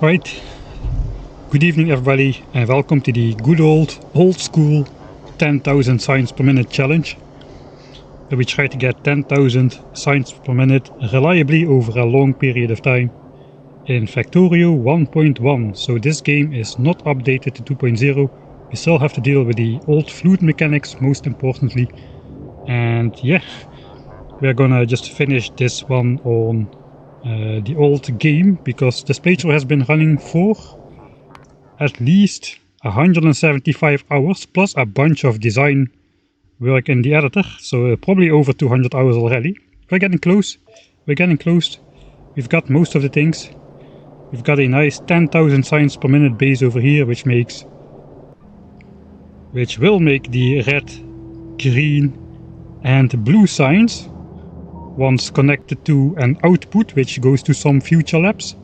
Right, good evening everybody and welcome to the good old school 10,000 signs per minute challenge, where we try to get 10,000 signs per minute reliably over a long period of time in Factorio 1.1. So this game is not updated to 2.0, we still have to deal with the old fluid mechanics most importantly, and yeah, we're gonna just finish this one on the old game, because this playthrough has been running for at least 175 hours plus a bunch of design work in the editor, so probably over 200 hours already. We're getting close, we've got most of the things. We've got a nice 10,000 signs per minute base over here, which will make the red, green and blue signs once connected to an output which goes to some future labs.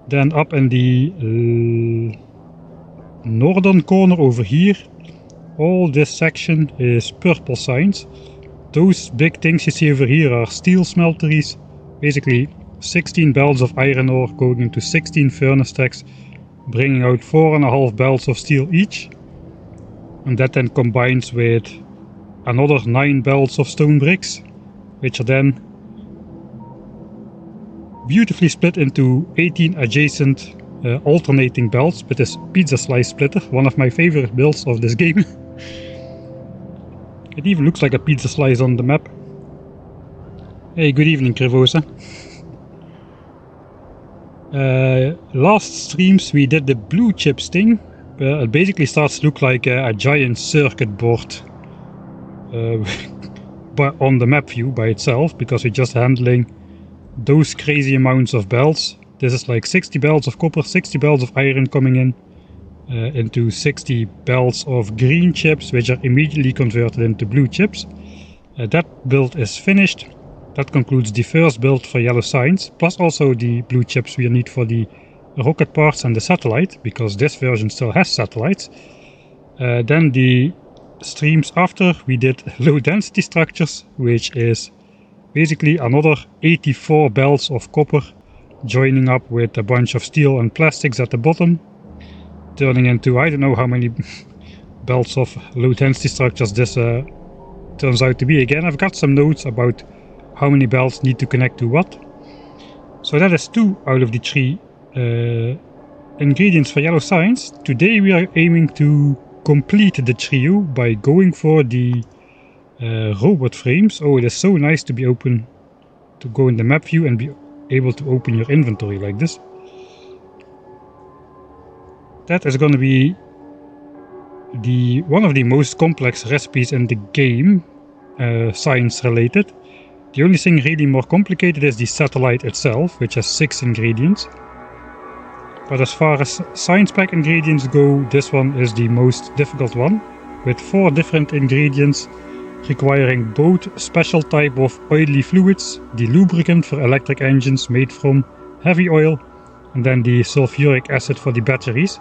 Then up in the northern corner over here, all this section is purple signs. Those big things you see over here are steel smelteries, basically 16 belts of iron ore going into 16 furnace stacks, bringing out 4.5 belts of steel each, and that then combines with another 9 belts of stone bricks, which are then beautifully split into 18 adjacent alternating belts with this pizza slice splitter, one of my favorite builds of this game. It even looks like a pizza slice on the map. Hey, good evening Krivosa. Last streams we did the blue chips thing, where it basically starts to look like a giant circuit board but on the map view by itself, because we're just handling those crazy amounts of belts. This is like 60 belts of copper, 60 belts of iron coming in into 60 belts of green chips, which are immediately converted into blue chips. That build is finished. That concludes the first build for yellow signs, plus also the blue chips we need for the rocket parts and the satellite, because this version still has satellites. Then the streams after, we did low density structures, which is basically another 84 belts of copper joining up with a bunch of steel and plastics at the bottom, turning into I don't know how many belts of low density structures this turns out to be. Again, I've got some notes about how many belts need to connect to what. So that is 2 out of the 3 ingredients for yellow signs. Today we are aiming to complete the trio by going for the robot frames. Oh, it is so nice to be open, to go in the map view and be able to open your inventory like this. That is going to be one of the most complex recipes in the game, science related. The only thing really more complicated is the satellite itself, which has 6 ingredients. But as far as science pack ingredients go, this one is the most difficult one, with 4 different ingredients requiring both special type of oily fluids, the lubricant for electric engines made from heavy oil, and then the sulfuric acid for the batteries.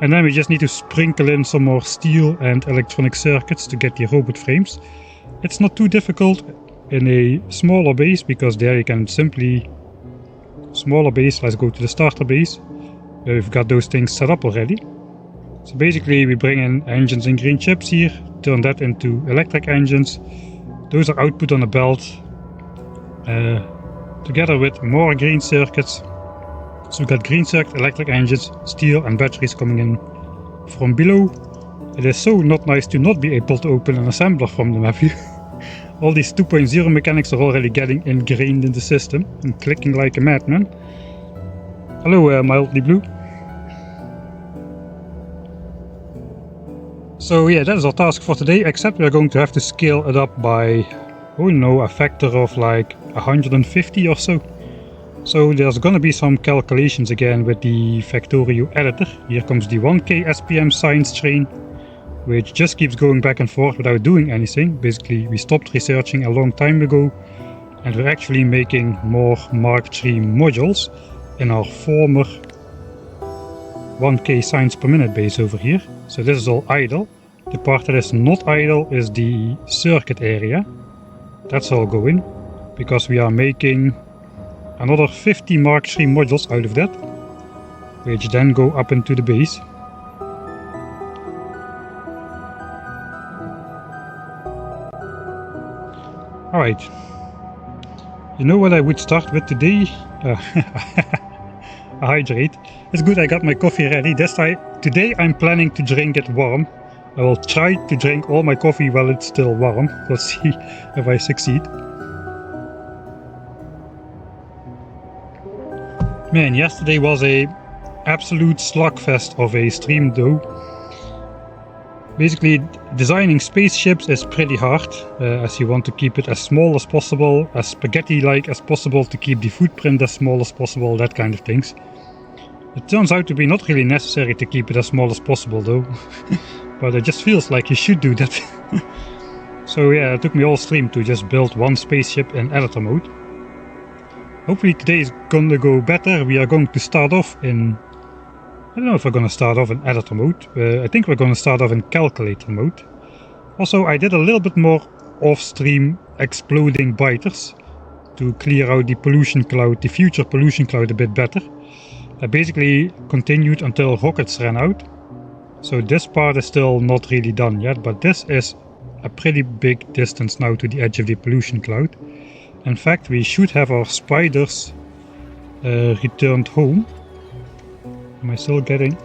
And then we just need to sprinkle in some more steel and electronic circuits to get the robot frames. It's not too difficult in a smaller base, because there you can simply, smaller base, let's go to the starter base, where we've got those things set up already. So basically we bring in engines and green chips here, turn that into electric engines. Those are output on a belt, together with more green circuits. So we got green circuit, electric engines, steel and batteries coming in from below. It is so not nice to not be able to open an assembler from the map view. All these 2.0 mechanics are already getting ingrained in the system and clicking like a madman. Hello mildly blue. So yeah, that is our task for today, except we are going to have to scale it up by, oh no, a factor of like 150 or so. So there's gonna be some calculations again with the Factorio editor. Here comes the 1K SPM science train, which just keeps going back and forth without doing anything. Basically, we stopped researching a long time ago, and we're actually making more Mark III modules in our former 1K signs per minute base over here. So this is all idle. The part that is not idle is the circuit area. That's all going, because we are making another 50 Mark III modules out of that. which then go up into the base. Alright. You know what I would start with today? Hydrate. It's good I got my coffee ready. Today I'm planning to drink it warm. I will try to drink all my coffee while it's still warm. We'll see if I succeed. Man, yesterday was a absolute slugfest of a stream though. Basically, designing spaceships is pretty hard, as you want to keep it as small as possible, as spaghetti-like as possible, to keep the footprint as small as possible, that kind of things. It turns out to be not really necessary to keep it as small as possible though, but it just feels like you should do that. So yeah, it took me all stream to just build one spaceship in editor mode. Hopefully today is gonna go better. We are going to start off in... I don't know if we're gonna start off in editor mode. I think we're gonna start off in calculator mode. Also, I did a little bit more off-stream exploding biters to clear out the pollution cloud, the future pollution cloud, a bit better. I basically continued until rockets ran out. So this part is still not really done yet, but this is a pretty big distance now to the edge of the pollution cloud. In fact, we should have our spiders returned home. Am I still getting...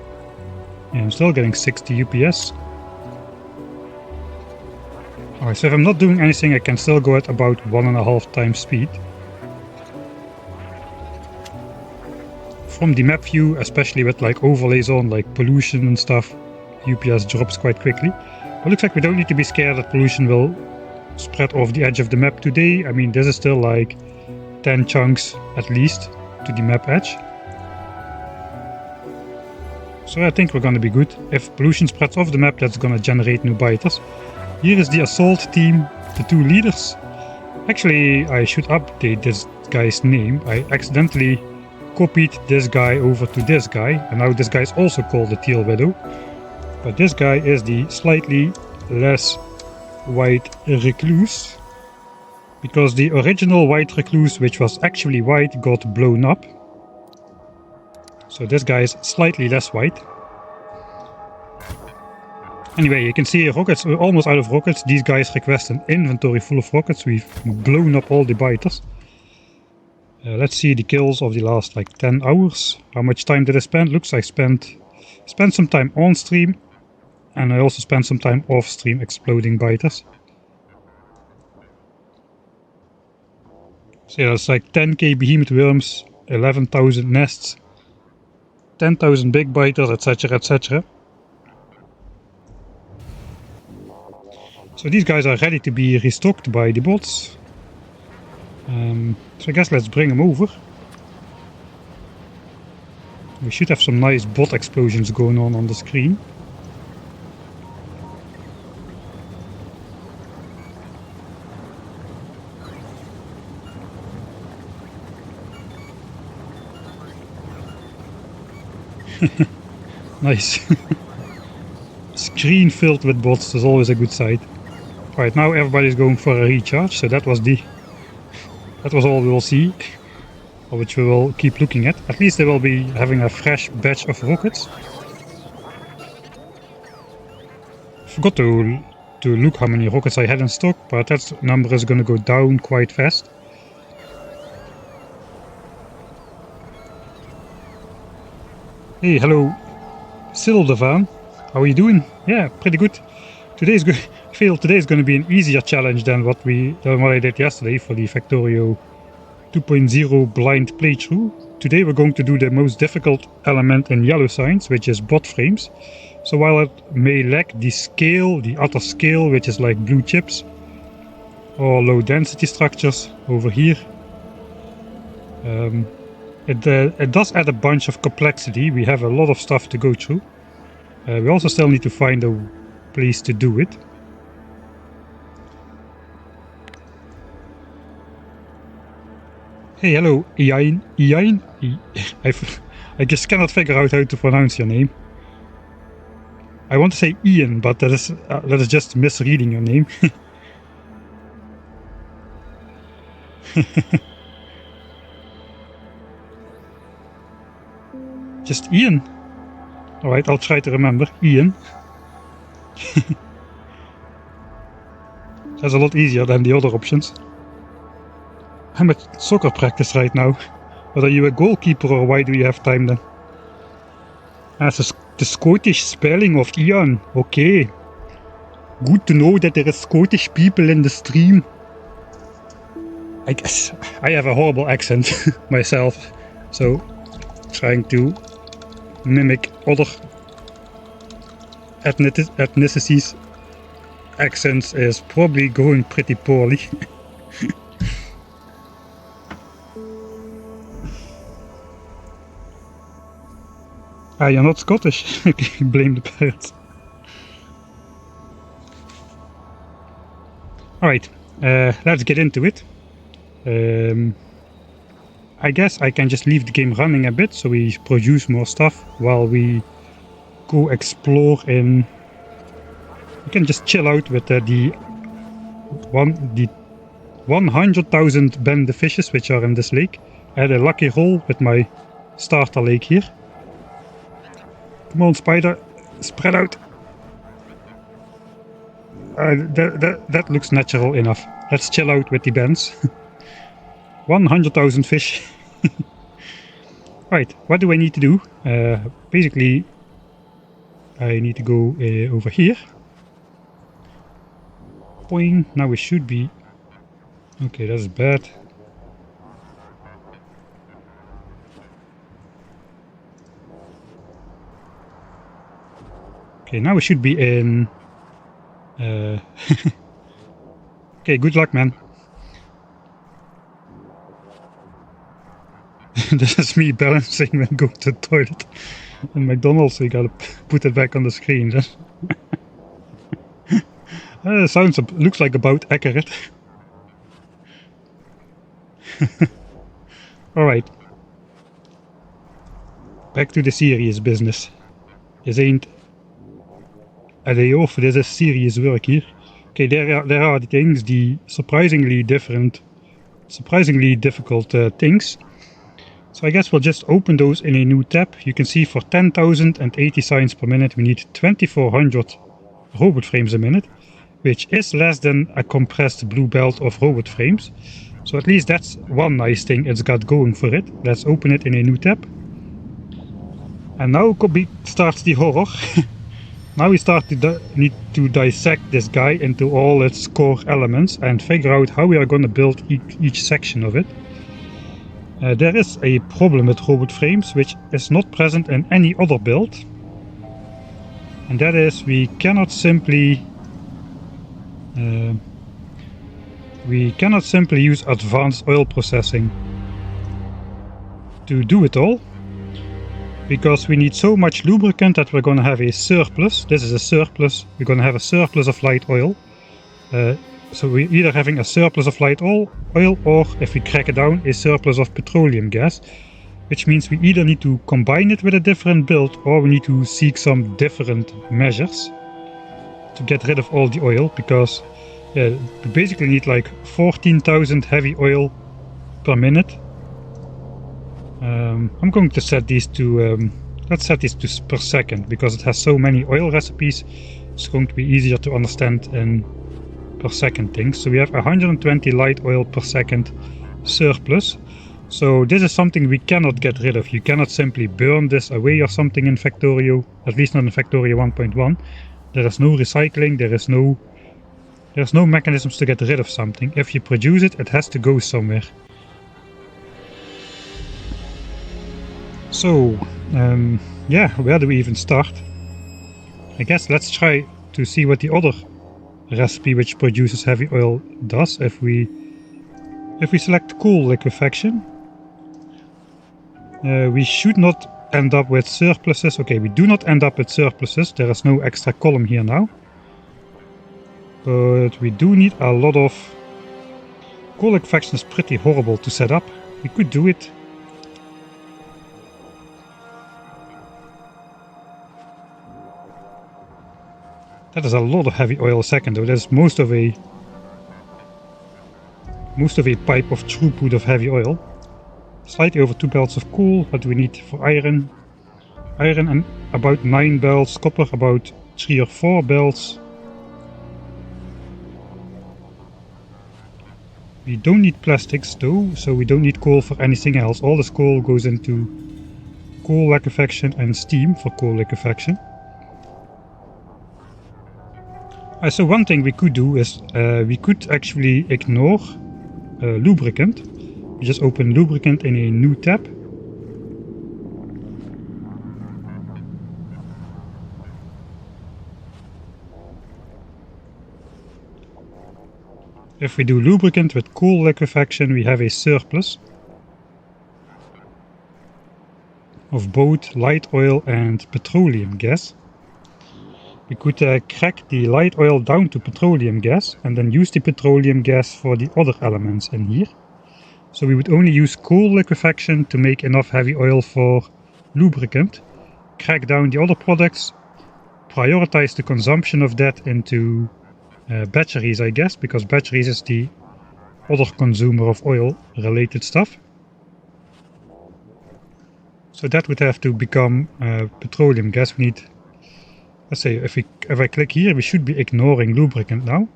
Yeah, I'm still getting 60 UPS. Alright, so if I'm not doing anything, I can still go at about 1.5 times speed. From the map view, especially with like overlays on, like pollution and stuff, UPS drops quite quickly. But looks like we don't need to be scared that pollution will spread off the edge of the map today. I mean, this is still like 10 chunks at least to the map edge. So I think we're gonna be good. If pollution spreads off the map, that's gonna generate new biters. Here is the assault team, the 2 leaders. Actually, I should update this guy's name. I accidentally copied this guy over to this guy, and now this guy is also called the Teal Widow. But this guy is the slightly less white recluse, because the original white recluse, which was actually white, got blown up. So this guy is slightly less white. Anyway, you can see rockets, we're almost out of rockets. These guys request an inventory full of rockets. We've blown up all the biters. Let's see the kills of the last like 10 hours. How much time did I spend? Looks like I spent some time on stream, and I also spent some time off stream exploding biters. So yeah, it's like 10k behemoth worms, 11,000 nests, 10,000 big biters, etc, etc. So these guys are ready to be restocked by the bots. So I guess let's bring them over. We should have some nice bot explosions going on the screen. Nice. Screen filled with bots is always a good sight. Right, now everybody's going for a recharge, so that was all we will see, or which we will keep looking at. At least they will be having a fresh batch of rockets. Forgot to look how many rockets I had in stock, but that number is gonna go down quite fast. Hey, hello, Sildevan. How are you doing? Yeah, pretty good. Today's good. I feel today is going to be an easier challenge than what I did yesterday for the Factorio 2.0 blind playthrough. Today we're going to do the most difficult element in yellow signs, which is bot frames. So while it may lack the scale, the utter scale, which is like blue chips or low density structures over here, it does add a bunch of complexity. We have a lot of stuff to go through. We also still need to find a place to do it. Hey, hello, Ian. I just cannot figure out how to pronounce your name. I want to say Ian, but that is just misreading your name. just Ian. Alright, I'll try to remember. Ian. That's a lot easier than the other options. I'm at soccer practice right now. But are you a goalkeeper or why do you have time then? That's the Scottish spelling of Ian. Okay. Good to know that there are Scottish people in the stream. I guess I have a horrible accent myself. So trying to mimic other ethnicities' accents is probably going pretty poorly. Ah, you're not Scottish. Blame the parents. Alright, let's get into it. I guess I can just leave the game running a bit so we produce more stuff while we go explore in... We can just chill out with the 100,000 bend fishes which are in this lake. I had a lucky roll with my starter lake here. Come on, spider, spread out. That looks natural enough. Let's chill out with the bends. 100,000 fish. Right, what do I need to do? Basically, I need to go over here. Boing, now we should be... Okay, that's bad. Okay, now we should be in... Okay, good luck, man. This is me balancing when going to the toilet in McDonald's, so you gotta put it back on the screen. Looks like about accurate. Alright. Back to the serious business. This ain't a day off, this is serious work here. Okay, there are the things, the surprisingly difficult things. So I guess we'll just open those in a new tab. You can see for 10,080 signs per minute we need 2400 robot frames a minute, which is less than a compressed blue belt of robot frames. So at least that's one nice thing it's got going for it. Let's open it in a new tab. And now starts the horror. Now we start to need to dissect this guy into all its core elements and figure out how we are going to build each section of it. There is a problem with robot frames which is not present in any other build. And that is we cannot simply use advanced oil processing to do it all. Because we need so much lubricant that we're going to have a surplus. This is a surplus. We're going to have a surplus of light oil. So we're either having a surplus of light oil, or if we crack it down, a surplus of petroleum gas. Which means we either need to combine it with a different build, or we need to seek some different measures to get rid of all the oil. Because we basically need like 14,000 heavy oil per minute. I'm going to set these to, let's set these to per second, because it has so many oil recipes, it's going to be easier to understand in per second things. So we have 120 light oil per second surplus. So this is something we cannot get rid of. You cannot simply burn this away or something in Factorio, at least not in Factorio 1.1. There is no recycling, there's no mechanisms to get rid of something. If you produce it, it has to go somewhere. So, yeah, where do we even start? I guess let's try to see what the other recipe which produces heavy oil does if we select cool liquefaction. We should not end up with surpluses. Okay, we do not end up with surpluses. There is no extra column here now. But we do need a lot of... Cool liquefaction is pretty horrible to set up. We could do it. That is a lot of heavy oil a second, though. That's most of a pipe of throughput of heavy oil. Slightly over 2 belts of coal. What do we need for iron? Iron and about 9 belts, copper about 3 or 4 belts. We don't need plastics though, so we don't need coal for anything else. All this coal goes into coal liquefaction and steam for coal liquefaction. So one thing we could do is we could actually ignore lubricant. We just open lubricant in a new tab. If we do lubricant with coal liquefaction, we have a surplus of both light oil and petroleum gas. We could crack the light oil down to petroleum gas and then use the petroleum gas for the other elements in here. So we would only use coal liquefaction to make enough heavy oil for lubricant, crack down the other products, prioritize the consumption of that into batteries, I guess, because batteries is the other consumer of oil related stuff. So that would have to become petroleum gas. We need, let's say, if I click here, we should be ignoring lubricant now.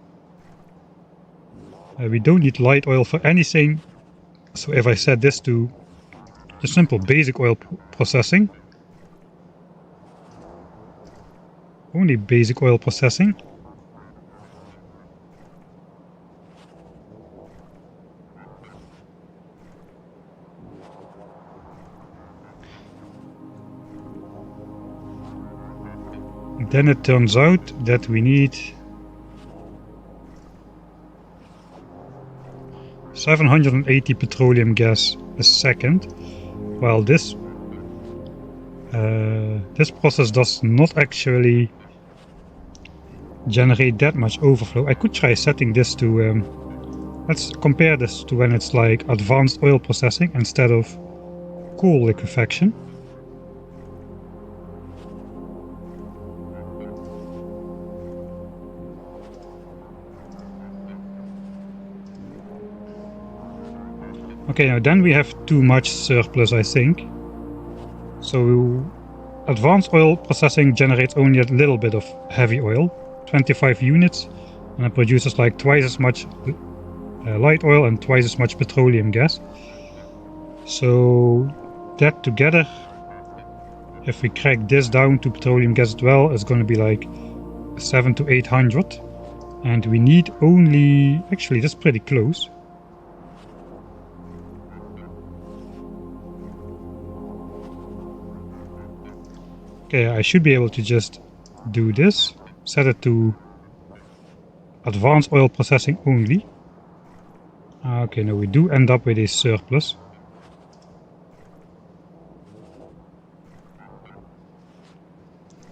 We don't need light oil for anything. So if I set this to the simple basic oil processing, only basic oil processing, then it turns out that we need 780 petroleum gas a second, while this process does not actually generate that much overflow. I could try setting this to, let's compare this to when it's like advanced oil processing instead of coal liquefaction. Okay, now then we have too much surplus, I think. So advanced oil processing generates only a little bit of heavy oil, 25 units, and it produces like twice as much light oil and twice as much petroleum gas. So that together, if we crack this down to petroleum gas as well, it's going to be like 700 to 800, and we need only, actually that's pretty close. Okay, I should be able to just do this, set it to advanced oil processing only. Okay, now we do end up with a surplus.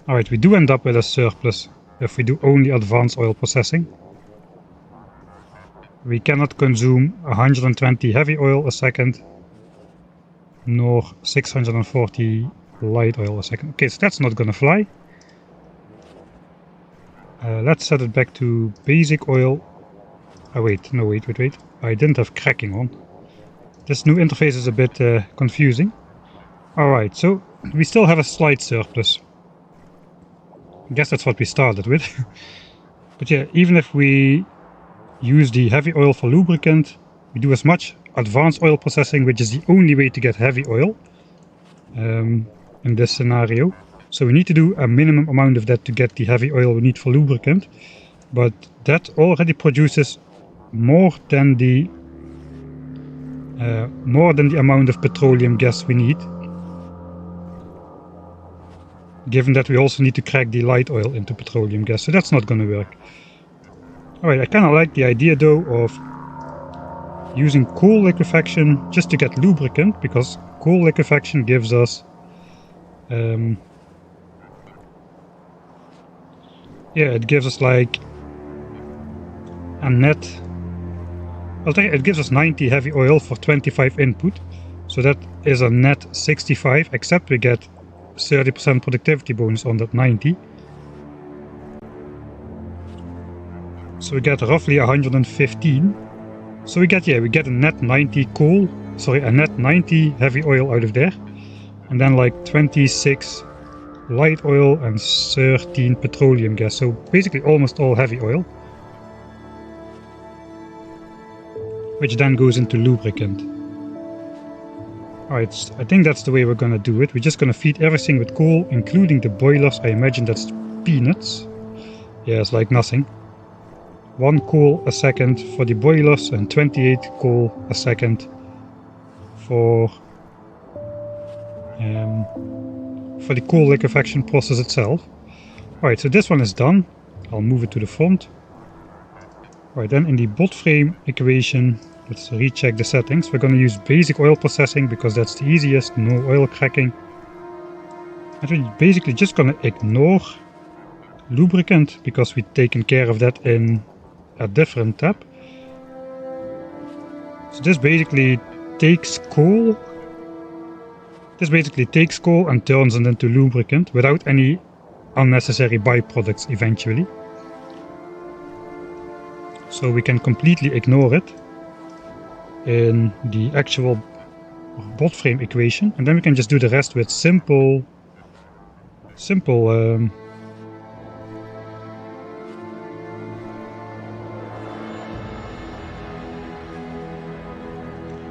Alright, we do end up with a surplus if we do only advanced oil processing. We cannot consume 120 heavy oil a second, nor 640 light oil a second. Okay, so that's not gonna fly. Let's set it back to basic oil. Oh wait, no, wait. I didn't have cracking on. This new interface is a bit confusing. Alright, so we still have a slight surplus. I guess that's what we started with. But yeah, even if we use the heavy oil for lubricant, we do as much advanced oil processing, which is the only way to get heavy oil. In this scenario. So we need to do a minimum amount of that to get the heavy oil we need for lubricant, but that already produces more than the amount of petroleum gas we need, given that we also need to crack the light oil into petroleum gas, so that's not going to work. Alright, I kind of like the idea though of using coal liquefaction just to get lubricant, because coal liquefaction gives us yeah, it gives us like a net, it gives us 90 heavy oil for 25 input, so that is a net 65, except we get 30% productivity bonus on that 90. So we get roughly 115. So we get a net 90 a net 90 heavy oil out of there, and then like 26 light oil and 13 petroleum gas. So basically almost all heavy oil, which then goes into lubricant. Alright, I think that's the way we're gonna do it. We're just gonna feed everything with coal, including the boilers. I imagine that's peanuts. Yeah, it's like nothing. 1 coal a second for the boilers and 28 coal a second for the coal liquefaction process itself. Alright, so this one is done. I'll move it to the front. Alright, then in the bot frame equation, let's recheck the settings. We're going to use basic oil processing because that's the easiest, no oil cracking. And we're basically just going to ignore lubricant because we've taken care of that in a different tab. So this basically takes coal. This basically takes coal and turns it into lubricant without any unnecessary byproducts eventually. So we can completely ignore it in the actual bot frame equation, and then we can just do the rest with simple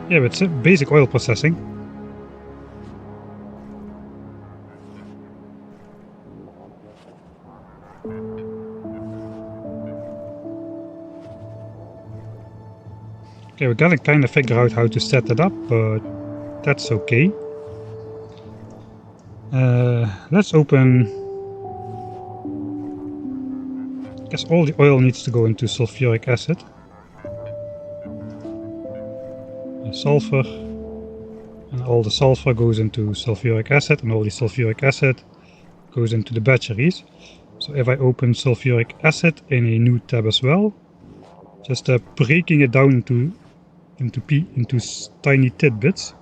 with basic oil processing. Okay, we gotta kind of figure out how to set it up, but that's okay. Let's open. I guess all the oil needs to go into sulfuric acid. Sulfur, and all the sulfur goes into sulfuric acid, and all the sulfuric acid goes into the batteries. So if I open sulfuric acid in a new tab as well, just breaking it down into tiny tidbits.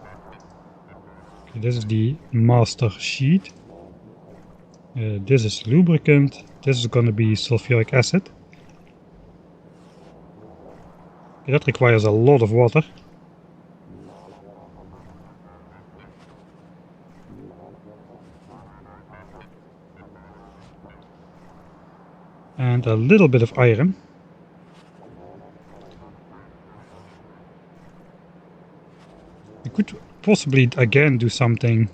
Okay, this is the master sheet. This is lubricant. This is going to be sulfuric acid. Okay, that requires a lot of water. And a little bit of iron. We could possibly again do something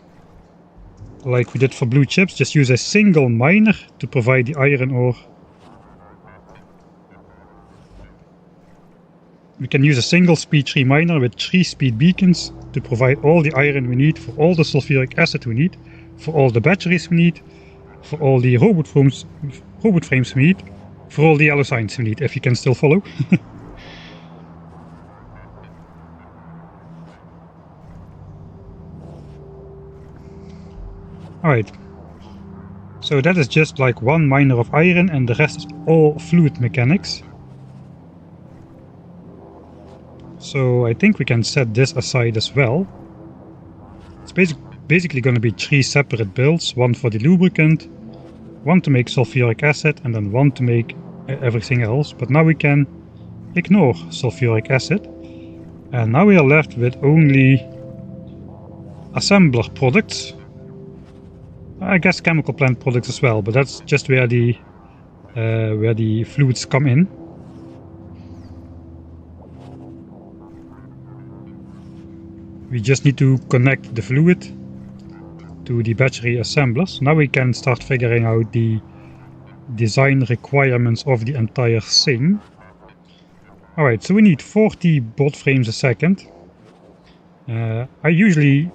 like we did for blue chips, just use a single miner to provide the iron ore. We can use a single speed 3 miner with 3 speed beacons to provide all the iron we need for all the sulfuric acid we need, for all the batteries we need, for all the robot frames we need, for all the yellow signs we need, if you can still follow. Alright, so that is just like 1 miner of iron, and the rest is all fluid mechanics. So I think we can set this aside as well. It's basically going to be 3 separate builds, 1 for the lubricant, 1 to make sulfuric acid, and then 1 to make everything else. But now we can ignore sulfuric acid, and now we are left with only assembler products. I guess chemical plant products as well, but that's just where the fluids come in. We just need to connect the fluid to the battery assemblers. Now we can start figuring out the design requirements of the entire thing. Alright, so we need 40 bot frames a second. I usually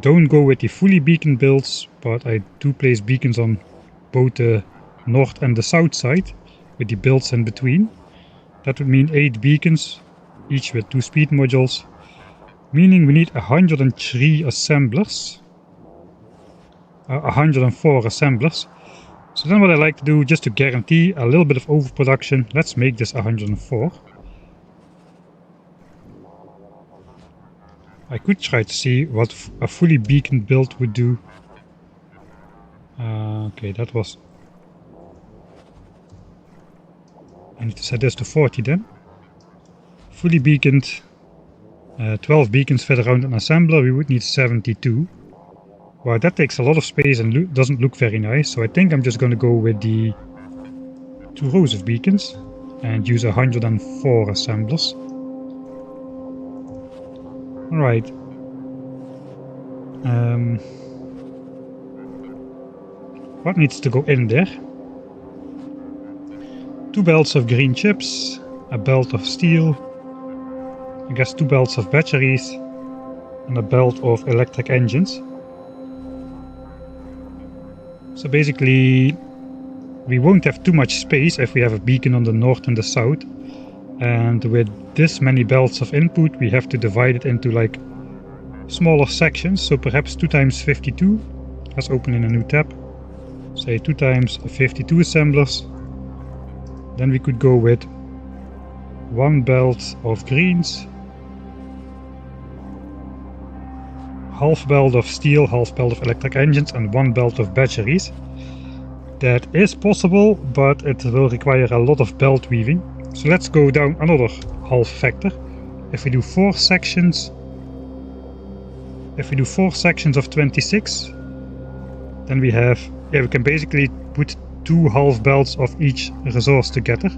don't go with the fully beacon builds, but I do place beacons on both the north and the south side, with the builds in between. That would mean 8 beacons, each with 2 speed modules, meaning we need 103 assemblers. 104 assemblers. So then what I like to do, just to guarantee a little bit of overproduction, let's make this 104. I could try to see what a fully beacon build would do. Okay, that was... I need to set this to 40 then. Fully beaconed, 12 beacons fit around an assembler, we would need 72. Wow, that takes a lot of space and doesn't look very nice, so I think I'm just going to go with the 2 rows of beacons and use 104 assemblers. Alright. What needs to go in there? 2 belts of green chips, a belt of steel, I guess 2 belts of batteries, and a belt of electric engines. So basically, we won't have too much space if we have a beacon on the north and the south. And with this many belts of input, we have to divide it into like smaller sections. So perhaps 2 times 52. Let's open in a new tab. Say 2 times 52 assemblers. Then we could go with 1 belt of greens, half belt of steel, half belt of electric engines, and 1 belt of batteries. That is possible, but it will require a lot of belt weaving. So let's go down another half factor. If we do 4 sections, of 26, then we can basically put 2 half belts of each resource together,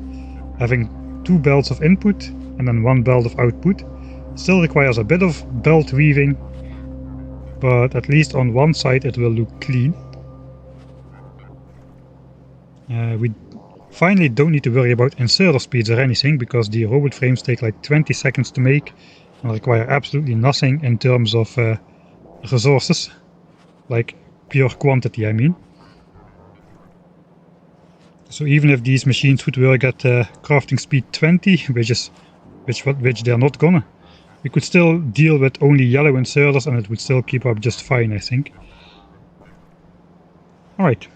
having 2 belts of input and then 1 belt of output. Still requires a bit of belt weaving, but at least on one side it will look clean. We finally don't need to worry about inserter speeds or anything, because the robot frames take like 20 seconds to make and require absolutely nothing in terms of resources, like pure quantity, I mean. So even if these machines would work at crafting speed 20, which they're not gonna, we could still deal with only yellow inserters and it would still keep up just fine, I think. Alright.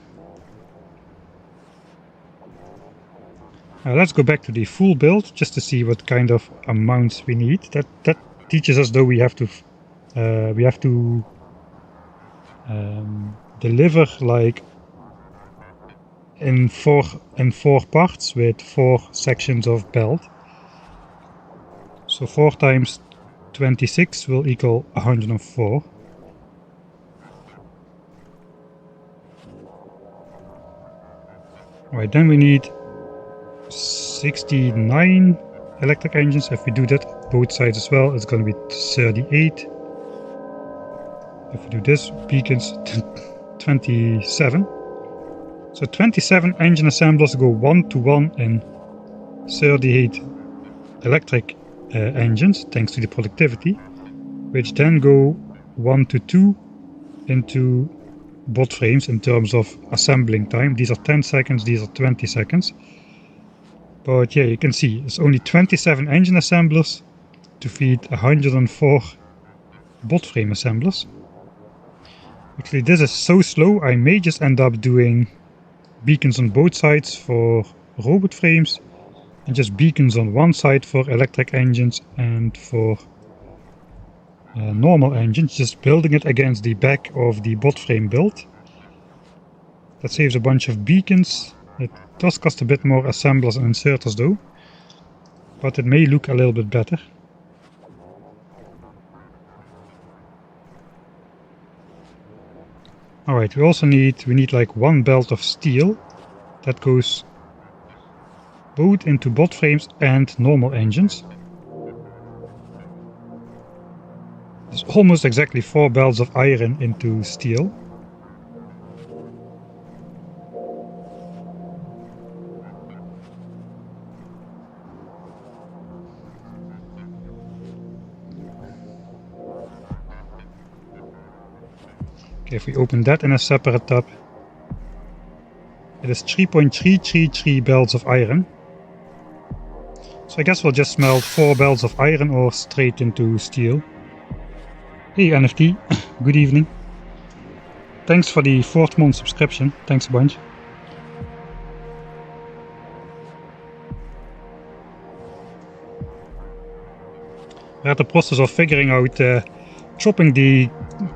Let's go back to the full build just to see what kind of amounts we need. That teaches us though we have to deliver like in four parts with 4 sections of belt. So 4 times 26 will equal 104. Right, then we need 69 electric engines. If we do that both sides as well, it's going to be 38. If we do this, beacons, 27. So 27 engine assemblers go 1-to-1 in 38 electric engines, thanks to the productivity, which then go 1-to-2 into bot frames in terms of assembling time. These are 10 seconds, these are 20 seconds. But yeah, you can see it's only 27 engine assemblers to feed 104 bot frame assemblers. Actually, this is so slow, I may just end up doing beacons on both sides for robot frames and just beacons on one side for electric engines and for normal engines, just building it against the back of the bot frame build. That saves a bunch of beacons. It does cost a bit more assemblers and inserters though, but it may look a little bit better. Alright, we need like 1 belt of steel that goes both into bot frames and normal engines. There's almost exactly 4 belts of iron into steel. Okay, if we open that in a separate tab, it is 3.333 belts of iron. So I guess we'll just smelt 4 belts of iron ore straight into steel. Hey NFT, good evening. Thanks for the 4th month subscription, thanks a bunch. We're at the process of figuring out chopping the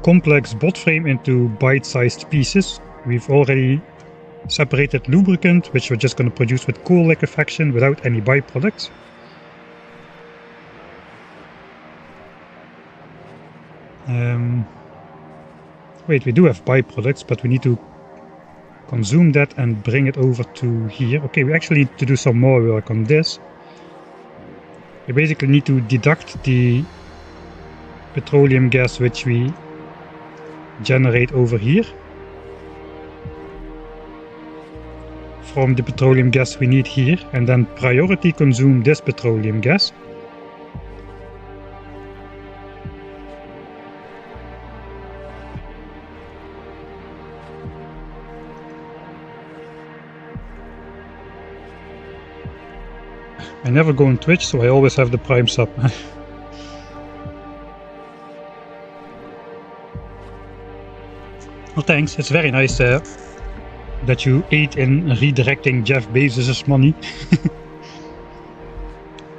complex bot frame into bite-sized pieces. We've already separated lubricant, which we're just going to produce with coal liquefaction without any byproducts. Wait, we do have byproducts, but we need to consume that and bring it over to here. Okay, we actually need to do some more work on this. We basically need to deduct the petroleum gas which we generate over here from the petroleum gas we need here, and then priority consume this petroleum gas. I never go on Twitch, so I always have the Prime sub. Well, thanks. It's very nice that you aid in redirecting Jeff Bezos' money.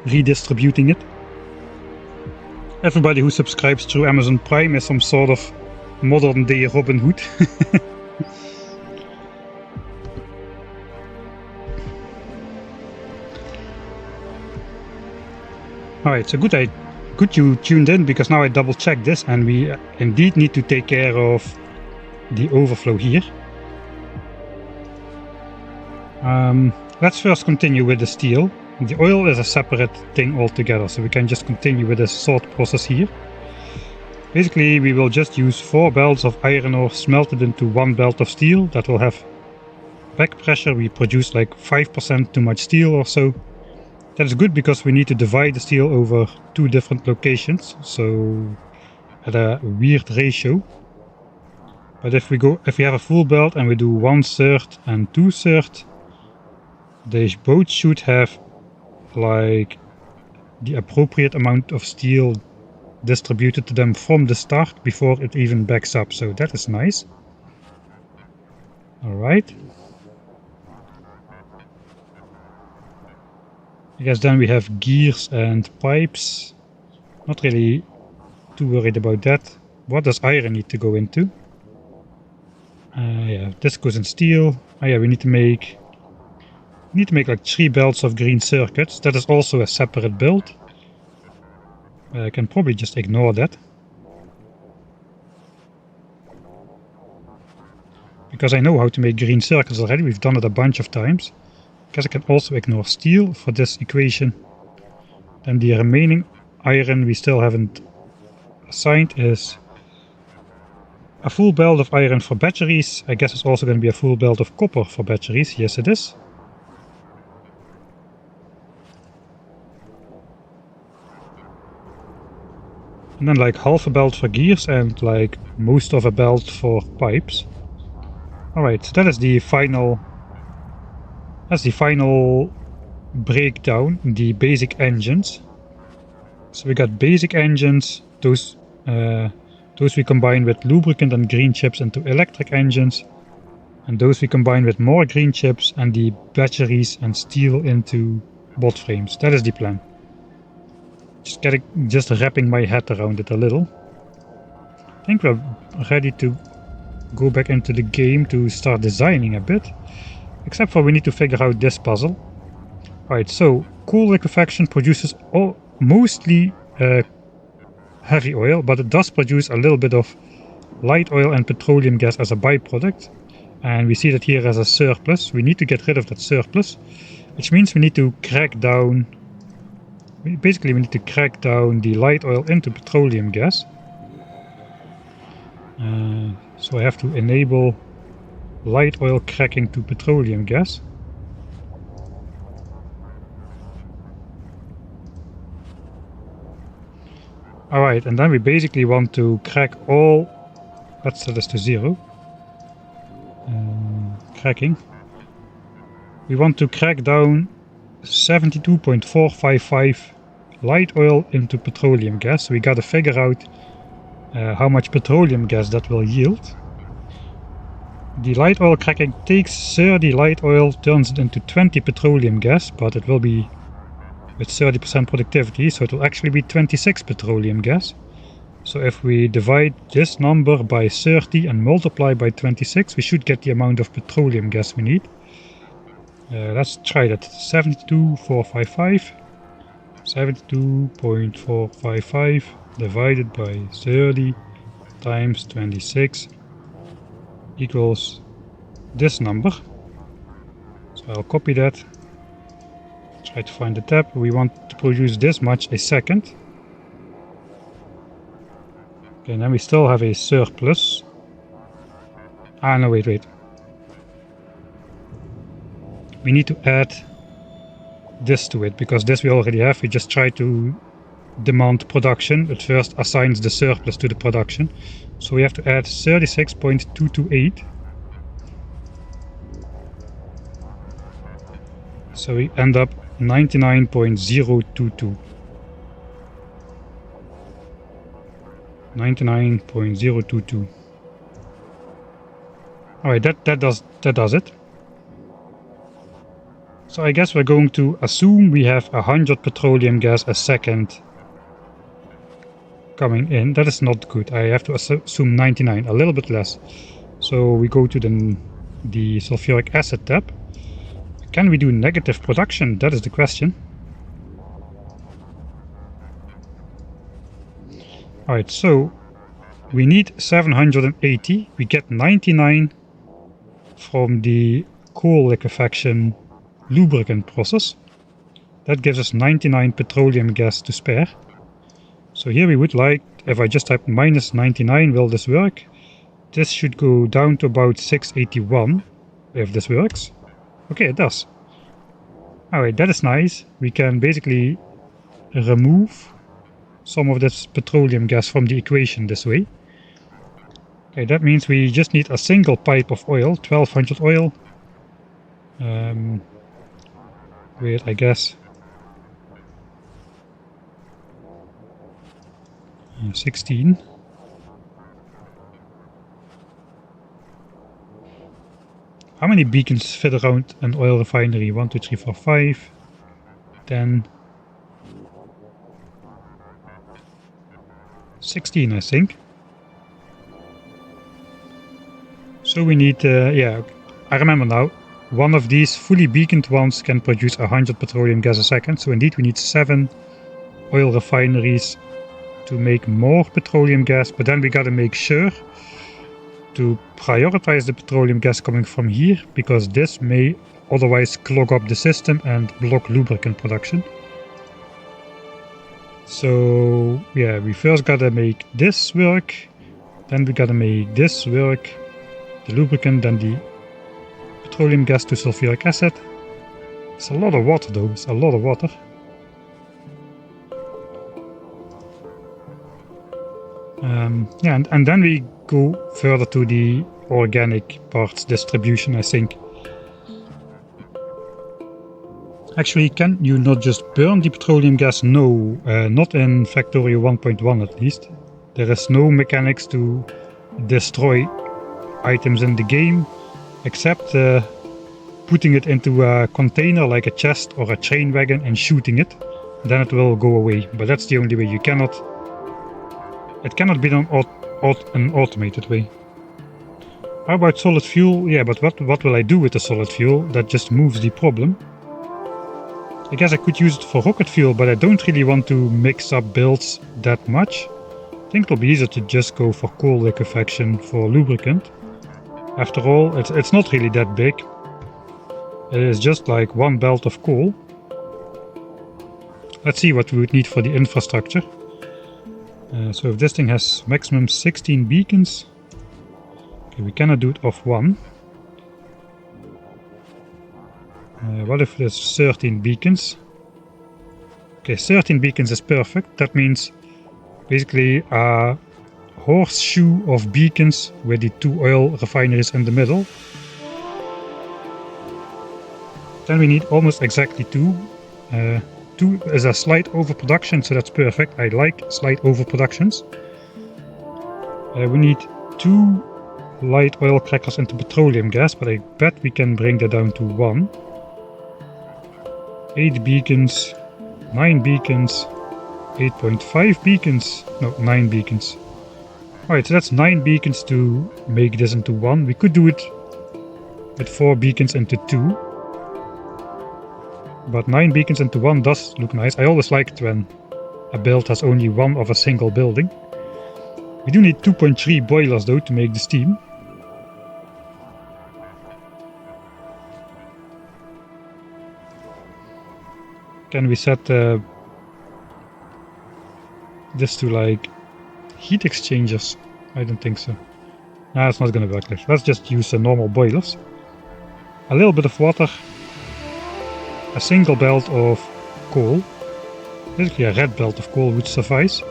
Redistributing it. Everybody who subscribes through Amazon Prime is some sort of modern day Robin Hood. Alright, so good you tuned in, because now I double check this and we indeed need to take care of the overflow here. Let's first continue with the steel. The oil is a separate thing altogether, so we can just continue with this sort process here. Basically, we will just use 4 belts of iron ore smelted into 1 belt of steel. That will have back pressure. We produce like 5% too much steel or so. That is good because we need to divide the steel over 2 different locations, so at a weird ratio. But if we have a full belt and we do 1/3 and 2/3, they both should have like the appropriate amount of steel distributed to them from the start before it even backs up, so that is nice. Alright. I guess then we have gears and pipes. Not really too worried about that. What does iron need to go into? Yeah, this goes in steel. Oh yeah, we need to make like 3 belts of green circuits. That is also a separate build. I can probably just ignore that, because I know how to make green circuits already. We've done it a bunch of times. Guess I can also ignore steel for this equation. Then the remaining iron we still haven't assigned is a full belt of iron for batteries. I guess it's also going to be a full belt of copper for batteries. Yes, it is. And then like half a belt for gears and like most of a belt for pipes. Alright, so that is the final... That's the final breakdown, the basic engines. So we got basic engines, those we combine with lubricant and green chips into electric engines. And those we combine with more green chips and the batteries and steel into bot frames. That is the plan. Just wrapping my head around it a little. I think we're ready to go back into the game to start designing a bit. Except for we need to figure out this puzzle. Alright, so cool liquefaction produces mostly heavy oil, but it does produce a little bit of light oil and petroleum gas as a byproduct. And we see that here as a surplus. We need to get rid of that surplus, which means we need to crack down... Basically, we need to crack down the light oil into petroleum gas. So I have to enable light oil cracking to petroleum gas. Alright, and then we basically want to crack all... Let's set this to 0. Cracking. We want to crack down 72.455 light oil into petroleum gas. So we gotta figure out how much petroleum gas that will yield. The light oil cracking takes 30 light oil, turns it into 20 petroleum gas, but it will be with 30% productivity, so it will actually be 26 petroleum gas. So if we divide this number by 30 and multiply by 26, we should get the amount of petroleum gas we need. Let's try that. 72.455. 72.455 divided by 30 times 26. equals this number. So I'll copy that. Try to find the tab. We want to produce this much a second. Okay, and then we still have a surplus. Ah, no, wait. We need to add this to it, because this we already have. We just try to demand production. It first assigns the surplus to the production. So we have to add 36.228. So we end up 99.022. 99.022. Alright, that does it. So I guess we're going to assume we have 100 petroleum gas a second coming in. That is not good. I have to assume 99, a little bit less. So we go to the sulfuric acid tab. Can we do negative production? That is the question. Alright, so we need 780. We get 99 from the coal liquefaction lubricant process. That gives us 99 petroleum gas to spare. So here we would like, if I just type minus 99, will this work? This should go down to about 681, if this works. Okay, it does. Alright, that is nice. We can basically remove some of this petroleum gas from the equation this way. Okay, that means we just need a single pipe of oil, 1200 oil. Wait, I guess 16. How many beacons fit around an oil refinery? 1, 2, 3, 4, 5, 10, 16, I think. So we need, yeah, I remember now. One of these fully beaconed ones can produce 100 petroleum gas a second. So indeed we need 7 oil refineries to make more petroleum gas. But then we gotta make sure to prioritize the petroleum gas coming from here, because this may otherwise clog up the system and block lubricant production. So yeah, we first gotta make this work. Then we gotta make this work. The lubricant, then the petroleum gas to sulfuric acid. It's a lot of water though, it's a lot of water. Yeah, and then we go further to the organic parts distribution, I think. Actually, can you not just burn the petroleum gas? No, not in Factorio 1.1 at least. There is no mechanics to destroy items in the game, except putting it into a container like a chest or a train wagon and shooting it. Then it will go away, but that's the only way. You cannot... It cannot be done an automated way. How about solid fuel? Yeah, but what will I do with the solid fuel? That just moves the problem. I guess I could use it for rocket fuel, but I don't really want to mix up builds that much. I think it'll be easier to just go for coal liquefaction for lubricant. After all, it's not really that big. It is just like one belt of coal. Let's see what we would need for the infrastructure. So if this thing has maximum 16 beacons, okay, we cannot do it off one. What if there's 13 beacons? Okay, 13 beacons is perfect. That means basically a horseshoe of beacons with the 2 oil refineries in the middle. Then we need almost exactly 2. 2 is a slight overproduction, so that's perfect. I like slight overproductions. We need 2 light oil crackers into petroleum gas, but I bet we can bring that down to 1. 8 beacons, 9 beacons, 8.5 beacons, no, 9 beacons. Alright, so that's 9 beacons to make this into 1. We could do it with 4 beacons into 2. But 9 beacons into 1 does look nice. I always like it when a build has only one of a single building. We do need 2.3 boilers though to make the steam. Can we set this to like heat exchangers? I don't think so. Nah, it's not gonna work like. Let's just use normal boilers. A little bit of water, a single belt of coal. Basically a red belt of coal would suffice.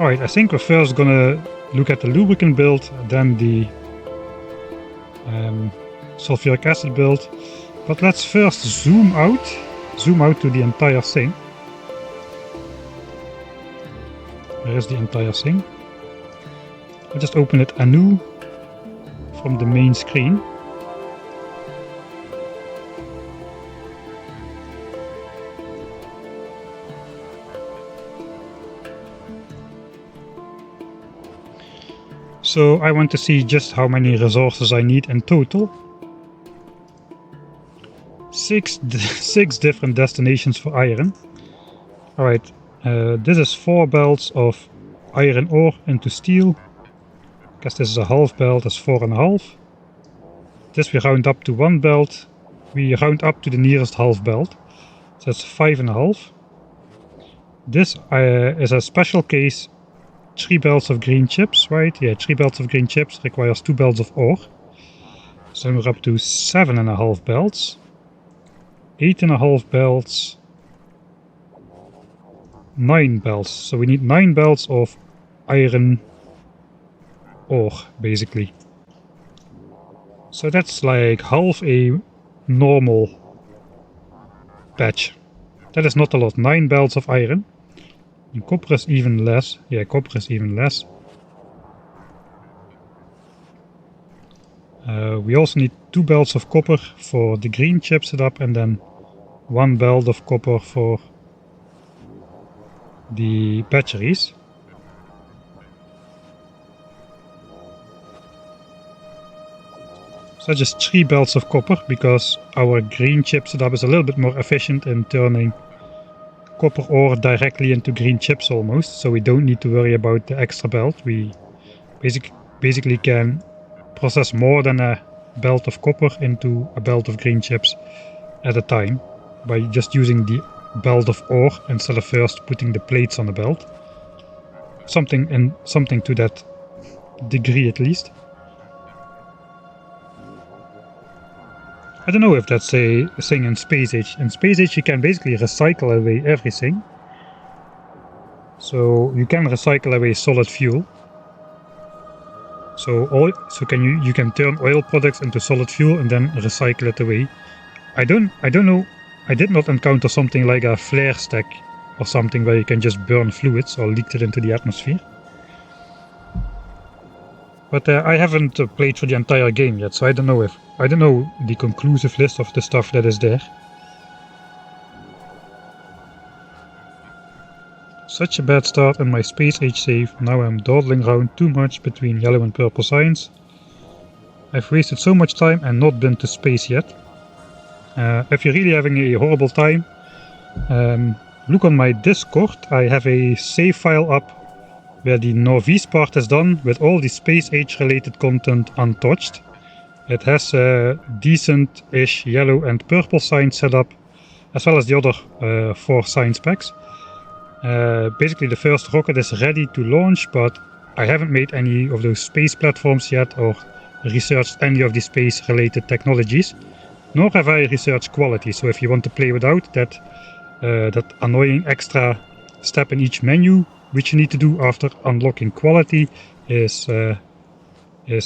Alright, I think we're first gonna look at the lubricant build, then the sulfuric acid build. But let's first zoom out to the entire thing. Where is the entire thing? I'll just open it anew from the main screen. So I want to see just how many resources I need in total. Six different destinations for iron. Alright, this is 4 belts of iron ore into steel. I guess this is a half belt, that's 4.5. This we round up to 1 belt. We round up to the nearest half belt. So that's 5.5. This is a special case. 3 belts of green chips, right? Yeah, 3 belts of green chips requires 2 belts of ore. So we're up to 7.5 belts. 8.5 belts. 9 belts. So we need 9 belts of iron ore, basically. So that's like half a normal batch. That is not a lot. 9 belts of iron. And copper is even less. Yeah, copper is even less. We also need 2 belts of copper for the green chip setup, and then 1 belt of copper for the batteries. So just 3 belts of copper, because our green chip setup is a little bit more efficient in turning copper ore directly into green chips almost, so we don't need to worry about the extra belt. We basically can process more than a belt of copper into a belt of green chips at a time by just using the belt of ore instead of first putting the plates on the belt. Something to that degree at least. I don't know if that's a thing in Space Age. In Space Age you can basically recycle away everything. So you can recycle away solid fuel. So you can turn oil products into solid fuel and then recycle it away. I don't know. I did not encounter something like a flare stack or something where you can just burn fluids or leak it into the atmosphere. But I haven't played through the entire game yet, so I don't know the conclusive list of the stuff that is there. Such a bad start in my Space Age save. Now I'm dawdling around too much between yellow and purple signs. I've wasted so much time and not been to space yet. If you're really having a horrible time, look on my Discord. I have a save file up where the Norvise part is done with all the Space Age related content untouched. It has decent-ish yellow and purple signs set up, as well as the other 4 sign specs. Basically the first rocket is ready to launch, but I haven't made any of those space platforms yet or researched any of the space related technologies, nor have I researched quality. So if you want to play without that annoying extra step in each menu, which you need to do after unlocking quality, is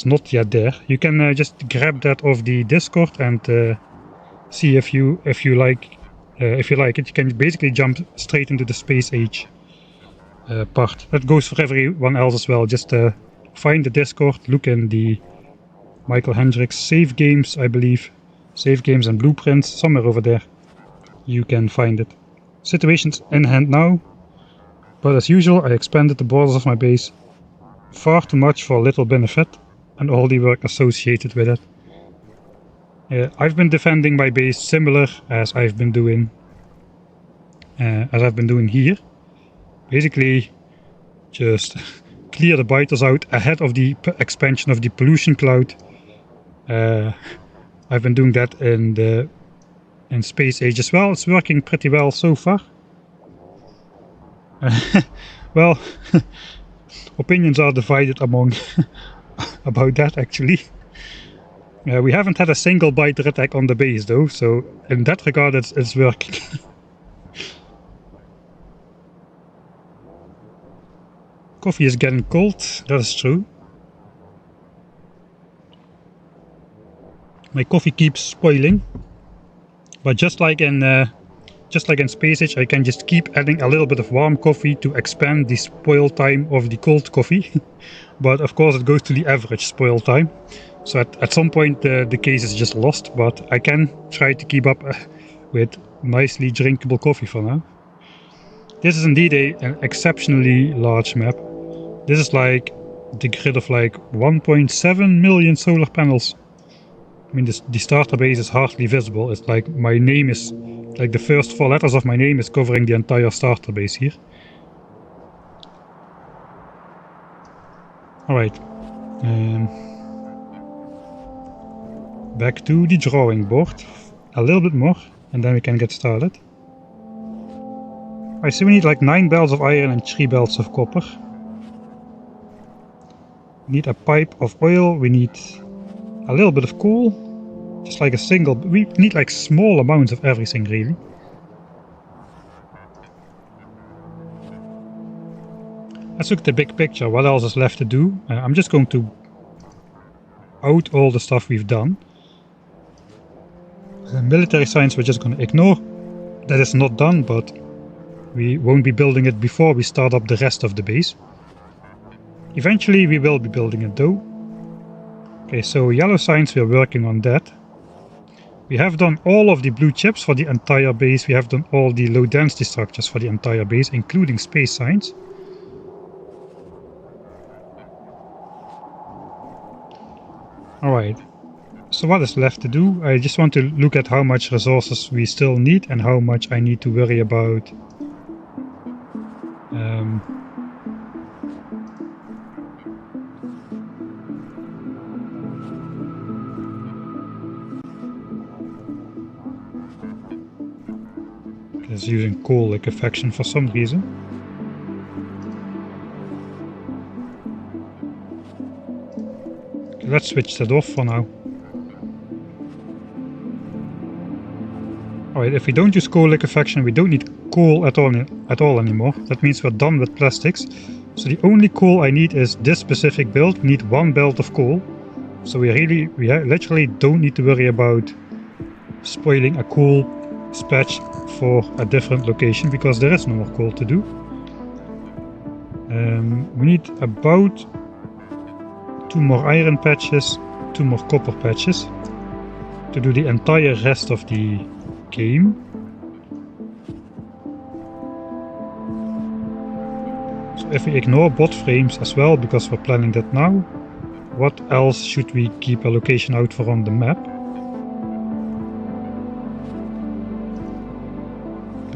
not yet there. You can just grab that off the Discord and see if you like it. You can basically jump straight into the Space Age part. That goes for everyone else as well. Just find the Discord, look in the Michael Hendricks save games, I believe. Save games and blueprints, somewhere over there. You can find it. Situation's in hand now. But as usual, I expanded the borders of my base far too much for little benefit and all the work associated with it. I've been defending my base similar as I've been doing here. Basically, just clear the biters out ahead of the expansion of the pollution cloud. I've been doing that in Space Age as well. It's working pretty well so far. Well, opinions are divided among about that actually. We haven't had a single biter attack on the base though, so in that regard it's working. Coffee is getting cold, that is true. My coffee keeps spoiling, but just like in Space Age, I can just keep adding a little bit of warm coffee to expand the spoil time of the cold coffee. But of course it goes to the average spoil time. So at some point the case is just lost, but I can try to keep up with nicely drinkable coffee for now. This is indeed an exceptionally large map. This is like the grid of like 1.7 million solar panels. I mean, the starter base is hardly visible. It's like my name is, like the first 4 letters of my name is covering the entire starter base here. Alright. Back to the drawing board. A little bit more, and then we can get started. I see we need like 9 belts of iron and 3 belts of copper. We need a pipe of oil, we need a little bit of coal. Just like a single, we need like small amounts of everything really. Let's look at the big picture, what else is left to do. I'm just going to out all the stuff we've done. Military science we're just going to ignore. That is not done, but we won't be building it before we start up the rest of the base. Eventually we will be building it though. Okay, so yellow science, we're working on that. We have done all of the blue chips for the entire base. We have done all the low density structures for the entire base, including space science. Alright, so what is left to do? I just want to look at how much resources we still need and how much I need to worry about is using coal liquefaction for some reason. Okay, let's switch that off for now. Alright, if we don't use coal liquefaction, we don't need coal at all anymore. That means we're done with plastics. So the only coal I need is this specific build. We need 1 belt of coal. So we literally don't need to worry about spoiling a coal patch for a different location, because there is no more coal to do. We need about 2 more iron patches, 2 more copper patches to do the entire rest of the game. So if we ignore bot frames as well, because we're planning that now, what else should we keep a location out for on the map?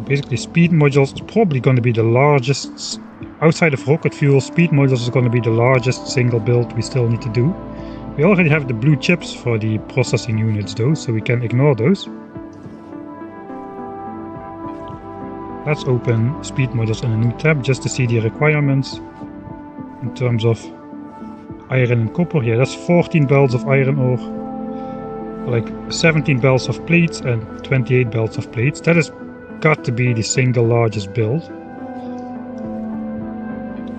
Basically speed modules is probably going to be the largest, outside of rocket fuel, speed modules is going to be the largest single build we still need to do. We already have the blue chips for the processing units though, so we can ignore those. Let's open speed modules in a new tab just to see the requirements in terms of iron and copper. Yeah, that's 14 belts of iron ore, like 17 belts of plates and 28 belts of plates. That is got to be the single largest build.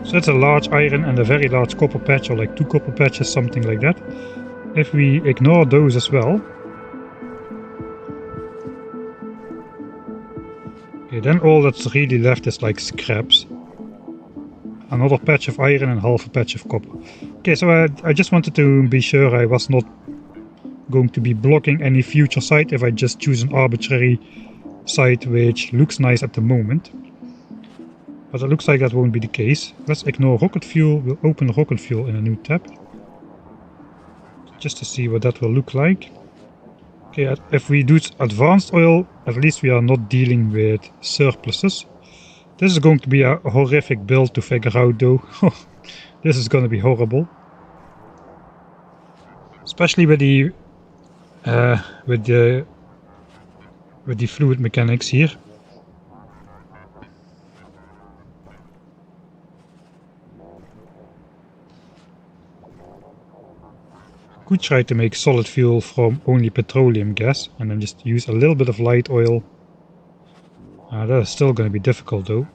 So that's a large iron and a very large copper patch, or like 2 copper patches, something like that. If we ignore those as well, okay, then all that's really left is like scraps. Another patch of iron and half a patch of copper. Okay, so I just wanted to be sure I was not going to be blocking any future site if I just choose an arbitrary site which looks nice at the moment. But it looks like that won't be the case. Let's ignore rocket fuel. We'll open rocket fuel in a new tab, just to see what that will look like. Okay, if we do advanced oil, at least we are not dealing with surpluses. This is going to be a horrific build to figure out though. This is going to be horrible. especially with the fluid mechanics here. Could try to make solid fuel from only petroleum gas and then just use a little bit of light oil. That is still going to be difficult though.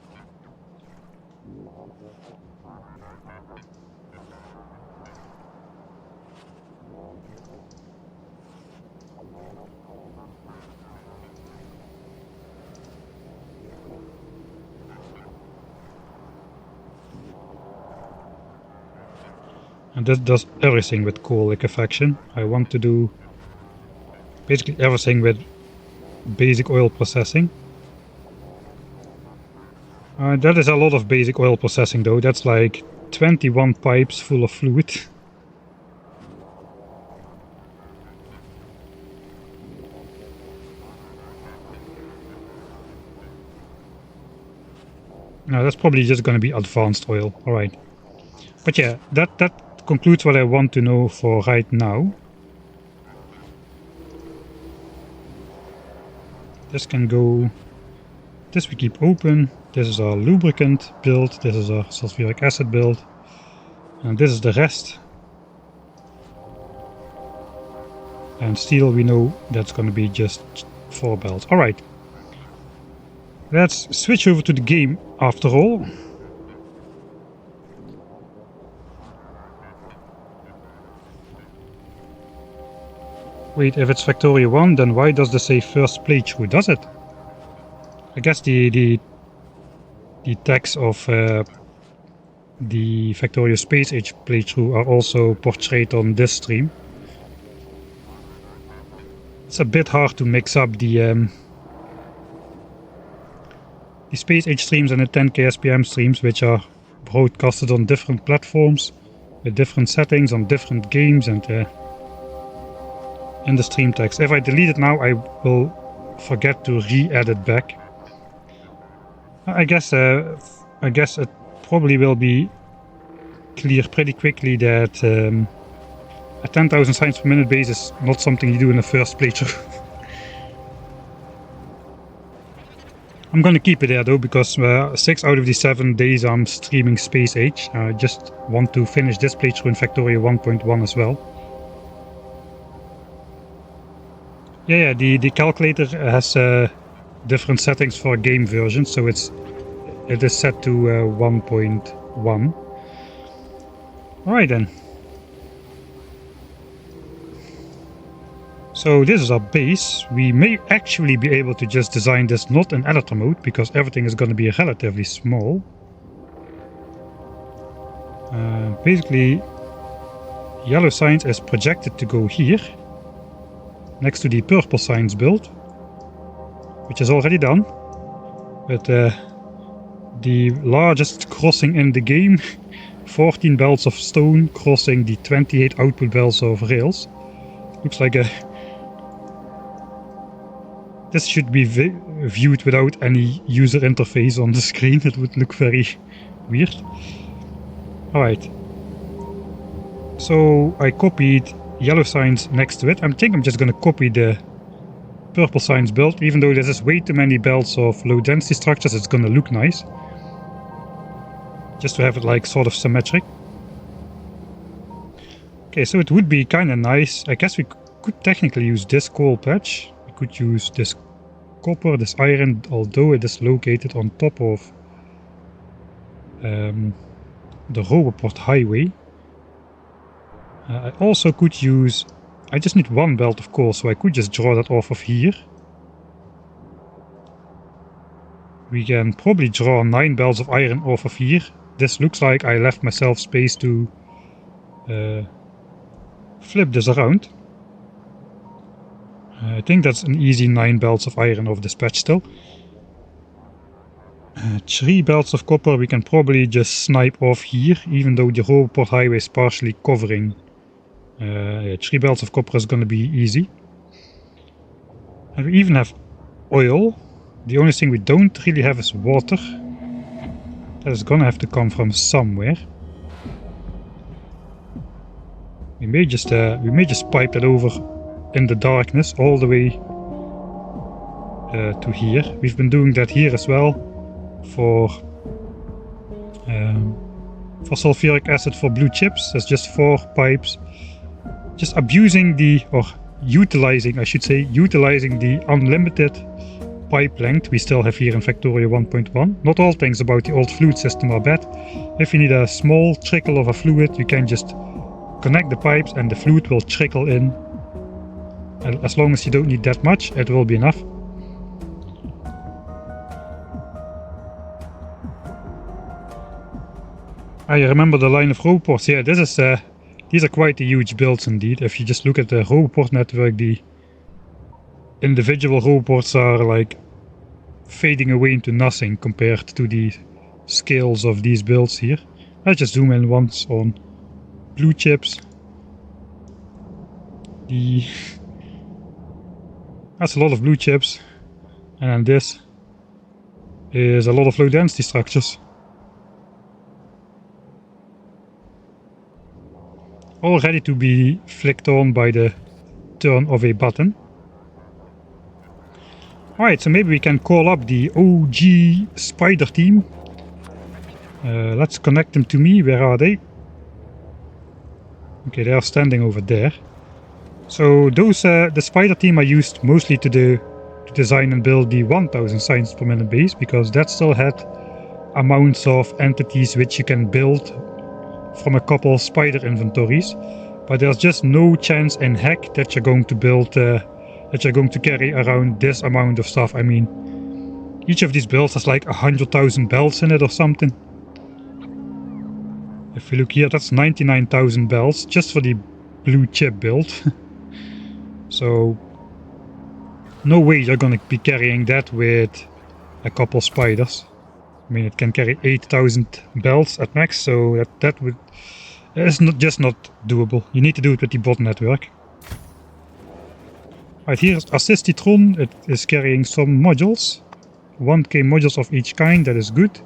And this does everything with coal liquefaction. I want to do basically everything with basic oil processing. That is a lot of basic oil processing though. That's like 21 pipes full of fluid. No, that's probably just going to be advanced oil. Alright. But yeah, that concludes what I want to know for right now. This can go... This we keep open. This is our lubricant build. This is our sulfuric acid build. And this is the rest. And steel, we know that's going to be just 4 belts. Alright. Let's switch over to the game after all. Wait, if it's Factorio 1, then why does this say first playthrough? Does it? I guess the tags of the Factorio Space Age playthrough are also portrayed on this stream. It's a bit hard to mix up the Space Age streams and the 10K SPM streams, which are broadcasted on different platforms with different settings on different games and in the stream text. If I delete it now, I will forget to re-add it back. I guess it probably will be clear pretty quickly that a 10,000 signs per minute base is not something you do in the first playthrough. I'm gonna keep it there though, because 6 out of the 7 days I'm streaming Space Age. I just want to finish this playthrough in Factorio 1.1 as well. Yeah, the calculator has different settings for game versions, so it is set to 1.1. Alright then. So this is our base. We may actually be able to just design this not in editor mode, because everything is going to be relatively small. Basically, yellow signs is projected to go here, next to the purple signs build, which is already done. But the largest crossing in the game, 14 belts of stone crossing the 28 output belts of rails. Looks like this should be viewed without any user interface on the screen. It would look very weird. Alright. So I copied yellow signs next to it. I think I'm just going to copy the purple signs build. Even though this is way too many belts of low density structures, it's going to look nice. Just to have it like sort of symmetric. Okay, so it would be kind of nice. I guess we could technically use this coal patch. We could use this copper, this iron, although it is located on top of the Roboport highway. I also could use... I just need 1 belt of coal, so I could just draw that off of here. We can probably draw 9 belts of iron off of here. This looks like I left myself space to flip this around. I think that's an easy 9 belts of iron off this patch still. 3 belts of copper we can probably just snipe off here, even though the Roboport highway is partially covering. 3 belts of copper is going to be easy. And we even have oil. The only thing we don't really have is water. That is going to have to come from somewhere. we may just pipe that over in the darkness all the way to here. We've been doing that here as well for sulfuric acid for blue chips. That's just 4 pipes. Just abusing utilizing the unlimited pipe length we still have here in Factorio 1.1. Not all things about the old fluid system are bad. If you need a small trickle of a fluid, you can just connect the pipes and the fluid will trickle in. And as long as you don't need that much, it will be enough. I remember the line of roboports. Yeah, these are quite the huge builds indeed. If you just look at the roboport network, the individual roboports are like fading away into nothing compared to the scales of these builds here. Let's just zoom in once on blue chips. That's a lot of blue chips, and then this is a lot of low density structures. All ready to be flicked on by the turn of a button. Alright, so maybe we can call up the OG spider team. Let's connect them to me. Where are they? Okay, they are standing over there. So those the spider team are used mostly to design and build the 1000 science per minute base, because that still had amounts of entities which you can build from a couple spider inventories. But there's just no chance in heck that you're going to build that you're going to carry around this amount of stuff. I mean, each of these builds has like 100,000 belts in it or something. If you look here, that's 99,000 belts just for the blue chip build. So no way you're gonna be carrying that with a couple spiders. I mean, it can carry 8,000 belts at max, so that is not doable. You need to do it with the bot network. Right, here's Assistitron. It is carrying some modules, 1k modules of each kind. That is good.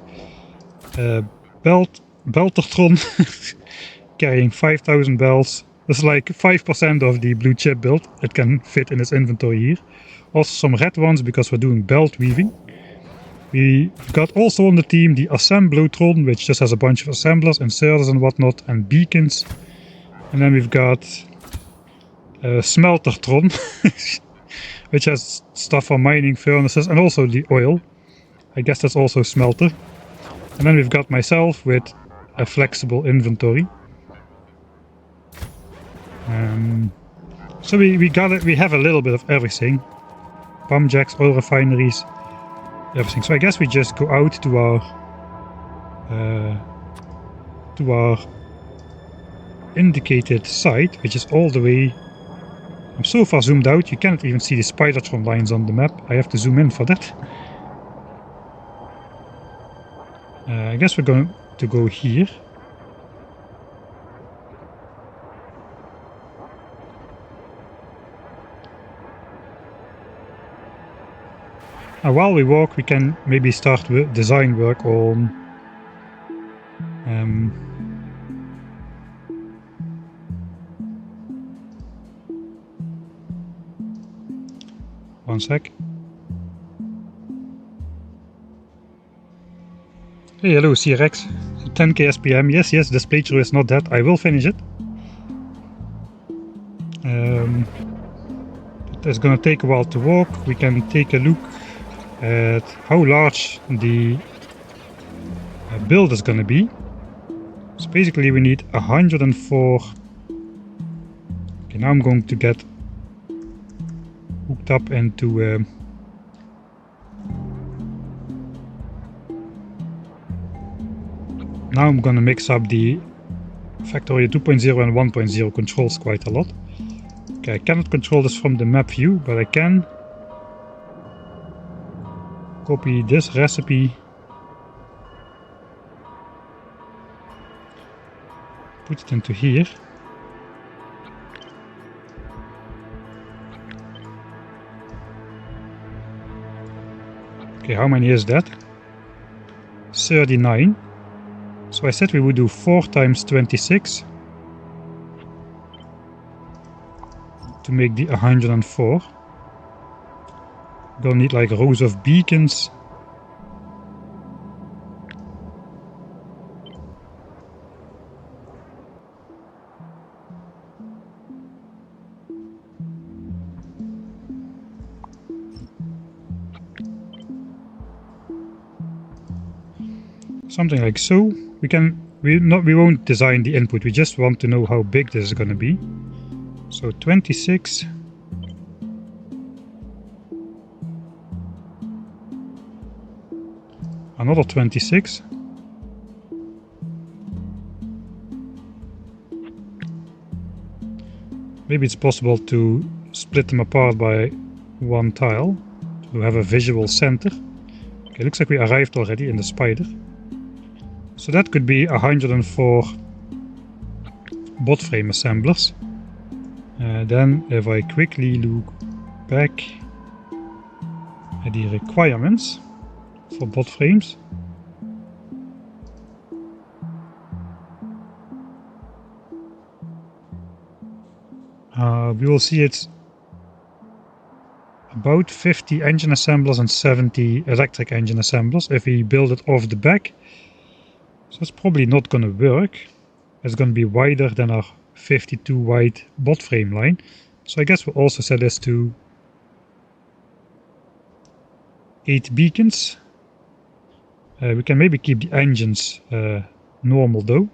Beltertron carrying 5,000 belts. That's like 5% of the blue chip build. It can fit in its inventory here. Also some red ones because we're doing belt weaving. We've got also on the team the Assemblotron, which just has a bunch of assemblers, inserters and whatnot, and beacons. And then we've got Smeltertron, which has stuff for mining furnaces and also the oil. I guess that's also smelter. And then we've got myself with a flexible inventory. So we have a little bit of everything. Pump jacks, oil refineries, everything. So I guess we just go out to our indicated site, which is all the way. I'm so far zoomed out you cannot even see the Spidertron lines on the map. I have to zoom in for that. I guess we're going to go here. Now while we walk, we can maybe start with design work on one sec. Hey, hello CRX. 10k SPM. Yes, this playthrough is not that. I will finish it. It's gonna take a while to walk. We can take a look at how large the build is gonna be. So basically we need 104. Okay, now I'm going to get hooked up into now I'm gonna mix up the Factorio 2.0 and 1.0 controls quite a lot. Okay, I cannot control this from the map view, but I can copy this recipe, put it into here. Okay, how many is that? 39. So I said we would do 4 times 26. to make the 104. We're gonna need like rows of beacons. Something like so. We won't design the input, we just want to know how big this is gonna be. So 26. Another 26. Maybe it's possible to split them apart by one tile to have a visual center. Okay, looks like we arrived already in the spider. So that could be 104 bot frame assemblers. Then if I quickly look back at the requirements for bot frames, we will see it's about 50 engine assemblers and 70 electric engine assemblers if we build it off the back. So it's probably not going to work. It's going to be wider than our 52 wide bot frame line. So I guess we'll also set this to 8 beacons. We can maybe keep the engines normal though.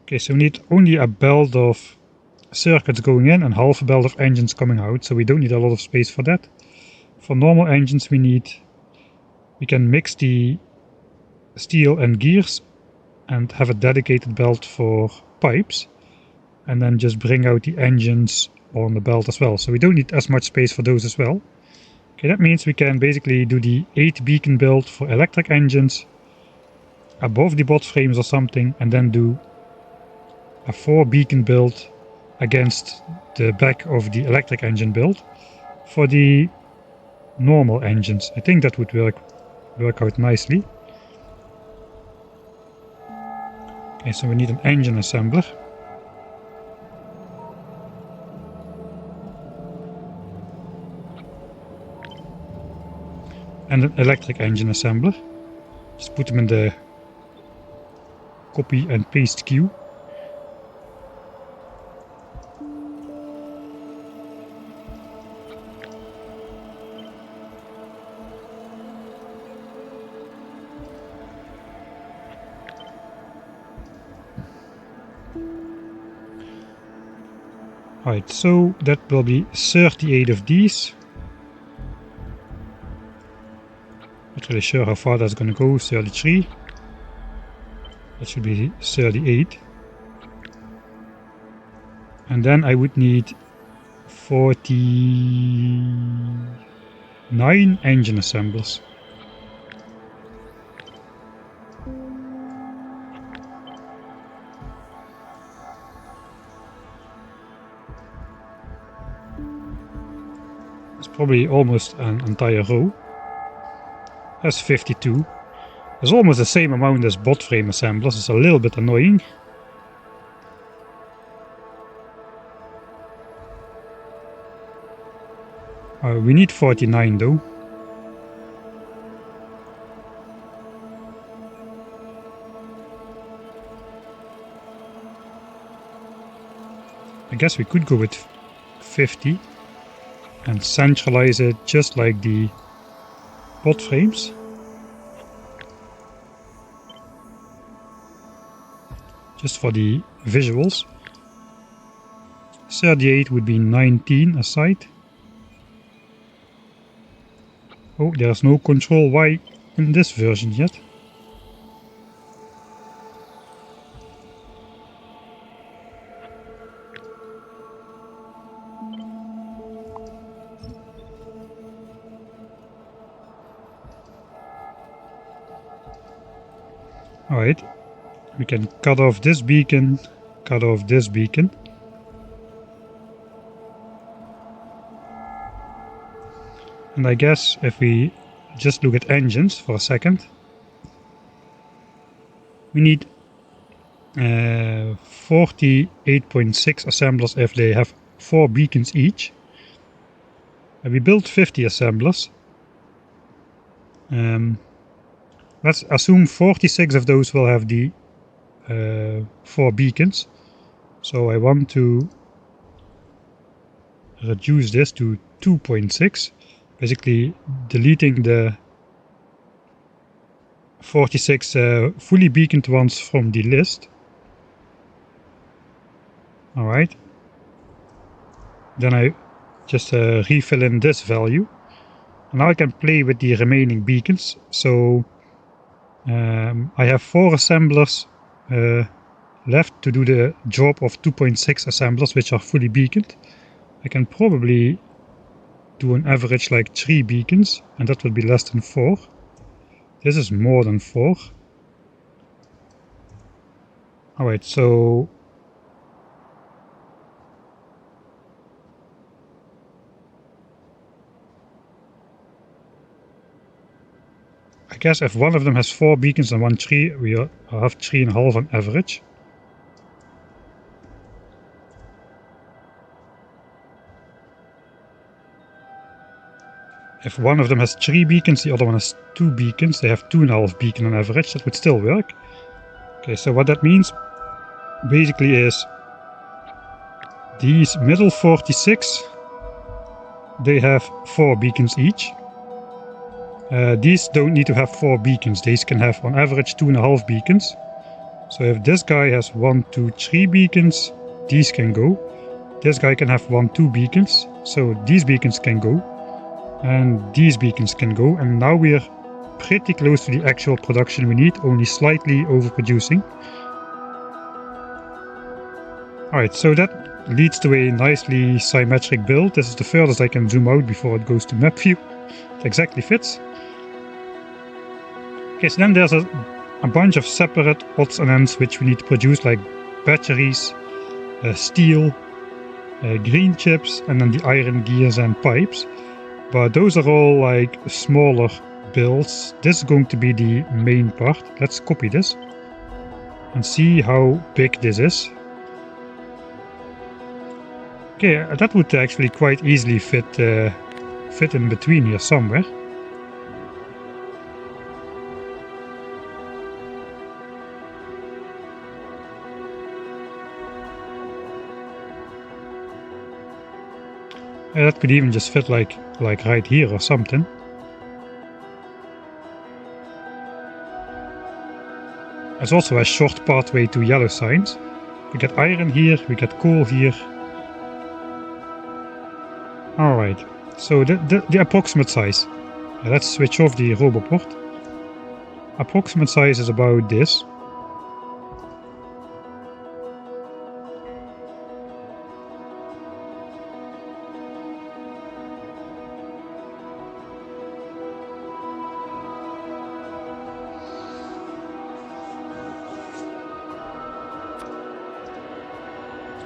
Okay, so we need only a belt of circuits going in and half a belt of engines coming out, so we don't need a lot of space for that. For normal engines we can mix the steel and gears and have a dedicated belt for pipes, and then just bring out the engines on the belt as well. So we don't need as much space for those as well. Okay, that means we can basically do the 8 beacon build for electric engines above the bot frames or something, and then do a 4 beacon build against the back of the electric engine build for the normal engines. I think that would work out nicely. Okay, so we need an engine assembler. And an electric engine assembler. Just put them in the copy and paste queue. Right, so that will be 38 of these. Not really sure how far that's going to go. 33. That should be 38. And then I would need 49 engine assemblers. It's probably almost an entire row. That's 52. It's almost the same amount as bot frame assemblers. It's a little bit annoying. We need 49 though. I guess we could go with 50 and centralize it just like the bot frames. Just for the visuals. 38 would be 19 aside. Oh, there's no control Y in this version yet. Alright, we can cut off this beacon, cut off this beacon. And I guess if we just look at engines for a second, we need 48.6 assemblers if they have 4 beacons each. And we built 50 assemblers. Let's assume 46 of those will have the 4 beacons. So I want to reduce this to 2.6, basically deleting the 46 fully beaconed ones from the list. Alright. Then I just refill in this value. And now I can play with the remaining beacons. So I have 4 assemblers left to do the job of 2.6 assemblers, which are fully beaconed. I can probably do an average like 3 beacons, and that would be less than 4. This is more than 4. Alright, so I guess if one of them has 4 beacons and one 3, we have 3.5 on average. If one of them has 3 beacons, the other one has 2 beacons, they have 2.5 beacon on average. That would still work. Okay, so what that means basically is these middle 46, they have 4 beacons each. These don't need to have 4 beacons. These can have on average 2.5 beacons. So if this guy has 1, 2, 3 beacons, these can go. This guy can have 1, 2 beacons. So these beacons can go. And these beacons can go. And now we're pretty close to the actual production we need, only slightly overproducing. Alright, so that leads to a nicely symmetric build. This is the furthest I can zoom out before it goes to map view. It exactly fits. Okay, so then there's a bunch of separate odds and ends which we need to produce, like batteries, steel, green chips, and then the iron gears and pipes. But those are all like smaller builds. This is going to be the main part. Let's copy this and see how big this is. Okay, that would actually quite easily fit in between here somewhere. That could even just fit like right here or something. There's also a short pathway to yellow signs. We get iron here, we get coal here. Alright, so the approximate size. Let's switch off the roboport. Approximate size is about this.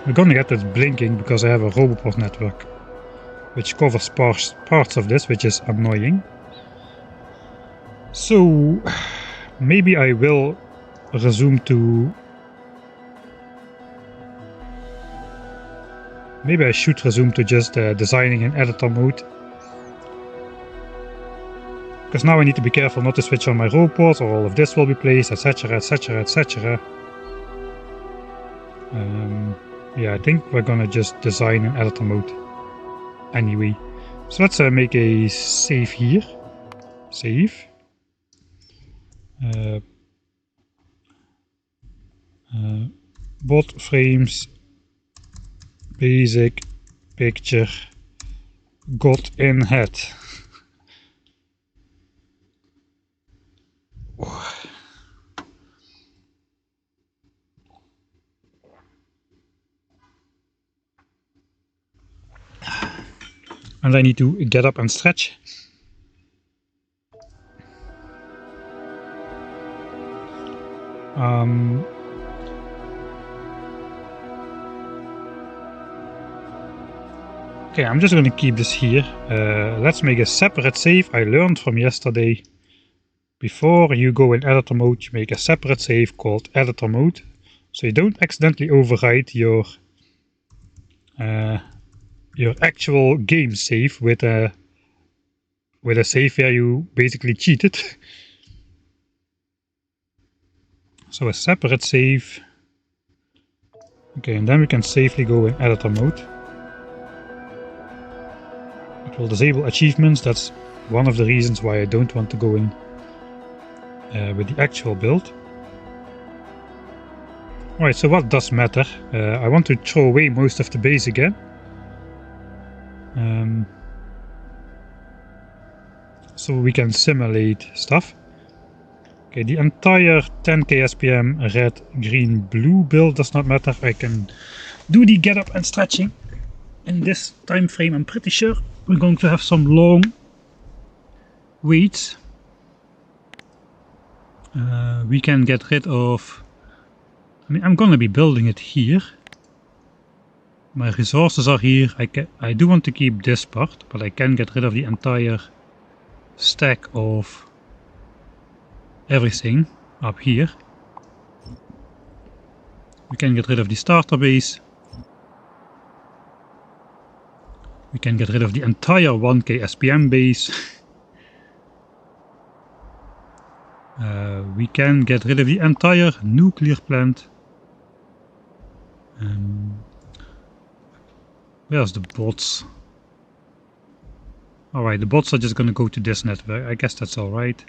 We're gonna get this blinking because I have a roboport network which covers parts of this, which is annoying. So maybe I will resume to... Maybe I should resume to just designing in editor mode. Because now I need to be careful not to switch on my roboport or all of this will be placed, etc, etc, etc. Yeah, I think we're gonna just design in editor mode anyway. So let's make a save here. Save. BOTFRAMES basic picture got in head. And I need to get up and stretch. Okay, I'm just going to keep this here. Let's make a separate save. I learned from yesterday, before you go in editor mode, you make a separate save called editor mode. so you don't accidentally overwrite your actual game save with a save where you basically cheated. So a separate save. Okay, and then we can safely go in editor mode. It will disable achievements. That's one of the reasons why I don't want to go in with the actual build. Alright, so what does matter? I want to throw away most of the base again. So we can simulate stuff. Okay, the entire 10k SPM red, green, blue build does not matter. I can do the get up and stretching in this time frame. I'm pretty sure we're going to have some long waits. We can get rid of... I mean, I'm gonna be building it here. My resources are here. I do want to keep this part, but I can get rid of the entire stack of everything up here. We can get rid of the starter base. We can get rid of the entire 1k SPM base. We can get rid of the entire nuclear plant. Where's the bots? Alright, the bots are just gonna go to this network. I guess that's alright.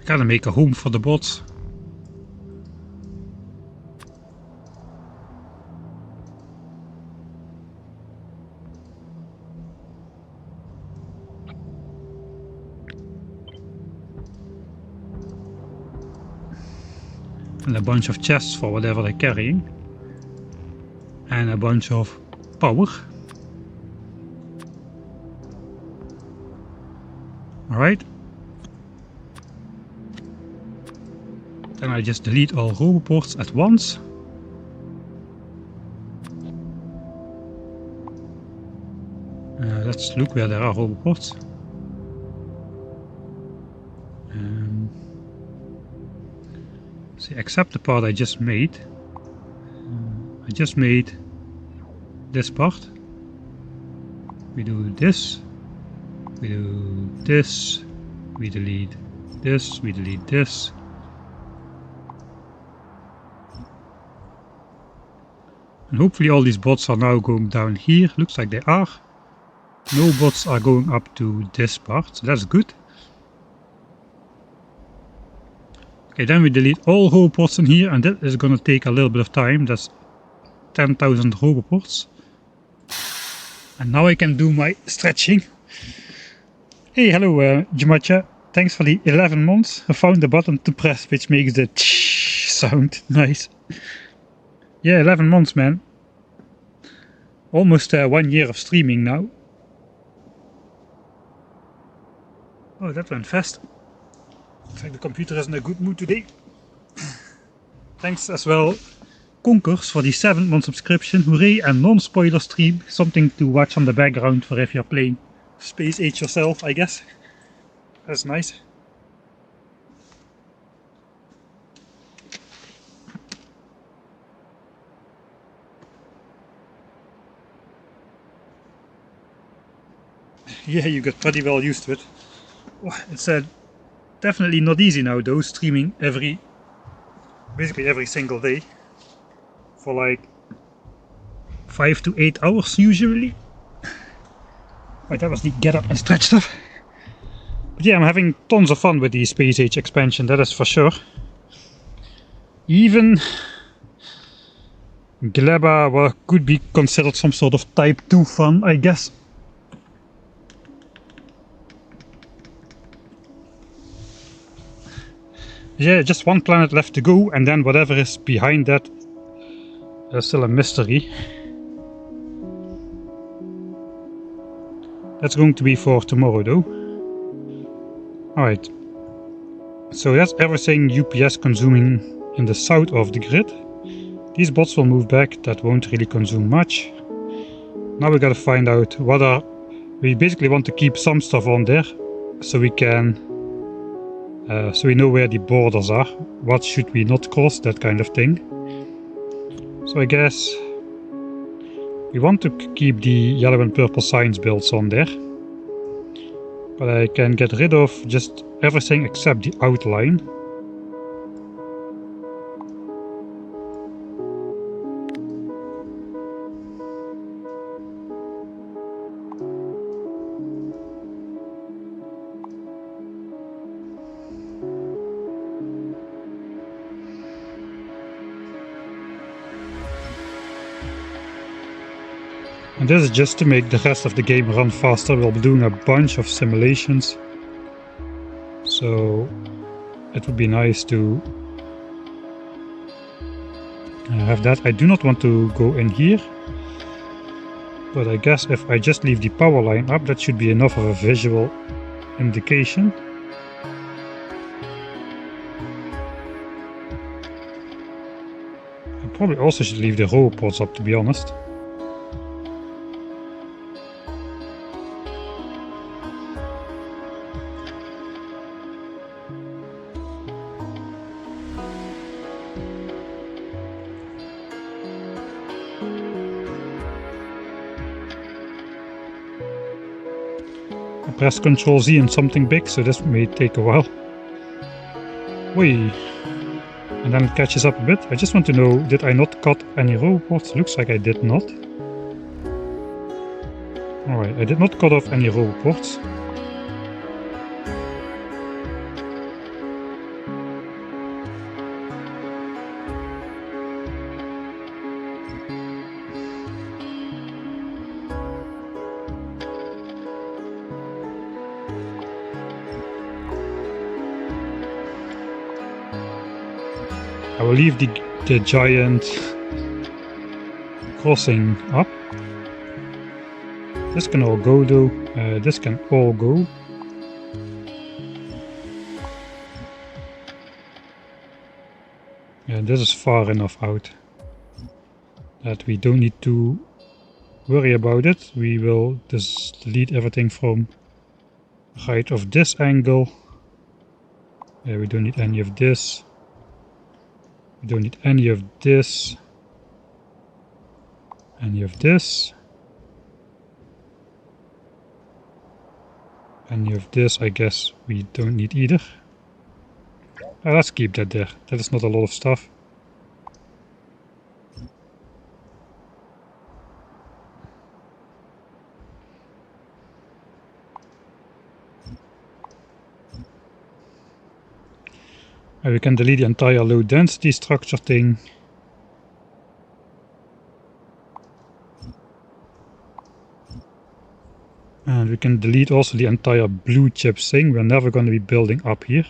I gotta make a home for the bots. And a bunch of chests for whatever they're carrying. And a bunch of power. Alright. Then I just delete all roboports at once. Let's look where there are roboports. See, except the part I just made. I just made this part. We do this. We do this. We delete this. We delete this. And hopefully all these bots are now going down here. Looks like they are. No bots are going up to this part, so that's good. Okay, then we delete all roboports in here, and that is going to take a little bit of time. That's 10,000 roboports. And now I can do my stretching. Hey, hello Jamacha. Thanks for the 11 months. I found the button to press which makes the tsh sound. Nice. Yeah, 11 months, man. Almost 1 year of streaming now. Oh, that went fast. Looks like the computer is in a good mood today. Thanks as well, Conkers, for the 7th-month subscription. Hooray, and non-spoiler stream. Something to watch on the background for if you're playing Space Age yourself, I guess. That's nice. Yeah, you got pretty well used to it. It's definitely not easy now though, streaming basically every single day for like 5 to 8 hours usually. Right, that was the get up and stretch stuff. But yeah, I'm having tons of fun with the Space Age expansion, that is for sure. Even Gleba could be considered some sort of type 2 fun, I guess. Yeah, just one planet left to go, and then whatever is behind that is still a mystery. That's going to be for tomorrow though. Alright, so that's everything UPS consuming in the south of the grid. These bots will move back, that won't really consume much. now we gotta find out we basically want to keep some stuff on there so we can so we know where the borders are, what should we not cross, that kind of thing. So I guess we want to keep the yellow and purple science builds on there, but I can get rid of just everything except the outline. And this is just to make the rest of the game run faster. We'll be doing a bunch of simulations, so it would be nice to have that. I do not want to go in here, but I guess if I just leave the power line up, that should be enough of a visual indication. I probably also should leave the row ports up, to be honest. Press Ctrl Z and something big, so this may take a while. Whee! And then it catches up a bit. I just want to know, did I not cut any row ports? Looks like I did not. Alright, I did not cut off any row ports. I will leave the giant crossing up. This can all go though. This can all go. Yeah, this is far enough out that we don't need to worry about it. We will just delete everything from right of this angle. Yeah, we don't need any of this. We don't need any of this, any of this, any of this. I guess we don't need either. Let's keep that there. That is not a lot of stuff. We can delete the entire low density structure thing. And we can delete also the entire blue chips thing. We're never going to be building up here.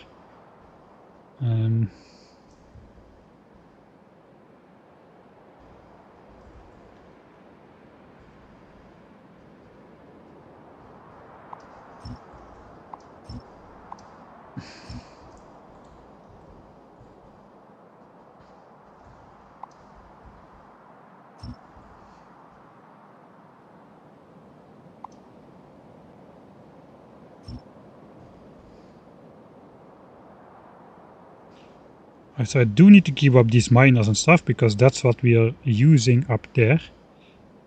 So I do need to keep up these miners and stuff because that's what we are using up there.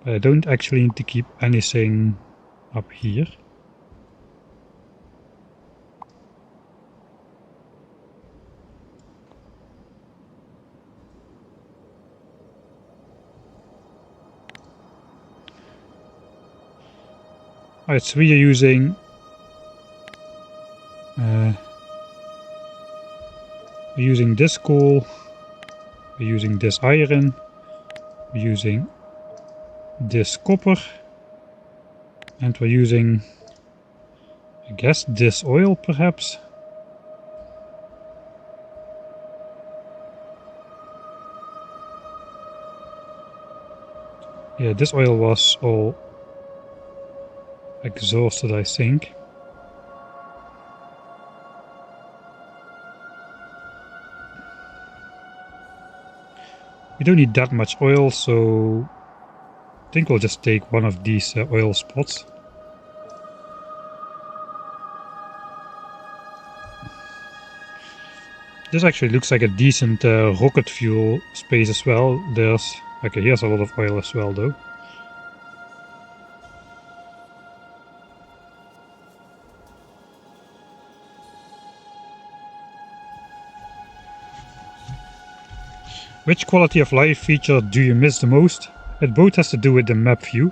But I don't actually need to keep anything up here. Alright, so we are using we're using this coal, we're using this iron, we're using this copper, and we're using, I guess, this oil perhaps. Yeah, this oil was all exhausted, I think. We don't need that much oil, so think we'll just take one of these oil spots. This actually looks like a decent rocket fuel space as well. There's... okay, here's a lot of oil as well though. Which quality of life feature do you miss the most? It both has to do with the map view.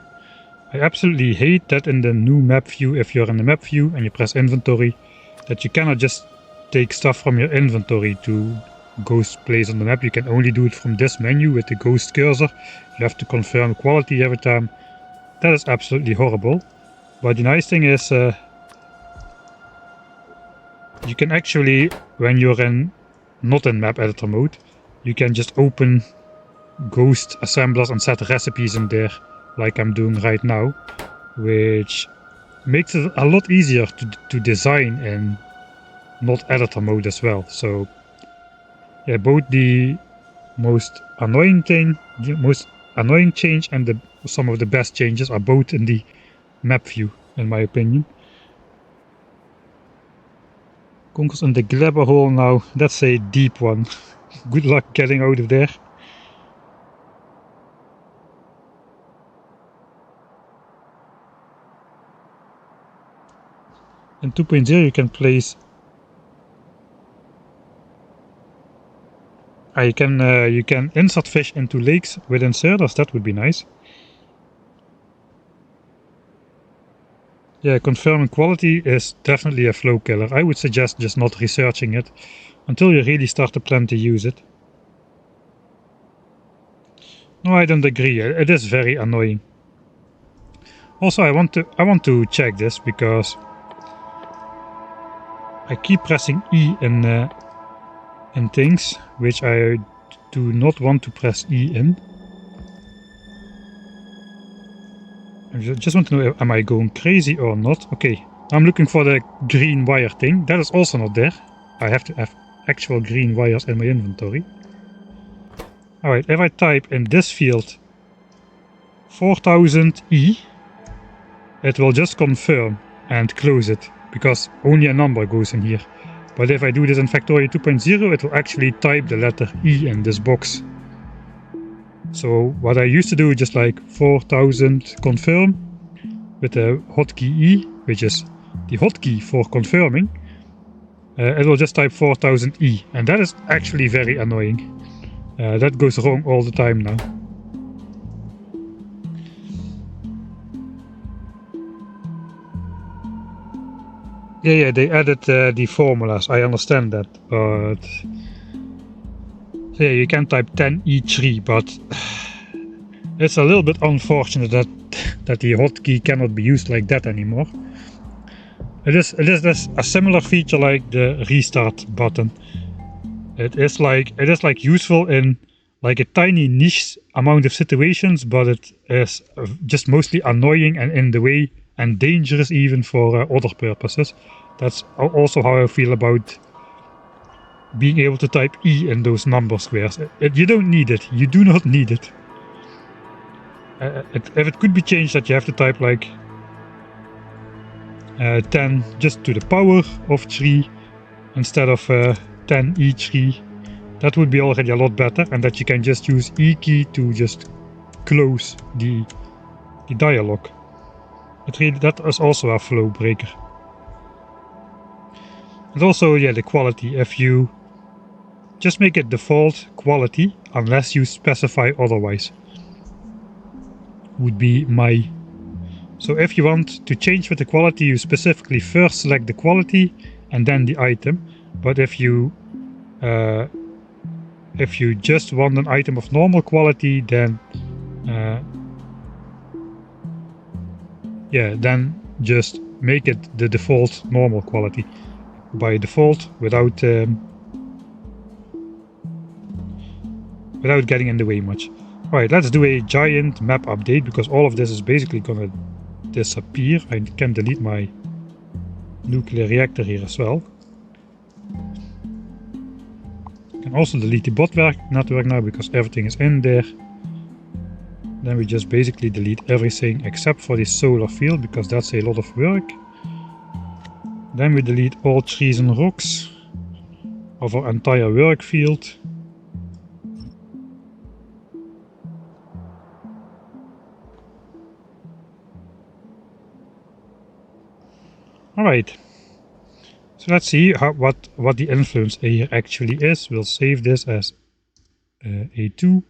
I absolutely hate that in the new map view, if you're in the map view and you press inventory, that you cannot just take stuff from your inventory to ghost place on the map. You can only do it from this menu with the ghost cursor. You have to confirm quality every time. That is absolutely horrible. But the nice thing is you can actually, when you're not in map editor mode, you can just open ghost assemblers and set recipes in there, like I'm doing right now, which makes it a lot easier to design in not editor mode as well. So yeah, both the most annoying change and some of the best changes are both in the map view, in my opinion. Conquers in the glabber hole now. That's a deep one. Good luck getting out of there. In 2.0 you can place... you can insert fish into lakes with inserters. That would be nice. Yeah, confirming quality is definitely a flow killer. I would suggest just not researching it until you really start to plan to use it. No, I don't agree. It is very annoying. Also, I want to check this because I keep pressing E in things which I do not want to press E in. I just want to know, am I going crazy or not? Okay, I'm looking for the green wire thing. That is also not there. I have to have actual green wires in my inventory. Alright, if I type in this field 4000E, it will just confirm and close it, because only a number goes in here. But if I do this in Factorio 2.0, it will actually type the letter E in this box. So what I used to do is just like 4000 confirm with the hotkey E, which is the hotkey for confirming. It will just type 4000E, and that is actually very annoying. That goes wrong all the time now. Yeah, they added the formulas, I understand that, but... so yeah, you can type 10E3, but it's a little bit unfortunate that the hotkey cannot be used like that anymore. It is a similar feature like the restart button. It is like useful in like a tiny niche amount of situations, but it is just mostly annoying and in the way and dangerous even for other purposes. That's also how I feel about being able to type E in those number squares. You don't need it. You do not need it. If it could be changed that you have to type like 10 just to the power of 3 instead of 10E3, that would be already a lot better, and that you can just use E key to just close the dialog. That is also a flow breaker. And also, yeah, the quality. If you just make it default quality unless you specify otherwise, would be my... So if you want to change with the quality, you specifically first select the quality and then the item. But if you just want an item of normal quality, then yeah, then just make it the default normal quality by default without getting in the way much. Alright, let's do a giant map update, because all of this is basically gonna disappear. I can delete my nuclear reactor here as well. I can also delete the bot network now, because everything is in there. Then we just basically delete everything except for the solar field, because that's a lot of work. Then we delete all trees and rocks of our entire work field. Alright, so let's see what the influence here actually is. We'll save this as A2.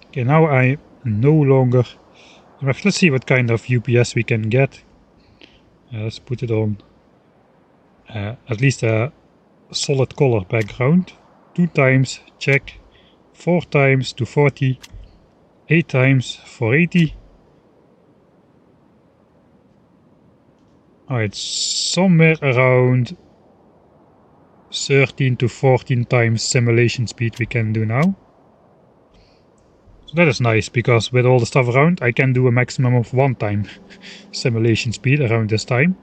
Okay, now I no longer... Let's see what kind of UPS we can get. Let's put it on at least a solid color background. 2 times, check. 4 times 240. 8 times 480. Alright, somewhere around 13 to 14 times simulation speed we can do now. So that is nice, because with all the stuff around I can do a maximum of 1 time simulation speed around this time,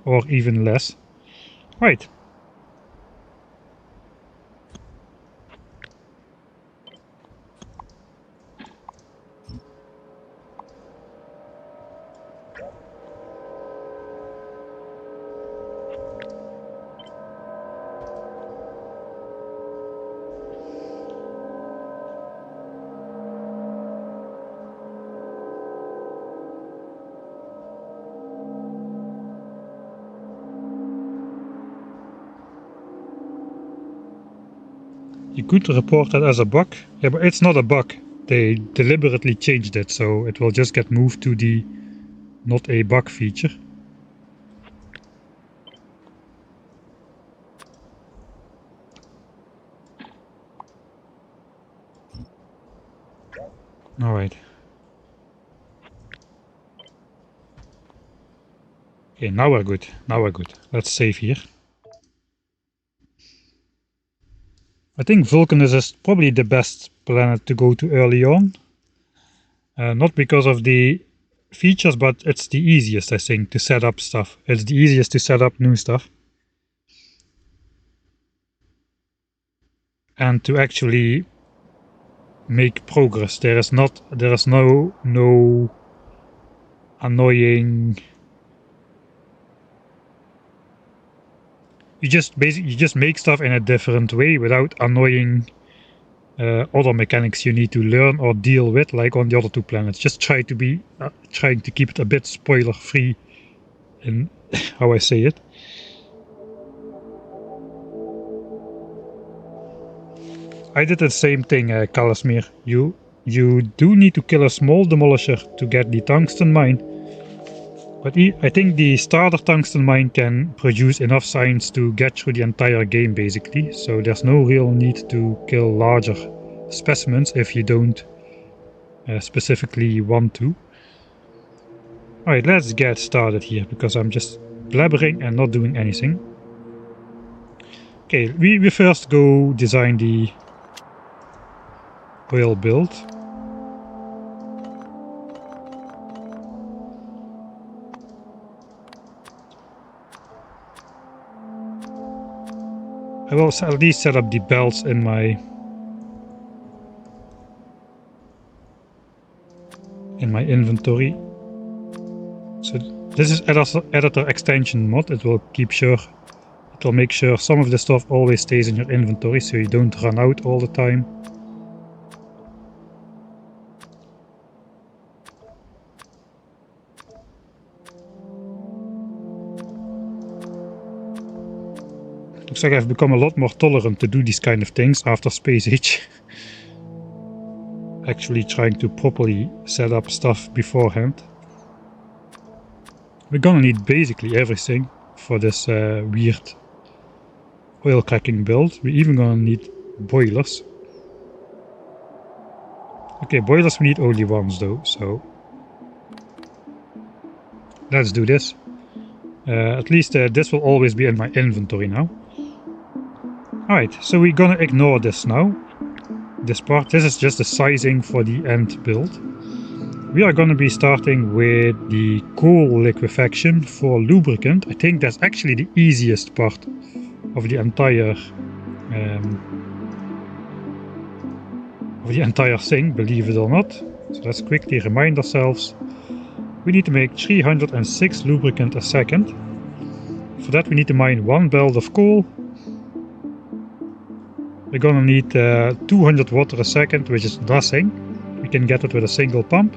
or even less. Right. You could report that as a bug. Yeah, but it's not a bug. They deliberately changed it, so it will just get moved to the not a bug feature. Alright. Okay, now we're good. Now we're good. Let's save here. I think Vulcan is probably the best planet to go to early on. Not because of the features, but it's the easiest, I think, to set up stuff. It's the easiest to set up new stuff. And to actually make progress. There is no annoying... You just make stuff in a different way without annoying other mechanics you need to learn or deal with, like on the other 2 planets. Just try to be trying to keep it a bit spoiler free in how I say it. I did the same thing, Kalasmir. You do need to kill a small demolisher to get the tungsten mine. But I think the starter tungsten mine can produce enough science to get through the entire game, basically. So there's no real need to kill larger specimens if you don't specifically want to. Alright, let's get started here, because I'm just blabbering and not doing anything. Okay, we first go design the oil build. I will at least set up the belts in my inventory. So this is editor extension mod. It will make sure some of the stuff always stays in your inventory, so you don't run out all the time. Looks like I've become a lot more tolerant to do these kind of things after Space Age. Actually trying to properly set up stuff beforehand. We're gonna need basically everything for this weird oil cracking build. We're even gonna need boilers. Okay, boilers we need only once though, so let's do this. At least this will always be in my inventory now. Alright, so we're gonna ignore this now. This part. This is just the sizing for the end build. we are going to be starting with the coal liquefaction for lubricant. I think that's actually the easiest part of the entire thing, believe it or not. So let's quickly remind ourselves. We need to make 306 lubricant a second. For that we need to mine 1 belt of coal. We're gonna need 200 water a second, which is nothing. We can get it with a single pump.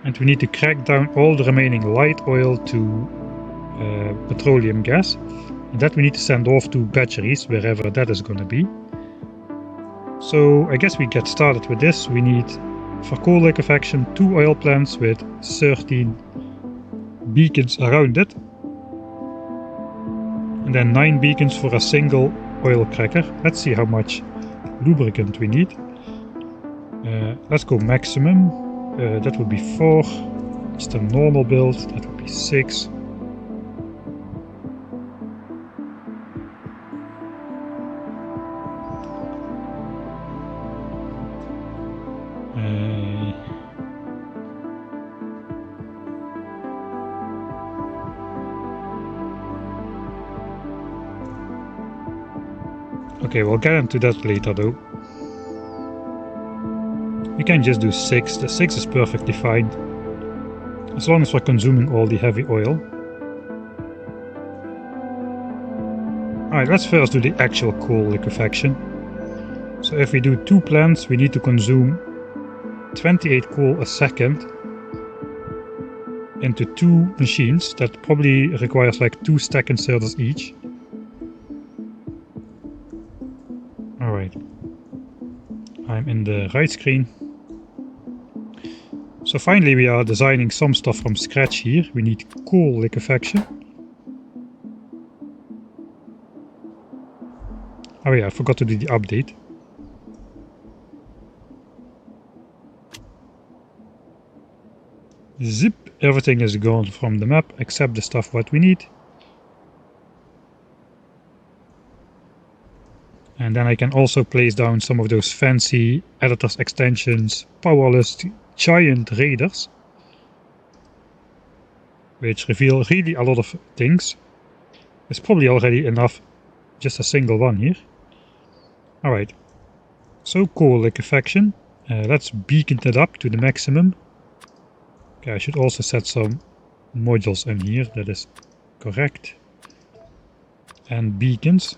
And we need to crack down all the remaining light oil to petroleum gas. And that we need to send off to batteries, wherever that is gonna be. So I guess we get started with this. We need, for coal liquefaction, 2 oil plants with 13 beacons around it. And then 9 beacons for a single oil cracker. Let's see how much lubricant we need. Let's go maximum. That would be 4. Just a normal build. That would be 6. Okay, we'll get into that later though. We can just do 6. The 6 is perfectly fine. As long as we're consuming all the heavy oil. Alright, let's first do the actual coal liquefaction. So if we do 2 plants, we need to consume 28 coal a second into 2 machines. That probably requires like 2 stack inserters each. Alright, I'm in the right screen. So finally we are designing some stuff from scratch here. We need coal liquefaction. Oh yeah, I forgot to do the update. Zip, everything is gone from the map except the stuff what we need. And then I can also place down some of those fancy editors extensions, powerless giant raiders, which reveal really a lot of things. It's probably already enough, just a single one here. Alright, so coal liquefaction. Let's beacon it up to the maximum. Okay, I should also set some modules in here, that is correct. And beacons.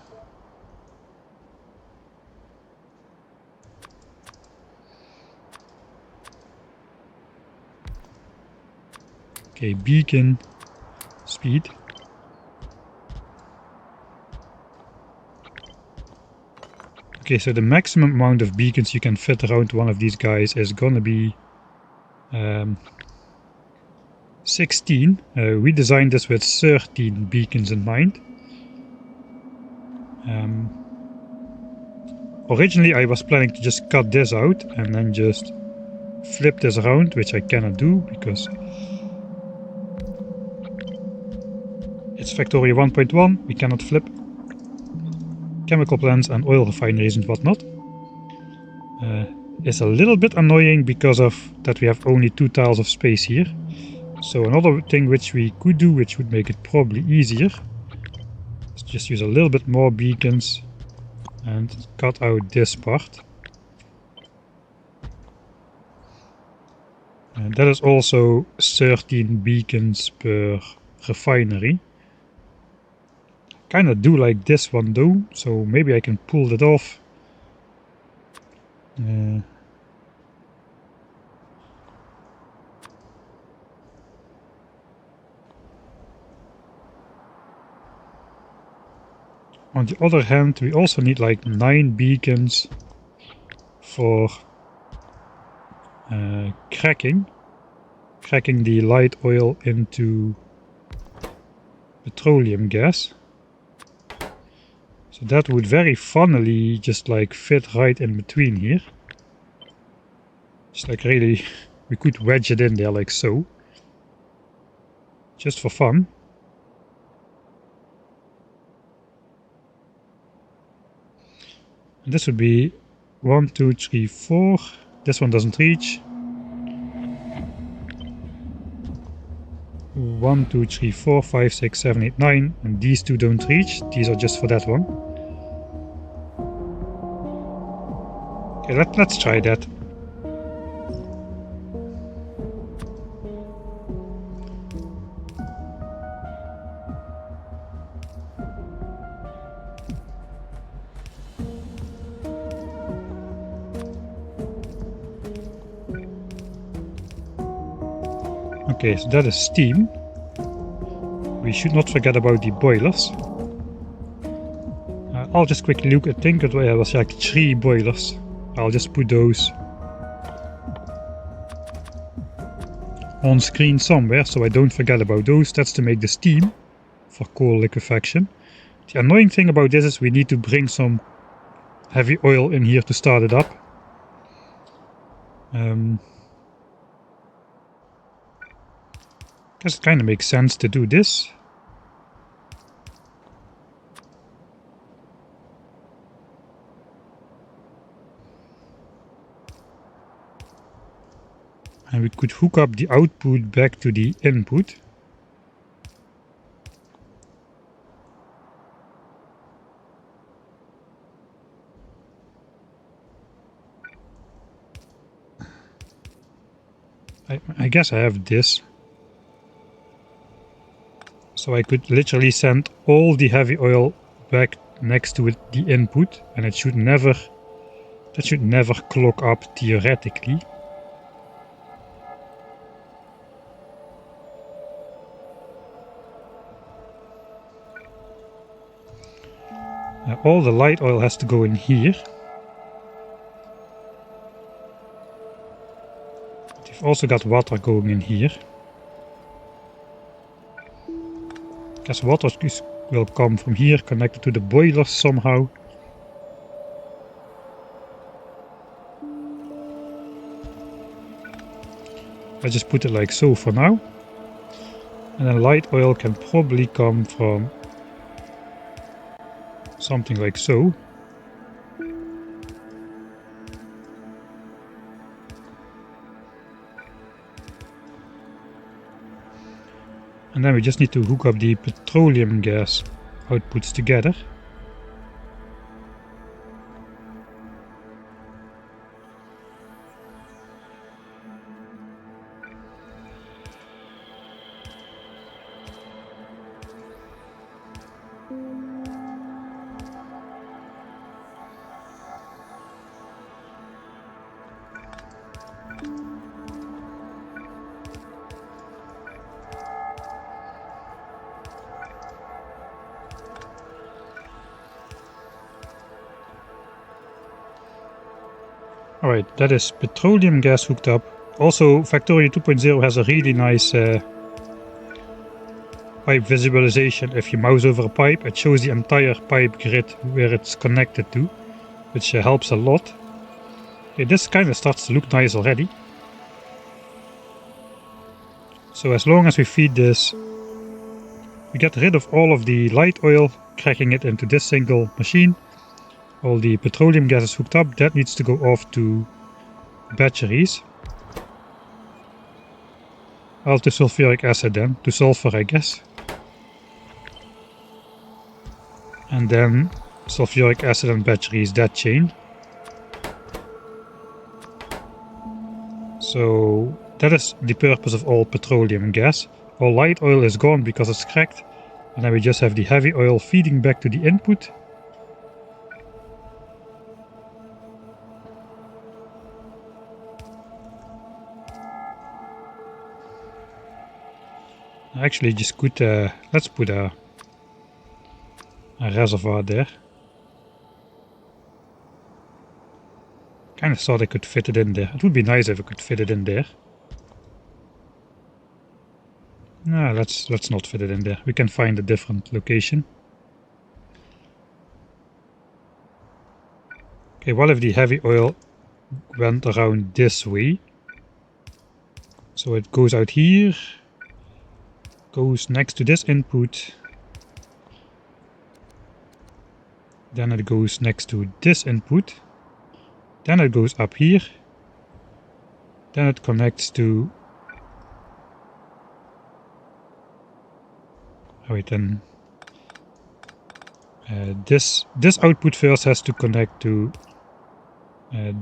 Okay, beacon speed. Okay, so the maximum amount of beacons you can fit around one of these guys is gonna be 16. We designed this with 13 beacons in mind. Originally I was planning to just cut this out and then just flip this around, which I cannot do because it's Factorio 1.1, we cannot flip chemical plants and oil refineries and whatnot. It's a little bit annoying because of that we have only 2 tiles of space here. So another thing which we could do, which would make it probably easier, is just use a little bit more beacons and cut out this part. And that is also 13 beacons per refinery. Kinda do like this one though, so maybe I can pull that off. On the other hand, we also need like 9 beacons for cracking the light oil into petroleum gas. So that would very funnily just like fit right in between here. Just like really, we could wedge it in there like so. Just for fun. And this would be 1, 2, 3, 4. This one doesn't reach. 1, 2, 3, 4, 5, 6, 7, 8, 9. And these two don't reach. These are just for that one. Okay, let's try that. Okay, so that is steam. We should not forget about the boilers. I'll just quickly look. I think there was like 3 boilers. I'll just put those on screen somewhere so I don't forget about those. That's to make the steam for coal liquefaction. The annoying thing about this is we need to bring some heavy oil in here to start it up. Guess it kind of makes sense to do this. And we could hook up the output back to the input. I guess I have this. So I could literally send all the heavy oil back next to the input, and it should never, that should never clog up theoretically. All the light oil has to go in here. We've also got water going in here. Guess water will come from here, connected to the boilers somehow. I just put it like so for now. And then light oil can probably come from something like so. And then we just need to hook up the petroleum gas outputs together. Alright, that is petroleum gas hooked up. Also, Factorio 2.0 has a really nice pipe visualization. If you mouse over a pipe, it shows the entire pipe grid where it's connected to, which helps a lot. Okay, this kind of starts to look nice already. So as long as we feed this, we get rid of all of the light oil, cracking it into this single machine. All the petroleum gas is hooked up. That needs to go off to batteries. Well, to sulfuric acid then, to sulfur I guess. And then sulfuric acid and batteries, that chain. So that is the purpose of all petroleum gas. All light oil is gone because it's cracked. And then we just have the heavy oil feeding back to the input. Actually, just could let's put a reservoir there. Kind of thought I could fit it in there. It would be nice if I could fit it in there. No, let's not fit it in there. We can find a different location. Okay, what if the heavy oil went around this way? So it goes out here. Goes next to this input, then it goes next to this input, then it goes up here, Then it connects to... Oh wait, then... this output first has to connect to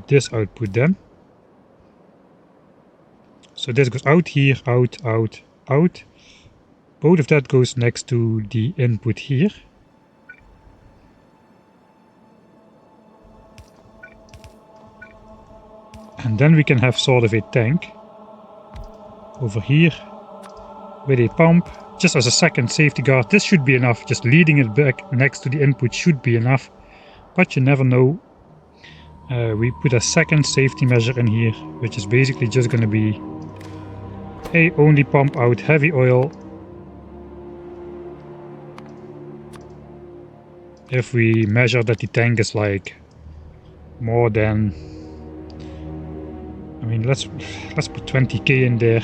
this output then. So this goes out here, out, out, out. Both of that goes next to the input here. And then we can have sort of a tank over here with a pump, just as a second safety guard. This should be enough. Just leading it back next to the input should be enough, but you never know. We put a second safety measure in here, which is basically just going to be only pump out heavy oil if we measure that the tank is like more than, I mean, let's put 20k in there.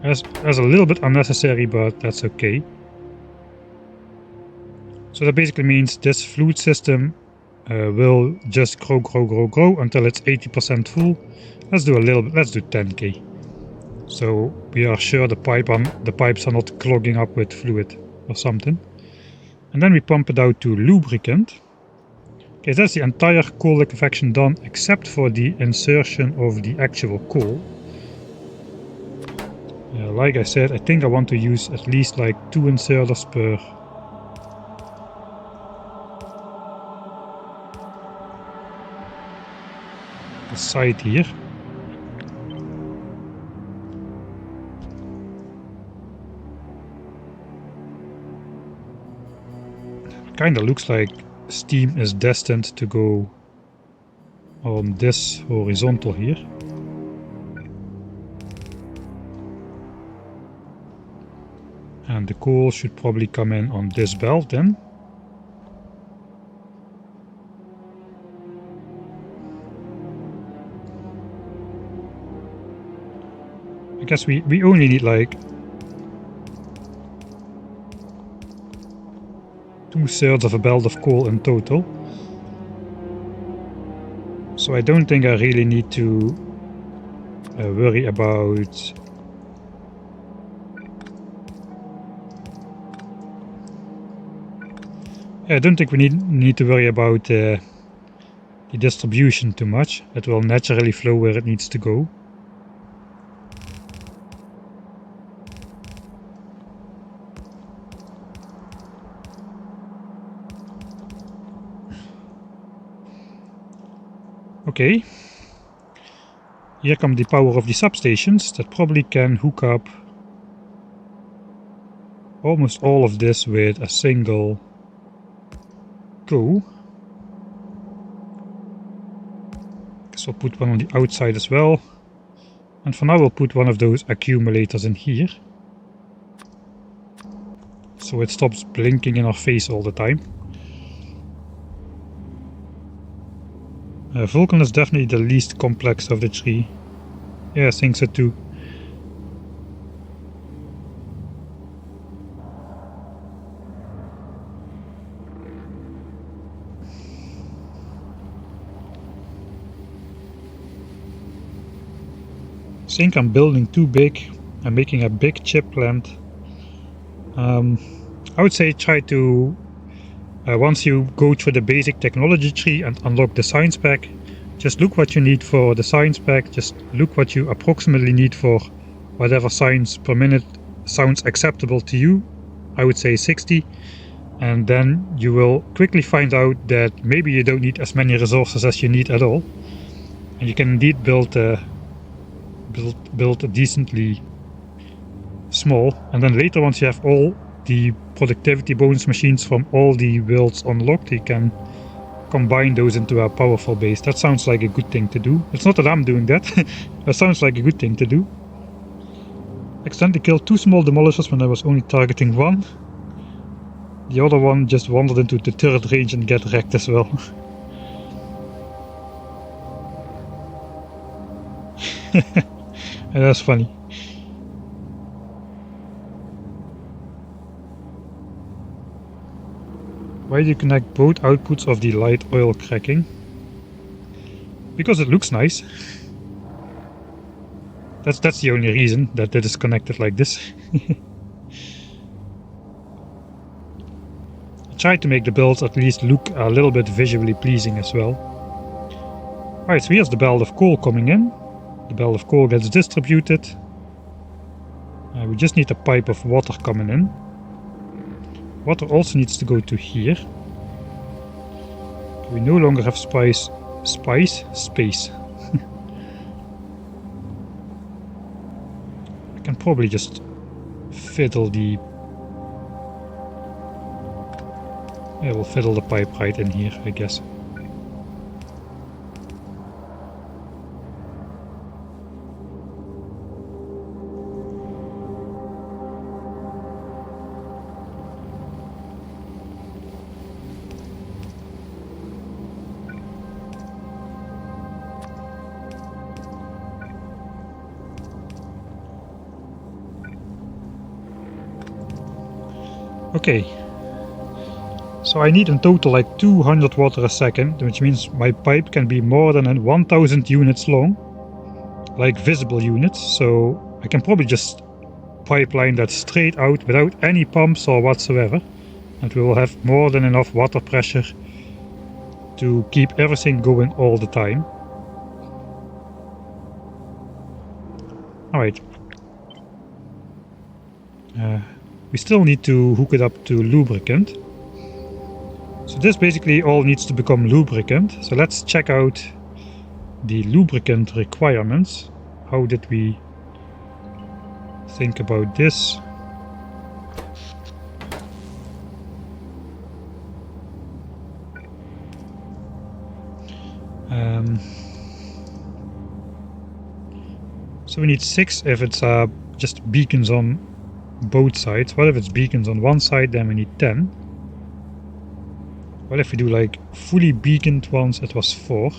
That's a little bit unnecessary, but that's okay. So that basically means this fluid system will just grow until it's 80% full. Let's do a little bit, let's do 10k. So we are sure the pipes are not clogging up with fluid or something. And then we pump it out to lubricant. Okay, that's the entire coal liquefaction done except for the insertion of the actual coal. Like I said, I think I want to use at least like 2 inserters per side here. Kinda looks like steam is destined to go on this horizontal here. And the coal should probably come in on this belt then. I guess we only need like 2/3 of a belt of coal in total. So I don't think I really need to worry about I don't think we need to worry about the distribution too much. It will naturally flow where it needs to go. Okay, here come the power of the substations that probably can hook up almost all of this with a single go. Guess we'll put one on the outside as well. And for now we'll put one of those accumulators in here, so it stops blinking in our face all the time. Vulcan is definitely the least complex of the three. Yeah, I think so too. I think I'm building too big. I'm making a big chip plant. I would say try to once you go through the basic technology tree and unlock the science pack, just look what you need for the science pack, just look what you approximately need for whatever science per minute sounds acceptable to you. I would say 60, and then you will quickly find out that maybe you don't need as many resources as you need at all, and you can indeed build decently small, and then later, once you have all the productivity bonus machines from all the worlds unlocked, you can combine those into a powerful base. That sounds like a good thing to do. It's not that I'm doing that. That sounds like a good thing to do. Accidentally killed 2 small demolishers when I was only targeting 1. The other one just wandered into the turret range and get wrecked as well. And that's funny. Why do you connect both outputs of the light oil cracking? Because it looks nice. That's the only reason that it is connected like this. I tried to make the builds at least look a little bit visually pleasing as well. Alright, so here's the belt of coal coming in. The belt of coal gets distributed. We just need a pipe of water coming in. Water also needs to go to here. We no longer have space. I can probably just fiddle the... I will fiddle the pipe right in here, I guess. Okay, so I need in total like 200 water a second, which means my pipe can be more than 1000 units long, like visible units, so I can probably just pipeline that straight out without any pumps or whatsoever, and we will have more than enough water pressure to keep everything going all the time. Alright. We still need to hook it up to lubricant. So this basically all needs to become lubricant. So let's check out the lubricant requirements. How did we think about this? So we need 6 if it's just beacons on both sides. What if it's beacons on one side, then we need 10. Well, if we do like fully beaconed ones, it was 4.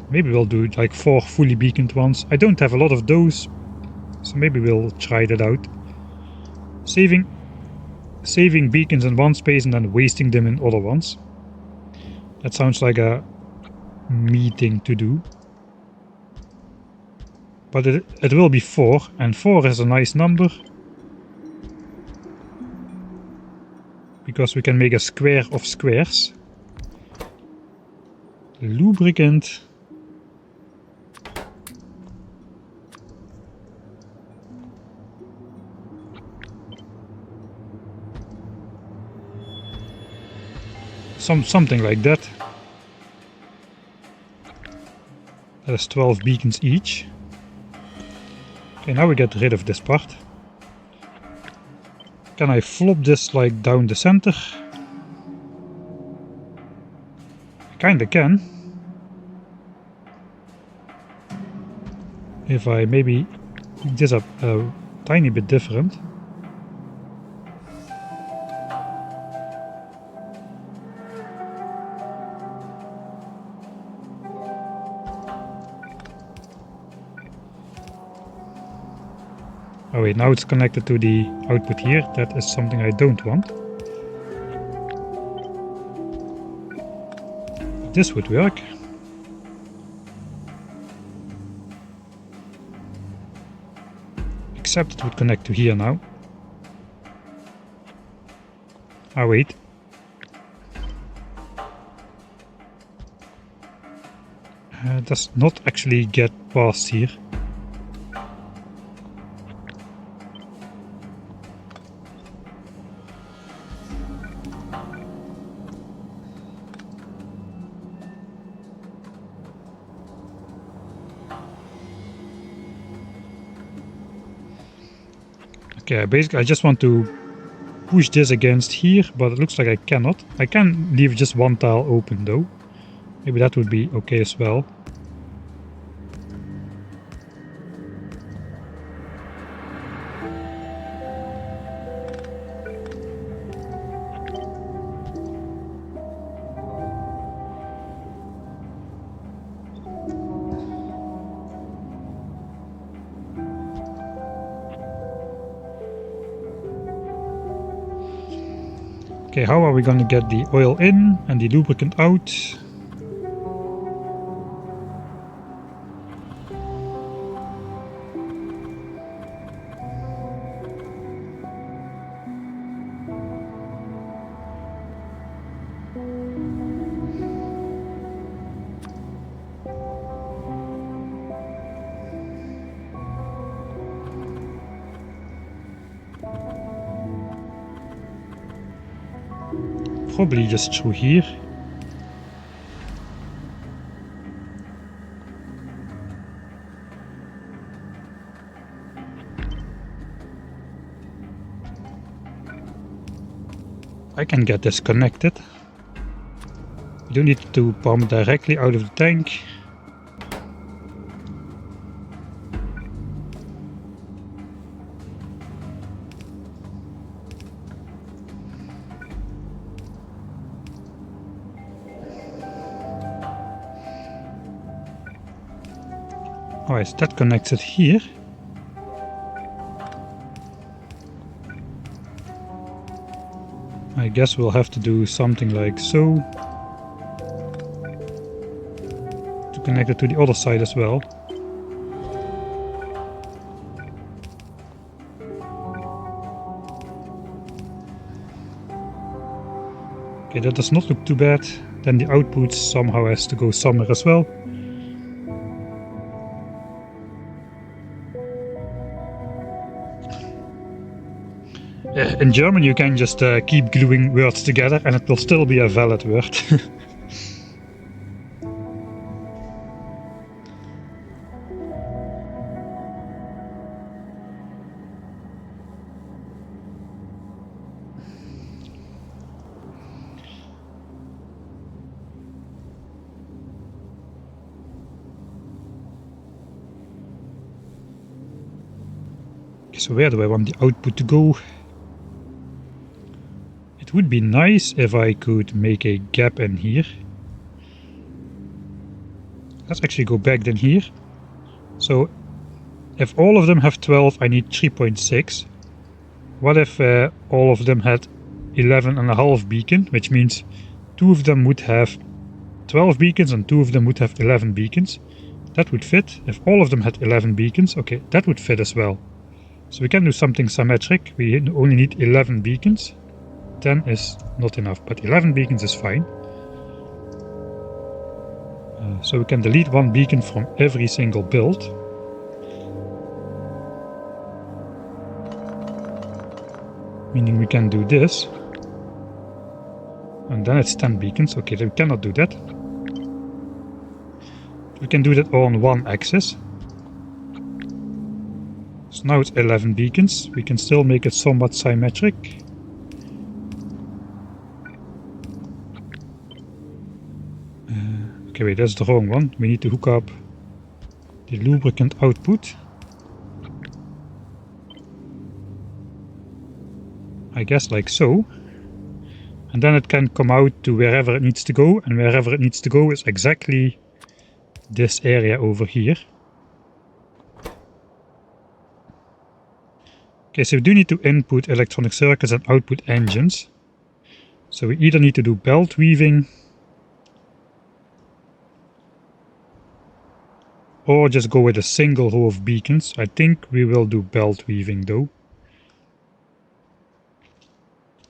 Maybe we'll do like 4 fully beaconed ones. I don't have a lot of those, so maybe we'll try that out. Saving beacons in one space and then wasting them in other ones. That sounds like a me thing to do. But it will be 4, and 4 is a nice number. Because we can make a square of squares. Lubricant. Something like that. That is 12 beacons each. Okay, now we get rid of this part. Can I flop this like down the center? I kinda can. If I maybe make this up a tiny bit different. Oh wait, now it's connected to the output here. That is something I don't want. This would work. Except it would connect to here now. Ah wait. Does not actually get past here. Okay, basically I just want to push this against here, but it looks like I cannot. I can leave just one tile open though. Maybe that would be okay as well. Okay, how are we going to get the oil in and the lubricant out? Probably just through here. I can get this connected. You don't need to pump directly out of the tank. Alright, that connects it here. I guess we'll have to do something like so to connect it to the other side as well. Okay, that does not look too bad. Then the output somehow has to go somewhere as well. In German you can just keep gluing words together and it will still be a valid word. Okay, so where do I want the output to go? It would be nice if I could make a gap in here. Let's actually go back then here. So if all of them have 12, I need 3.6. What if all of them had 11.5 beacon, which means 2 of them would have 12 beacons and 2 of them would have 11 beacons. That would fit. If all of them had 11 beacons, okay, that would fit as well. So we can do something symmetric. We only need 11 beacons. 10 is not enough, but 11 beacons is fine. So we can delete 1 beacon from every single build. Meaning we can do this. And then it's 10 beacons. Okay, we cannot do that. We can do that on one axis. So now it's 11 beacons. We can still make it somewhat symmetric. Okay, wait, that's the wrong one. We need to hook up the lubricant output. I guess like so. And then it can come out to wherever it needs to go. And wherever it needs to go is exactly this area over here. Okay, so we do need to input electronic circuits and output engines. So we either need to do belt weaving or just go with a single row of beacons. I think we will do belt weaving though.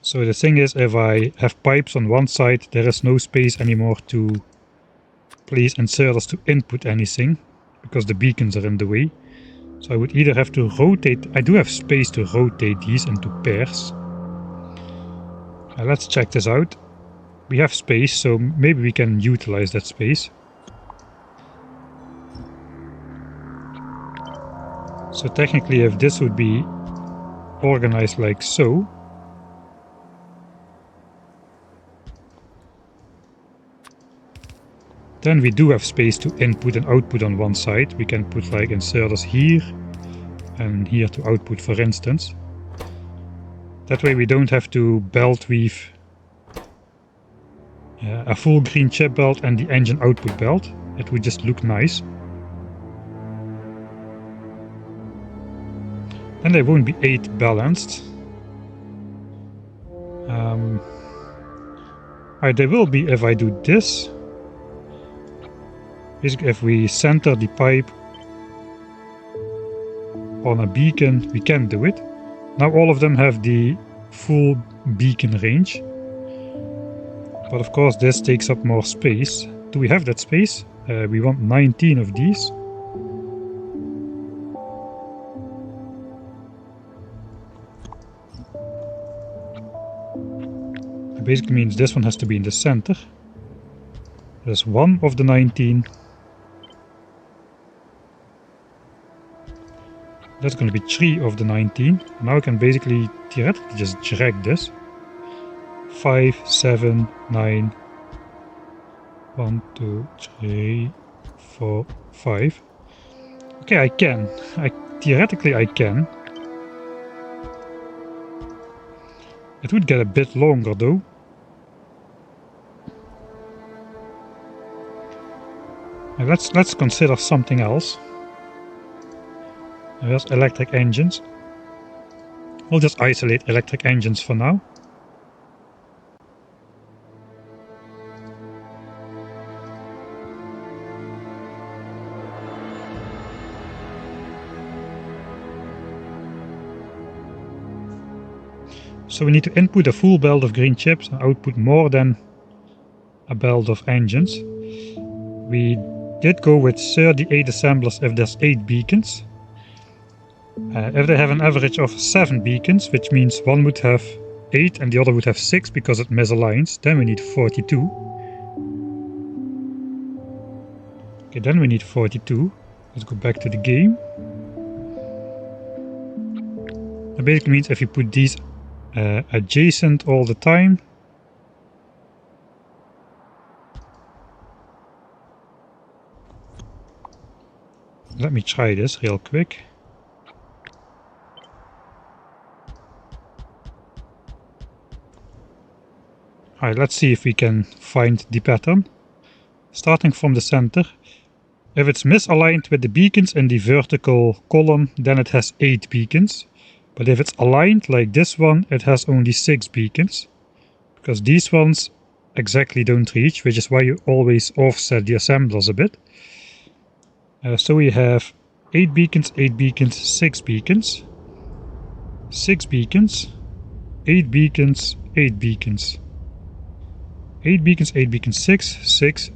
So the thing is, if I have pipes on one side, there is no space anymore to place inserters to input anything, because the beacons are in the way. So I would either have to rotate, I do have space to rotate these into pairs. Let's check this out. We have space, so maybe we can utilize that space. So technically, if this would be organized like so, then we do have space to input and output on one side. We can put like inserters here and here to output, for instance. That way we don't have to belt weave a full green chip belt and the engine output belt. It would just look nice. Then they won't be 8 balanced. Alright, they will be if I do this. Basically, if we center the pipe on a beacon, we can do it. Now all of them have the full beacon range. But of course this takes up more space. Do we have that space? We want 19 of these. It basically means this one has to be in the center. There's one of the 19. That's going to be 3 of the 19. Now I can basically theoretically just drag this. 5, 7, 9. 1, 2, 3, 4, 5. Okay, I can. Theoretically I can. It would get a bit longer though. Now let's consider something else. There's electric engines. We'll just isolate electric engines for now. So we need to input a full belt of green chips and output more than a belt of engines. We did go with 38 assemblers if there's 8 beacons. If they have an average of 7 beacons, which means one would have 8 and the other would have 6 because it misaligns, then we need 42. Okay, then we need 42. Let's go back to the game. That basically means if you put these adjacent all the time, let me try this real quick. Alright, let's see if we can find the pattern. Starting from the center. If it's misaligned with the beacons in the vertical column, then it has 8 beacons. But if it's aligned like this one, it has only 6 beacons. Because these ones exactly don't reach, which is why you always offset the assemblers a bit. So we have 8 beacons, 8 beacons, 6 beacons. 6 beacons, 8 beacons, 8 beacons. 8 beacons, 8 beacons, 6, 6,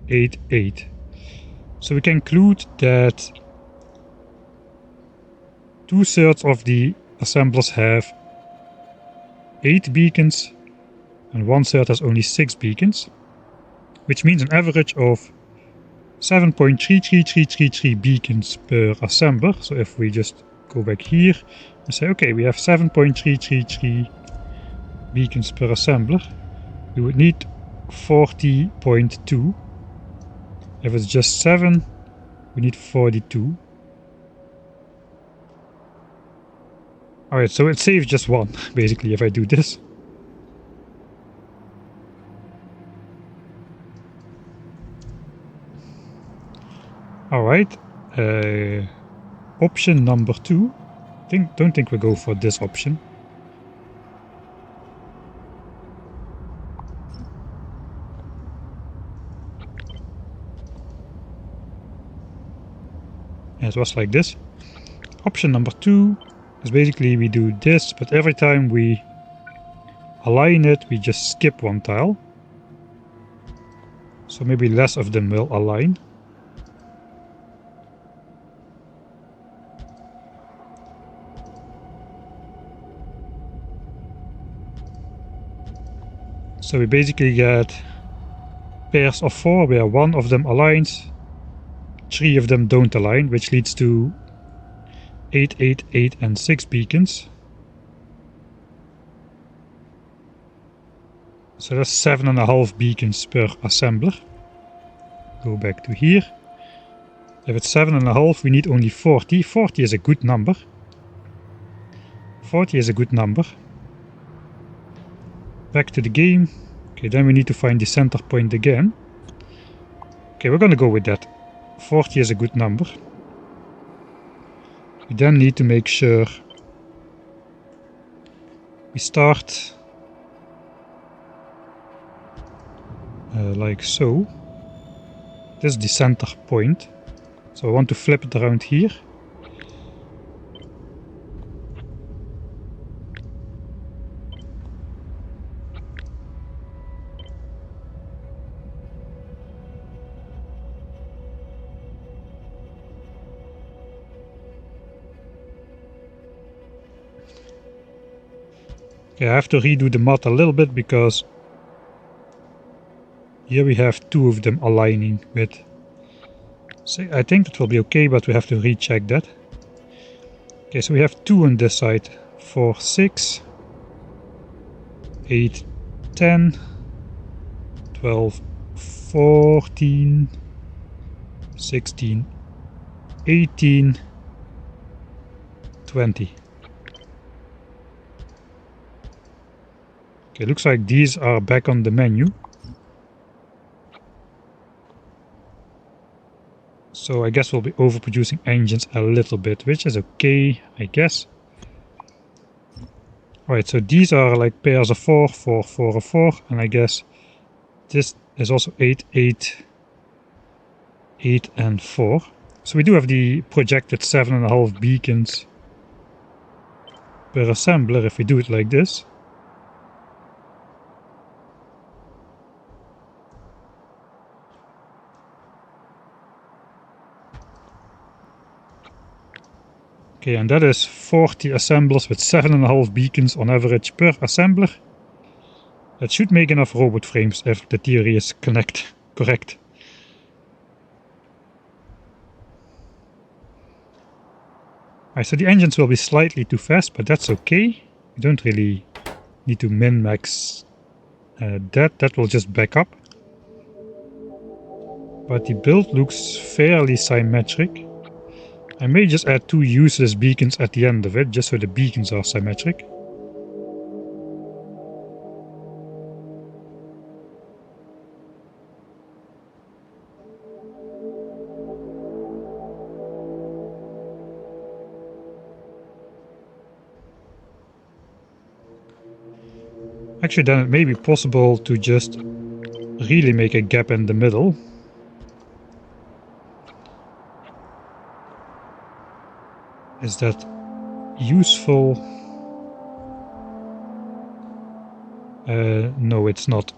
8, 8. So we can conclude that 2/3 of the assemblers have 8 beacons and 1/3 has only 6 beacons, which means an average of 7.33333 beacons per assembler. So if we just go back here and say, okay, we have 7.333 beacons per assembler, we would need 40.2. If it's just 7, we need 42. Alright, so it saves just 1, basically, if I do this. Alright, option number 2. Don't think we'll go for this option. It was like this. Option number 2 is basically we do this, but every time we align it, we just skip one tile. So maybe less of them will align. So we basically get pairs of 4 where one of them aligns, 3 of them don't align, which leads to 8, 8, 8 and 6 beacons. So that's 7.5 beacons per assembler. Go back to here. If it's 7.5, we need only 40. 40 is a good number. 40 is a good number. Back to the game. Okay, then we need to find the center point again. Okay, we're gonna go with that. 40 is a good number. We then need to make sure we start like so. This is the center point. So I want to flip it around here. Okay, I have to redo the mod a little bit because here we have two of them aligning with. So I think that will be okay, but we have to recheck that. Okay, so we have two on this side. 4, 6, 8, 10, 12, 14, 16, 18, 20. Okay, looks like these are back on the menu. So I guess we'll be overproducing engines a little bit, which is okay, I guess. Alright, so these are like pairs of 4, 4, 4, 4, and I guess this is also 8, 8, 8, and 4. So we do have the projected 7.5 beacons per assembler if we do it like this. Okay, and that is 40 assemblers with 7.5 beacons on average per assembler. That should make enough robot frames if the theory is correct. Alright, so the engines will be slightly too fast, but that's okay. We don't really need to min-max that will just back up. But the build looks fairly symmetric. I may just add 2 useless beacons at the end of it, just so the beacons are symmetric. Actually, then it may be possible to just really make a gap in the middle. Is that useful? No, it's not.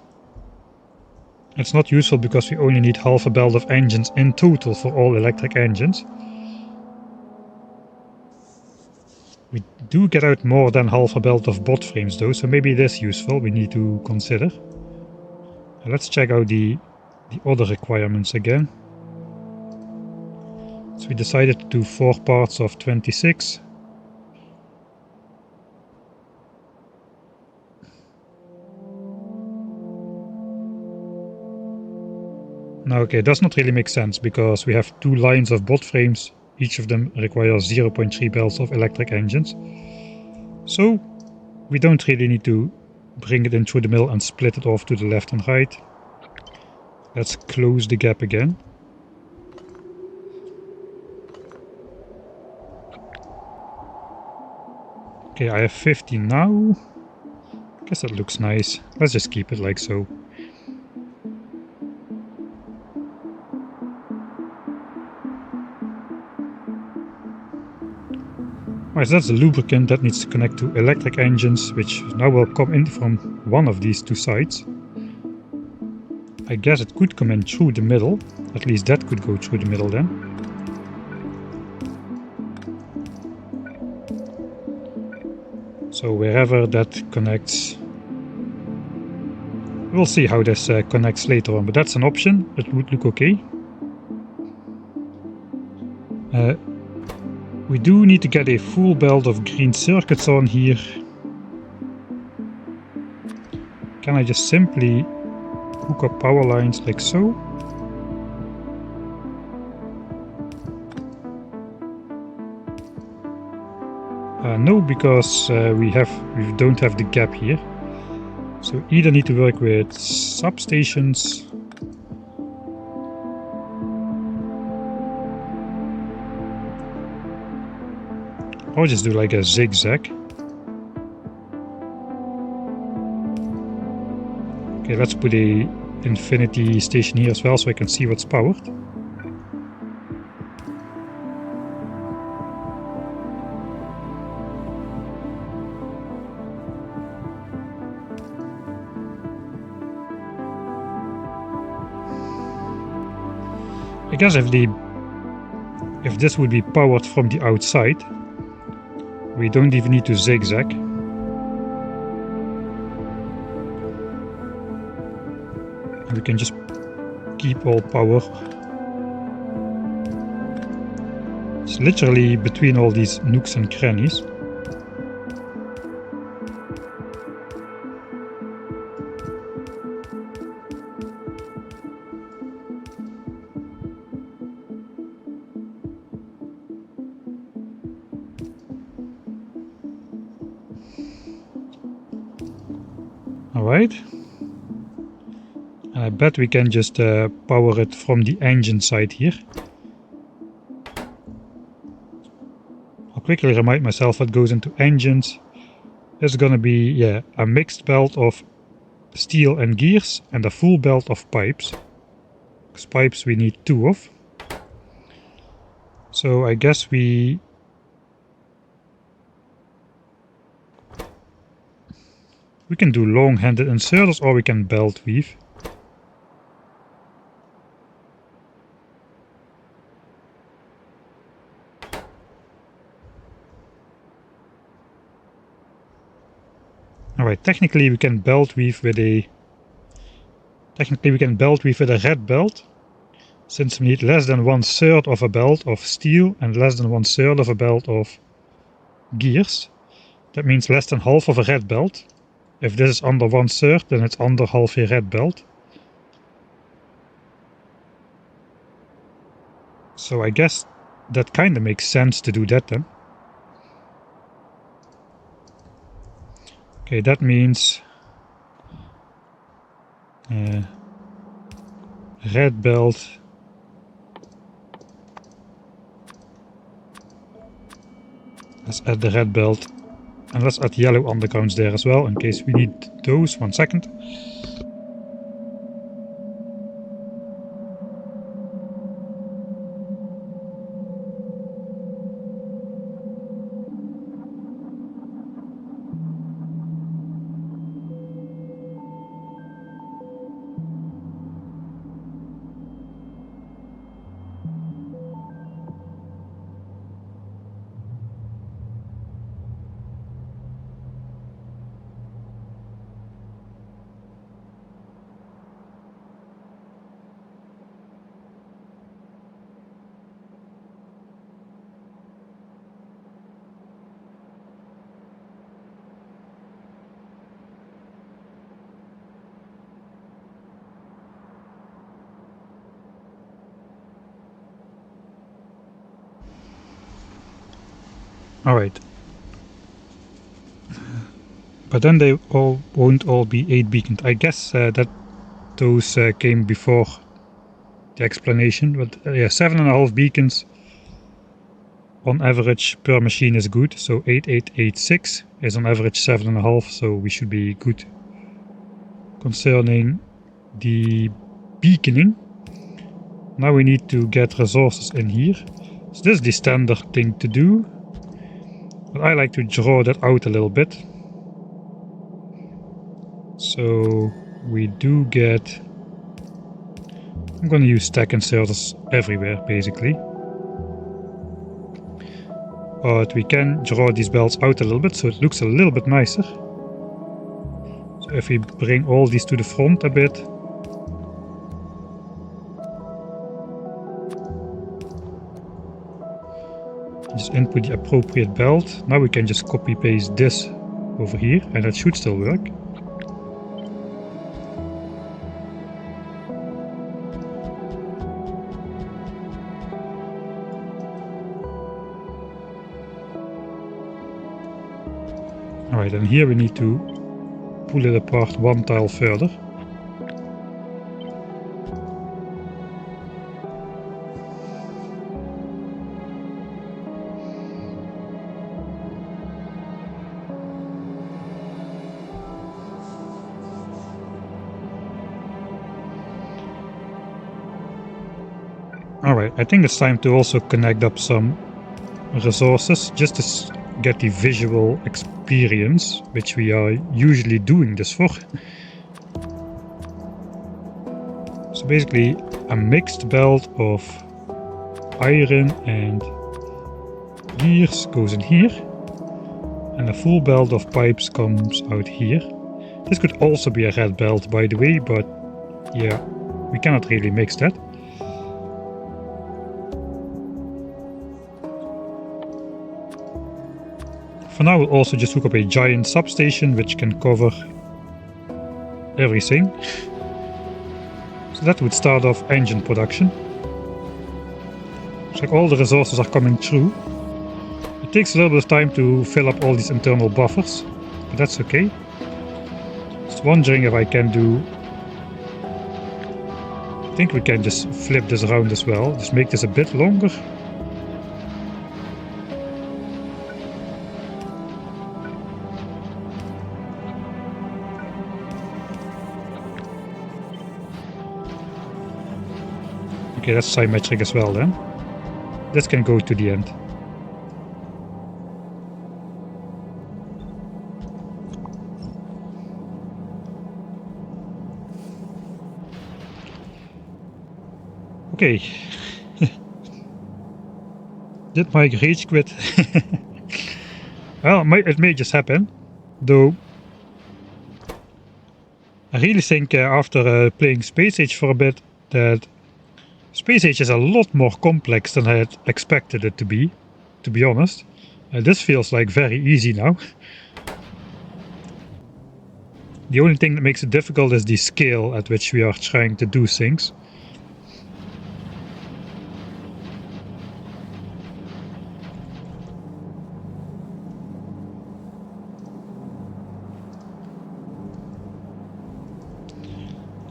It's not useful because we only need half a belt of engines in total for all electric engines. We do get out more than half a belt of bot frames though, so maybe it is useful, we need to consider. Let's check out the other requirements again. So we decided to do 4 parts of 26. Now, okay, it does not really make sense because we have 2 lines of bot frames. Each of them requires 0.3 belts of electric engines. So we don't really need to bring it in through the middle and split it off to the left and right. Let's close the gap again. Okay, I have 50 now. Guess that looks nice. Let's just keep it like so. Alright, so that's the lubricant that needs to connect to electric engines, which now will come in from one of these 2 sides. I guess it could come in through the middle. At least that could go through the middle then. So wherever that connects. We'll see how this connects later on, but that's an option. It would look okay. We do need to get a full belt of green circuits on here. Can I just simply hook up power lines like so? No, because we don't have the gap here. So either need to work with substations or just do like a zigzag. Okay, let's put a infinity station here as well, so I can see what's powered. I guess if this would be powered from the outside, we don't even need to zigzag. We can just keep all power. It's literally between all these nooks and crannies. Alright. And I bet we can just power it from the engine side here. I'll quickly remind myself what goes into engines. It's gonna be, yeah, a mixed belt of steel and gears and a full belt of pipes. Because pipes we need 2 of. So I guess we can do long-handed inserters, or we can belt weave. Alright, technically we can belt weave with a red belt, since we need less than 1/3 of a belt of steel and less than 1/3 of a belt of gears. That means less than half of a red belt. If this is under 1/3, then it's under half a red belt. So I guess that kind of makes sense to do that then. Okay, that means red belt let's add the red belt, and let's add yellow undercounts there as well in case we need those. 1 second. Alright. But then they won't all be 8 beaconed. I guess that those came before the explanation. But yeah, 7.5 beacons on average per machine is good. So 8886 is on average 7.5, so we should be good. Concerning the beaconing, now we need to get resources in here. So this is the standard thing to do. But I like to draw that out a little bit. So we do get... I'm gonna use stack inserters everywhere, basically. But we can draw these belts out a little bit, so it looks a little bit nicer. So if we bring all these to the front a bit. Just input the appropriate belt. Now we can just copy paste this over here, and that should still work. Alright, and here we need to pull it apart 1 tile further. Alright, I think it's time to also connect up some resources just to get the visual experience, which we are usually doing this for. So basically a mixed belt of iron and gears goes in here, and a full belt of pipes comes out here. This could also be a red belt, by the way, but yeah, we cannot really mix that. For now we'll also just hook up a giant substation which can cover everything. So that would start off engine production. Looks like all the resources are coming through. It takes a little bit of time to fill up all these internal buffers, but that's okay. Just wondering if I can do... I think we can just flip this around as well, just make this a bit longer. Okay, that's symmetric as well then. This can go to the end. Okay. Did my rage quit? Well, it may just happen, though. I really think after playing Space Age for a bit that Space Age is a lot more complex than I had expected it to be honest. This feels like very easy now. The only thing that makes it difficult is the scale at which we are trying to do things.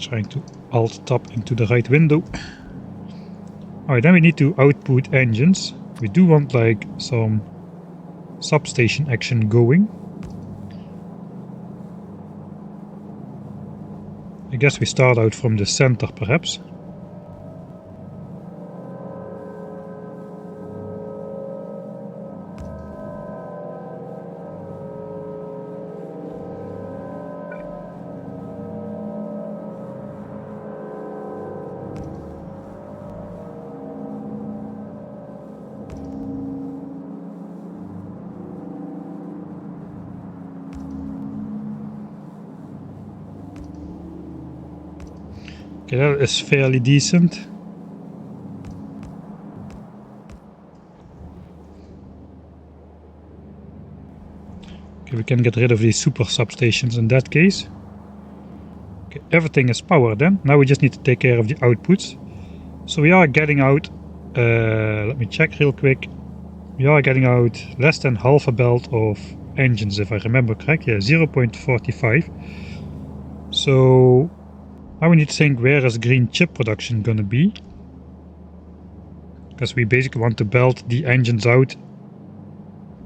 Trying to alt-tab into the right window. Alright, then we need to output engines. We do want like some substation action going. I guess we start out from the center perhaps. Okay, that is fairly decent. Okay, we can get rid of these super substations in that case. Okay, everything is powered then. Now we just need to take care of the outputs. So we are getting out, let me check real quick. We are getting out less than half a belt of engines, if I remember correct. Yeah, 0.45. So now we need to think, where is green chip production gonna be? Because we basically want to belt the engines out,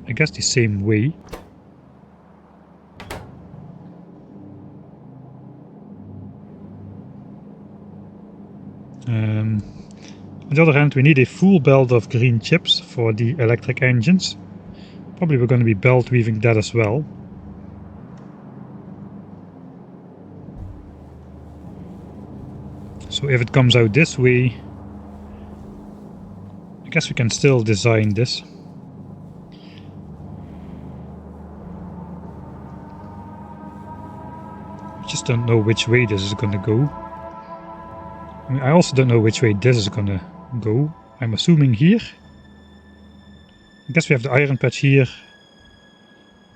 I guess, the same way. On the other hand, we need a full belt of green chips for the electric engines. Probably we're going to be belt weaving that as well. So if it comes out this way, I guess we can still design this. I just don't know which way this is going to go. I mean, I also don't know which way this is going to go. I'm assuming here. I guess we have the iron patch here.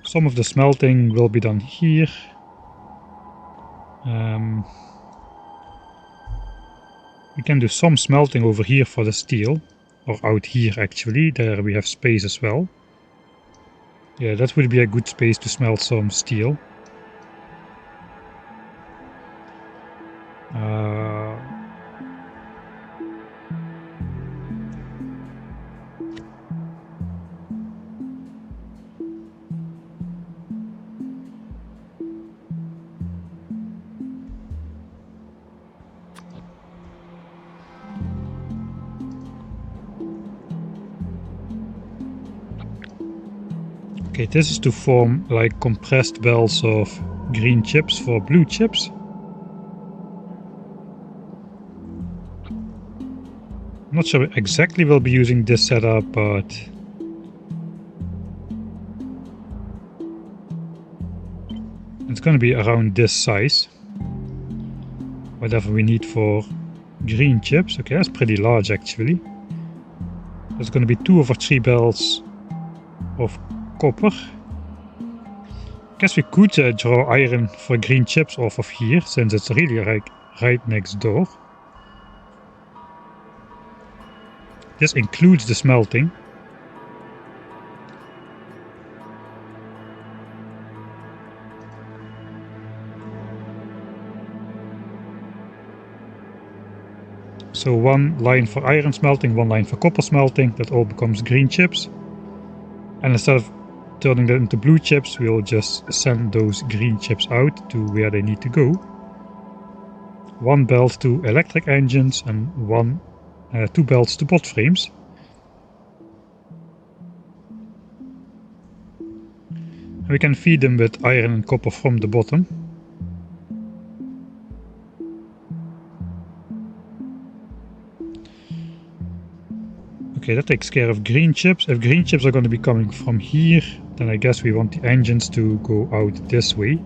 Some of the smelting will be done here. We can do some smelting over here for the steel. Or out here actually, there we have space as well. Yeah, that would be a good space to smelt some steel. Okay, this is to form like compressed belts of green chips for blue chips. I'm not sure exactly we'll be using this setup, but it's going to be around this size. Whatever we need for green chips. Okay, that's pretty large actually. There's going to be 2 over 3 belts of copper. I guess we could draw iron for green chips off of here, since it's really right next door. This includes the smelting. So 1 line for iron smelting, 1 line for copper smelting, that all becomes green chips. And instead of turning that into blue chips, we'll just send those green chips out to where they need to go. 1 belt to electric engines and 2 belts to bot frames. We can feed them with iron and copper from the bottom. Okay, that takes care of green chips. If green chips are going to be coming from here, then I guess we want the engines to go out this way.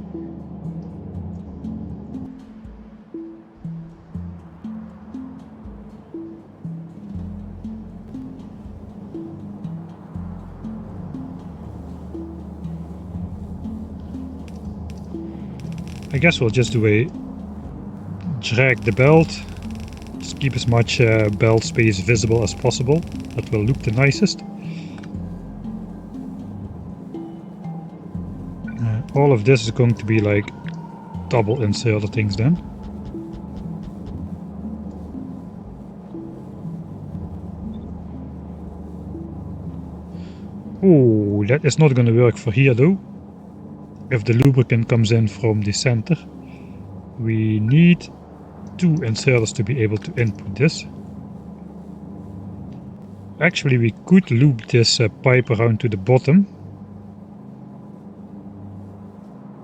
I guess we'll just do a drag the belt. Just keep as much belt space visible as possible. That will look the nicest. All of this is going to be like double inserted things then. Oh, that is not going to work for here though. If the lubricant comes in from the center, we need 2 inserters to be able to input this. Actually, we could loop this pipe around to the bottom,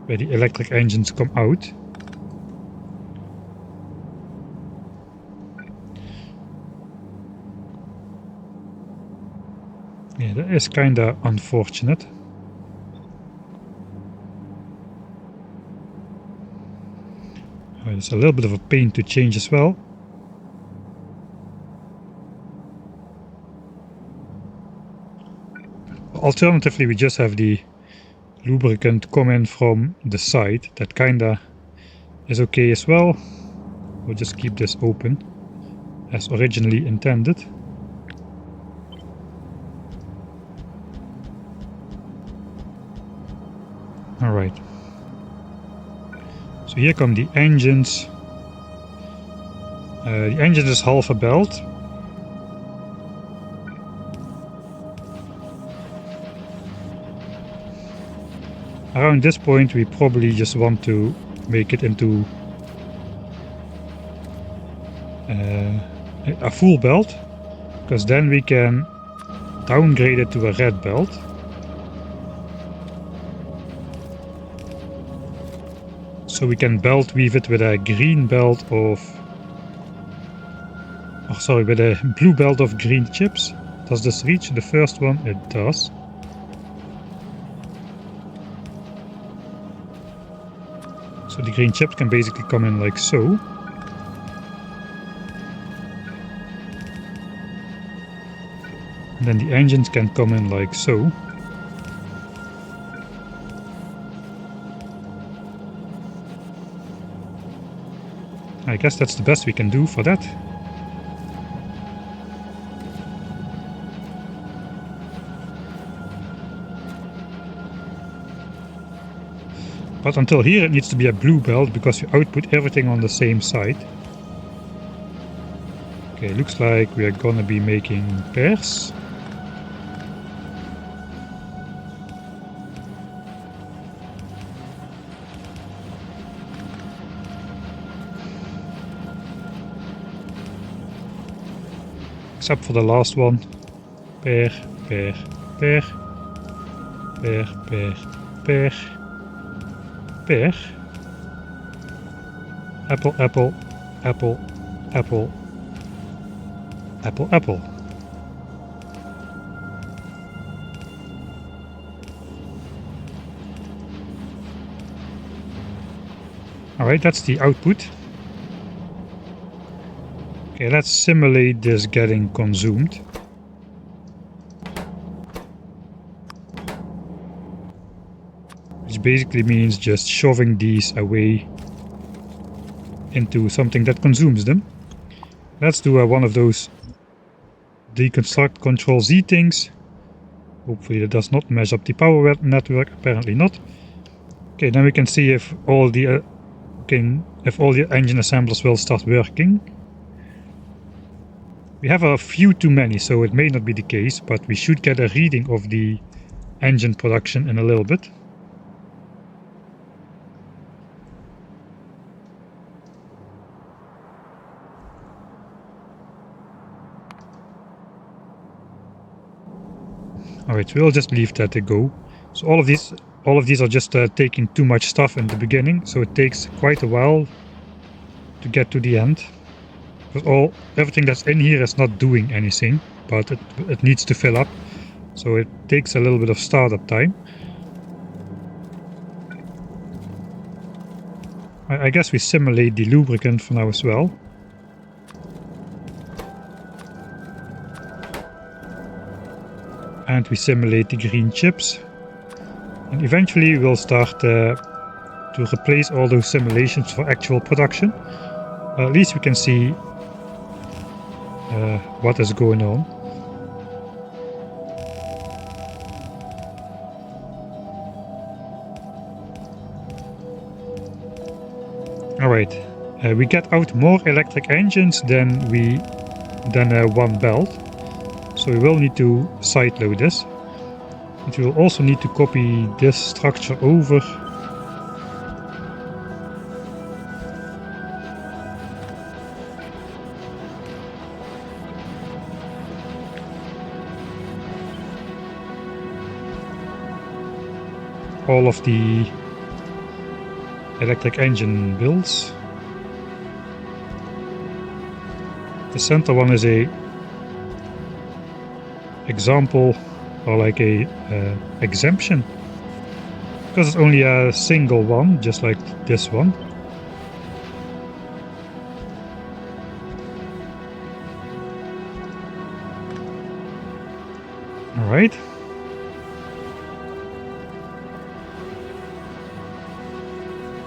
where the electric engines come out. Yeah, that is kinda unfortunate. It's a little bit of a pain to change as well. Alternatively, we just have the lubricant come in from the side. That kinda is okay as well. We'll just keep this open as originally intended. Alright. So here come the engines. The engine is half a belt. Around this point we probably just want to make it into a full belt, because then we can downgrade it to a red belt. So we can belt weave it with a green belt of... Oh, sorry, with a blue belt of green chips. Does this reach the first one? It does. So the green chips can basically come in like so. And then the engines can come in like so. I guess that's the best we can do for that. But until here it needs to be a blue belt, because you output everything on the same side. Okay, looks like we are gonna be making pairs. Except for the last one. Pair, pair, pair, pear, pear, pear, pear, apple, apple, apple, apple, apple, apple. Alright, that's the output. Okay, let's simulate this getting consumed. Which basically means just shoving these away into something that consumes them. Let's do one of those deconstruct Ctrl-Z things. Hopefully that does not mess up the power network, apparently not. Okay, then we can see if all the engine assemblers will start working. We have a few too many, so it may not be the case, but we should get a reading of the engine production in a little bit. Alright, we'll just leave that to go. So all of these are just taking too much stuff in the beginning, so it takes quite a while to get to the end. Because everything that's in here is not doing anything, but it needs to fill up, so it takes a little bit of startup time. I guess we simulate the lubricant for now as well. And we simulate the green chips. And eventually we'll start to replace all those simulations for actual production. At least we can see what is going on. Alright, we get out more electric engines than one belt. So we will need to sideload this. And we will also need to copy this structure over. All of the electric engine builds. The center one is a example, or like a exemption, because it's only a single one, just like this one. All right.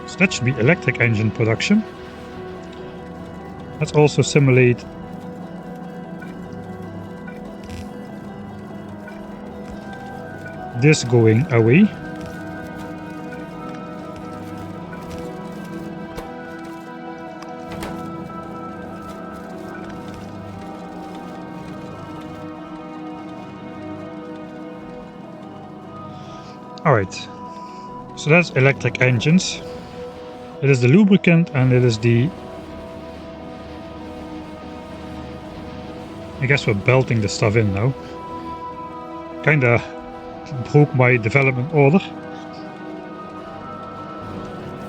So that should be electric engine production. Let's also simulate this going away. Alright, so that's electric engines. It is the lubricant and it is the... I guess we're belting the stuff in now. Kinda broke my development order.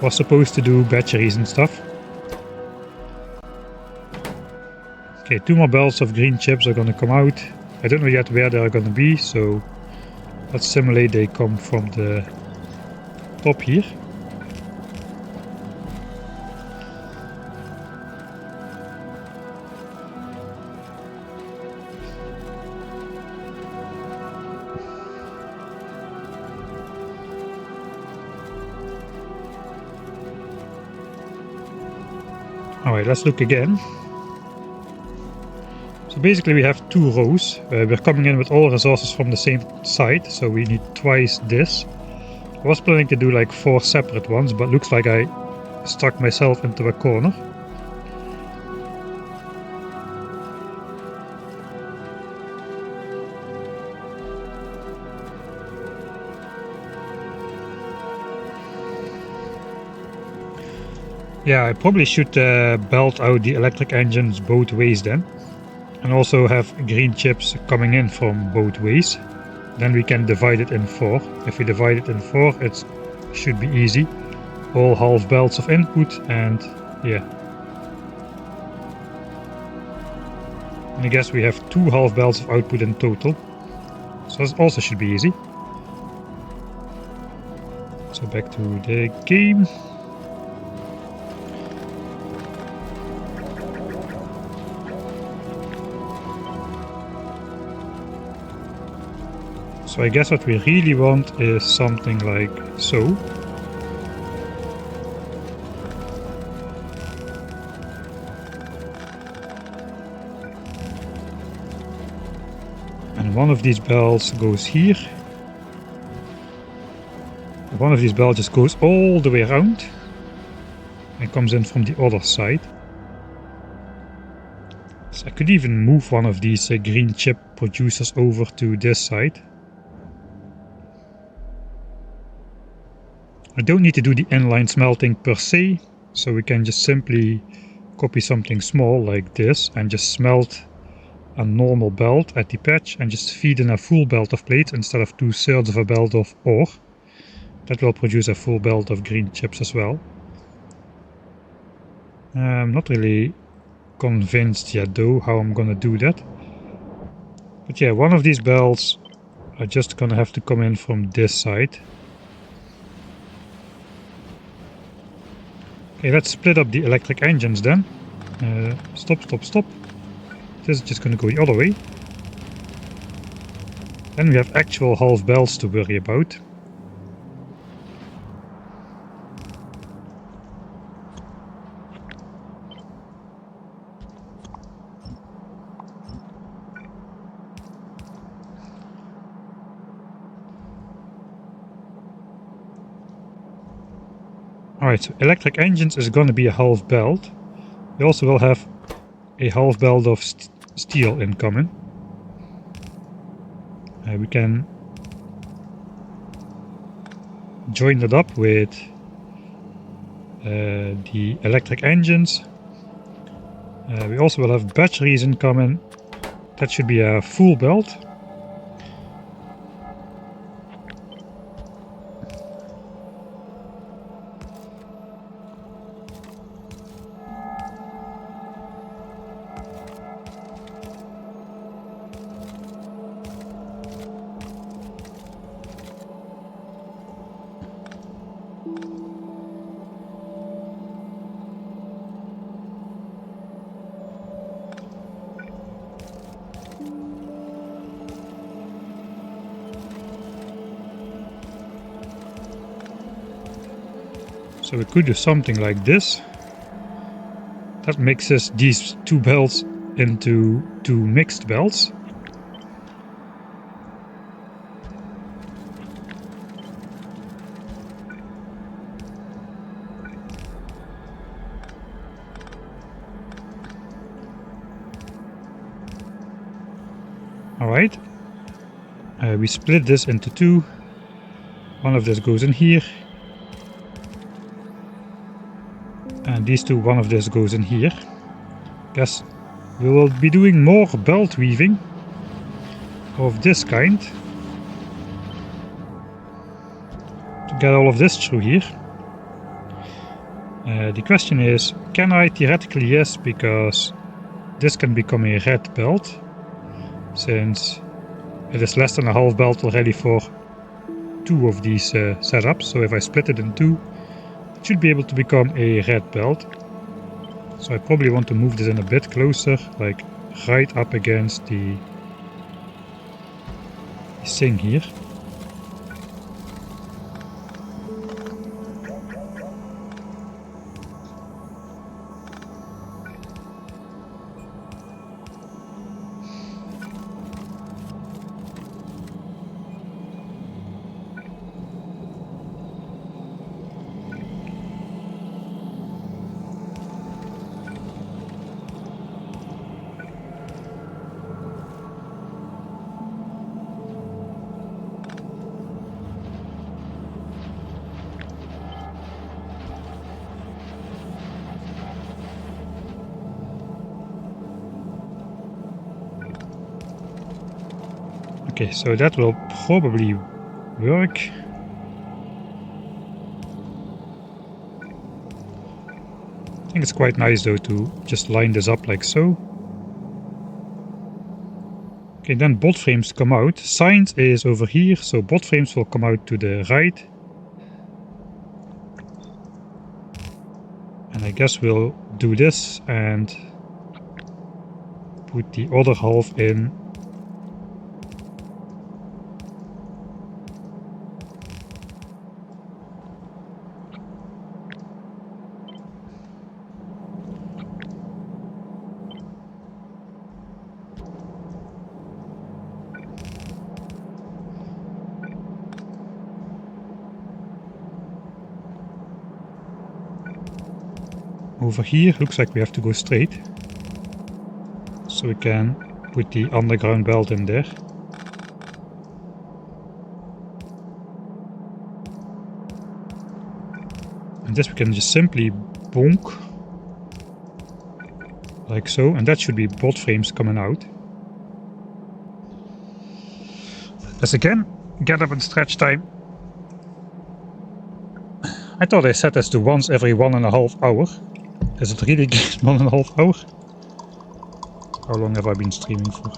Was supposed to do batteries and stuff. Okay, 2 more belts of green chips are gonna come out. I don't know yet where they're gonna be, so let's simulate they come from the top here. Alright, let's look again. So basically we have 2 rows. We're coming in with all resources from the same side, so we need twice this. I was planning to do like 4 separate ones, but looks like I stuck myself into a corner. Yeah, I probably should belt out the electric engines both ways then. And also have green chips coming in from both ways. then we can divide it in 4. If we divide it in 4, it should be easy. All half belts of input, and yeah. And I guess we have 2 half belts of output in total. So this also should be easy. So back to the game. So I guess what we really want is something like so. And one of these belts goes here. One of these belts just goes all the way around and comes in from the other side. So I could even move one of these green chip producers over to this side. I don't need to do the inline smelting per se, so we can just simply copy something small like this and just smelt a normal belt at the patch and just feed in a full belt of plates instead of 2/3 of a belt of ore. That will produce a full belt of green chips as well. I'm not really convinced yet though how I'm gonna do that. But yeah, one of these belts are just gonna have to come in from this side. Okay, let's split up the electric engines then. Stop. This is just gonna go the other way. Then we have actual half belts to worry about. Alright, so electric engines is gonna be a half belt. We also will have a half belt of steel incoming. We can join that up with the electric engines. We also will have batteries incoming. That should be a full belt. So we could do something like this. That mixes these 2 belts into 2 mixed belts. Alright. We split this into 2. One of this goes in here. And these 2, one of this goes in here. Guess we will be doing more belt weaving of this kind to get all of this through here. The question is, can I? Theoretically yes, because this can become a red belt, since it is less than a half belt already for 2 of these setups. So if I split it in 2, it should be able to become a red belt. So I probably want to move this in a bit closer, like right up against the thing here. Okay, so that will probably work. I think it's quite nice though to just line this up like so. Okay, then bot frames come out. Signs is over here, so bot frames will come out to the right. And I guess we'll do this and put the other half in. Over here, looks like we have to go straight. So we can put the underground belt in there. And this we can just simply bonk. Like so, and that should be bot frames coming out. Let's again get up in stretch time. I thought I set this to once every 1.5 hours. Is it really 1.5 hours? How long have I been streaming for?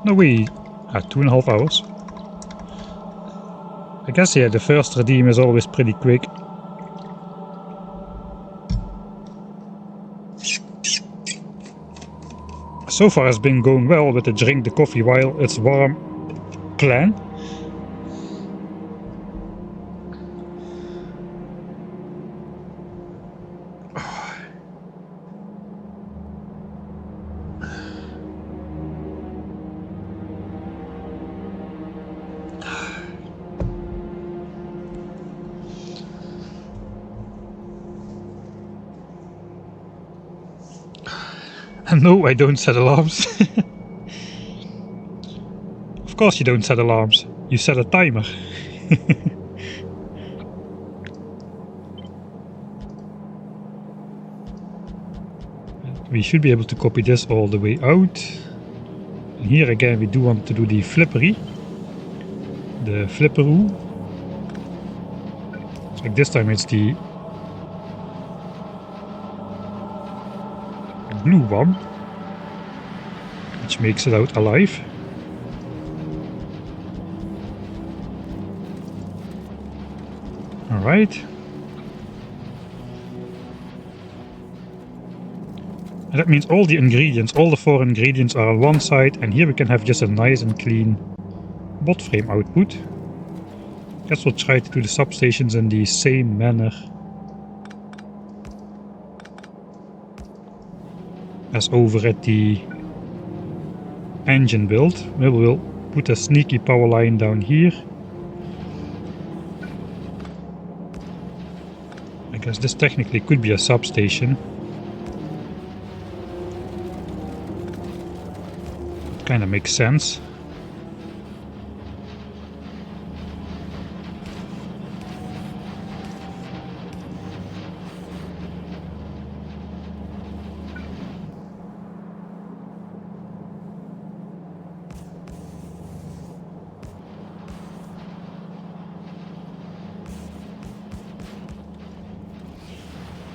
No, we 2.5 hours. I guess yeah, the first redeem is always pretty quick. So far it's been going well with the drink the coffee while it's warm plan. And no, I don't set alarms. Of course you don't set alarms. You set a timer. We should be able to copy this all the way out. And here again we do want to do the flippery. The flipperoo. Like this time it's the blue one, which makes it out alive. Alright. And that means all the ingredients, all the 4 ingredients are on one side, and here we can have just a nice and clean bot frame output. Guess we'll try to do the substations in the same manner as over at the engine build. We'll put a sneaky power line down here. I guess this technically could be a substation. It kind of makes sense.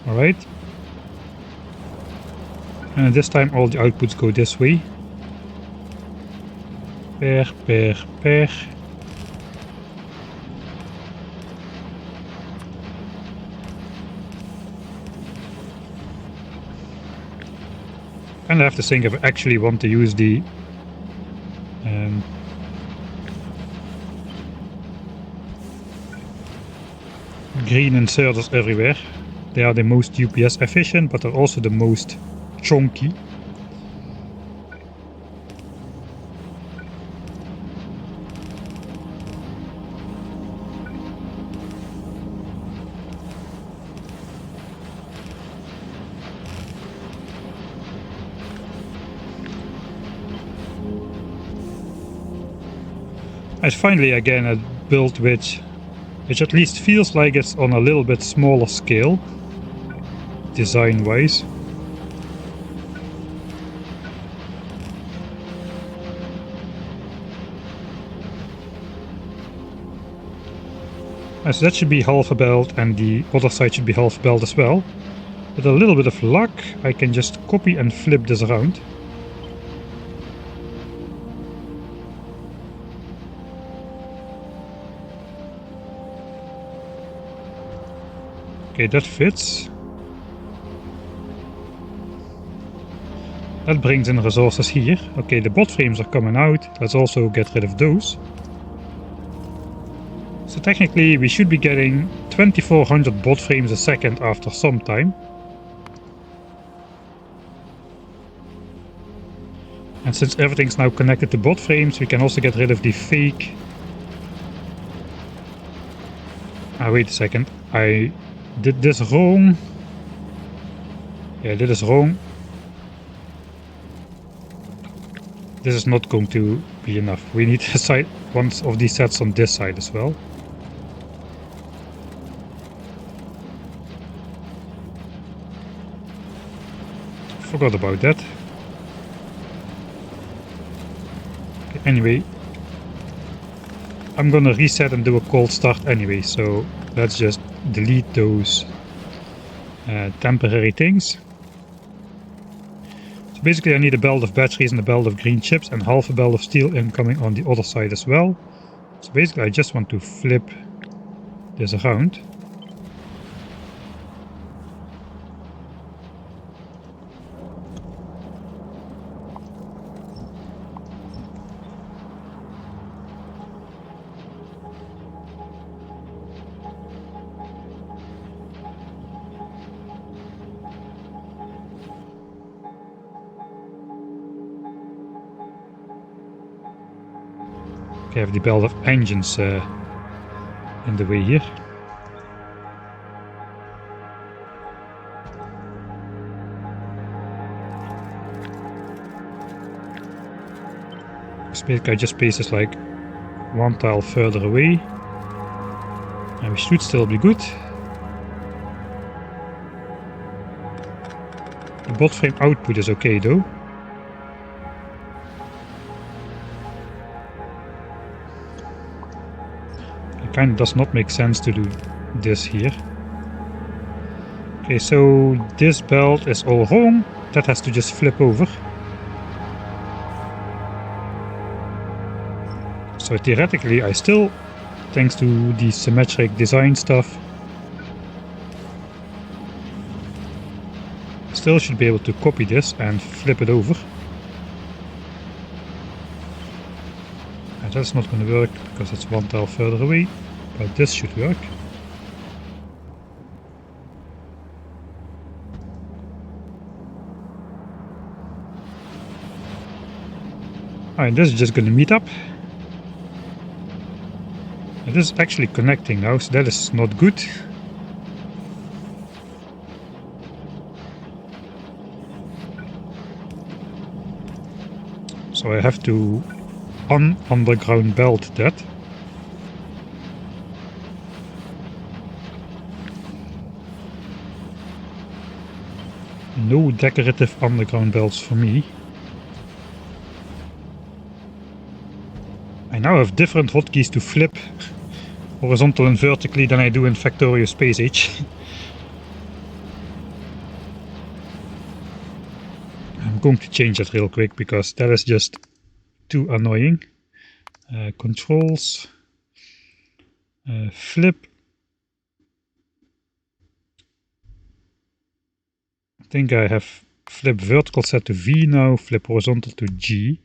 Alright, and this time all the outputs go this way. Pair, pair, pair. And I have to think if I actually want to use the green inserters everywhere. They are the most UPS efficient, but they're also the most chunky. And finally again a build which at least feels like it's on a little bit smaller scale, design wise. So that should be half a belt, and the other side should be half a belt as well. With a little bit of luck, I can just copy and flip this around. Okay, that fits. That brings in resources here. Okay, the bot frames are coming out. Let's also get rid of those. So technically we should be getting 2400 bot frames a second after some time. And since everything's now connected to bot frames, we can also get rid of the fake... wait a second. I did this wrong. Yeah, I did this wrong. This is not going to be enough. We need a side, one of these sets on this side as well. Forgot about that. Okay, anyway, I'm gonna reset and do a cold start anyway, so let's just delete those temporary things. So basically I need a belt of batteries and a belt of green chips and half a belt of steel incoming on the other side as well. So basically I just want to flip this around. I have the belt of engines in the way here. Basically I just place this like one tile further away, and we should still be good. The bot frame output is okay though. Kind of does not make sense to do this here. Okay, so this belt is all wrong. That has to just flip over. So theoretically I still, thanks to the symmetric design stuff, still should be able to copy this and flip it over. And that's not going to work because it's one tile further away. But this should work. Alright, this is just going to meet up. And this is actually connecting now, so that is not good. So I have to underground belt that. No decorative underground belts for me. I now have different hotkeys to flip horizontal and vertically than I do in Factorio Space Age. I'm going to change that real quick because that is just too annoying. Controls, flip. I think I have flip vertical set to V now, flip horizontal to G,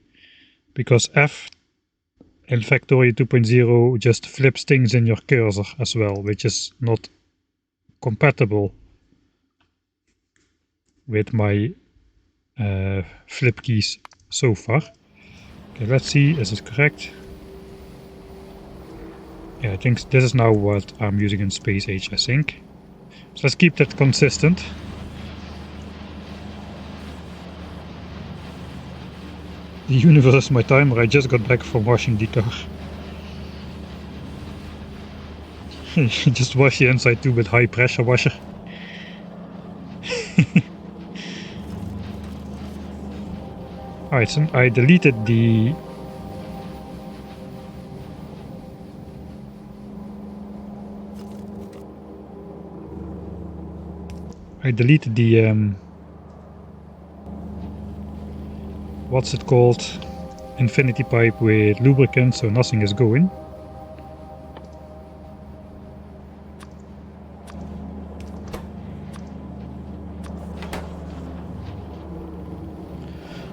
because F in Factorio 2.0 just flips things in your cursor as well, which is not compatible with my flip keys so far. Okay, let's see, is it correct? Yeah, I think this is now what I'm using in Space Age, I think. So let's keep that consistent. The universe is my timer. I just got back from washing the car. Just wash the inside too with high pressure washer. Alright, so I deleted the I deleted the what's it called, infinity pipe with lubricant, so nothing is going.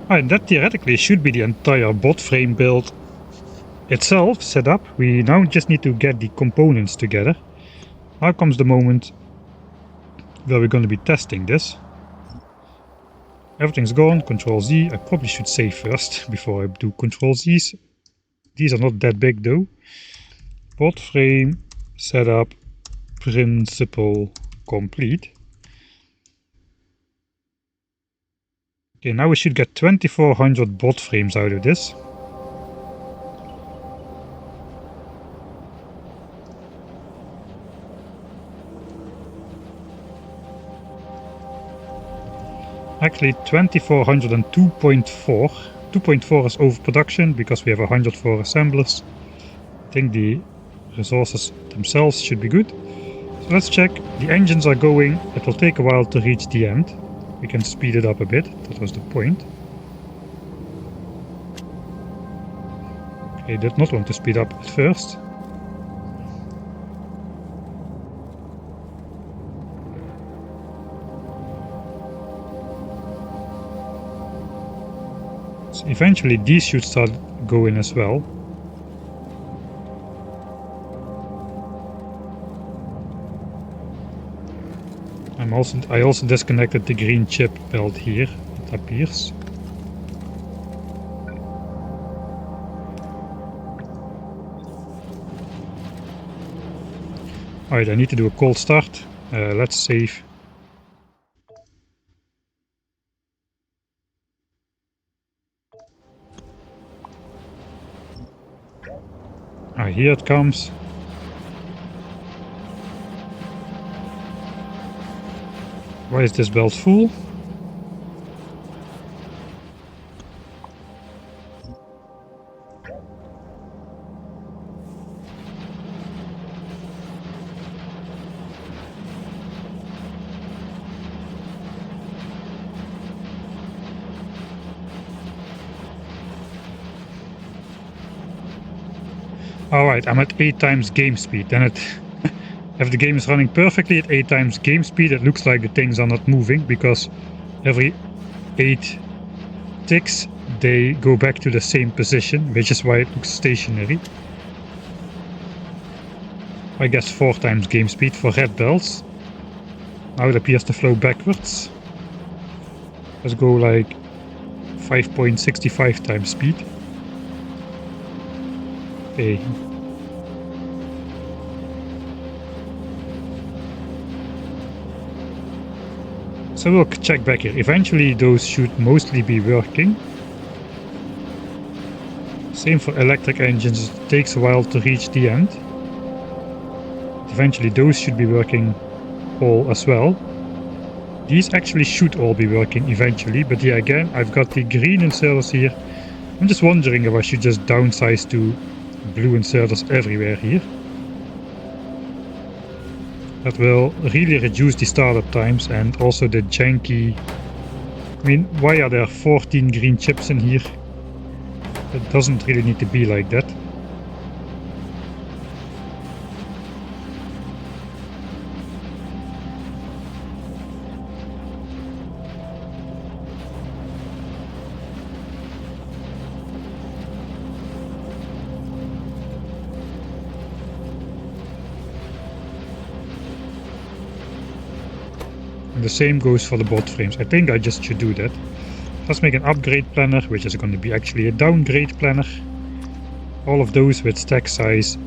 And that theoretically should be the entire bot frame build itself set up. We now just need to get the components together. Now comes the moment where we're going to be testing this. Everything's gone, Control Z. I probably should save first before I do Control Z's. These are not that big though. Bot frame setup principle complete. Okay, now we should get 2400 bot frames out of this. Actually 2400 and 2.4. 2.4 is overproduction because we have 104 assemblers. I think the resources themselves should be good. So let's check. The engines are going. It will take a while to reach the end. We can speed it up a bit. That was the point. I did not want to speed up at first. So eventually these should start going as well. I also disconnected the green chip belt here, it appears. Alright, I need to do a cold start. Let's save. Here it comes. Why is this belt full? Alright, I'm at 8 times game speed. Then if the game is running perfectly at 8 times game speed, it looks like the things are not moving, because every 8 ticks they go back to the same position, which is why it looks stationary. I guess 4 times game speed for red belts. Now it appears to flow backwards. Let's go like 5.65 times speed. Okay. So we'll check back here. Eventually those should mostly be working. Same for electric engines, it takes a while to reach the end. Eventually those should be working all as well. These actually should all be working eventually, but yeah, again, I've got the green inserters here. I'm just wondering if I should just downsize to blue inserters everywhere here. That will really reduce the startup times and also the janky... I mean, why are there 14 green chips in here? It doesn't really need to be like that. And the same goes for the bot frames. I think I just should do that. Let's make an upgrade planner, which is going to be actually a downgrade planner. All of those with stack size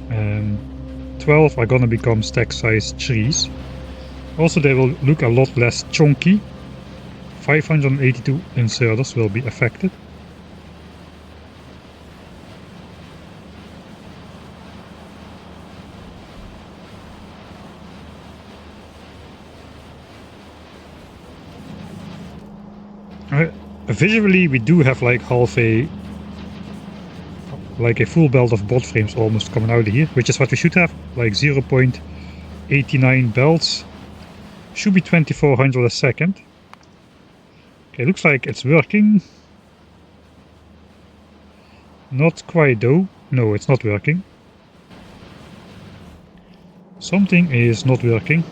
12 are going to become stack size 3s. Also, they will look a lot less chunky. 582 inserters will be affected. Visually, we do have like a full belt of bot frames almost coming out of here, which is what we should have, like 0.89 belts. Should be 2400 a second. Okay, looks like it's working. Not quite though. No, it's not working. Something is not working.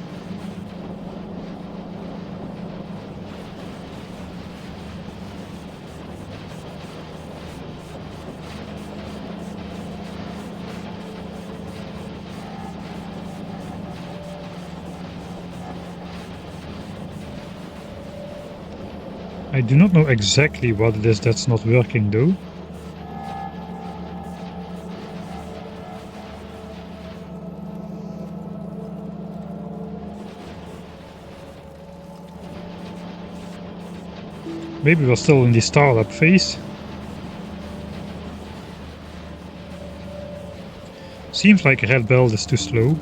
I do not know exactly what it is that's not working though. Maybe we're still in the startup phase. Seems like a red belt is too slow.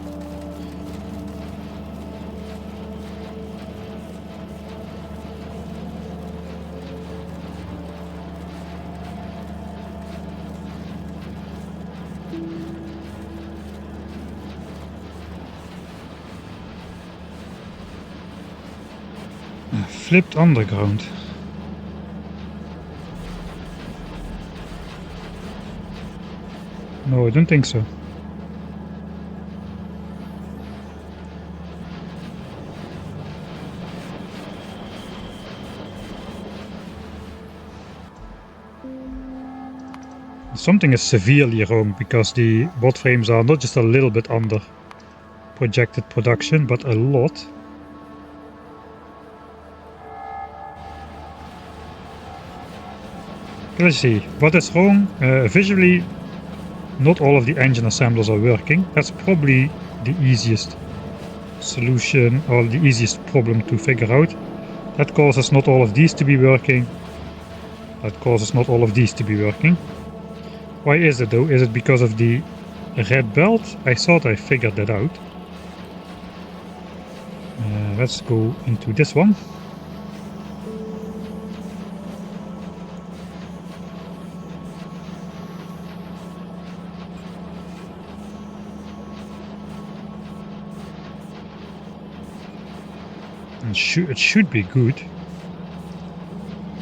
Flipped underground. No, I don't think so. Something is severely wrong because the bot frames are not just a little bit under projected production, but a lot. Let's see, what is wrong? Visually, not all of the engine assemblers are working. That's probably the easiest solution or the easiest problem to figure out. That causes not all of these to be working. That causes not all of these to be working. Why is it though? Is it because of the red belt? I thought I figured that out. Let's go into this one. It should be good.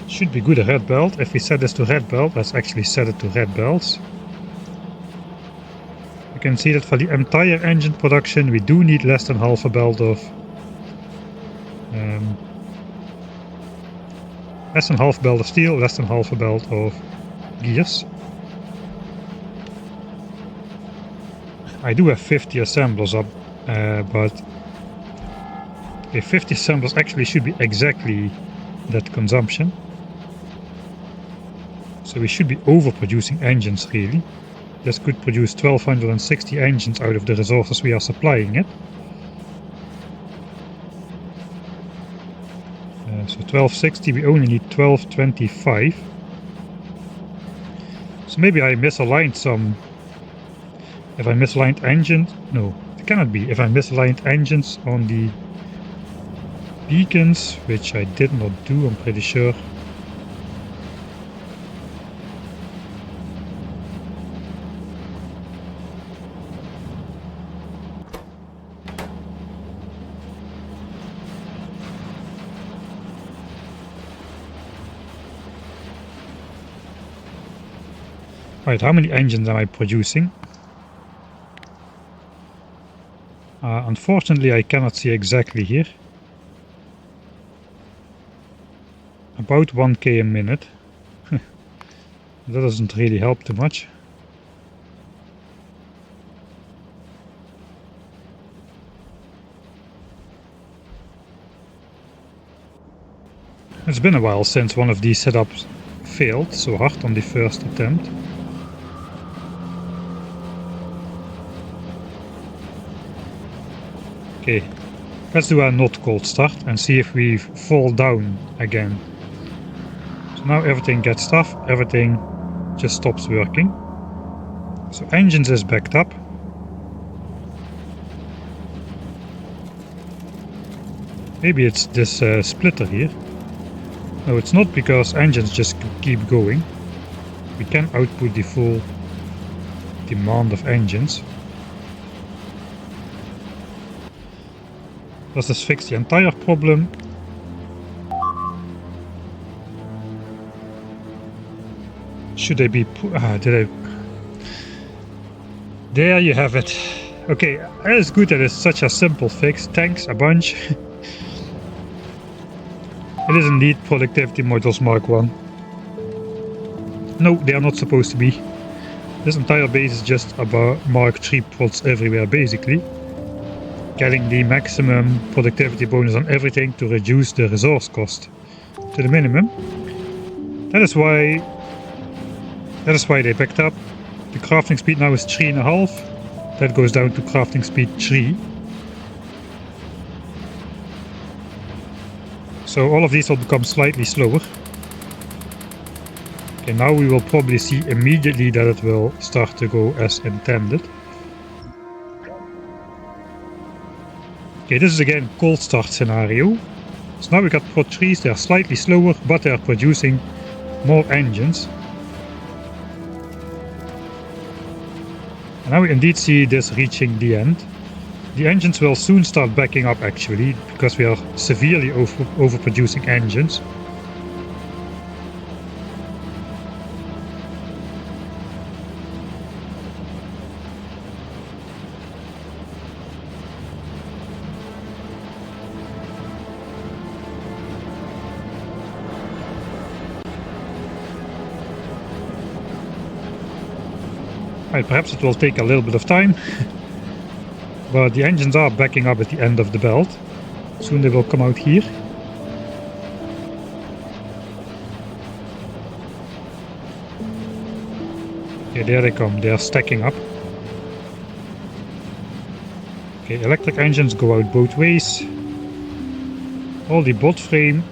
It should be good a red belt. If we set this to red belt, let's actually set it to red belts. You can see that for the entire engine production we do need less than half a belt of less than half belt of steel, less than half a belt of gears. I do have 50 assemblers up, but 50 assemblers actually should be exactly that consumption. So we should be overproducing engines really. This could produce 1260 engines out of the resources we are supplying it. So 1260, we only need 1225. So maybe I misaligned some. If I misaligned engines, no, it cannot be. If I misaligned engines on the beacons, which I did not do, I'm pretty sure. Right, how many engines am I producing? Unfortunately, I cannot see exactly here. About 1k a minute. That doesn't really help too much. It's been a while since one of these setups failed so hard on the first attempt. Okay, let's do a not cold start and see if we fall down again. So now everything gets tough, everything just stops working. So engines is backed up. Maybe it's this splitter here. No, it's not, because engines just keep going. We can output the full demand of engines. Does this fix the entire problem? Should I be... did I... There you have it. Okay, that is good that it's such a simple fix. Thanks a bunch. It is indeed productivity modules Mark 1. No, they are not supposed to be. This entire base is just about Mark 3 prods everywhere, basically. Getting the maximum productivity bonus on everything to reduce the resource cost to the minimum. That is why they backed up. The crafting speed now is 3.5. That goes down to crafting speed 3. So all of these will become slightly slower. Okay, now we will probably see immediately that it will start to go as intended. Okay, this is again cold start scenario. So now we got prod 3s, they are slightly slower, but they are producing more engines. And now we indeed see this reaching the end. The engines will soon start backing up actually, because we are severely overproducing engines. Right, perhaps it will take a little bit of time. But the engines are backing up at the end of the belt. Soon they will come out here. Okay, there they come. They are stacking up. Okay, electric engines go out both ways. All the bot frame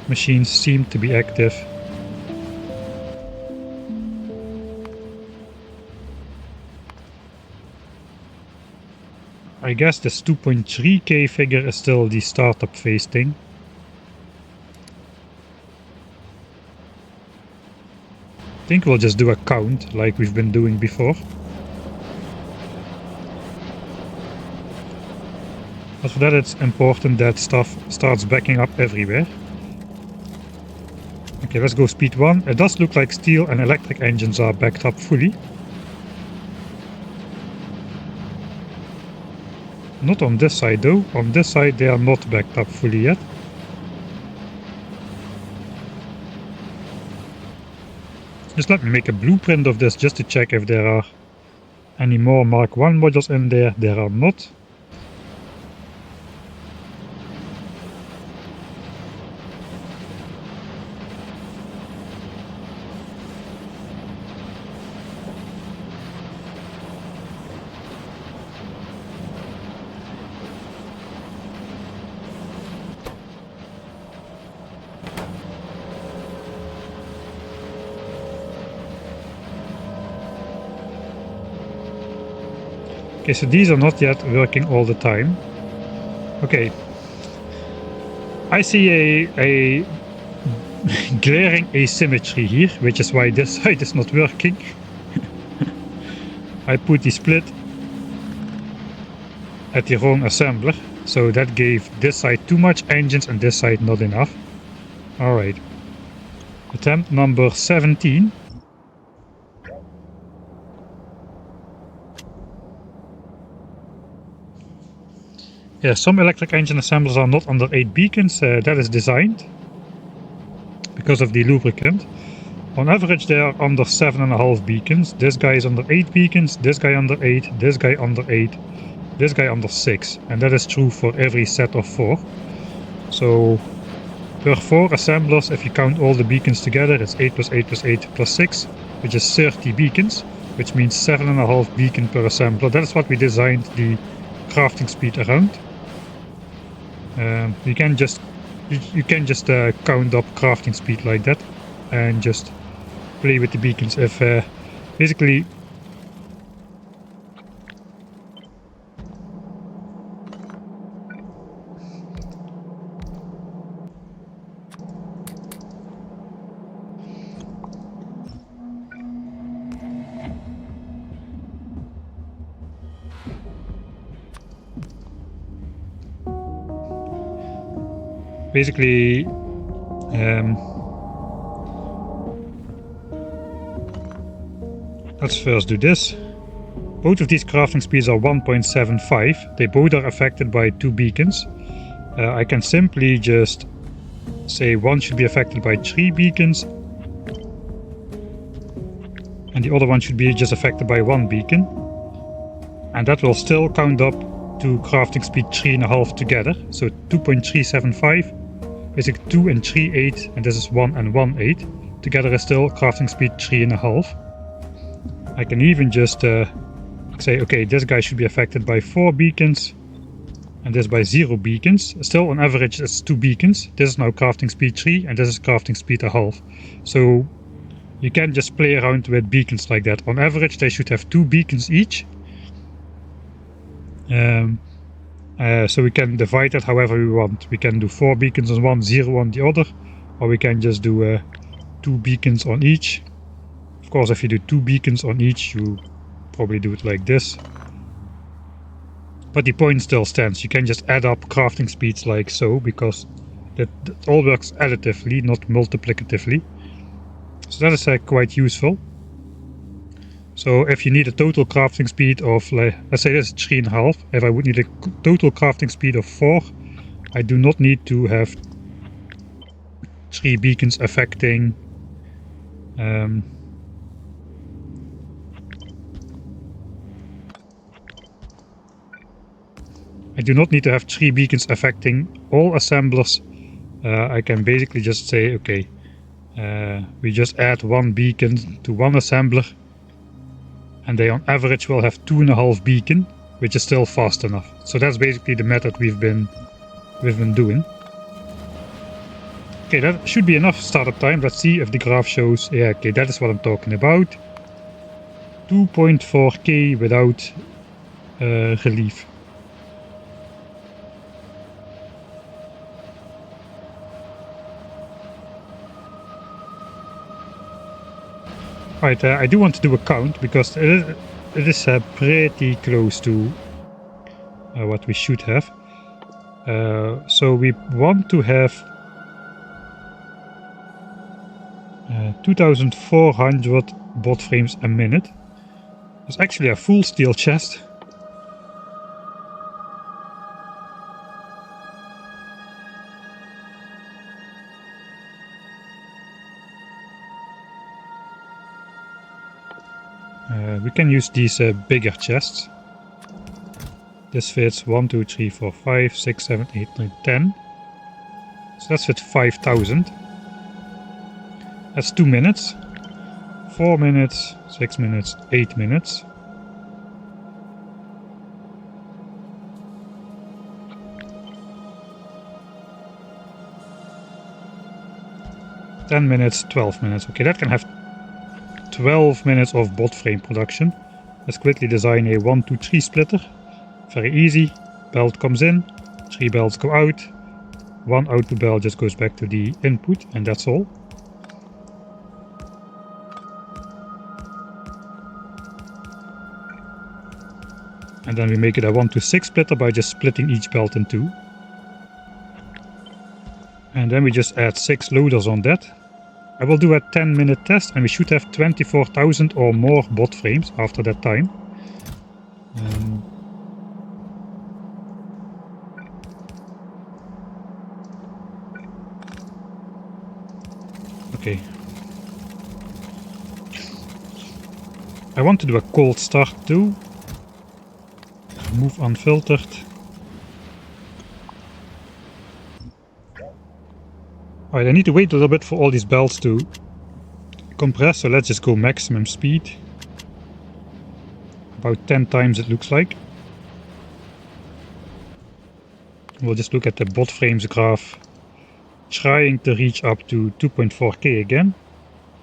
machines seem to be active. I guess this 2.3k figure is still the startup phase thing. I think we'll just do a count like we've been doing before. But for that it's important that stuff starts backing up everywhere. Okay, let's go speed 1. It does look like steel and electric engines are backed up fully. Not on this side though. On this side they are not backed up fully yet. Just let me make a blueprint of this just to check if there are any more Mark 1 modules in there. There are not. Okay, so these are not yet working all the time. Okay. I see a glaring asymmetry here, which is why this side is not working. I put the split at the wrong assembler, so that gave this side too much engines and this side not enough. Alright. Attempt number 17. Yeah, some electric engine assemblers are not under 8 beacons. That is designed because of the lubricant. On average they are under 7.5 beacons. This guy is under 8 beacons, this guy under 8, this guy under 8, this guy under 6. And that is true for every set of 4. So per 4 assemblers, if you count all the beacons together, it's 8 plus 8 plus 8 plus 6, which is 30 beacons, which means 7.5 beacon per assembler. That is what we designed the crafting speed around. You can just count up crafting speed like that and just play with the beacons. If basically basically let's first do this. Both of these crafting speeds are 1.75. They both are affected by 2 beacons. I can simply just say one should be affected by 3 beacons and the other one should be just affected by 1 beacon, and that will still count up to crafting speed 3.5 together. So 2.375, basically 2 and 3.8, and this is 1 and 1.8. Together is still crafting speed 3.5. I can even just say, okay, this guy should be affected by 4 beacons and this by 0 beacons. Still on average it's 2 beacons. This is now crafting speed 3 and this is crafting speed 1/2. So you can just play around with beacons like that. On average they should have 2 beacons each. So we can divide that however we want. We can do 4 beacons on one, 0 on the other, or we can just do 2 beacons on each. Of course, if you do 2 beacons on each, you probably do it like this. But the point still stands. You can just add up crafting speeds like so, because that all works additively, not multiplicatively. So that is quite useful. So if you need a total crafting speed of, let's say this is 3.5, if I would need a total crafting speed of 4, I do not need to have 3 beacons affecting I do not need to have 3 beacons affecting all assemblers. I can basically just say, okay, we just add 1 beacon to one assembler, and they on average will have 2.5 beacon, which is still fast enough. So that's basically the method we've been doing. Okay, that should be enough startup time. Let's see if the graph shows. Yeah, okay, that is what I'm talking about. 2.4k without relief. Right, I do want to do a count because it is pretty close to what we should have. So we want to have 2,400 bot frames a minute. It's actually a full steel chest. We can use these bigger chests. This fits 1, 2, 3, 4, 5, 6, 7, 8, 9, 10. So that's fit 5,000. That's 2 minutes. 4 minutes, 6 minutes, 8 minutes. minutes, 12 minutes. Okay, that can have 12 minutes of bot frame production. Let's quickly design a 1, 2, 3 splitter. Very easy. Belt comes in, 3 belts go out. 1 output belt just goes back to the input, and that's all. And then we make it a 1 to 6 splitter by just splitting each belt in 2. And then we just add 6 loaders on that. I will do a 10-minute test and we should have 24,000 or more bot frames after that time. Okay. I want to do a cold start too. Remove unfiltered. Alright, I need to wait a little bit for all these belts to compress, so let's just go maximum speed. About 10 times it looks like. We'll just look at the bot frames graph, trying to reach up to 2.4k again.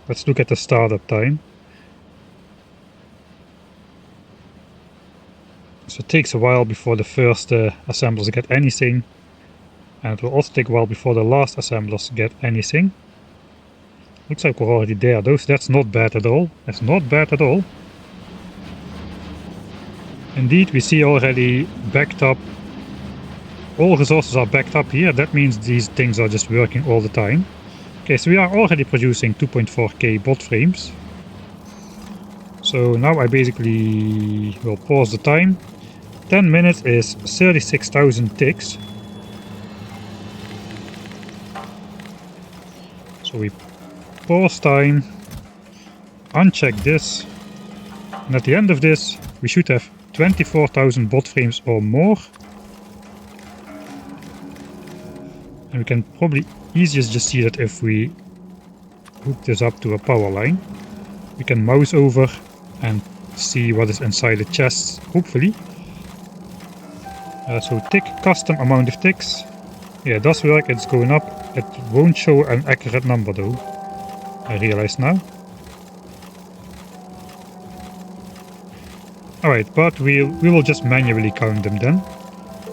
Let's look at the startup time. So it takes a while before the first assemblers get anything. And it will also take a while before the last assemblers get anything. Looks like we're already there. That's not bad at all. That's not bad at all. Indeed, we see already backed up all resources are backed up here. That means these things are just working all the time. Okay, so we are already producing 2.4k bot frames. So now I basically will pause the time. 10 minutes is 36,000 ticks. So we pause time, uncheck this, and at the end of this we should have 24,000 bot frames or more. And we can probably easiest just see that if we hook this up to a power line. We can mouse over and see what is inside the chests, hopefully. So tick custom amount of ticks. Yeah, it does work, it's going up. It won't show an accurate number though, I realize now. Alright, but we will just manually count them then.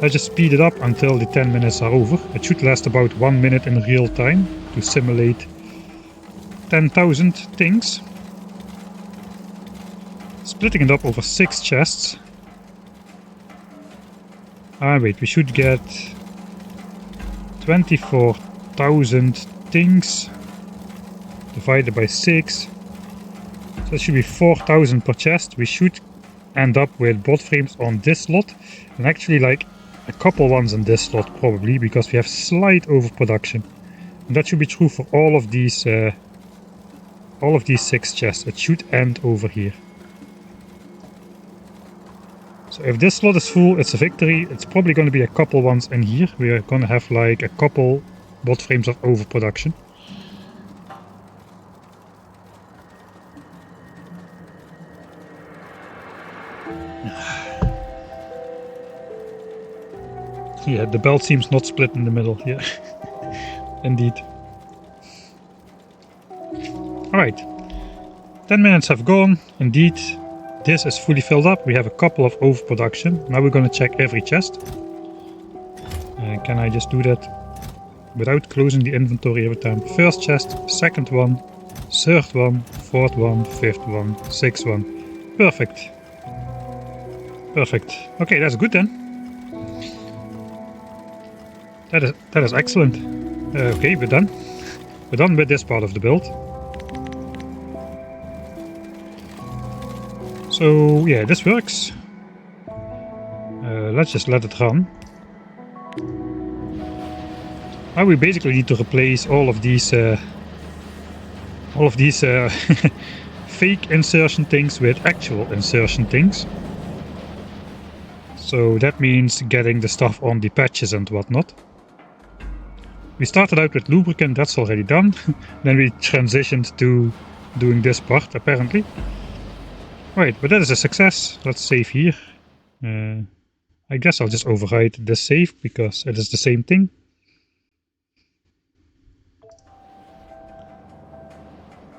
Let's just speed it up until the 10 minutes are over. It should last about 1 minute in real time to simulate 10,000 things. Splitting it up over 6 chests. Ah wait, we should get 24,000 things divided by 6. So it should be 4,000 per chest. We should end up with bot frames on this slot, and actually like a couple ones in this slot probably, because we have slight overproduction. And that should be true for all of these 6 chests. It should end over here. So if this slot is full, it's a victory. It's probably going to be a couple ones in here. We are going to have like a couple bot frames of overproduction. Yeah, the belt seems not split in the middle. Yeah, indeed. Alright, 10 minutes have gone. Indeed, this is fully filled up. We have a couple of overproduction. Now we're going to check every chest. Can I just do that without closing the inventory every time? First chest, second one, third one, fourth one, fifth one, sixth one. Perfect. Perfect. Okay, that's good then. That is excellent. Okay, we're done. We're done with this part of the build. So yeah, this works. Let's just let it run. Now we basically need to replace all of these fake insertion things with actual insertion things. So that means getting the stuff on the patches and whatnot. We started out with lubricant, that's already done. Then we transitioned to doing this part, apparently. Right, but that is a success. Let's save here. I guess I'll just override this save because it is the same thing.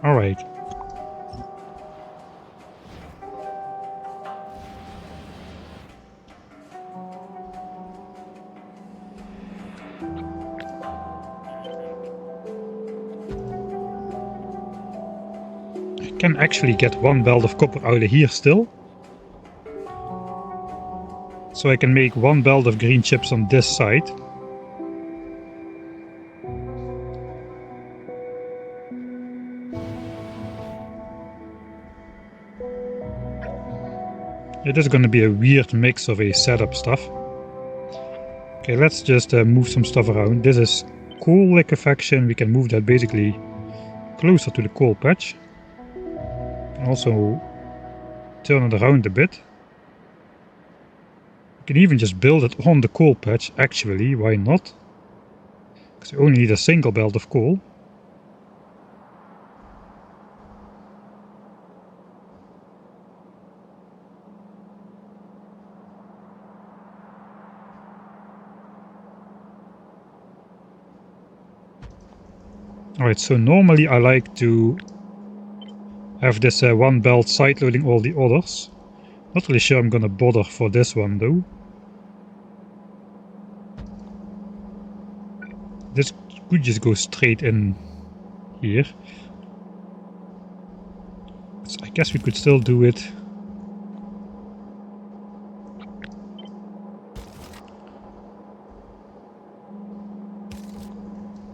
Alright. Can actually get one belt of copper out of here still. So I can make one belt of green chips on this side. It is going to be a weird mix of a setup stuff. Okay, let's just move some stuff around. This is coal liquefaction. We can move that basically closer to the coal patch. And also turn it around a bit. You can even just build it on the coal patch, actually, why not? Because you only need a single belt of coal. Alright, so normally I like to have this one belt side loading all the others. Not really sure I'm gonna bother for this one though. This could just go straight in here. So I guess we could still do it.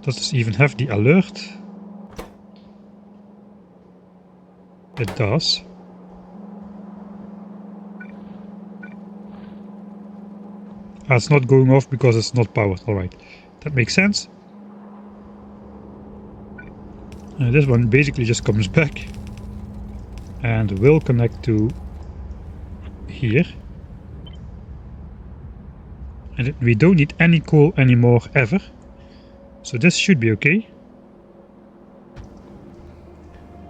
Does this even have the alert? It does. It's not going off because it's not powered. Alright, that makes sense. This one basically just comes back and will connect to here. And we don't need any coal anymore ever. So this should be okay.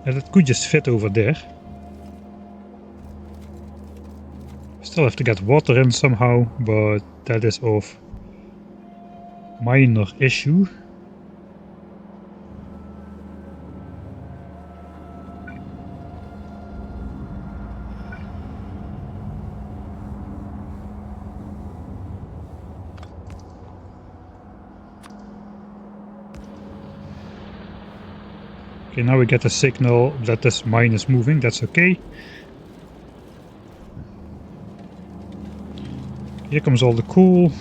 And it could just fit over there. Still have to get water in somehow, but that is of minor issue. Okay, now we get a signal that this mine is moving, that's okay. Here comes all the coal.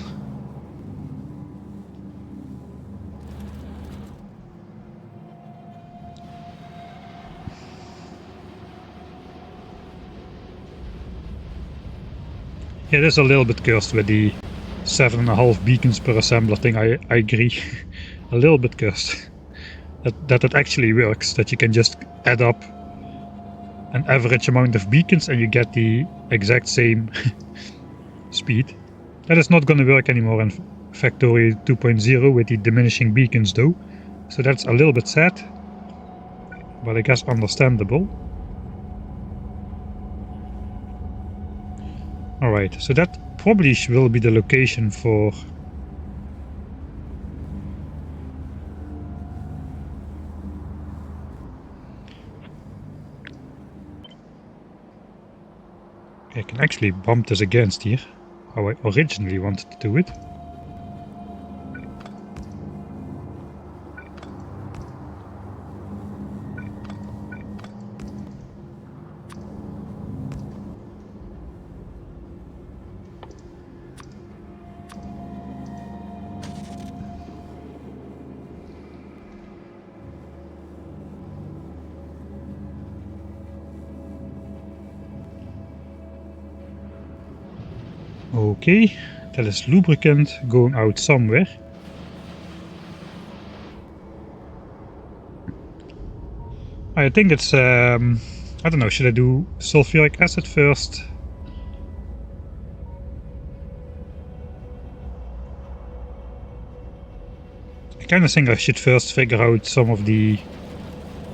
Yeah, this is a little bit cursed with the 7.5 beacons per assembler thing, I agree. A little bit cursed. That it actually works, that you can just add up an average amount of beacons and you get the exact same speed. That is not going to work anymore in Factory 2.0 with the diminishing beacons though, so that's a little bit sad, but I guess understandable. Alright, so that probably will be the location for I can actually bump this against here, how I originally wanted to do it. Okay, that is lubricant going out somewhere. I think it's, I don't know, should I do sulfuric acid first? I kind of think I should first figure out some of the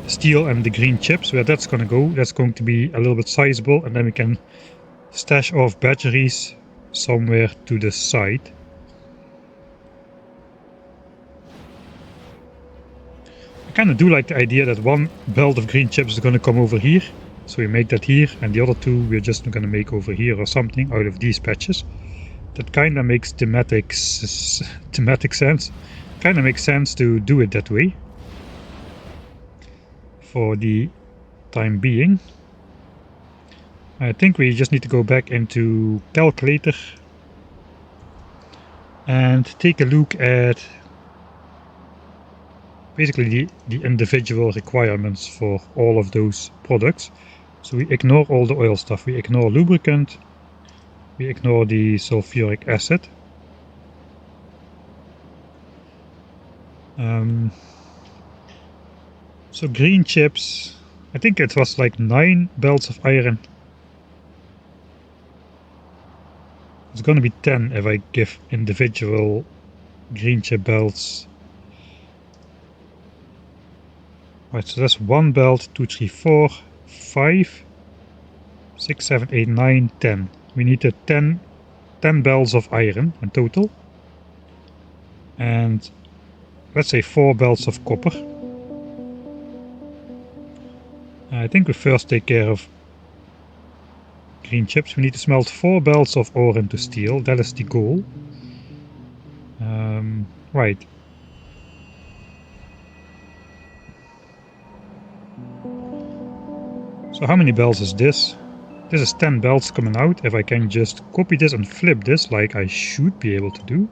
steel and the green chips, where that's going to go. That's going to be a little bit sizable, and then we can stash off batteries somewhere to the side. I kind of do like the idea that one belt of green chips is going to come over here, so we make that here, and the other two we're just going to make over here or something out of these patches. That kind of makes thematic sense. Kind of makes sense to do it that way for the time being. I think we just need to go back into calculator and take a look at basically the individual requirements for all of those products. So we ignore all the oil stuff, we ignore lubricant, we ignore the sulfuric acid. So green chips, I think it was like 9 belts of iron. It's gonna be 10 if I give individual green chip belts. Right, so that's 1 belt, 2, 3, 4, 5, 6, 7, 8, 9, 10. We need 10 belts of iron in total. And let's say 4 belts of copper. I think we first take care of green chips. We need to smelt 4 belts of ore into steel. That is the goal. Right. So how many belts is this? This is 10 belts coming out. If I can just copy this and flip this like I should be able to do.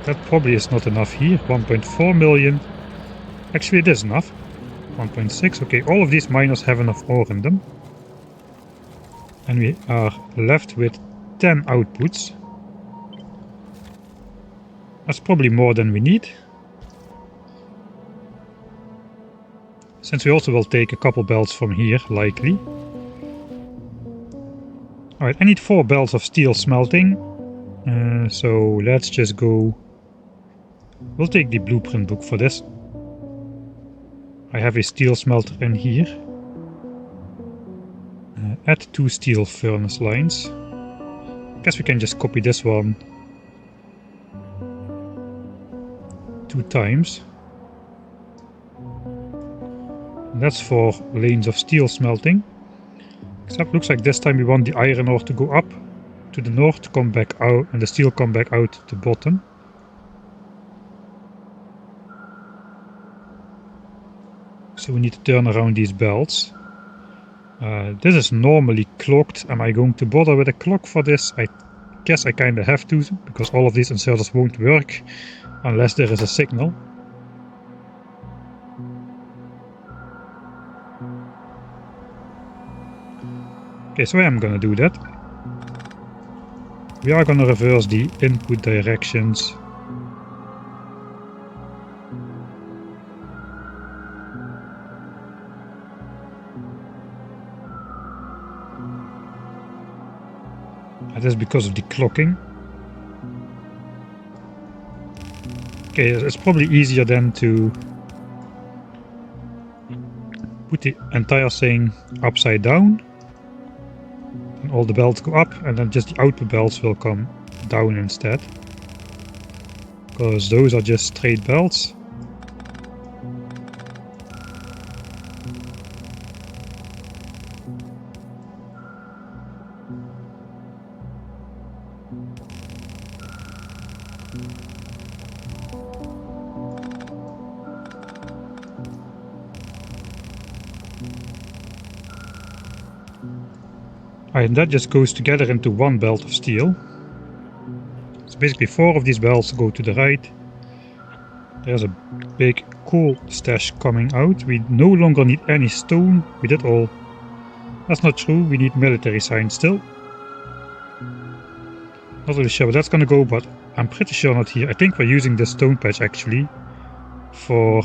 That probably is not enough here. 1.4 million. Actually, it is enough. 1.6. Okay, all of these miners have enough ore in them. And we are left with 10 outputs. That's probably more than we need. Since we also will take a couple belts from here, likely. Alright, I need 4 belts of steel smelting. So let's just go... We'll take the blueprint book for this. I have a steel smelter in here. Add 2 steel furnace lines. Guess we can just copy this one 2 times. And that's for lanes of steel smelting. Except looks like this time we want the iron ore to go up to the north, come back out, and the steel come back out to the bottom. So we need to turn around these belts. This is normally clocked. Am I going to bother with a clock for this? I guess I kinda have to, because all of these inserters won't work unless there is a signal. Okay, so I am gonna do that. We are gonna reverse the input directions. That is because of the clocking. Okay, it's probably easier then to put the entire thing upside down. And all the belts go up, and then just the output belts will come down instead. Because those are just straight belts. And that just goes together into one belt of steel. So basically 4 of these belts go to the right. There's a big coal stash coming out. We no longer need any stone. We did all. That's not true. We need military signs still. Not really sure where that's gonna go, but I'm pretty sure not here. I think we're using this stone patch actually for...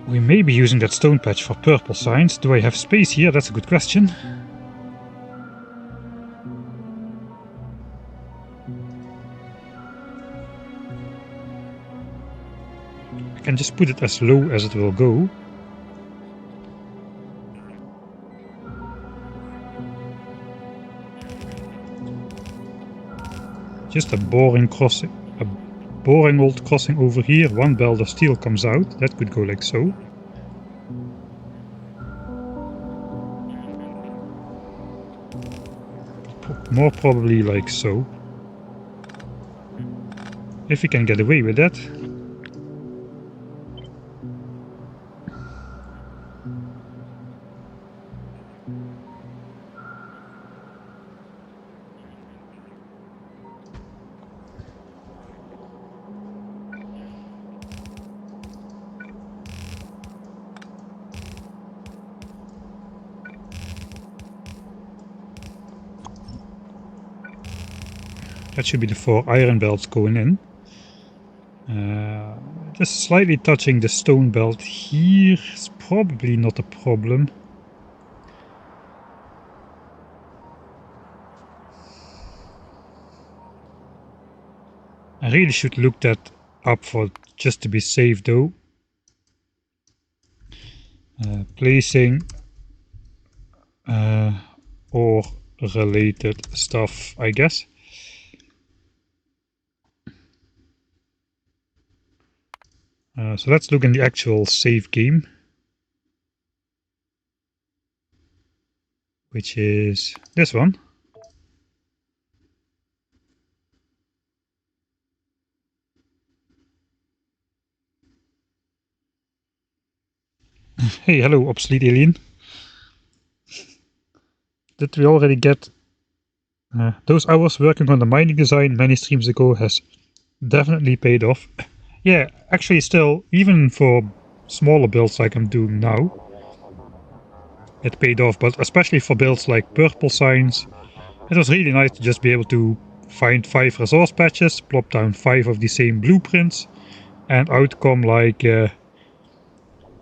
We may be using that stone patch for purple signs. Do I have space here? That's a good question. I can just put it as low as it will go. Just a boring crossing. Boring old crossing over here. 1 belt of steel comes out. That could go like so. More probably like so. If we can get away with that. That should be the 4 iron belts going in. Just slightly touching the stone belt here is probably not a problem. I really should look that up for just to be safe though. Placing or related stuff, I guess. So let's look in the actual save game, which is this one. Hey, hello, obsolete alien. Did we already get Those hours working on the mining design many streams ago has definitely paid off. Yeah, actually still, even for smaller builds like I'm doing now, it paid off, but especially for builds like purple signs, it was really nice to just be able to find 5 resource patches, plop down 5 of the same blueprints, and out come like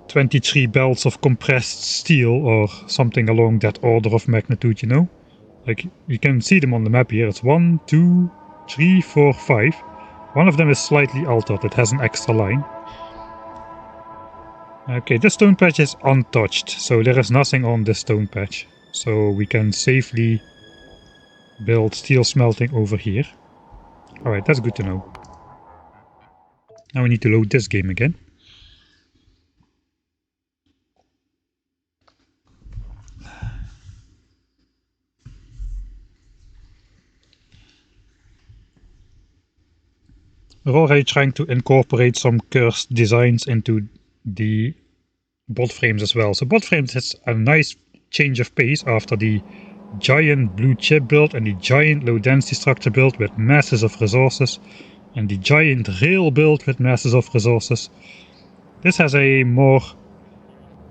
23 belts of compressed steel or something along that order of magnitude, you know? Like, you can see them on the map here. It's 1, 2, 3, 4, 5. One of them is slightly altered. It has an extra line. Okay, this stone patch is untouched, so there is nothing on this stone patch. So we can safely build steel smelting over here. Alright, that's good to know. Now we need to load this game again. We're already trying to incorporate some cursed designs into the bot frames as well. So bot frames has a nice change of pace after the giant blue chip build and the giant low density structure build with masses of resources and the giant rail build with masses of resources. This has a more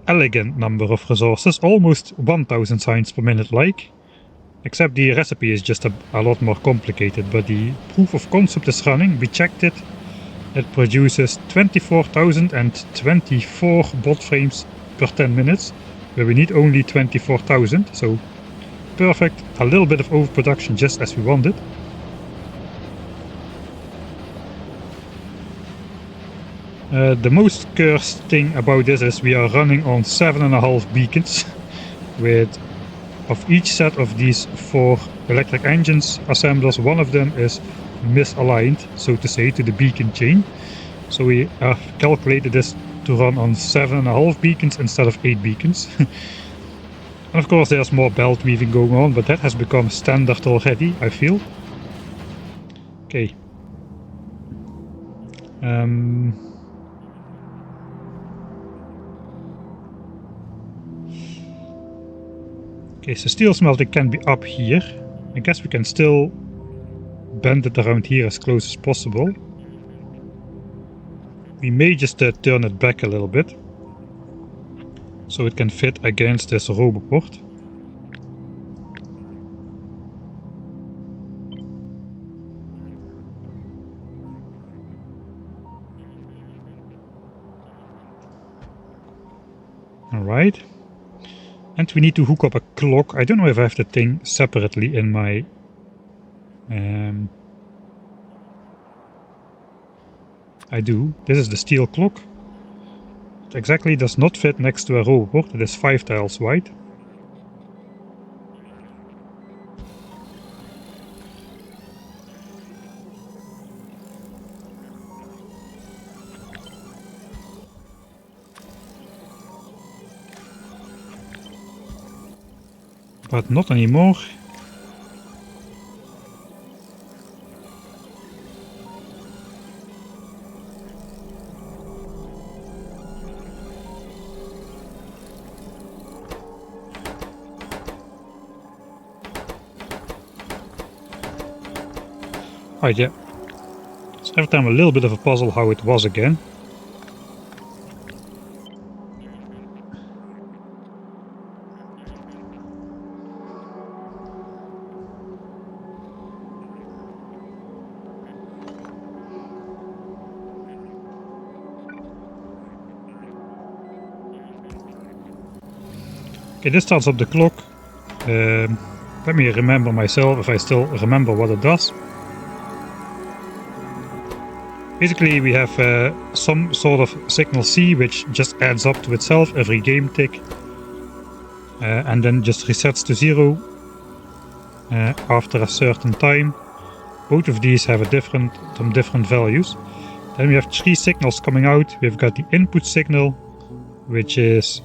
elegant number of resources, almost 1000 signs per minute like. Except the recipe is just a lot more complicated, but the proof of concept is running. We checked it. It produces 24,024 bot frames per 10 minutes, where we need only 24,000, so perfect. A little bit of overproduction just as we wanted. The most cursed thing about this is we are running on 7.5 beacons with of each set of these 4 electric engines assemblers, one of them is misaligned, so to say, to the beacon chain. So we have calculated this to run on 7.5 beacons instead of 8 beacons. And of course there's more belt weaving going on, but that has become standard already, I feel. Okay. Okay, so steel smelting can be up here. I guess we can still bend it around here as close as possible. We may just turn it back a little bit, so it can fit against this roboport. Alright. And we need to hook up a clock. I don't know if I have the thing separately in my... I do. This is the steel clock. It exactly does not fit next to a roboport. It is 5 tiles wide. But not anymore. Right, yeah. So every time a little bit of a puzzle how it was again. Okay, this starts up the clock. Let me remember myself if I still remember what it does. Basically we have some sort of signal C which just adds up to itself every game tick. And then just resets to 0 after a certain time. Both of these have some different values. Then we have 3 signals coming out. We've got the input signal, which is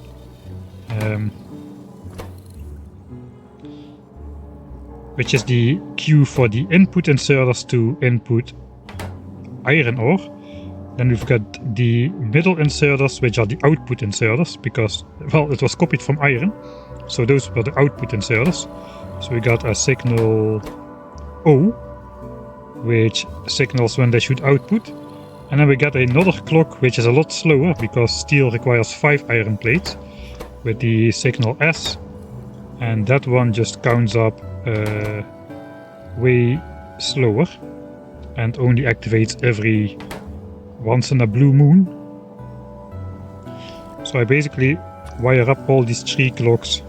the cue for the input inserters to input iron ore. Then we've got the middle inserters, which are the output inserters, because, well, it was copied from iron, so those were the output inserters. So we got a signal O, which signals when they should output. And then we get another clock which is a lot slower because steel requires 5 iron plates with the signal S, and that one just counts up way slower and only activates every once in a blue moon. So I basically wire up all these 3 clocks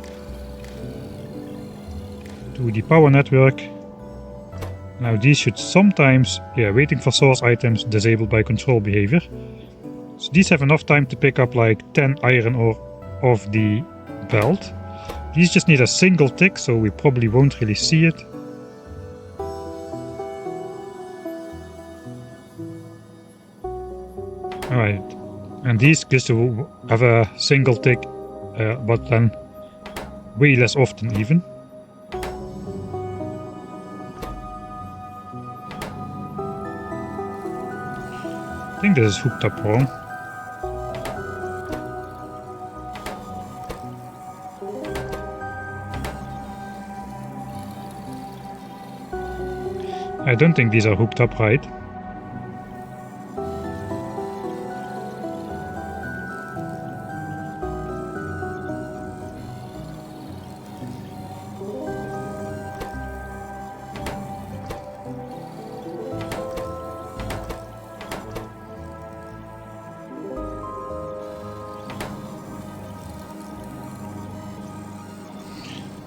to the power network. Now these should sometimes, waiting for source items disabled by control behavior. So these have enough time to pick up like 10 iron ore off the belt. These just need a single tick, so we probably won't really see it. Alright, and these just to have a single tick, but then way less often even. I think this is hooked up wrong. I don't think these are hooked up right.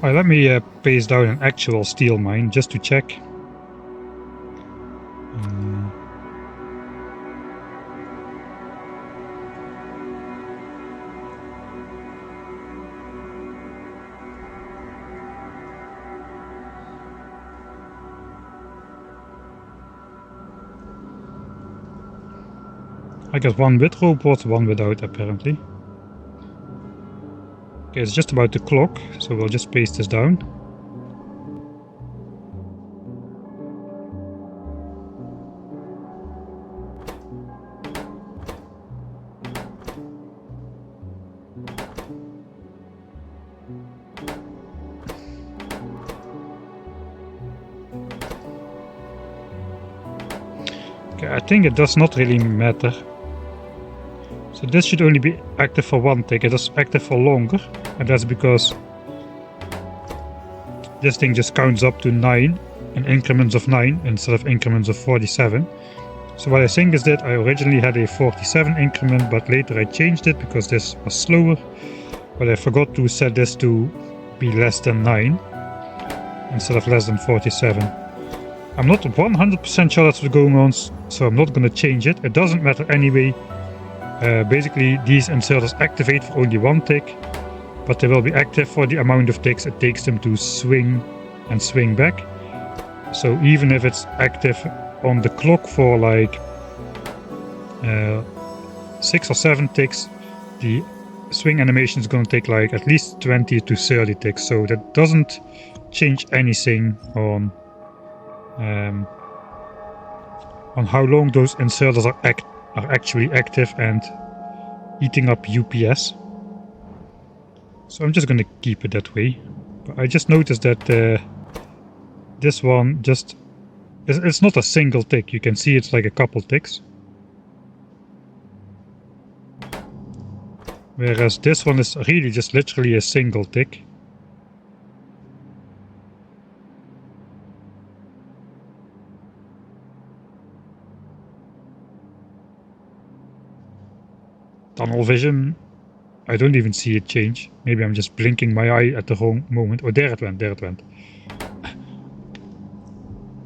Alright, let me paste down an actual steel mine just to check. I got one with robot, one without apparently. Okay, it's just about the clock, so we'll just paste this down. Okay, I think it does not really matter. So this should only be active for 1 tick, it is active for longer, and that's because this thing just counts up to 9 in increments of 9 instead of increments of 47. So what I think is that I originally had a 47 increment, but later I changed it because this was slower, but I forgot to set this to be less than 9 instead of less than 47. I'm not 100% sure that's what's going on, so I'm not going to change it. It doesn't matter anyway. Basically these inserters activate for only 1 tick, but they will be active for the amount of ticks it takes them to swing and swing back. So even if it's active on the clock for like 6 or 7 ticks, the swing animation is going to take like at least 20 to 30 ticks, so that doesn't change anything on how long those inserters are actually active and eating up UPS. So I'm just going to keep it that way. But I just noticed that this one just... It's not a single tick, you can see it's like a couple ticks. Whereas this one is really just literally a single tick. Tunnel vision, I don't even see it change. Maybe I'm just blinking my eye at the wrong moment. Oh, there it went, there it went.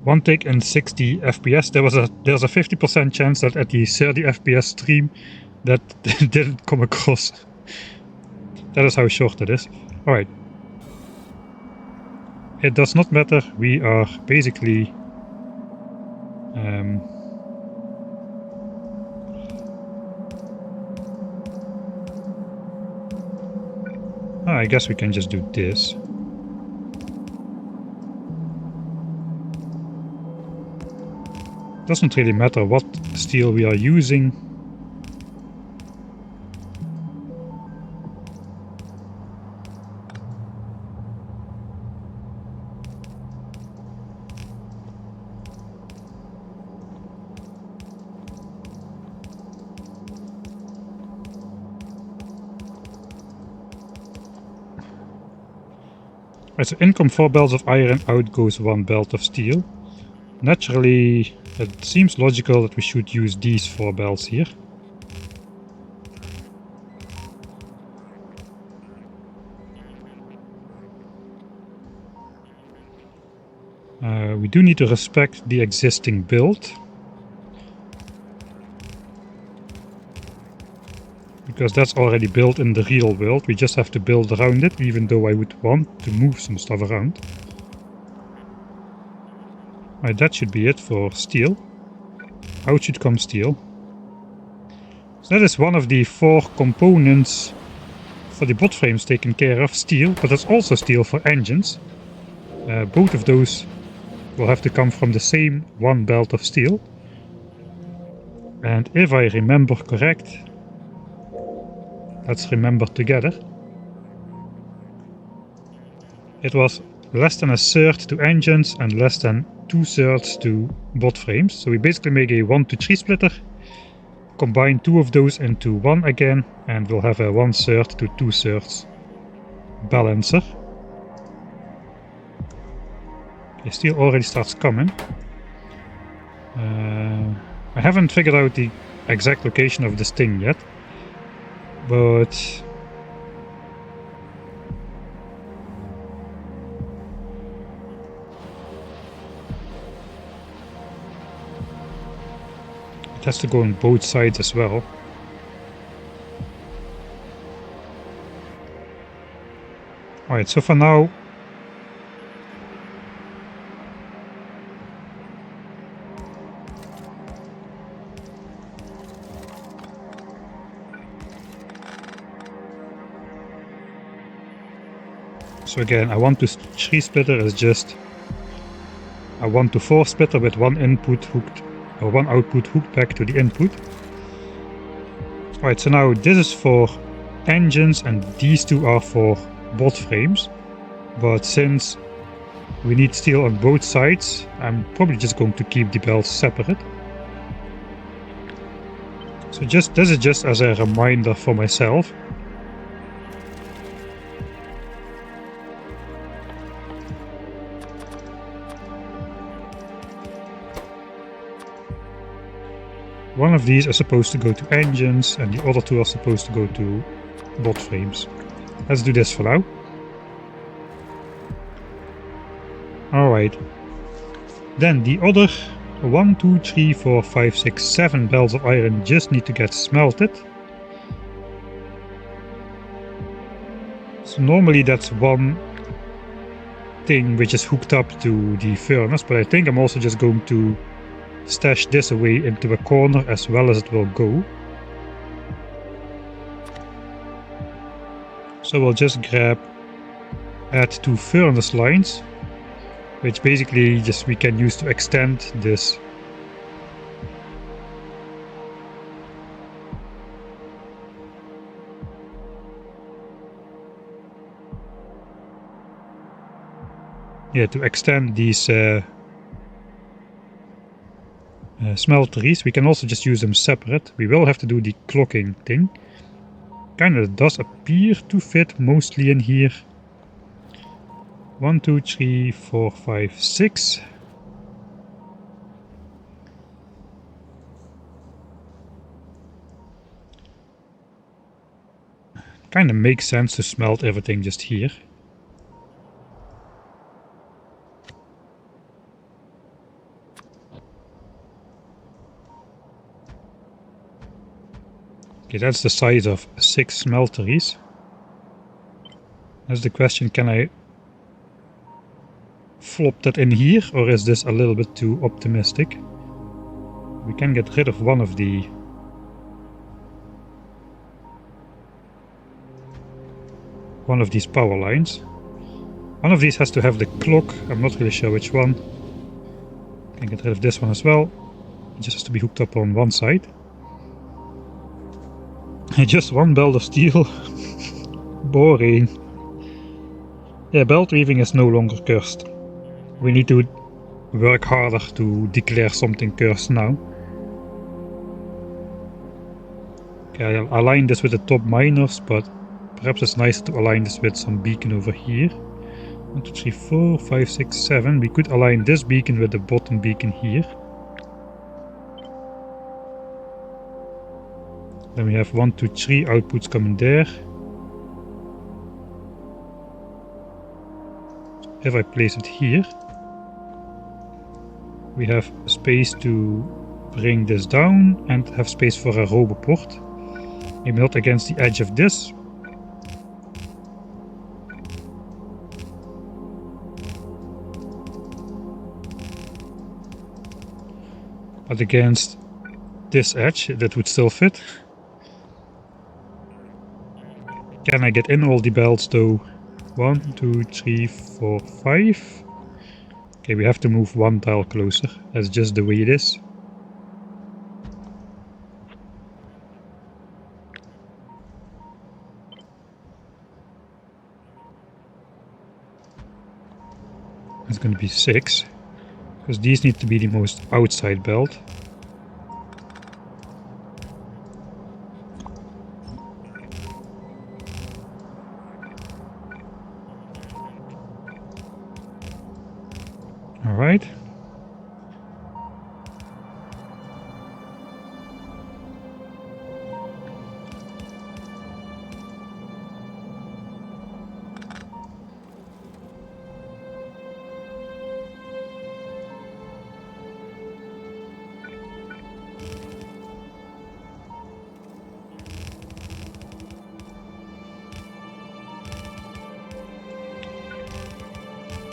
1 tick and 60 FPS. There's a 50% chance that at the 30 FPS stream that didn't come across. That is how short it is. Alright. It does not matter. We are basically I guess we can just do this. Doesn't really matter what steel we are using. Right, so in come 4 belts of iron, out goes 1 belt of steel. Naturally, it seems logical that we should use these 4 belts here. We do need to respect the existing build, because that's already built in the real world. We just have to build around it, even though I would want to move some stuff around. Right, that should be it for steel. Out should come steel. So that is one of the 4 components for the bot frames taken care of, steel, but that's also steel for engines. Both of those will have to come from the same 1 belt of steel. And if I remember correct, let's remember together. It was less than 1/3 to engines and less than 2/3 to bot frames. So we basically make a 1-to-3 splitter, combine 2 of those into 1 again, and we'll have a 1/3 to 2/3 balancer. Okay, steel already starts coming. I haven't figured out the exact location of this thing yet, but it has to go on both sides as well. Alright, so for now, so again, a 1-to-3 splitter is just a 1-to-4 splitter with 1 input hooked, or 1 output hooked back to the input. Alright, so now this is for engines and these 2 are for bot frames. But since we need steel on both sides, I'm probably just going to keep the belts separate. So this is just as a reminder for myself. One of these is supposed to go to engines and the other 2 are supposed to go to bot frames. Let's do this for now. Alright. Then the other 1, 2, 3, 4, 5, 6, 7 belts of iron just need to get smelted. So normally that's one thing which is hooked up to the furnace, but I think I'm also just going to stash this away into a corner as well as it will go. So we'll just add 2 furnace lines, which basically just we can use to extend this. Yeah, to extend these smelteries. We can also just use them separate. We will have to do the clocking thing. Kinda does appear to fit mostly in here. 1, 2, 3, 4, 5, 6. Kinda makes sense to smelt everything just here. Okay, that's the size of 6 smelteries. That's the question, can I flop that in here, or is this a little bit too optimistic? We can get rid of one of these power lines. One of these has to have the clock, I'm not really sure which one. Can get rid of this one as well. It just has to be hooked up on one side. Just 1 belt of steel. Boring. Yeah, belt weaving is no longer cursed. We need to work harder to declare something cursed now. Okay, I'll align this with the top miners, but perhaps it's nicer to align this with some beacon over here. 1, 2, 3, 4, 5, 6, 7. We could align this beacon with the bottom beacon here. Then we have 1, 2, 3 outputs coming there. If I place it here, we have space to bring this down and have space for a roboport. Maybe not against the edge of this. But against this edge, that would still fit. Can I get in all the belts though? 1, 2, 3, 4, 5. Okay, we have to move one tile closer. That's just the way it is. It's going to be 6. Because these need to be the most outside belt. Alright.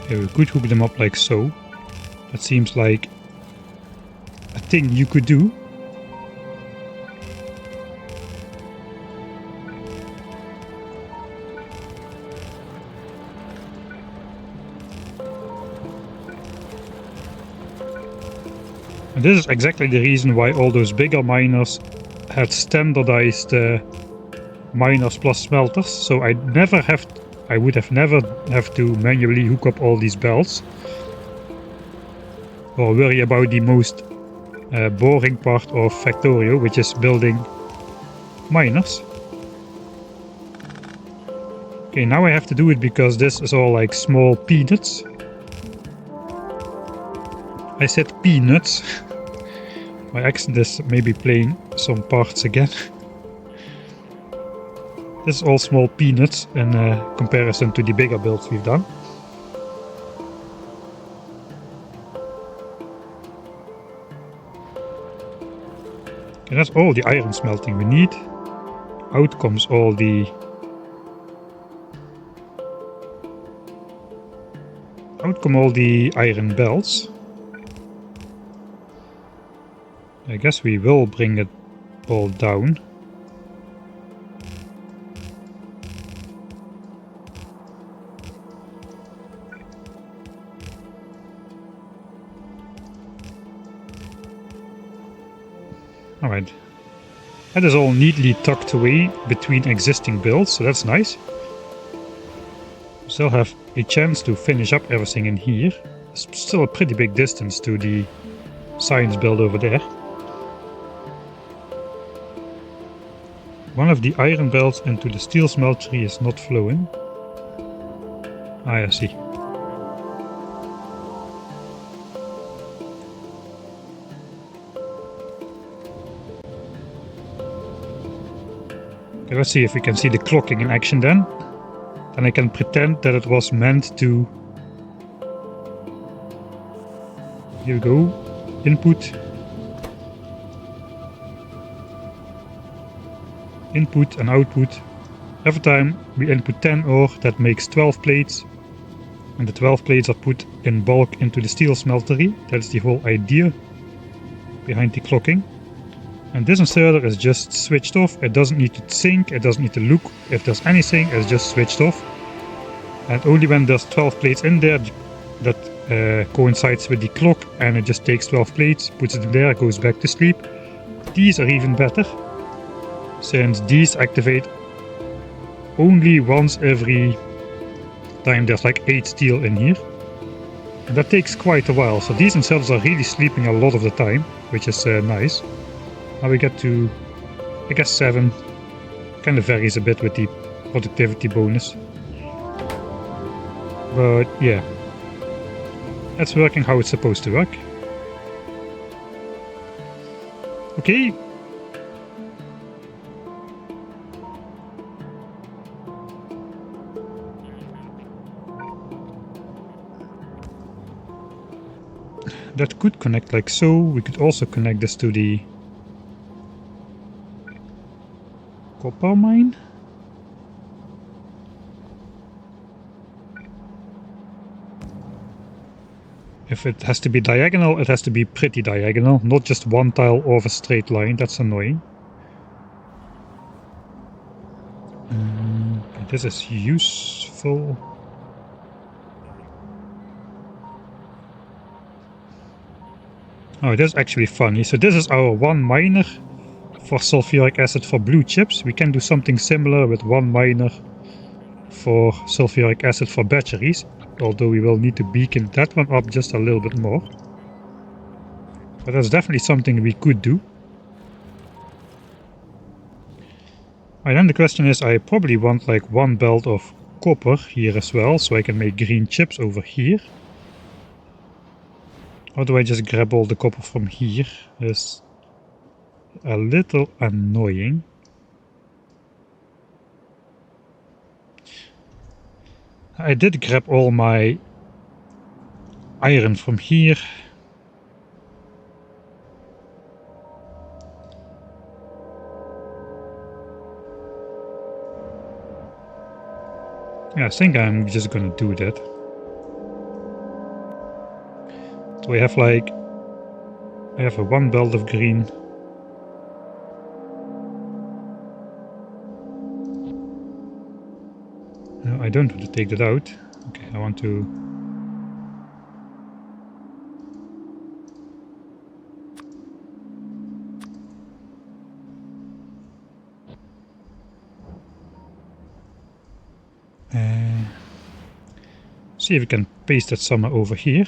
Okay, we could hook them up like so. That seems like a thing you could do. And this is exactly the reason why all those bigger miners had standardized miners plus smelters. So I would have never have to manually hook up all these belts. Or worry about the most boring part of Factorio, which is building miners. Okay, now I have to do it because this is all like small peanuts. I said peanuts. My accent is maybe playing some parts again. This is all small peanuts in comparison to the bigger builds we've done. And that's all the iron smelting we need. Out comes all the iron belts. I guess we will bring it all down. Alright, that is all neatly tucked away between existing builds, so that's nice. We still have a chance to finish up everything in here. It's still a pretty big distance to the science build over there. One of the iron belts into the steel smeltery is not flowing. Ah, I see. Okay, let's see if we can see the clocking in action then. Then I can pretend that it was meant to... Here we go. Input. Input and output. Every time we input 10 ore, that makes 12 plates. And the 12 plates are put in bulk into the steel smeltery. That's the whole idea behind the clocking. And this inserter is just switched off. It doesn't need to think, it doesn't need to look if there's anything, it's just switched off. And only when there's 12 plates in there that coincides with the clock, and it just takes 12 plates, puts it in there, goes back to sleep. These are even better, since these activate only once every time there's like 8 steel in here. And that takes quite a while, so these inserters are really sleeping a lot of the time, which is nice. Now we get to, I guess, 7. Kind of varies a bit with the productivity bonus. But yeah, that's working how it's supposed to work. Okay. That could connect like so. We could also connect this to the copper mine. If it has to be diagonal, it has to be pretty diagonal, not just one tile of a straight line. That's annoying. This is useful. Oh, it is actually funny. So this is our one miner for sulfuric acid for blue chips. We can do something similar with one miner for sulfuric acid for batteries, although we will need to beacon that one up just a little bit more. But that's definitely something we could do. And then the question is, I probably want like one belt of copper here as well, so I can make green chips over here. Or do I just grab all the copper from here? It's a little annoying. I did grab all my iron from here. Yeah, I think I'm just gonna do that. So I have like... I have a one belt of green. No, I don't want to take that out. Okay, I want to... see if we can paste that somewhere over here.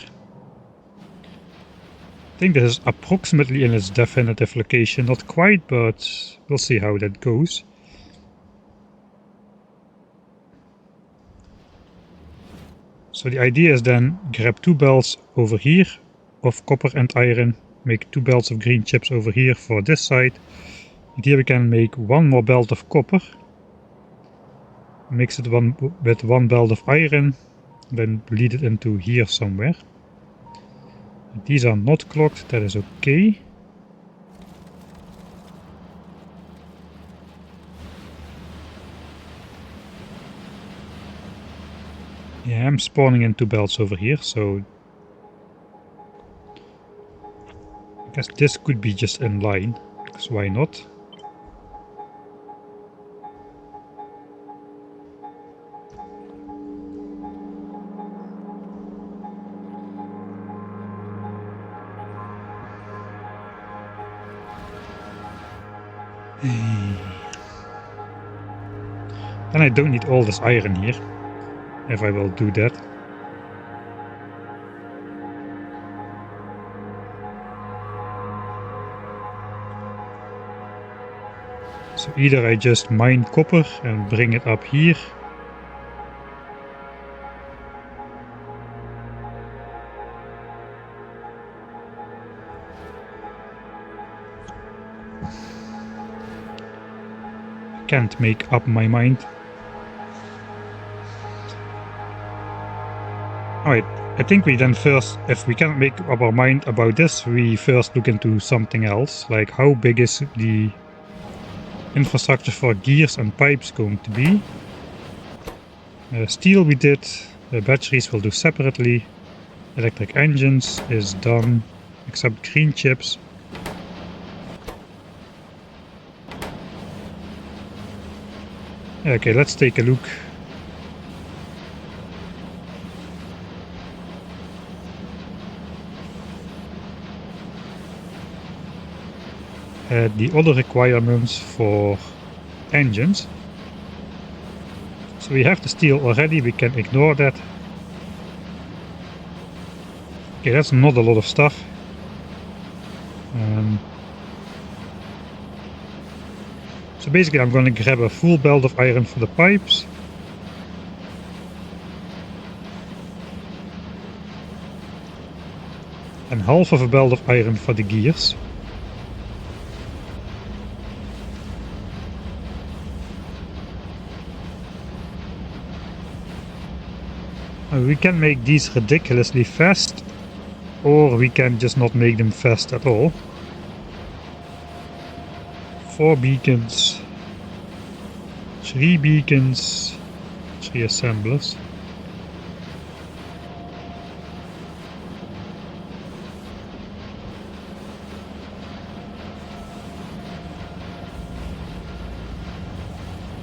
I think this is approximately in its definitive location. Not quite, but we'll see how that goes. So the idea is then grab two belts over here of copper and iron, make two belts of green chips over here for this side. And here we can make one more belt of copper, mix it with one belt of iron, then lead it into here somewhere. These are not clocked, that is okay. Yeah, I'm spawning in two belts over here, so I guess this could be just in line, because why not? Then I don't need all this iron here, if I will do that. So either I just mine copper and bring it up here. I can't make up my mind. Alright, I think we then first, if we can't make up our mind about this, we first look into something else, like how big is the infrastructure for gears and pipes going to be. Steel we did, batteries we'll do separately, electric engines is done, except green chips. Okay, let's take a look. The other requirements for engines. So we have the steel already, we can ignore that. Okay, that's not a lot of stuff. So basically I'm going to grab a full belt of iron for the pipes. And half of a belt of iron for the gears. We can make these ridiculously fast, or we can just not make them fast at all. 4 beacons, 3 beacons, 3 assemblers.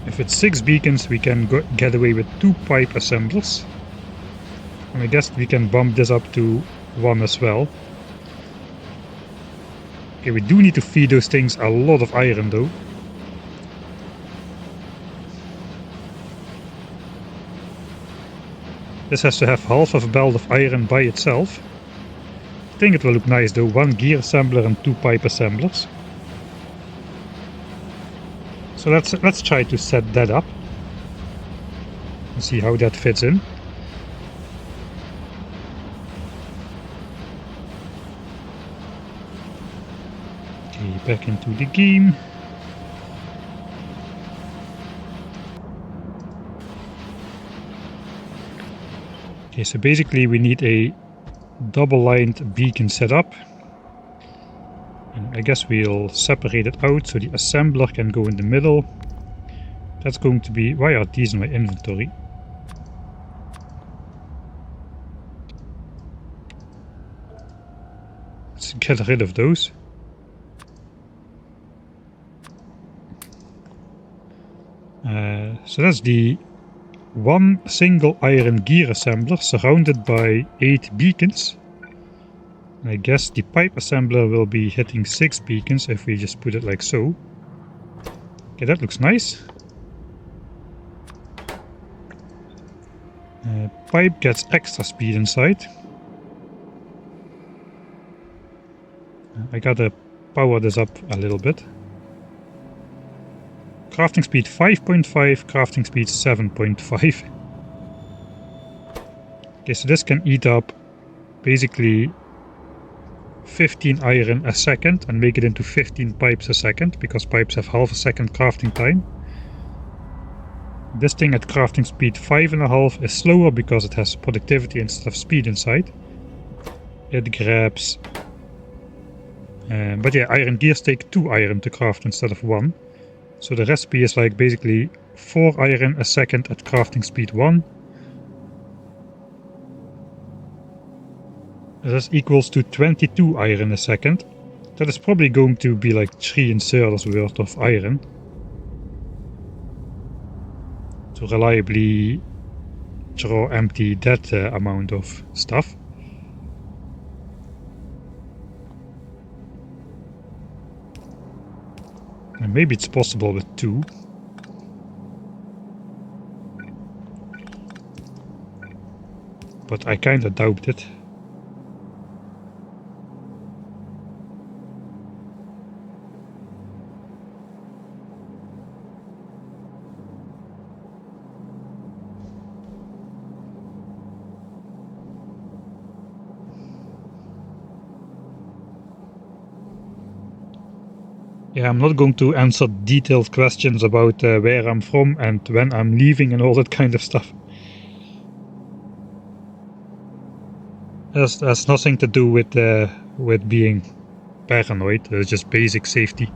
If it's 6 beacons, we can get away with 2 pipe assemblers. And I guess we can bump this up to 1 as well. Okay, we do need to feed those things a lot of iron though. This has to have half of a belt of iron by itself. I think it will look nice though, 1 gear assembler and 2 pipe assemblers. So let's try to set that up and see how that fits in. Okay, back into the game. Okay, so basically we need a double-lined beacon set up. And I guess we'll separate it out so the assembler can go in the middle. That's going to be... Why are these in my inventory? Let's get rid of those. So that's the 1 single iron gear assembler surrounded by 8 beacons. And I guess the pipe assembler will be hitting 6 beacons if we just put it like so. Okay, that looks nice. Pipe gets extra speed inside. I gotta power this up a little bit. Crafting speed 5.5, crafting speed 7.5. Okay, so this can eat up basically 15 iron a second and make it into 15 pipes a second, because pipes have half a second crafting time. This thing at crafting speed 5.5 is slower because it has productivity instead of speed inside. It grabs... but yeah, iron gears take 2 iron to craft instead of 1. So the recipe is like basically 4 iron a second at crafting speed 1. This equals to 22 iron a second. That is probably going to be like 3 inserters worth of iron. To reliably draw empty that amount of stuff. And maybe it's possible with 2. But I kinda doubt it. Yeah, I'm not going to answer detailed questions about where I'm from and when I'm leaving and all that kind of stuff. That's nothing to do with being paranoid. It's just basic safety.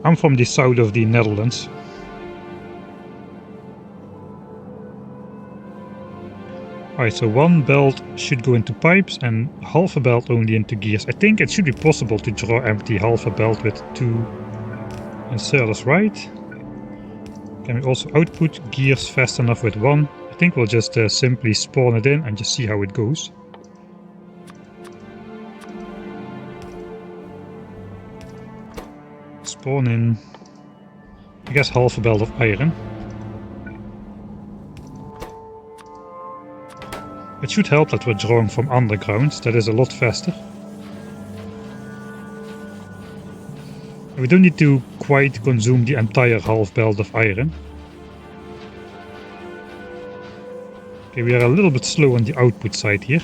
I'm from the south of the Netherlands. Alright, so 1 belt should go into pipes and half a belt only into gears. I think it should be possible to draw empty half a belt with 2 inserters, right? Can we also output gears fast enough with 1? I think we'll just simply spawn it in and just see how it goes. Spawn in, I guess, half a belt of iron. It should help that we're drawing from underground, that is a lot faster. We don't need to quite consume the entire half belt of iron. Okay, we are a little bit slow on the output side here.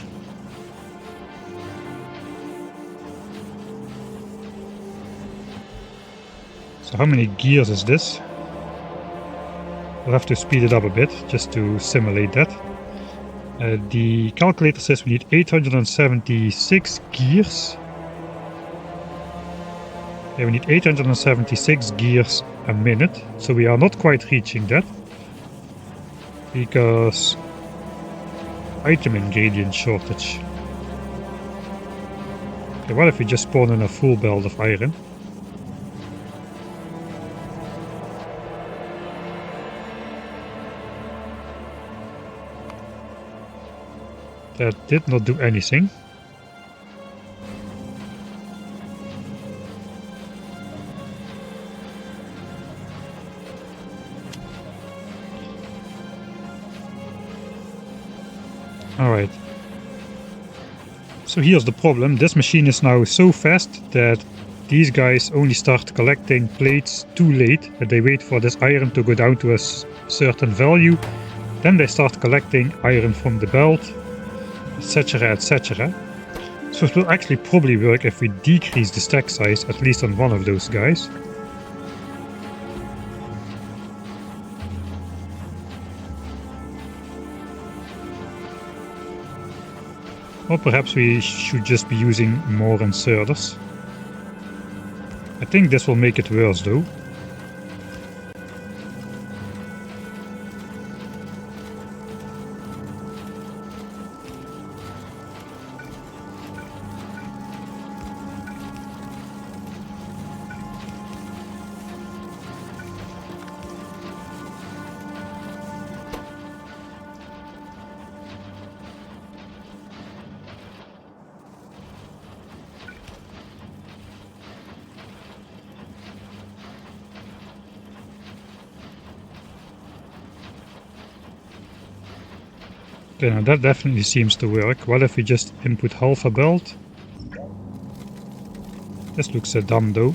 So how many gears is this? We'll have to speed it up a bit just to simulate that. The calculator says we need 876 gears. Yeah, we need 876 gears a minute, so we are not quite reaching that. Because item ingredient shortage. Okay, what if we just spawn in a full belt of iron? That did not do anything. Alright. So here's the problem. This machine is now so fast that these guys only start collecting plates too late. And they wait for this iron to go down to a certain value. Then they start collecting iron from the belt, etc, etc. So it will actually probably work if we decrease the stack size, at least on one of those guys. Or perhaps we should just be using more inserters. I think this will make it worse though. Okay, now that definitely seems to work. What if we just input half a belt? This looks so dumb though.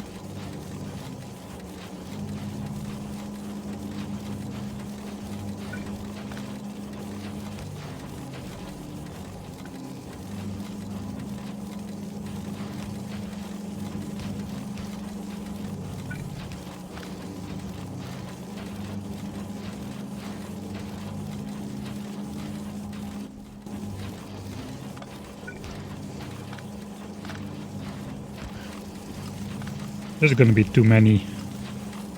There's going to be too many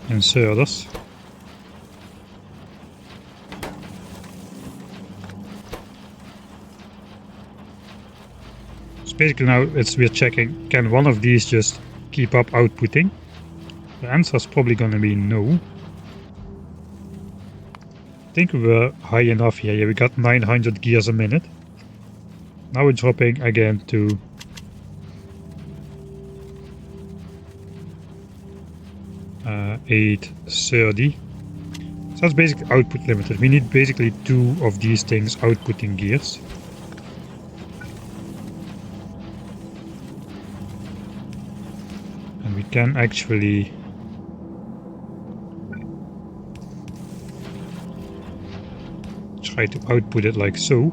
inserters. So basically now we're checking, can one of these just keep up outputting? The answer is probably going to be no. I think we were high enough here. Yeah, we got 900 gears a minute. Now we're dropping again to 830. So that's basically output limited. We need basically 2 of these things outputting gears. And we can actually try to output it like so.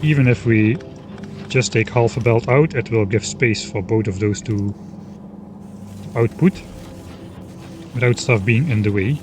Even if we just take half a belt out, it will give space for both of those to output without stuff being in the way.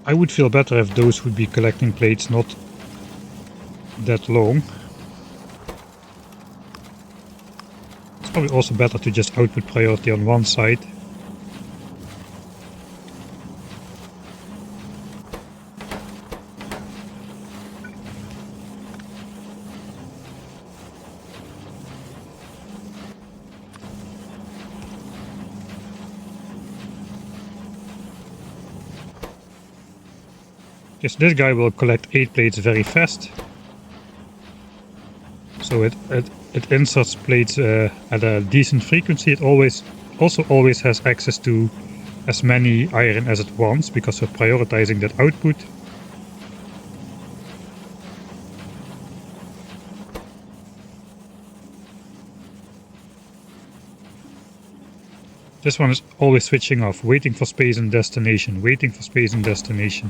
I would feel better if those would be collecting plates not that long. It's probably also better to just output priority on one side. Okay, so this guy will collect 8 plates very fast. So it inserts plates at a decent frequency. It also always has access to as many iron as it wants, because we're prioritizing that output. This one is always switching off, waiting for space and destination, waiting for space and destination.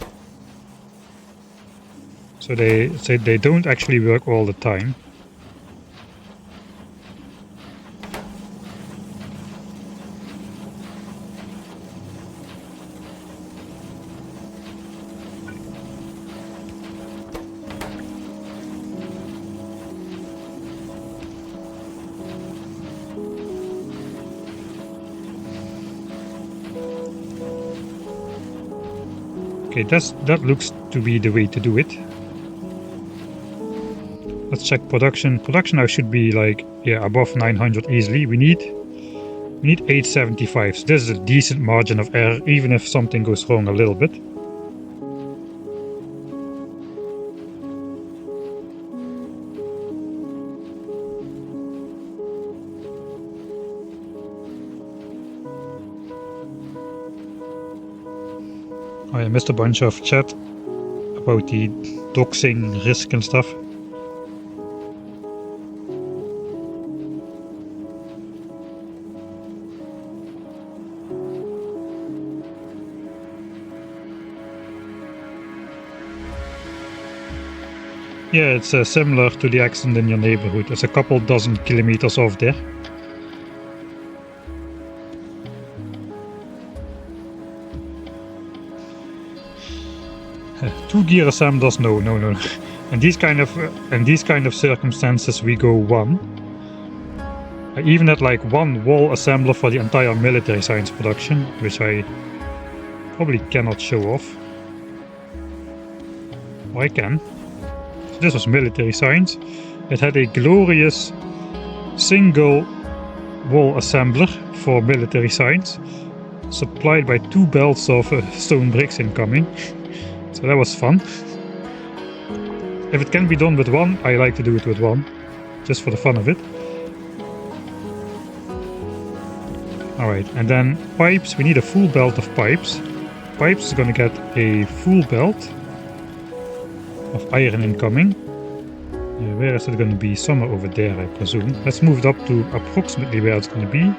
So they don't actually work all the time. Okay, that looks to be the way to do it. Let's check production. Production now should be like, yeah, above 900 easily. We need 875. So this is a decent margin of error, even if something goes wrong a little bit. I missed a bunch of chat about the doxing risk and stuff. Yeah, it's similar to the accident in your neighborhood. It's a couple dozen kilometers off there. Two-gear assemblers, no. In these kind of circumstances, we go one. I even had like one wall assembler for the entire military science production, which I probably cannot show off. Or I can. So this was military science. It had a glorious single wall assembler for military science, supplied by 2 belts of stone bricks incoming. So that was fun. If it can be done with one, I like to do it with one, just for the fun of it. Alright, and then pipes, we need a full belt of pipes. Pipes is gonna get a full belt of iron incoming. Where is it gonna be? Somewhere over there, I presume. Let's move it up to approximately where it's gonna be.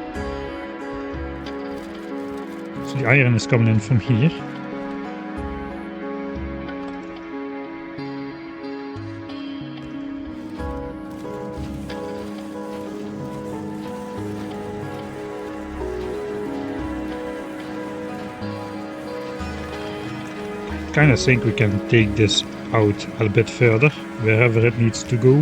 So the iron is coming in from here. Kind of think we can take this out a bit further, wherever it needs to go.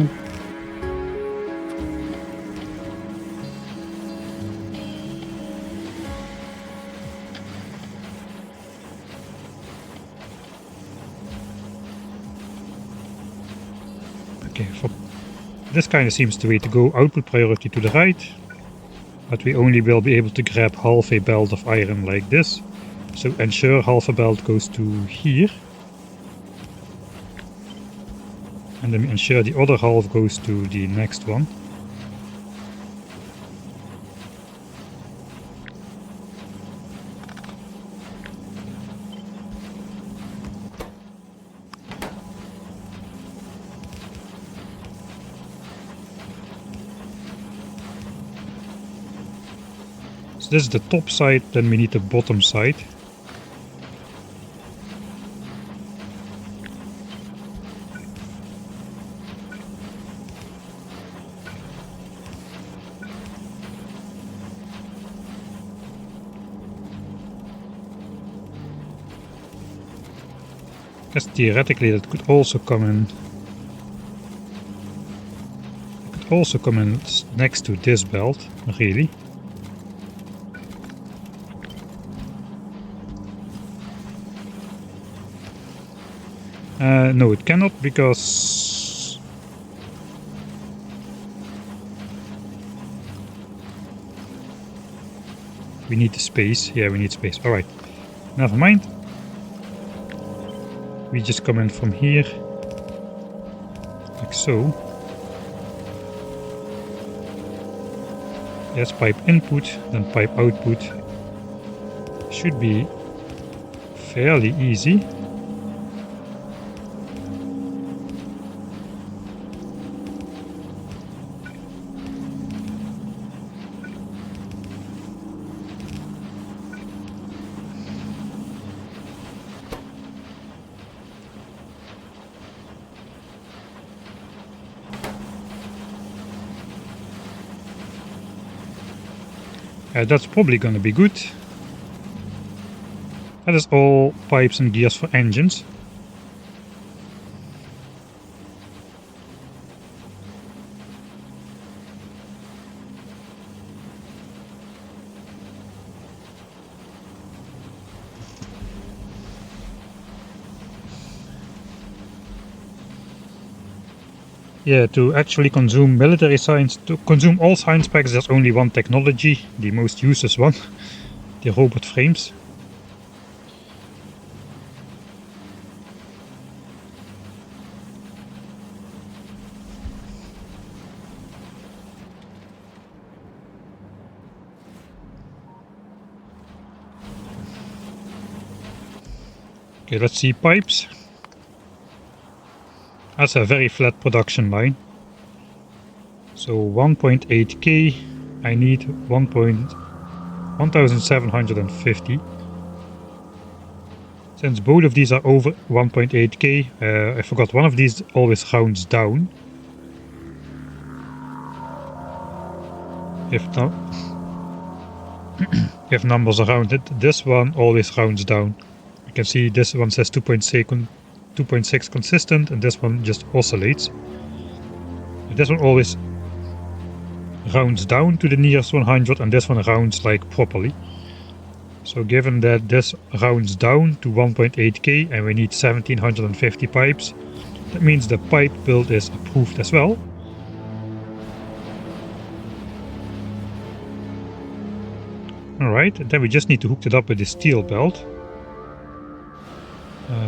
Okay, for this kind of seems the way to go. Output priority to the right, but we only will be able to grab half a belt of iron like this. So ensure half a belt goes to here. And then ensure the other half goes to the next one. So this is the top side, then we need the bottom side. Guess theoretically that could also come in. It could also come in next to this belt, really. No, it cannot, because we need the space. Yeah, we need space. Alright, never mind. we just come in from here, like so. That's pipe input, then pipe output. Should be fairly easy. That's probably gonna be good. That is all pipes and gears for engines. Yeah, to actually consume military science, to consume all science packs, there's only one technology, the most useless one, the robot frames. Okay, let's see pipes. That's a very flat production line. So 1.8k, I need 1750. Since both of these are over 1.8k, I forgot one of these always rounds down. If numbers are rounded, this one always rounds down. You can see this one says 2.6 consistent, and this one just oscillates. This one always rounds down to the nearest 100, and this one rounds like properly. So given that this rounds down to 1.8k and we need 1750 pipes, that means the pipe build is approved as well. Alright, then we just need to hook it up with the steel belt.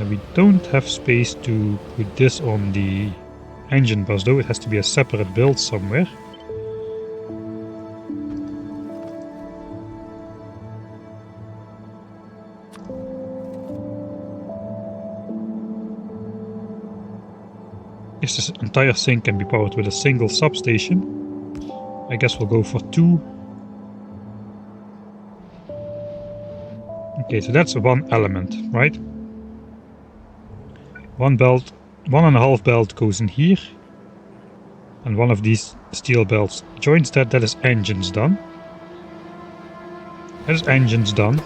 We don't have space to put this on the engine bus though, it has to be a separate build somewhere. If this entire thing can be powered with a single substation, I guess we'll go for 2. Okay, so that's one element, right? One belt, 1.5 belt goes in here, and one of these steel belts joins that. That is engines done. That is engines done.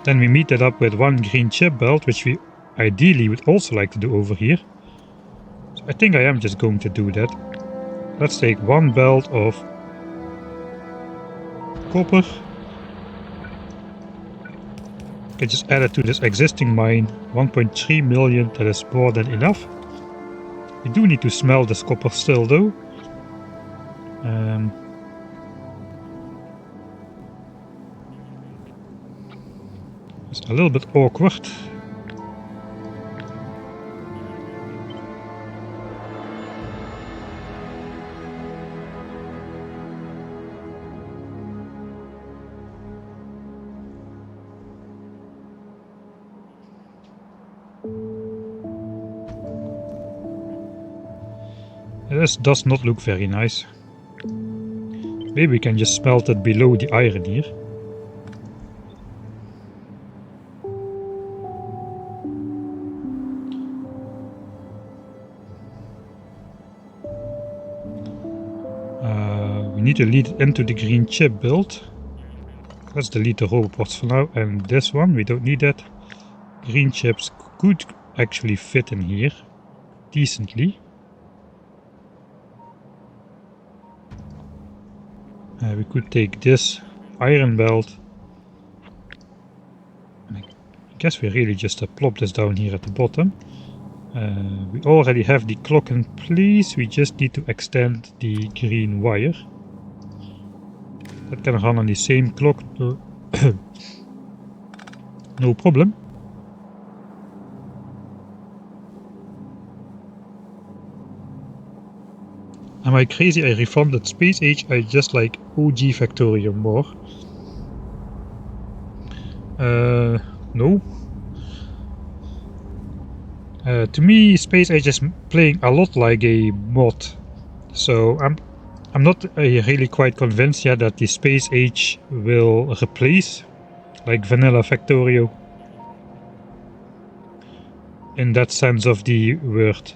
Then we meet that up with one green chip belt, which we ideally would also like to do over here. So I think I am just going to do that. Let's take one belt of copper. Okay, just add it to this existing mine. 1.3 million, that is more than enough. We do need to smelt this copper still though. It's a little bit awkward. This does not look very nice. Maybe we can just smelt it below the iron here. We need to lead it into the green chip build. Let's delete the robots for now, and this one, we don't need that. Green chips could actually fit in here decently. We could take this iron belt. And I guess we really just plop this down here at the bottom. We already have the clock in place, we just need to extend the green wire. That can run on the same clock, no problem. Am I crazy? I refunded Space Age. I just like OG Factorium more. No. To me, Space Age is playing a lot like a mod. So I'm not really quite convinced yet that the Space Age will replace like vanilla Factorio in that sense of the word.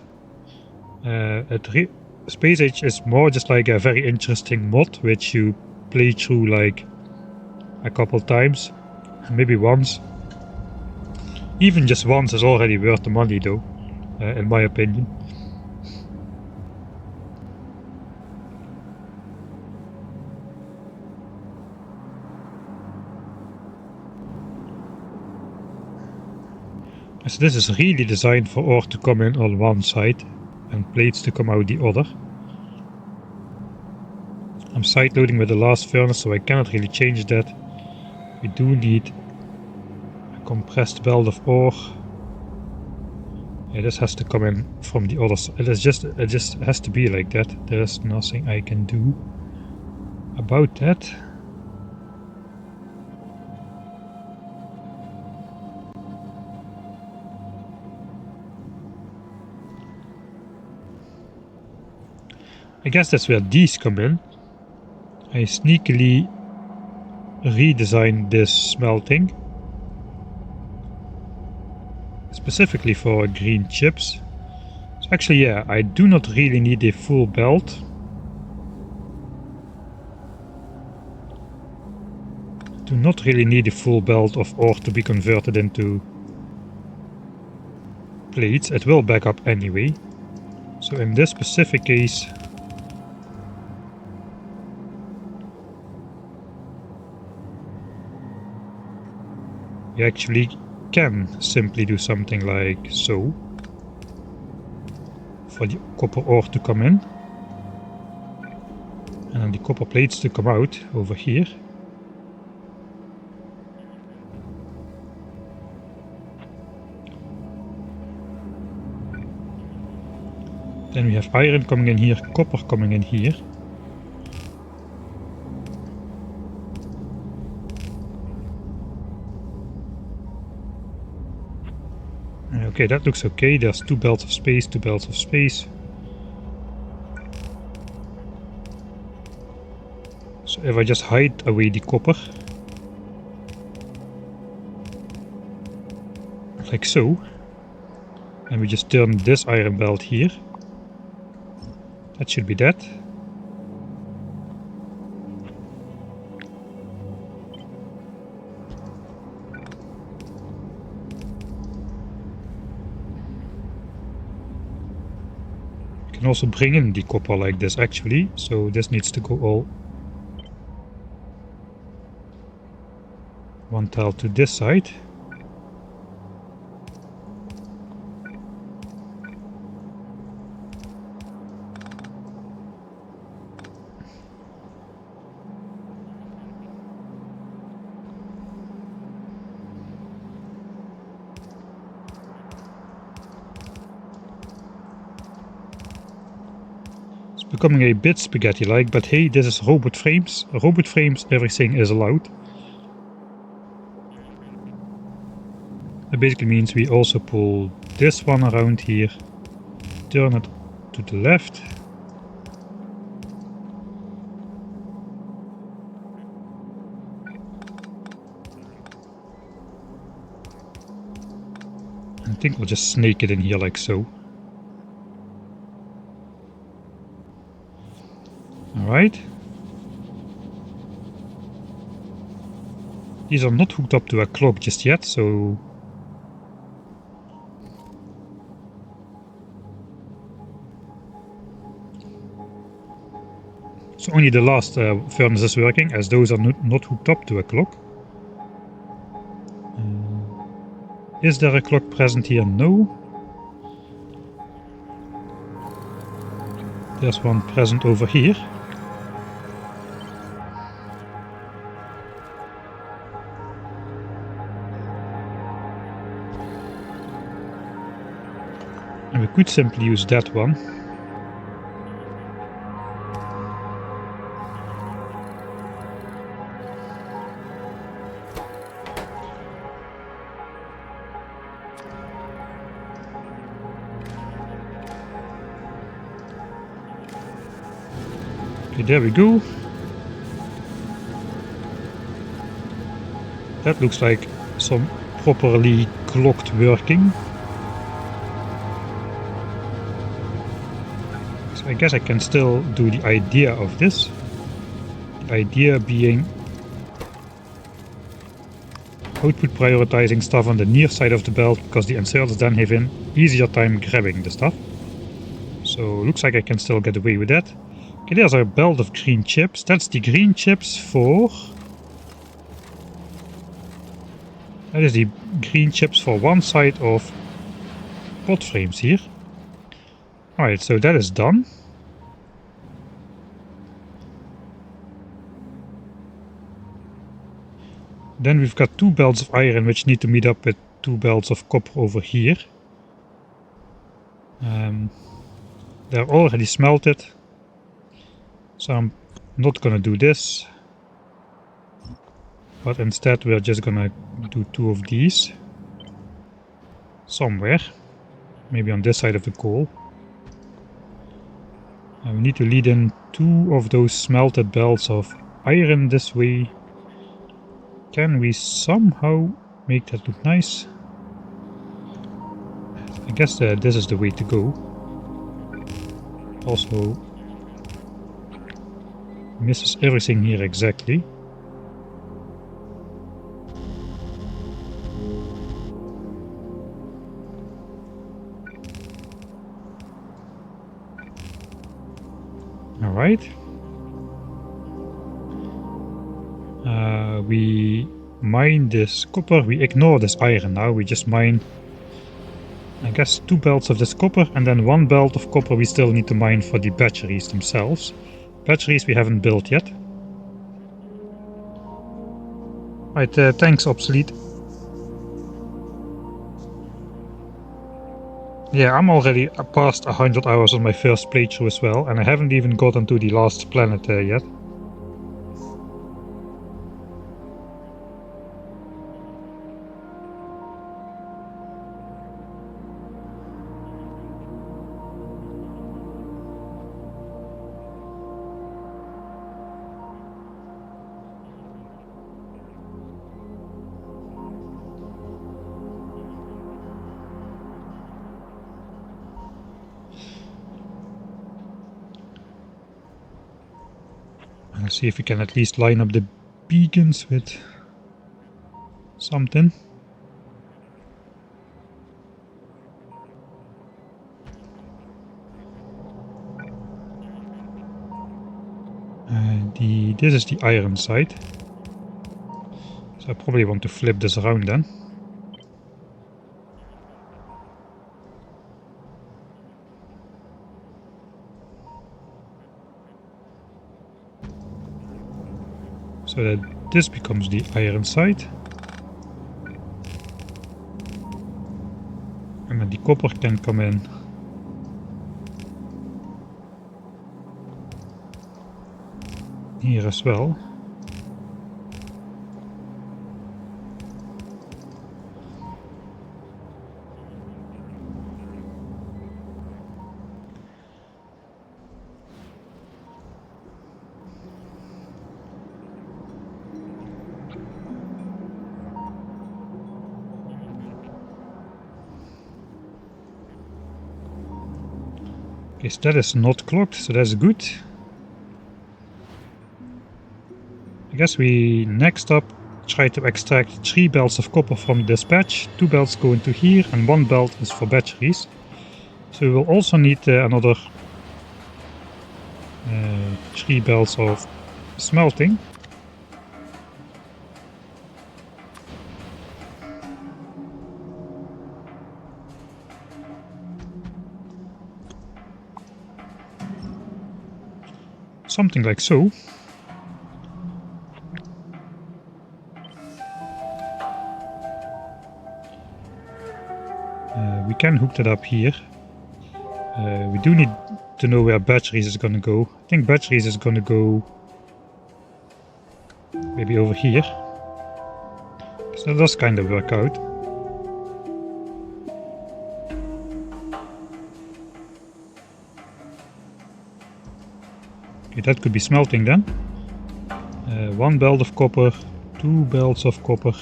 Space Age is more just like a very interesting mod which you play through like a couple times, maybe once. Even just once is already worth the money though, in my opinion. So this is really designed for ore to come in on one side and plates to come out the other. I'm side loading with the last furnace, so I cannot really change that. We do need a compressed belt of ore. Yeah, this has to come in from the other side. It just has to be like that. There is nothing I can do about that. I guess that's where these come in. I sneakily redesigned this smelting specifically for green chips. So actually, yeah, I do not really need a full belt. Do not really need a full belt of ore to be converted into plates. It will back up anyway. So in this specific case, you actually can simply do something like so for the copper ore to come in and then the copper plates to come out over here. Then we have iron coming in here, copper coming in here. Okay, that looks okay. There's 2 belts of space, 2 belts of space. So if I just hide away the copper, like so, and we just turn this iron belt here, that should be that. Can also bring in the copper like this actually, so this needs to go all one tile to this side. Becoming a bit spaghetti-like, but hey, this is robot frames. Robot frames, everything is allowed. That basically means we also pull this one around here, turn it to the left. I think we'll just snake it in here like so. Alright. These are not hooked up to a clock just yet, so... So only the last furnace is working, as those are not hooked up to a clock. Is there a clock present here? No. There's one present over here. And we could simply use that one. Okay, there we go. That looks like some properly clocked working. So I guess I can still do the idea of this. The idea being output prioritizing stuff on the near side of the belt, because the inserters then have an easier time grabbing the stuff. So looks like I can still get away with that. Okay, there's our belt of green chips. That's the green chips for... That is the green chips for one side of bot frames here. Alright, so that is done. Then we've got 2 belts of iron which need to meet up with 2 belts of copper over here. They're already smelted, so I'm not gonna do this, but instead we're just gonna do 2 of these somewhere, maybe on this side of the coal. And we need to lead in 2 of those smelted belts of iron this way. Can we somehow make that look nice? I guess this is the way to go. Also misses everything here exactly. Alright. We mine this copper, we ignore this iron now, we just mine, I guess, 2 belts of this copper, and then 1 belt of copper we still need to mine for the batteries themselves. Batteries we haven't built yet. Right, thanks Obsolete. Yeah, I'm already past 100 hours on my first playthrough as well, and I haven't even gotten to the last planet yet. Let's see if we can at least line up the beacons with something. This is the iron side. So I probably want to flip this around then. So that this becomes the iron side. And then the copper can come in. Here as well. Okay, so that is not clocked, so that's good. I guess we next up try to extract 3 belts of copper from the dispatch. 2 belts go into here and 1 belt is for batteries. So we will also need another 3 belts of smelting. Something like so. We can hook that up here. We do need to know where batteries is going to go. I think batteries is going to go maybe over here. So that does kind of work out. Okay, that could be smelting then. 1 belt of copper, 2 belts of copper.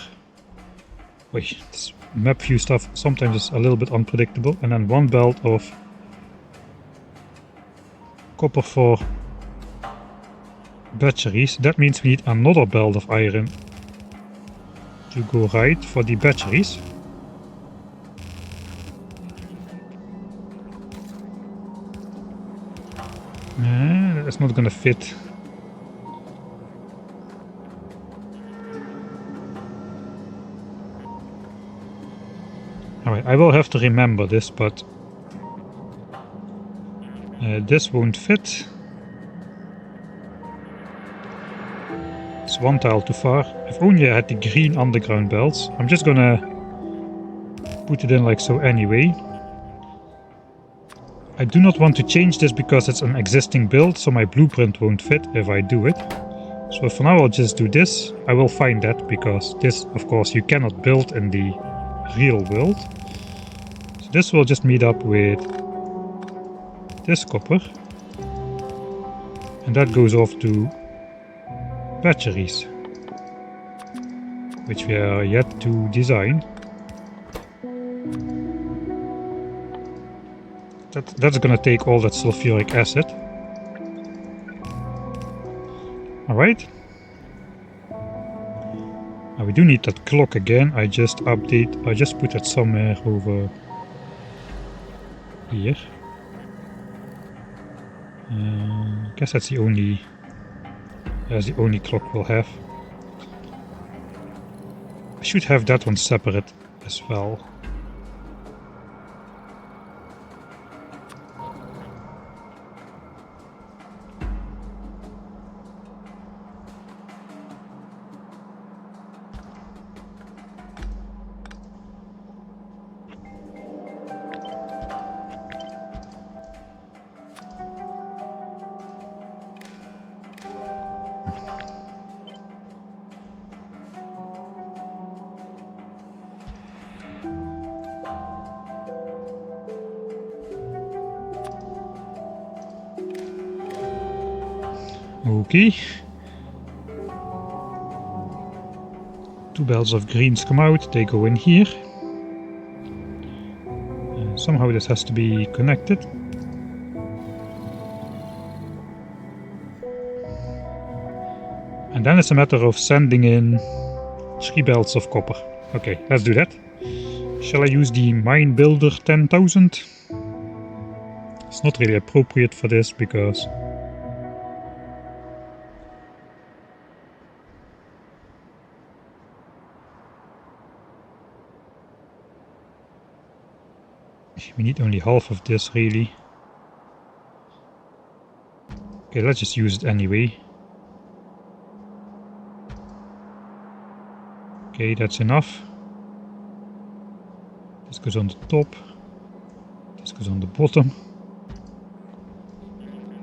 Wait, this map view stuff sometimes is a little bit unpredictable. And then 1 belt of copper for batteries. That means we need another belt of iron to go right for the batteries. That's not gonna fit. Alright, I will have to remember this, but this won't fit. It's 1 tile too far. If only I had the green underground belts. I'm just gonna put it in like so anyway. I do not want to change this because it's an existing build, so my blueprint won't fit if I do it. So for now I'll just do this. I will find that, because this, of course, you cannot build in the real world. So this will just meet up with this copper. And that goes off to batteries, which we are yet to design. That's gonna take all that sulfuric acid. Alright. Now we do need that clock again. I just put it somewhere over here. I guess that's the only clock we'll have. I should have that one separate as well. Okay. 2 belts of greens come out, they go in here. Somehow this has to be connected. And then it's a matter of sending in 3 belts of copper. Okay, let's do that. Shall I use the Mine Builder 10,000? It's not really appropriate for this because we need only half of this, really. Okay, let's just use it anyway. Okay, that's enough. This goes on the top. This goes on the bottom.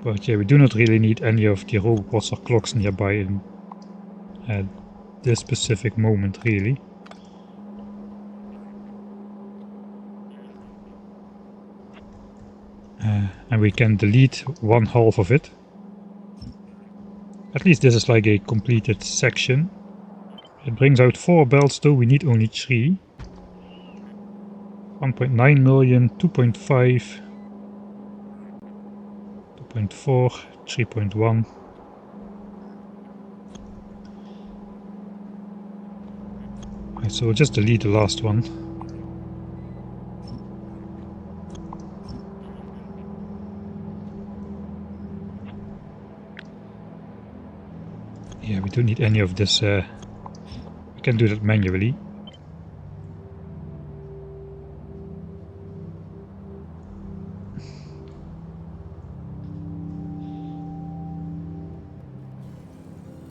But yeah, we do not really need any of the robots or clocks nearby in this specific moment, really. And we can delete 1/2 of it. At least this is like a completed section. It brings out 4 belts though, we need only 3. 1.9 million, 2.5, 2.4, 3.1. Right, so we'll just delete the last one. Yeah, we don't need any of this. We can do that manually.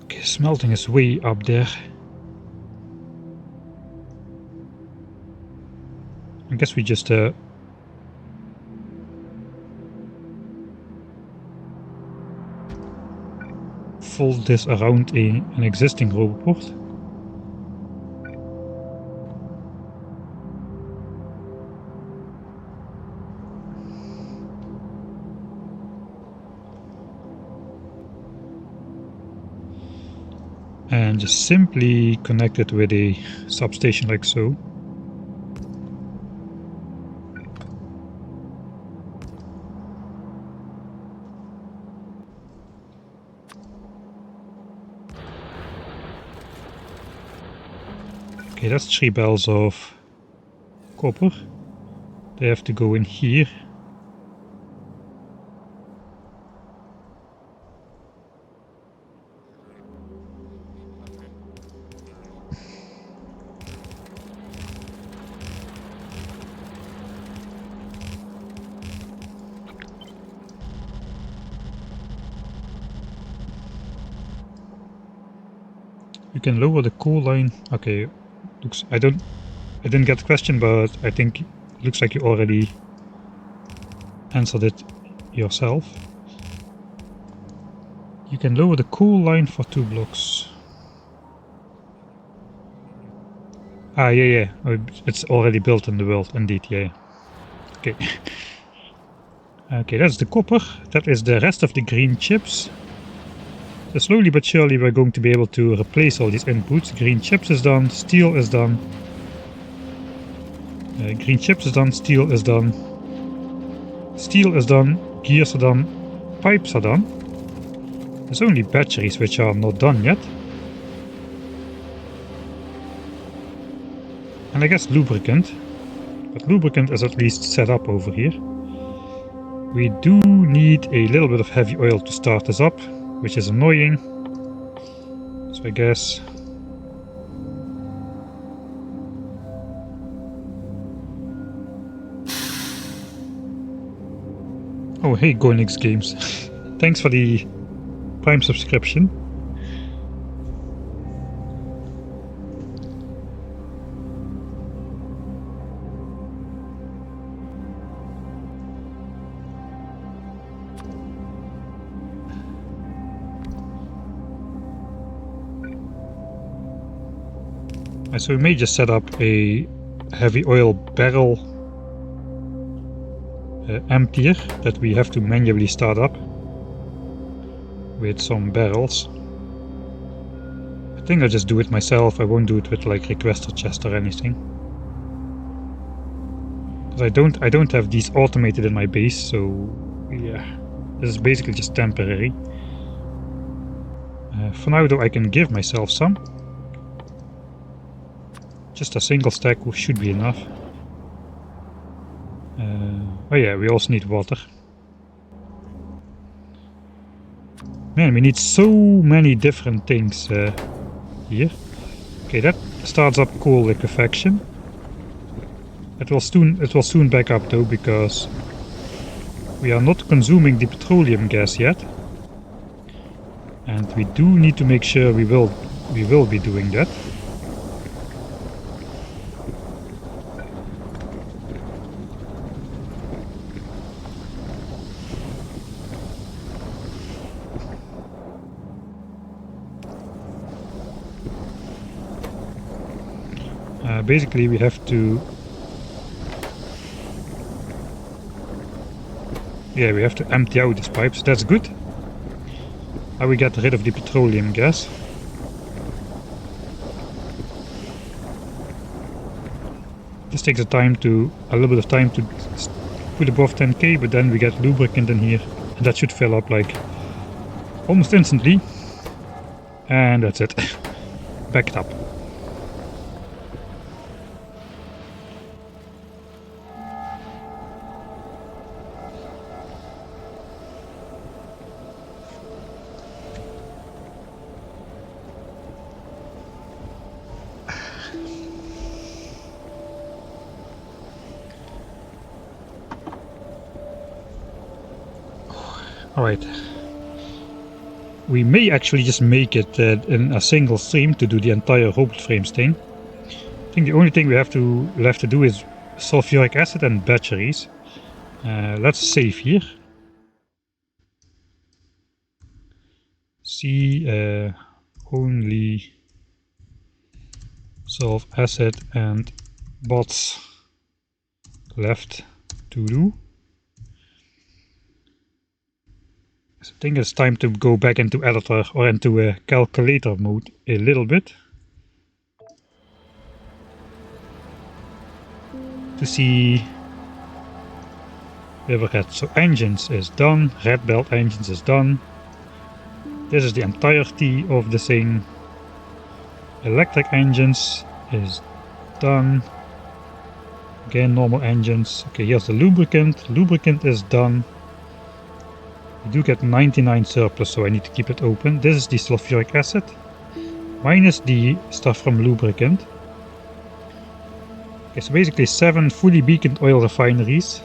Okay, smelting is way up there. I guess we just fold this around an existing roboport. and just simply connect it with a substation like so. Okay, that's 3 bells of copper. They have to go in here. You can lower the coal line. Okay, looks I didn't get the question, but I think it looks like you already answered it yourself. You can lower the coal line for 2 blocks. Ah, yeah. Oh, it's already built in the world, indeed, yeah. Okay. Okay, that's the copper. That is the rest of the green chips. So slowly but surely we're going to be able to replace all these inputs. Green chips is done, steel is done. Green chips is done, steel is done. Steel is done, gears are done, pipes are done. There's only batteries which are not done yet. And I guess lubricant. But lubricant is at least set up over here. We do need a little bit of heavy oil to start this up, which is annoying. So I guess... Oh hey Gonix Games. Thanks for the Prime subscription. So we may just set up a heavy oil barrel emptier that we have to manually start up with some barrels. I think I'll just do it myself. I won't do it with like requester chest or anything. Because I don't have these automated in my base, so yeah, this is basically just temporary. For now though, I can give myself some. Just a single stack should be enough. Oh yeah, we also need water. Man, we need so many different things here. Okay, that starts up coal liquefaction. It will soon back up though, because we are not consuming the petroleum gas yet. And we do need to make sure we will be doing that. Basically we have to... Yeah, we have to empty out these pipes. That's good. How we get rid of the petroleum gas. This takes a little bit of time to put above 10k, but then we get lubricant in here, and that should fill up like almost instantly. And that's it. Backed up. Alright. We may actually just make it in a single stream to do the entire BOTFRAMES thing. I think the only thing we have to do is sulfuric acid and batteries. Let's save here. See, only sulf acid and bots left to do. So I think it's time to go back into editor or into a calculator mode a little bit to see where we're at. So engines is done, red belt engines is done. This is the entirety of the thing. Electric engines is done. Again, normal engines. Okay, here's the lubricant. Lubricant is done. We do get 99 surplus, so I need to keep it open. This is the sulfuric acid minus the stuff from lubricant. Okay, so basically 7 fully beaconed oil refineries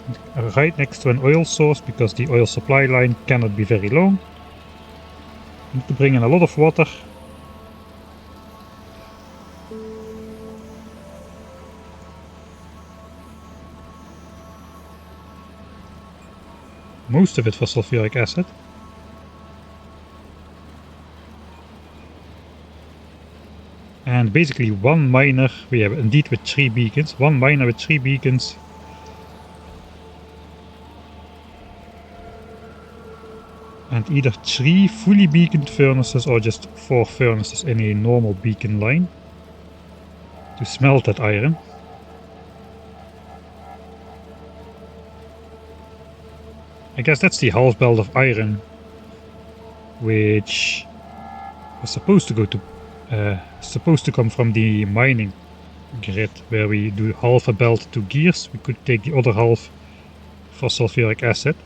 right next to an oil source because the oil supply line cannot be very long. Need to bring in a lot of water. Most of it for sulfuric acid. And basically one miner, we have indeed with 3 beacons, one miner with 3 beacons. And either 3 fully beaconed furnaces or just 4 furnaces in a normal beacon line to smelt that iron. I guess that's the half belt of iron, which was supposed to come from the mining grid, where we do half a belt to gears. We could take the other half for sulfuric acid.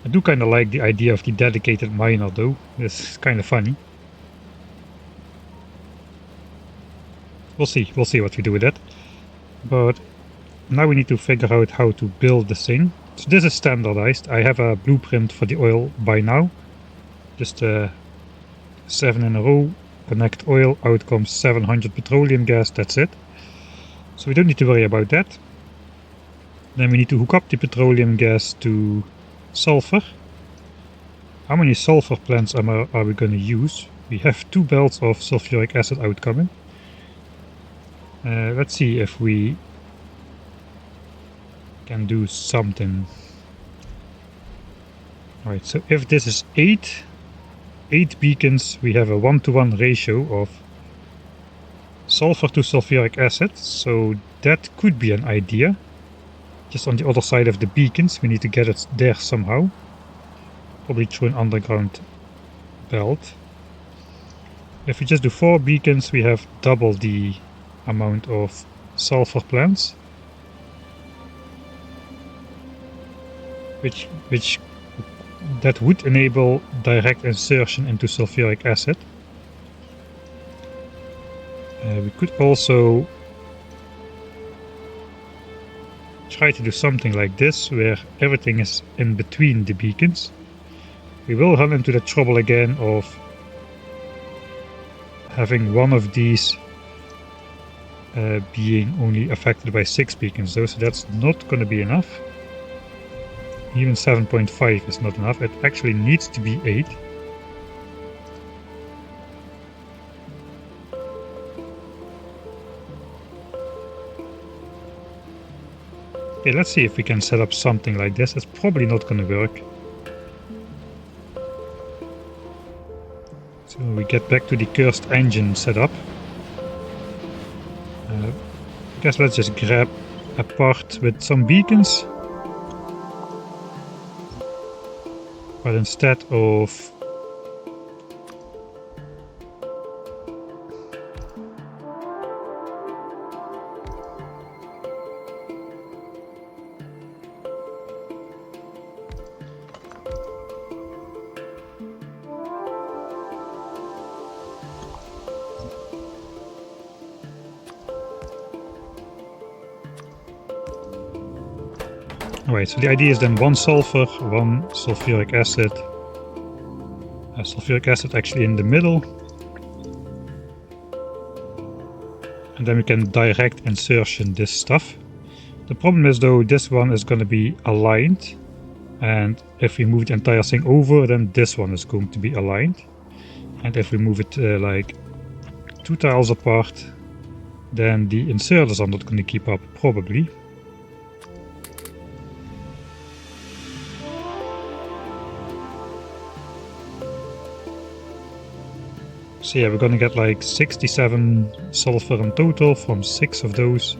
I do kind of like the idea of the dedicated miner though. It's kind of funny. We'll see what we do with that. But now we need to figure out how to build the thing. So this is standardized. I have a blueprint for the oil by now. Just 7 in a row. Connect oil, out comes 700 petroleum gas, that's it. So we don't need to worry about that. Then we need to hook up the petroleum gas to sulfur. How many sulfur plants are we going to use? We have 2 belts of sulfuric acid outcoming. Let's see if we can do something. Alright, so if this is 8 beacons, we have a 1-to-1 ratio of sulfur to sulfuric acid, so that could be an idea. Just on the other side of the beacons, we need to get it there somehow. Probably through an underground belt. If we just do 4 beacons, we have double the amount of sulfur plants. Which that would enable direct insertion into sulfuric acid. We could also try to do something like this, where everything is in between the beacons. We will run into the trouble again of having one of these being only affected by 6 beacons though, so that's not going to be enough. Even 7.5 is not enough, it actually needs to be 8. Okay, let's see if we can set up something like this. It's probably not going to work. So we get back to the cursed engine setup. I guess let's just grab a part with some beacons. But instead of Alright, so the idea is then 1 sulfur, 1 sulfuric acid. Sulfuric acid actually in the middle. And then we can direct insertion this stuff. The problem is though, this one is going to be aligned. And if we move the entire thing over, then this one is going to be aligned. And if we move it like 2 tiles apart, then the inserters are not going to keep up, probably. So yeah, we're gonna get like 67 sulfur in total from 6 of those.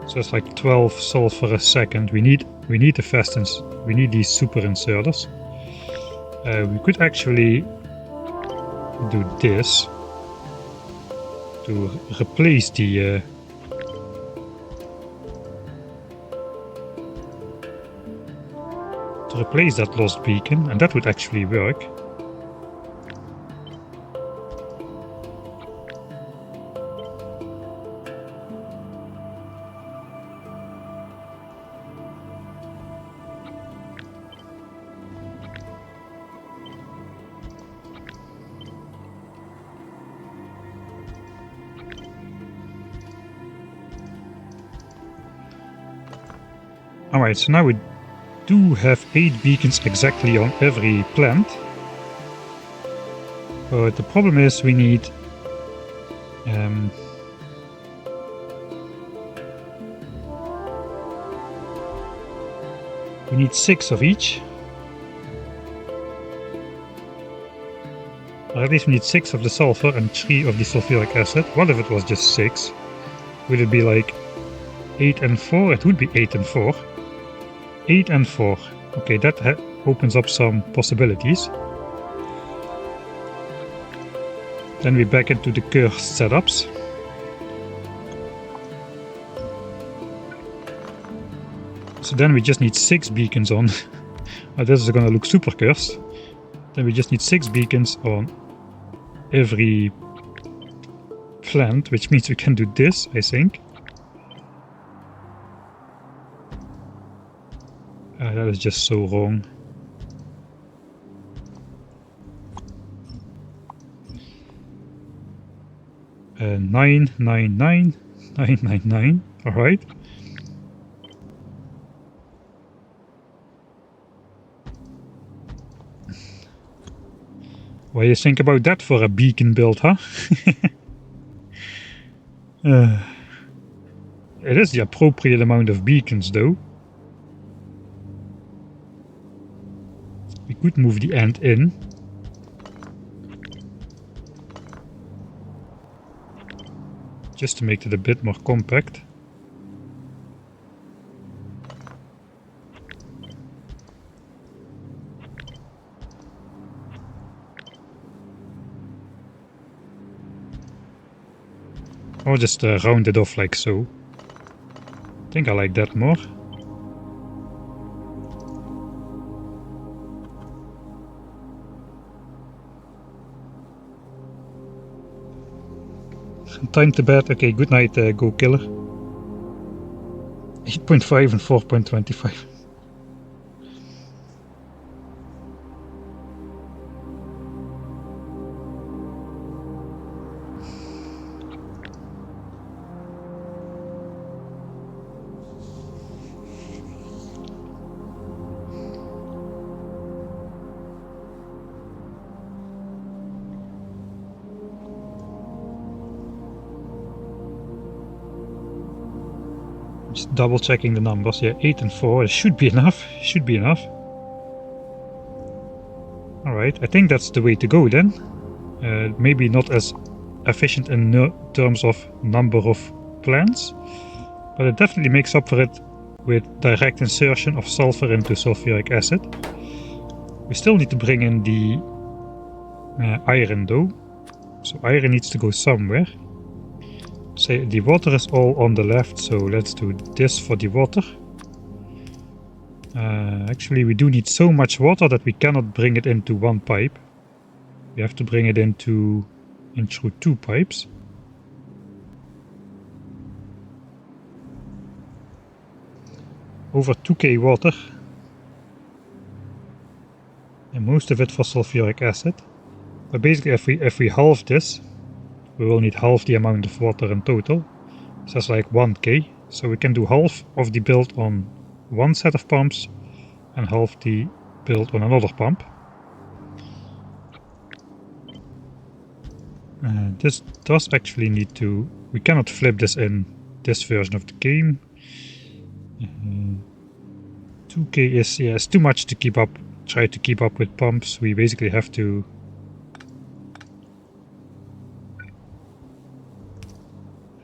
So it's like 12 sulfur a second. We need the fastens. We need these super inserters. We could actually do this to replace the that lost beacon, and that would actually work. Alright, so now we do have 8 beacons exactly on every plant. But the problem is we need we need 6 of each. Or at least we need 6 of the sulfur and 3 of the sulfuric acid. What if it was just 6? Would it be like 8 and 4? It would be 8 and 4. 8 and 4. Okay, that opens up some possibilities. Then we're back into the cursed setups. So then we just need 6 beacons on. This is gonna look super cursed. Then we just need 6 beacons on every plant, which means we can do this, I think. That is just so wrong. Uh, 999, 999, alright. What do you think about that for a beacon build, huh? It is the appropriate amount of beacons, though. We could move the end in. Just to make it a bit more compact. Or just round it off like so. I think I like that more. Time to bed. Okay, good night, Go Killer. 8.5 and 4.25. Just double checking the numbers. Yeah, 8 and 4. It should be enough. Should be enough. Alright, I think that's the way to go then. Maybe not as efficient in terms of number of plants, but it definitely makes up for it with direct insertion of sulfur into sulfuric acid. We still need to bring in the iron though. So iron needs to go somewhere. Say the water is all on the left, so let's do this for the water. Actually, we do need so much water that we cannot bring it into one pipe. We have to bring it in through 2 pipes. Over 2k water. And most of it for sulfuric acid. But basically, if we halve this, we will need half the amount of water in total. So that's like 1k. So we can do half of the build on one set of pumps and half the build on another pump. This does actually need to... We cannot flip this in this version of the game. 2k is, yeah, it's too much to keep up. Try to keep up with pumps. We basically have to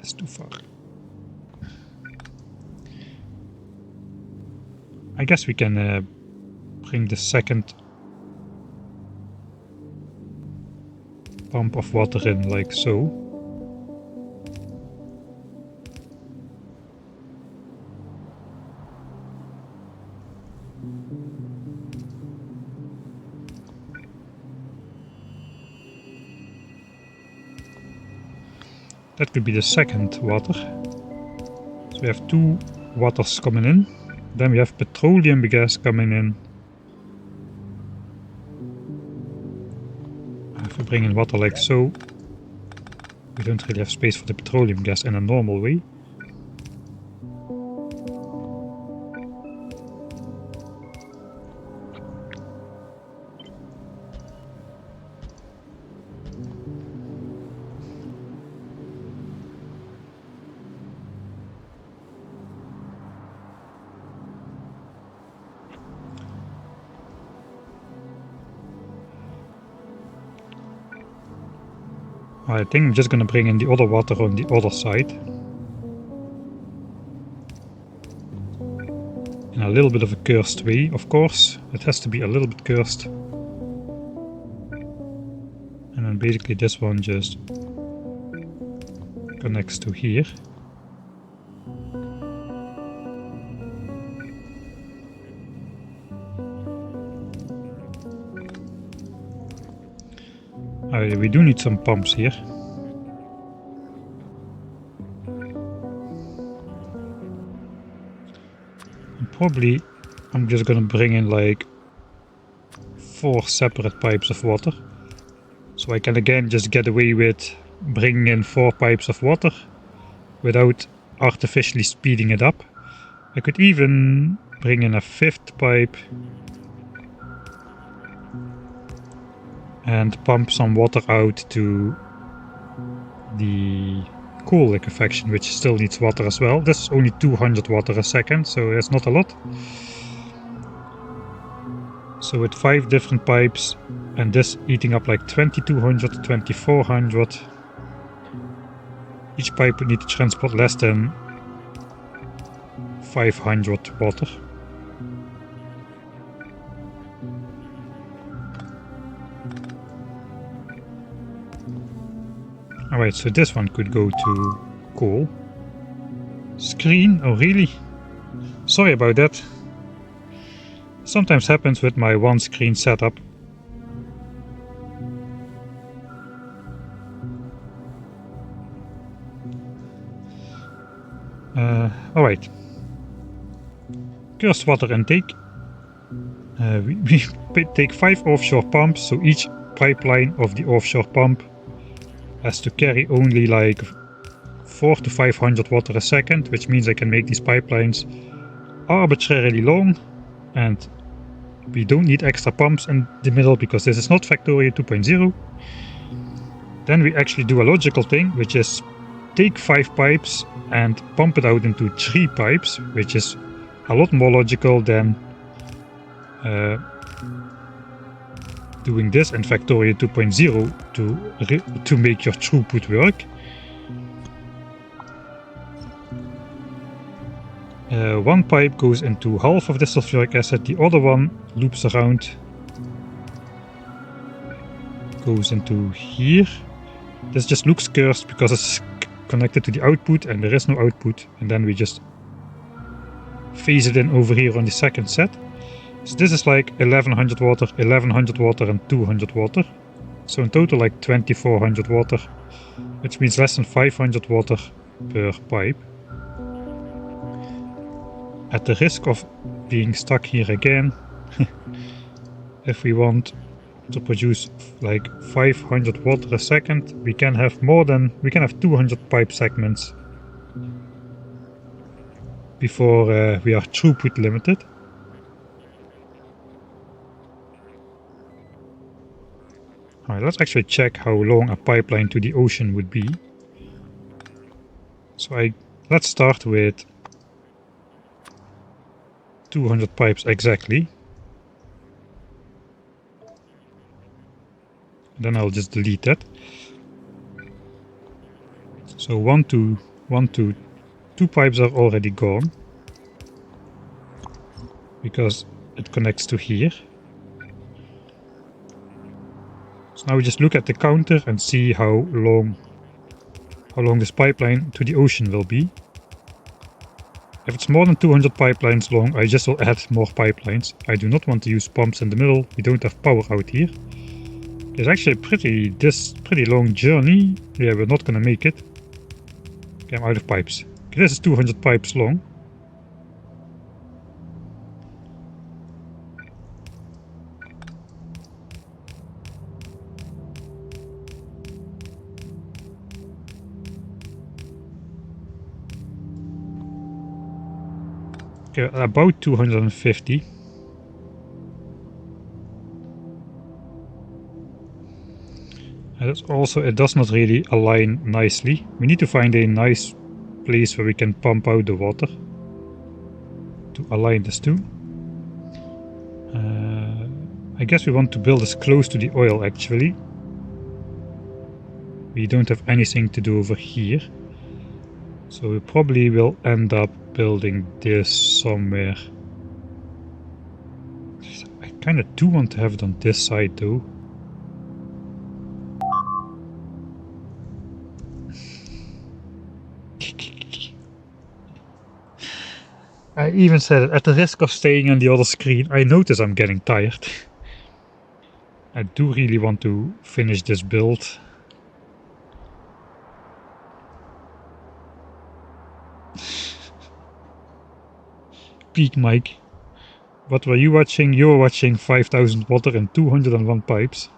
That's too far. I guess we can bring the second pump of water in like so. That could be the second water. So we have two waters coming in. Then we have petroleum gas coming in. If we bring in water like so, we don't really have space for the petroleum gas in a normal way. I think I'm just gonna bring in the other water on the other side. In a little bit of a cursed way, of course. It has to be a little bit cursed. And then basically this one just connects to here. We do need some pumps here. And probably I'm just gonna bring in like 4 separate pipes of water. So I can again just get away with bringing in 4 pipes of water without artificially speeding it up. I could even bring in a 5th pipe and pump some water out to the cool liquefaction, which still needs water as well. This is only 200 water a second, so it's not a lot. So with 5 different pipes and this eating up like 2200, 2400, each pipe would need to transport less than 500 water. Alright, so this one could go to coal. Screen? Oh really? Sorry about that. Sometimes happens with my one screen setup. Alright. Cursed water intake. We take 5 offshore pumps, so each pipeline of the offshore pump has to carry only like 400 to 500 water a second, which means I can make these pipelines arbitrarily long, and we don't need extra pumps in the middle because this is not Factorio 2.0. Then we actually do a logical thing, which is take 5 pipes and pump it out into 3 pipes, which is a lot more logical than doing this in Factorio 2.0 to make your throughput work. One pipe goes into half of the sulfuric acid, the other one loops around, goes into here. This just looks cursed because it's connected to the output and there is no output, and then we just phase it in over here on the second set. So this is like 1100 water, 1100 water and 200 water. So in total like 2400 water, which means less than 500 water per pipe. At the risk of being stuck here again, if we want to produce like 500 water a second, we can have 200 pipe segments before we are throughput limited. Alright, let's actually check how long a pipeline to the ocean would be. So let's start with 200 pipes exactly. Then I'll just delete that. So 1 to two pipes are already gone because it connects to here. So now we just look at the counter and see how long this pipeline to the ocean will be. If it's more than 200 pipelines long, I just will add more pipelines. I do not want to use pumps in the middle. We don't have power out here. It's actually a pretty long journey. Yeah, we're not gonna make it. Okay, I'm out of pipes. Okay, this is 200 pipes long. Okay, about 250. And that's also, it does not really align nicely. We need to find a nice place where we can pump out the water to align this too. I guess we want to build this close to the oil actually. We don't have anything to do over here. So we probably will end up building this somewhere. I kind of do want to have it on this side though. I even said it, at the risk of staying on the other screen, I notice I'm getting tired. I do really want to finish this build. Peak Mike. What were you watching? You were watching 5000 water and 201 pipes.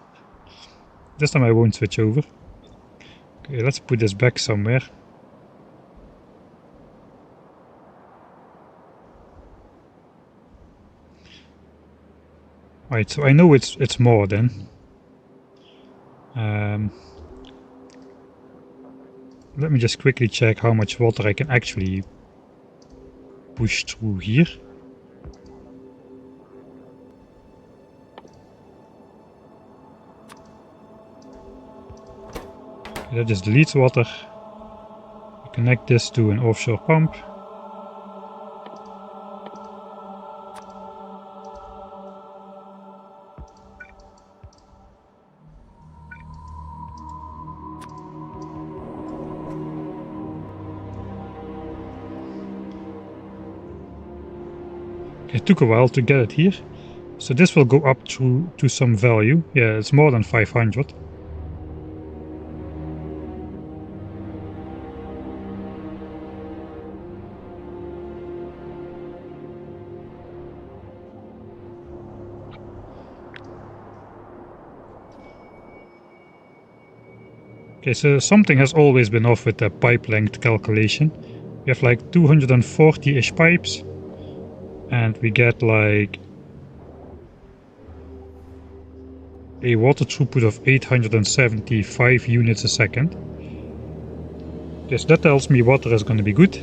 This time I won't switch over. Okay, let's put this back somewhere. Right, so I know it's more then. Let me just quickly check how much water I can actually push through here. Okay, that just deletes water. We connect this to an offshore pump. It took a while to get it here, so this will go up to some value. Yeah, it's more than 500. Okay, so something has always been off with the pipe length calculation. We have like 240-ish pipes. And we get like a water throughput of 875 units a second. Yes, that tells me water is going to be good.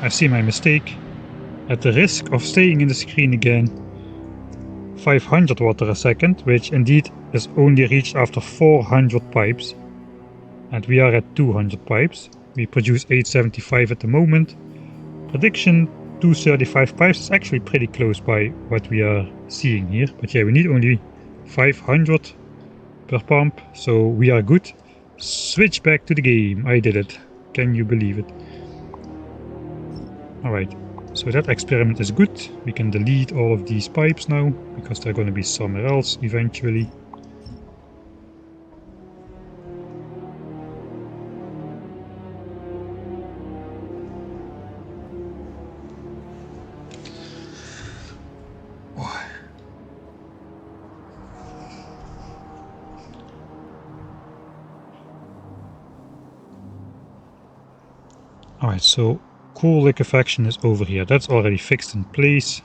I see my mistake. At the risk of staying in the screen again, 500 water a second, which indeed is only reached after 400 pipes. And we are at 200 pipes. We produce 875 at the moment. Prediction 235 pipes is actually pretty close by what we are seeing here. But yeah, we need only 500 per pump, so we are good. Switch back to the game. I did it. Can you believe it? Alright. So that experiment is good. We can delete all of these pipes now, because they're going to be somewhere else eventually. Alright, so cool liquefaction is over here. That's already fixed in place.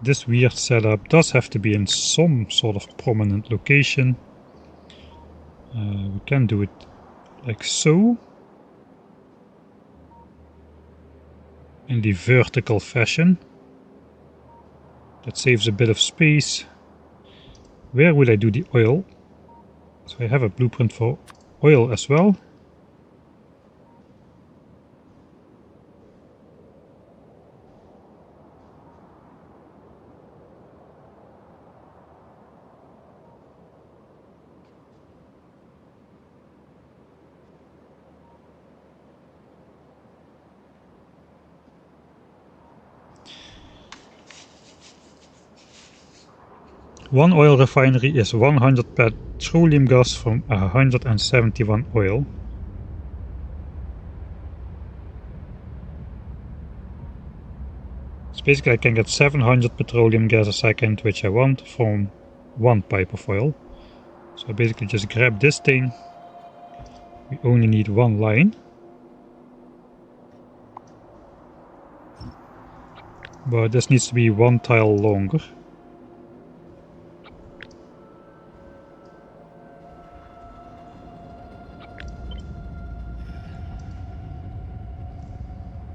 This weird setup does have to be in some sort of prominent location. We can do it like so. In the vertical fashion. That saves a bit of space. Where would I do the oil? So I have a blueprint for oil as well. One oil refinery is 100 petroleum gas from 171 oil. So basically I can get 700 petroleum gas a second, which I want, from one pipe of oil. So I basically just grab this thing. We only need one line. But this needs to be one tile longer.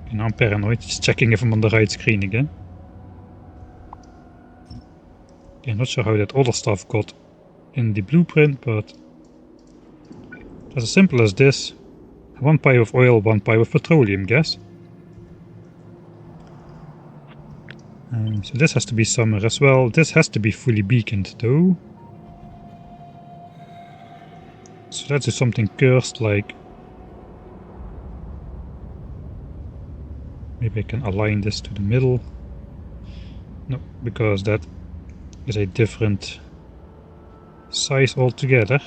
And I'm paranoid, just checking if I'm on the right screen again. Okay, not sure how that other stuff got in the blueprint, but it's as simple as this. One pipe of oil, one pipe of petroleum gas. So this has to be summer as well. This has to be fully beaconed though. So let's do something cursed, like maybe I can align this to the middle. No, because that is a different size altogether.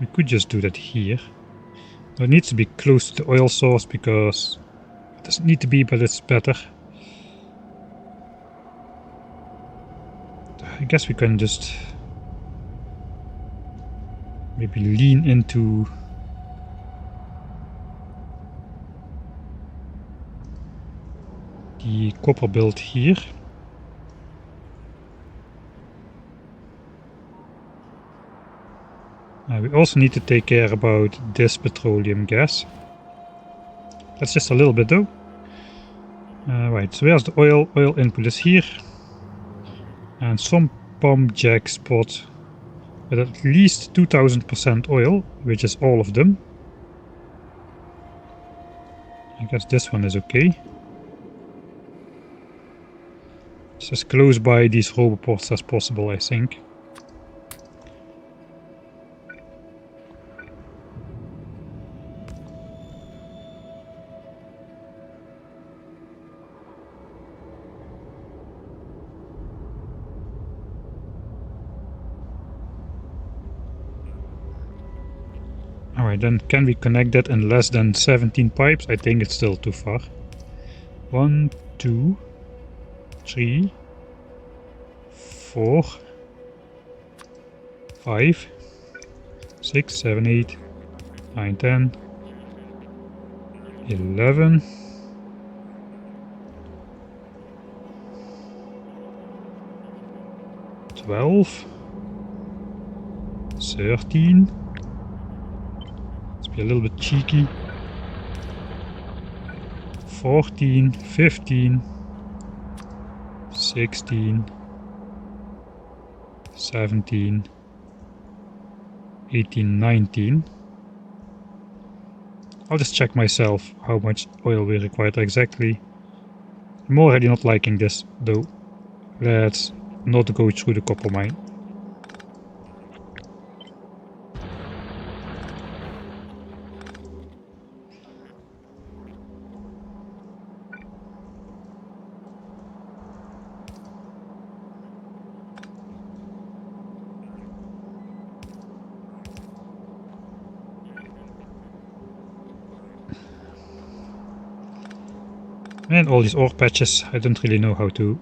We could just do that here. It needs to be close to the oil source because it doesn't need to be, but it's better. I guess we can just maybe lean into the copper build here. We also need to take care about this petroleum gas. That's just a little bit though. Right, so where's the oil? Oil input is here. And some pump jack spot with at least 2000% oil, which is all of them. I guess this one is okay. It's as close by these roboports as possible, I think. Alright, then can we connect that in less than 17 pipes? I think it's still too far. 1, 2, 3, 4, 5, 6, 7, 8, 9, 10, 11, 12, 13. Be a little bit cheeky. 14, 15, 16, 17, 18, 19. I'll just check myself how much oil we require exactly. I'm already not liking this though. Let's not go through the copper mine. And all these ore patches, I don't really know how to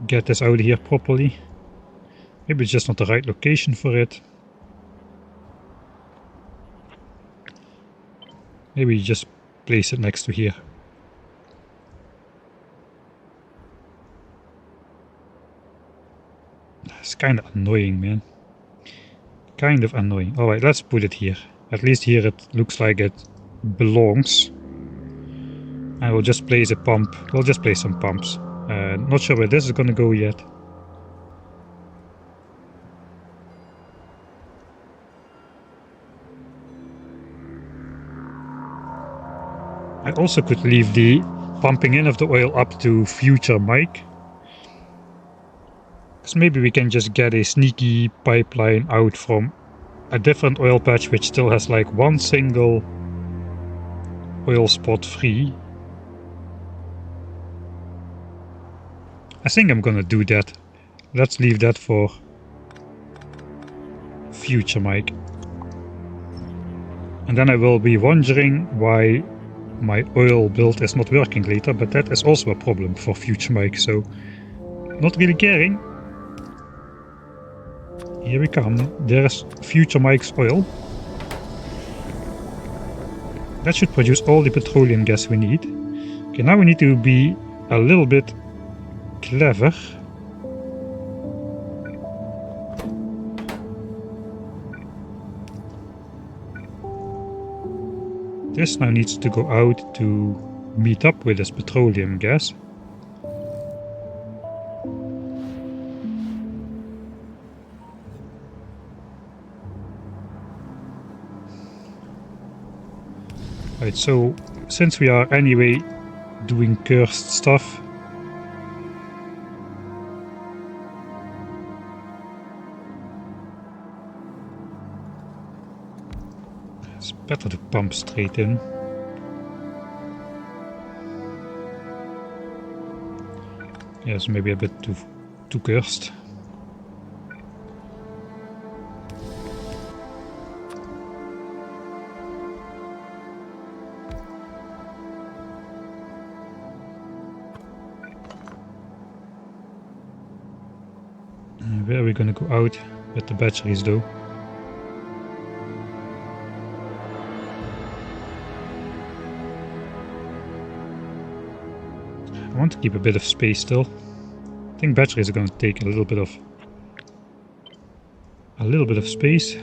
get this out of here properly. Maybe it's just not the right location for it. Maybe just place it next to here. It's kind of annoying, man. Kind of annoying. Alright, let's put it here. At least here it looks like it belongs. And we'll just place a pump. We'll just place some pumps. Not sure where this is going to go yet. I also could leave the pumping in of the oil up to future Mike. Because maybe we can just get a sneaky pipeline out from a different oil patch which still has like one single oil spot free. I think I'm gonna do that. Let's leave that for future Mike. And then I will be wondering why my oil build is not working later, but that is also a problem for future Mike, so not really caring. Here we come. There's future Mike's oil. That should produce all the petroleum gas we need. Okay, now we need to be a little bit clever. This now needs to go out to meet up with this petroleum gas. Right, so since we are anyway doing cursed stuff, it's better to pump straight in. Yes, maybe a bit too cursed. Where are we going to go out with the batteries though? I want to keep a bit of space still. I think batteries are going to take a little bit of space.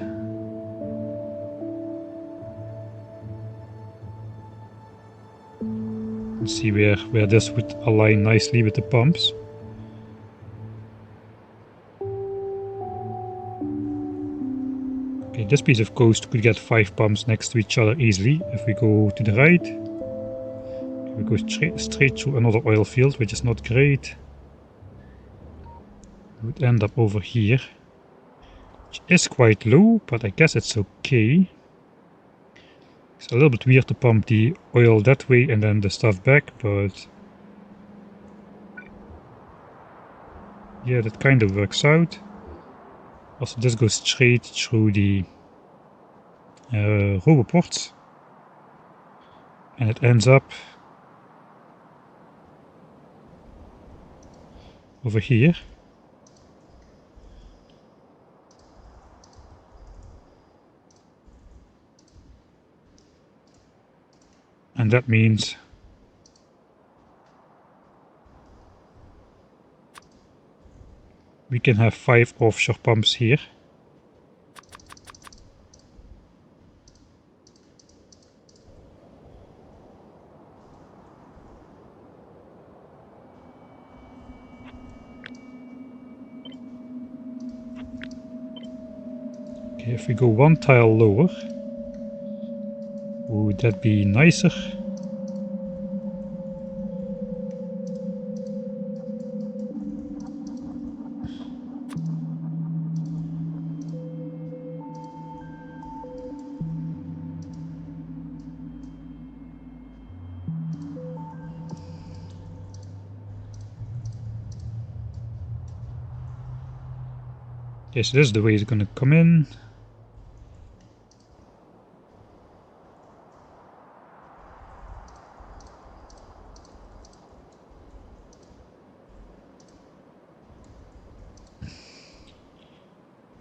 Let's see where this would align nicely with the pumps. Okay, this piece of coast could get 5 pumps next to each other easily. If we go to the right, we go straight through another oil field, which is not great. We would end up over here, which is quite low, but I guess it's okay. It's a little bit weird to pump the oil that way and then the stuff back, but yeah, that kind of works out. Also, this goes straight through the roboports, and it ends up over here. And that means we can have 5 offshore pumps here. Okay, if we go 1 tile lower, would that be nicer? Okay, so this is the way it's going to come in.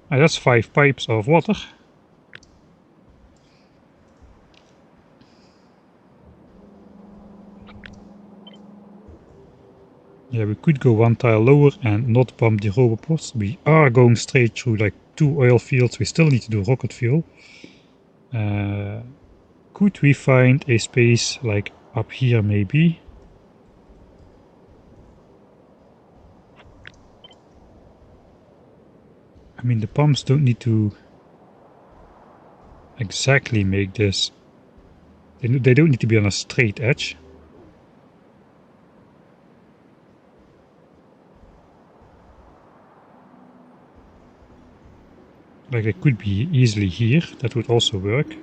And that's 5 pipes of water. Yeah, we could go 1 tile lower and not pump the roboports. We are going straight through like 2 oil fields. We still need to do rocket fuel. Could we find a space like up here maybe. I mean, the pumps don't need to exactly make this. They don't need to be on a straight edge. Like it could be easily here, that would also work.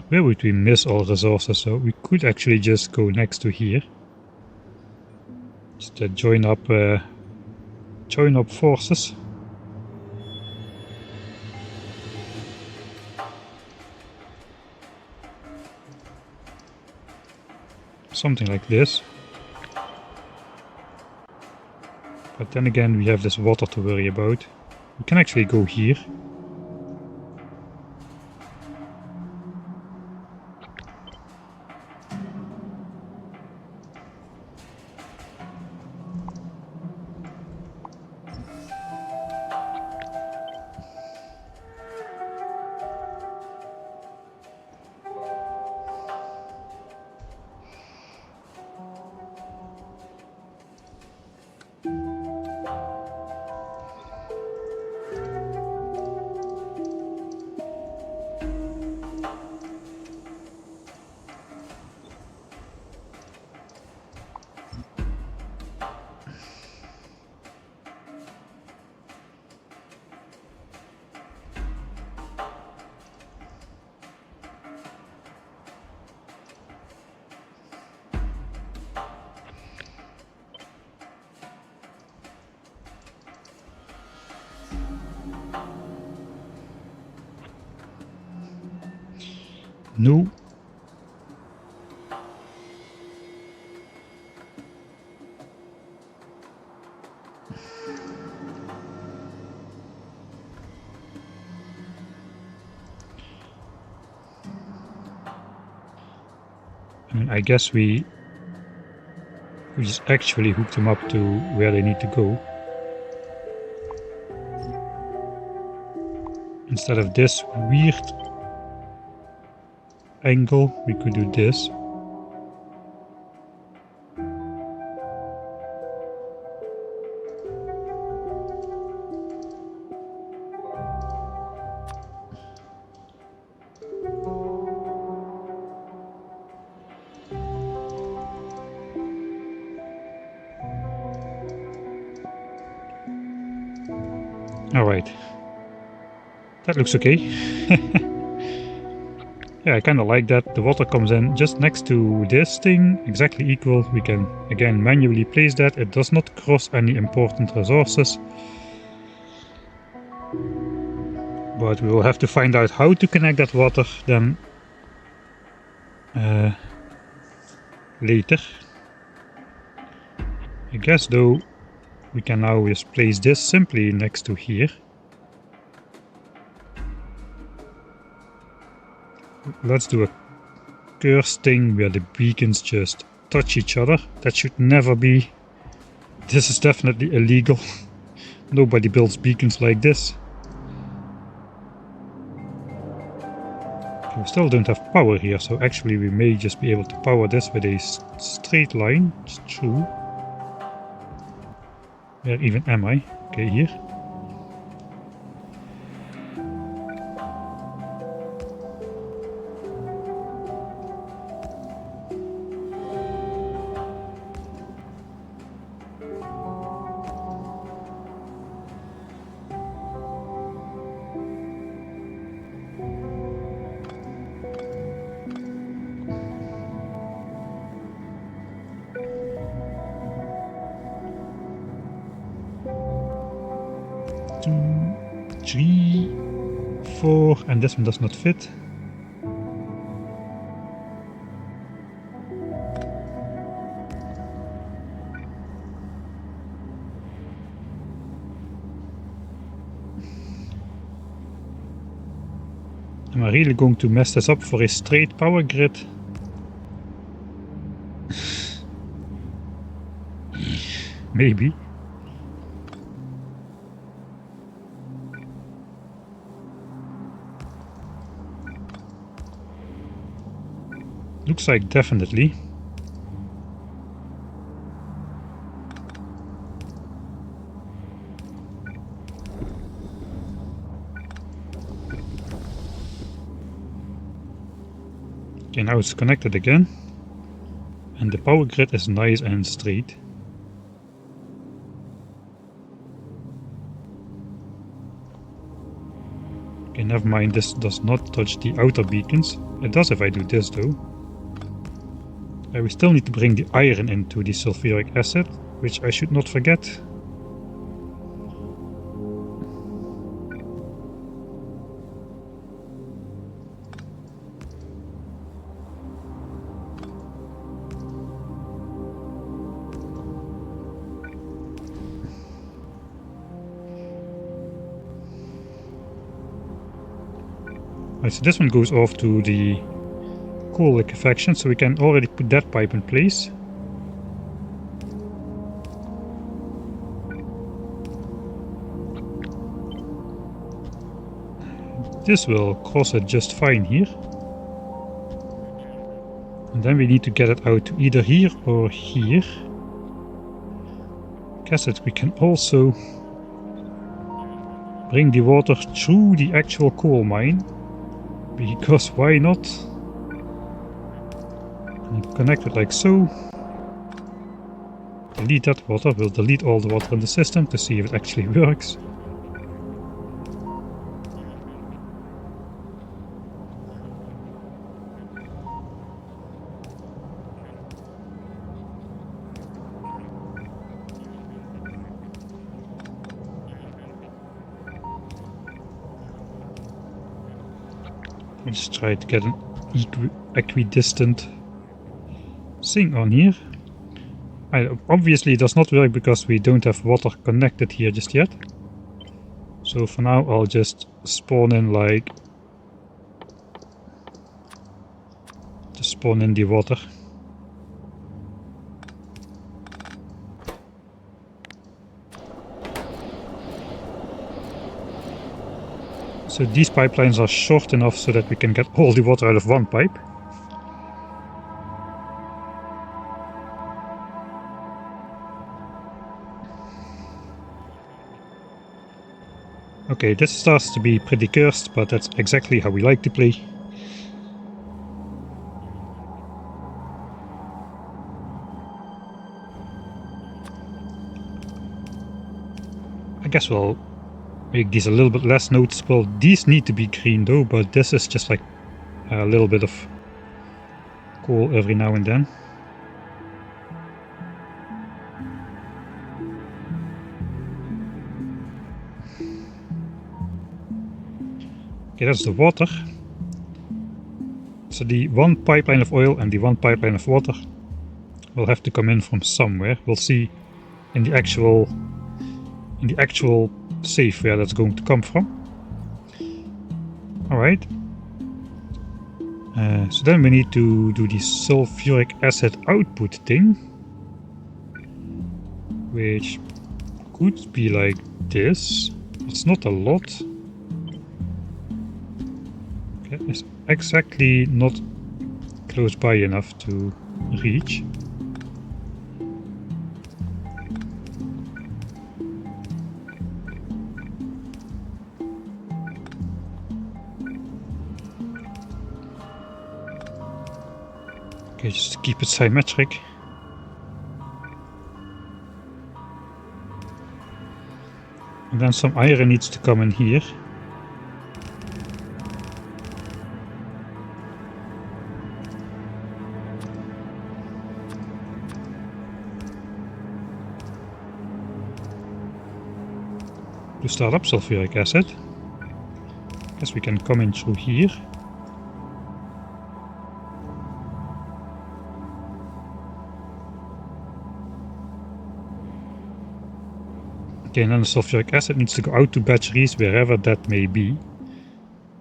Where would we miss all resources? So we could actually just go next to here. Just join up forces. Something like this. But then again, we have this water to worry about. We can actually go here. No. I mean, I guess we just actually hook them up to where they need to go. Instead of this weird angle, we could do this. Alright. That looks okay. Yeah, I kinda like that. The water comes in just next to this thing, exactly equal. We can again manually place that. It does not cross any important resources. But we will have to find out how to connect that water then later. I guess though we can now just place this simply next to here. Let's do a curse thing where the beacons just touch each other. That should never be. This is definitely illegal. Nobody builds beacons like this. We still don't have power here, so actually we may just be able to power this with a straight line. It's true. Where even am I? Okay, here. Three, 4, and this one does not fit. Am I really going to mess this up for a straight power grid? Maybe. looks like definitely. Okay, now it's connected again. And the power grid is nice and straight. Okay, never mind, this does not touch the outer beacons. It does if I do this though. We still need to bring the iron into the sulfuric acid, which I should not forget. Right, so this one goes off to the coal liquefaction, so we can already put that pipe in place. This will cross it just fine here. And then we need to get it out to either here or here. Guess that we can also bring the water through the actual coal mine. Because why not? And connect it like so. Delete that water. We'll delete all the water in the system to see if it actually works. Let's try to get an equidistant thing on here. Obviously it does not work because we don't have water connected here just yet. So for now I'll just spawn in like... just spawn in the water. So these pipelines are short enough so that we can get all the water out of one pipe. Okay, this starts to be pretty cursed, but that's exactly how we like to play. I guess we'll make these a little bit less noticeable. These need to be green though, but this is just like a little bit of coal every now and then. Okay, that's the water. So the one pipeline of oil and the one pipeline of water will have to come in from somewhere. We'll see in the actual safe where that's going to come from. Alright. So then we need to do the sulfuric acid output thing, which could be like this. It's not a lot. Okay, it's exactly not close by enough to reach. Okay, just to keep it symmetric. And then some iron needs to come in here. To start up sulfuric acid. Guess we can come in through here. Okay, and then the sulfuric acid needs to go out to batteries, wherever that may be.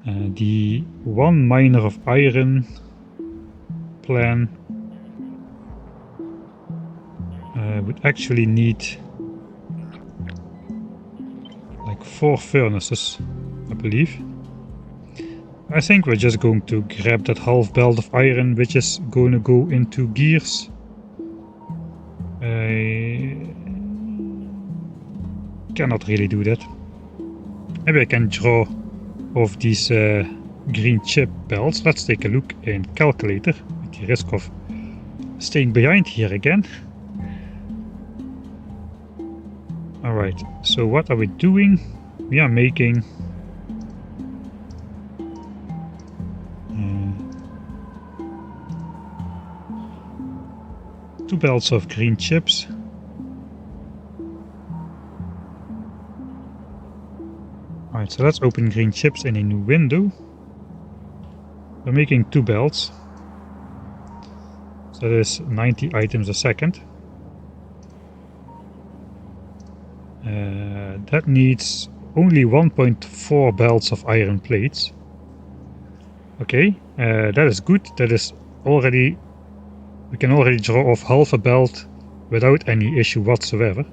The one miner of iron plan would actually need like 4 furnaces, I believe. I think we're just going to grab that half belt of iron, which is going to go into gears. I cannot really do that. Maybe I can draw off these green chip belts. Let's take a look in calculator, at the risk of staying behind here again. Alright, so what are we doing? We are making 2 belts of green chips. Alright, so let's open green chips in a new window. We're making 2 belts. So that is 90 items a second. That needs only 1.4 belts of iron plates. Okay, that is good. That is already... We can already draw off half a belt without any issue whatsoever.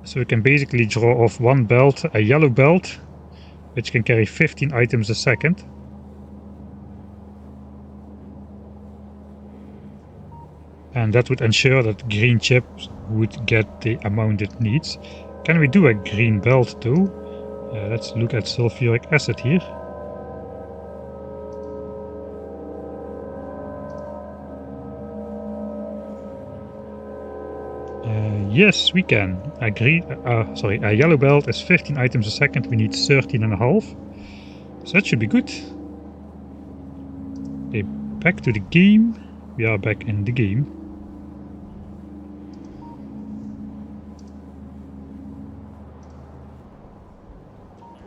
So we can basically draw off one belt, a yellow belt, which can carry 15 items a second. And that would ensure that green chips would get the amount it needs. Can we do a green belt too? Let's look at sulfuric acid here. Yes, we can. A yellow belt is 15 items a second. We need 13.5. So that should be good. Okay, back to the game. We are back in the game.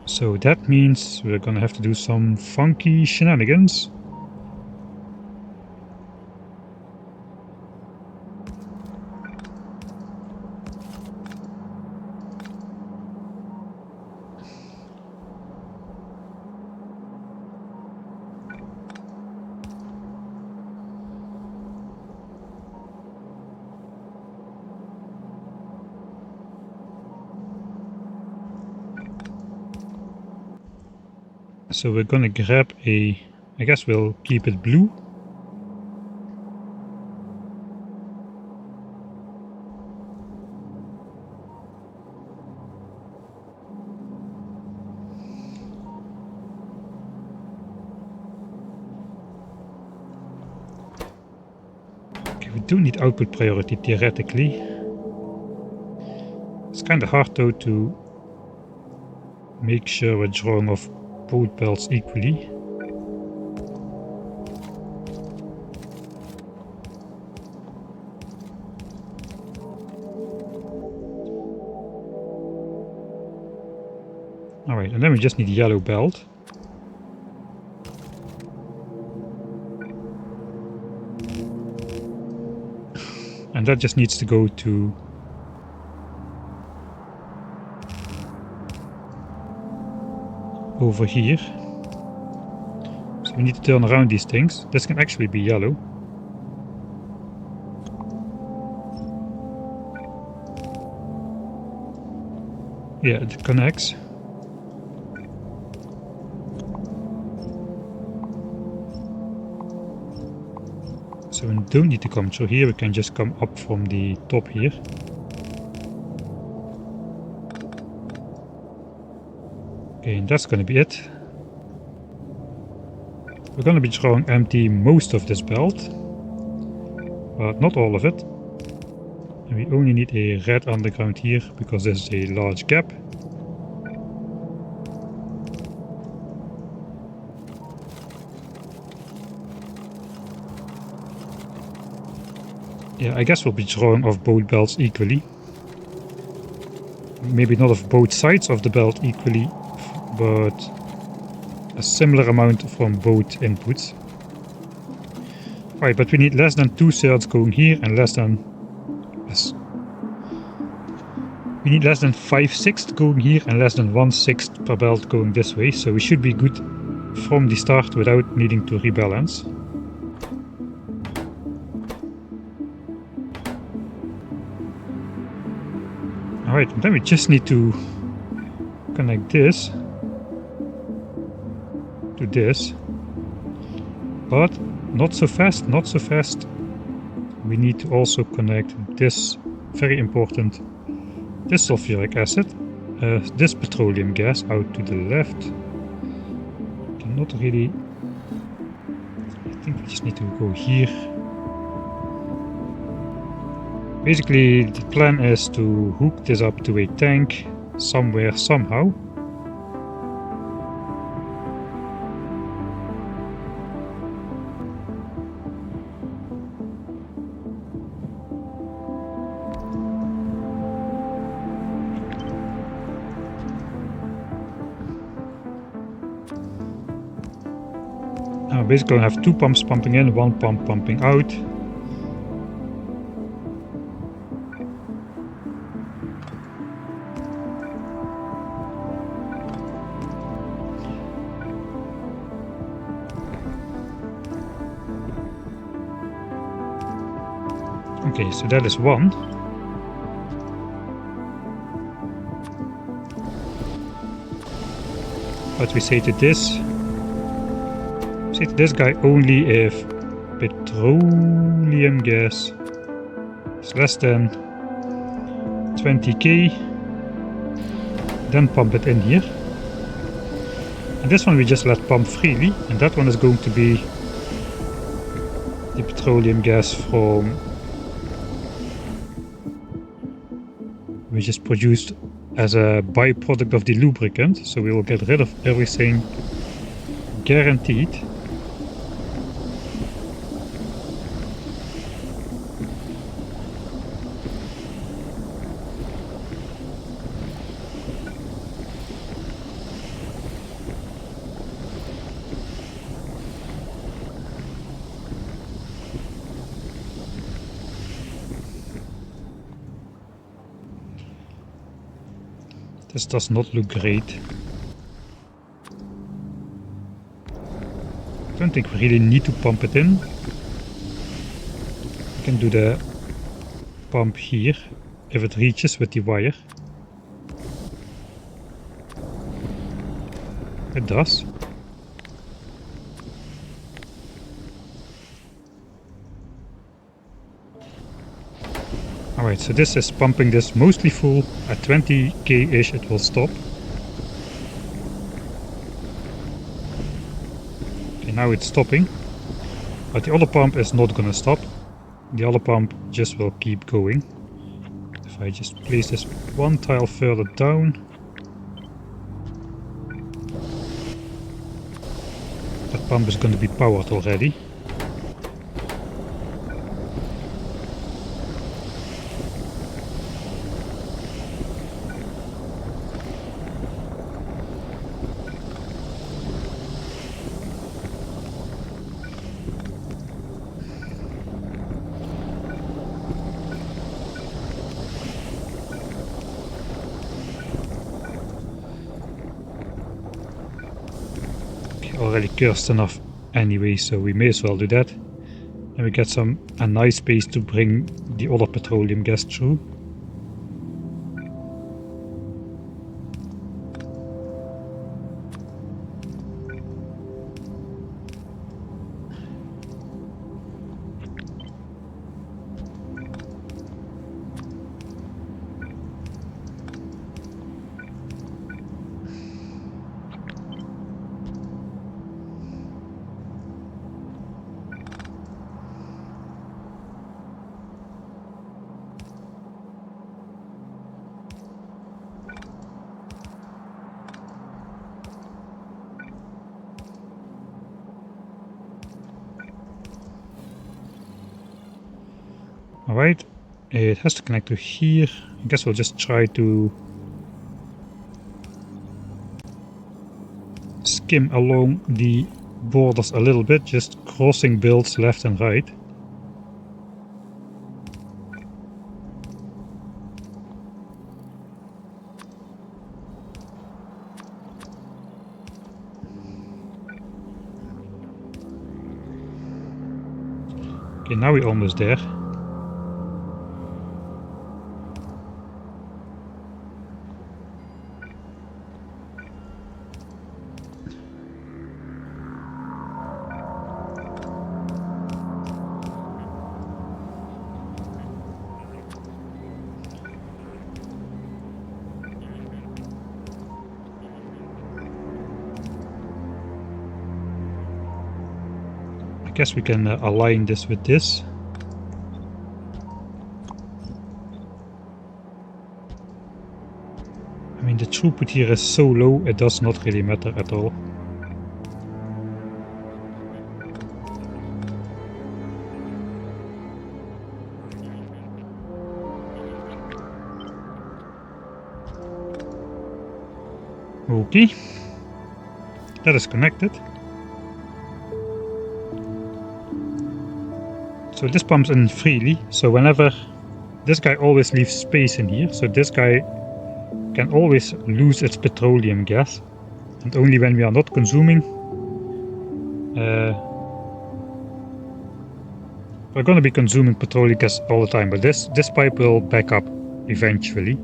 So that means we're gonna have to do some funky shenanigans. So we're gonna grab I guess we'll keep it blue. Okay, we do need output priority theoretically. It's kind of hard though to make sure we're drawing off both belts equally. Alright, and then we just need a yellow belt. And that just needs to go to over here. So we need to turn around these things. This can actually be yellow. Yeah, it connects. So we don't need to come through here, we can just come up from the top here. Okay, and that's gonna be it. We're gonna be drawing empty most of this belt, but not all of it. And we only need a red underground here, because there's a large gap. Yeah, I guess we'll be drawing off both belts equally. Maybe not of both sides of the belt equally, but a similar amount from both inputs. Right, but we need less than 2/3 going here and less than... We need less than 5/6 going here and less than 1/6 per belt going this way, so we should be good from the start without needing to rebalance. Alright, then we just need to connect this to this. But not so fast, not so fast. We need to also connect this, very important, this sulfuric acid, this petroleum gas out to the left. Cannot really... I think we just need to go here. Basically, the plan is to hook this up to a tank somewhere, somehow. Now basically I have two pumps pumping in, one pump pumping out. Okay, so that is one. But we say to this guy only if petroleum gas is less than 20k, then pump it in here. And this one we just let pump freely, and that one is going to be the petroleum gas from which is produced as a byproduct of the lubricant, so we will get rid of everything guaranteed. This does not look great. I don't think we really need to pump it in. We can do the pump here if it reaches with the wire. It does. Alright, so this is pumping this mostly full. At 20k-ish it will stop. Okay, now it's stopping. But the other pump is not gonna stop. The other pump just will keep going. If I just place this one tile further down. That pump is going to be powered already. Already cursed enough anyway, so we may as well do that. And we get a nice space to bring the other petroleum gas through. Alright, it has to connect to here. I guess we'll just try to skim along the borders a little bit, just crossing builds left and right. Okay, now we're almost there. I guess we can align this with this. I mean, the throughput here is so low, it does not really matter at all. Okay, that is connected. So this pumps in freely, so whenever this guy always leaves space in here, so this guy can always lose its petroleum gas, and only when we are not consuming we're going to be consuming petroleum gas all the time, but this pipe will back up eventually.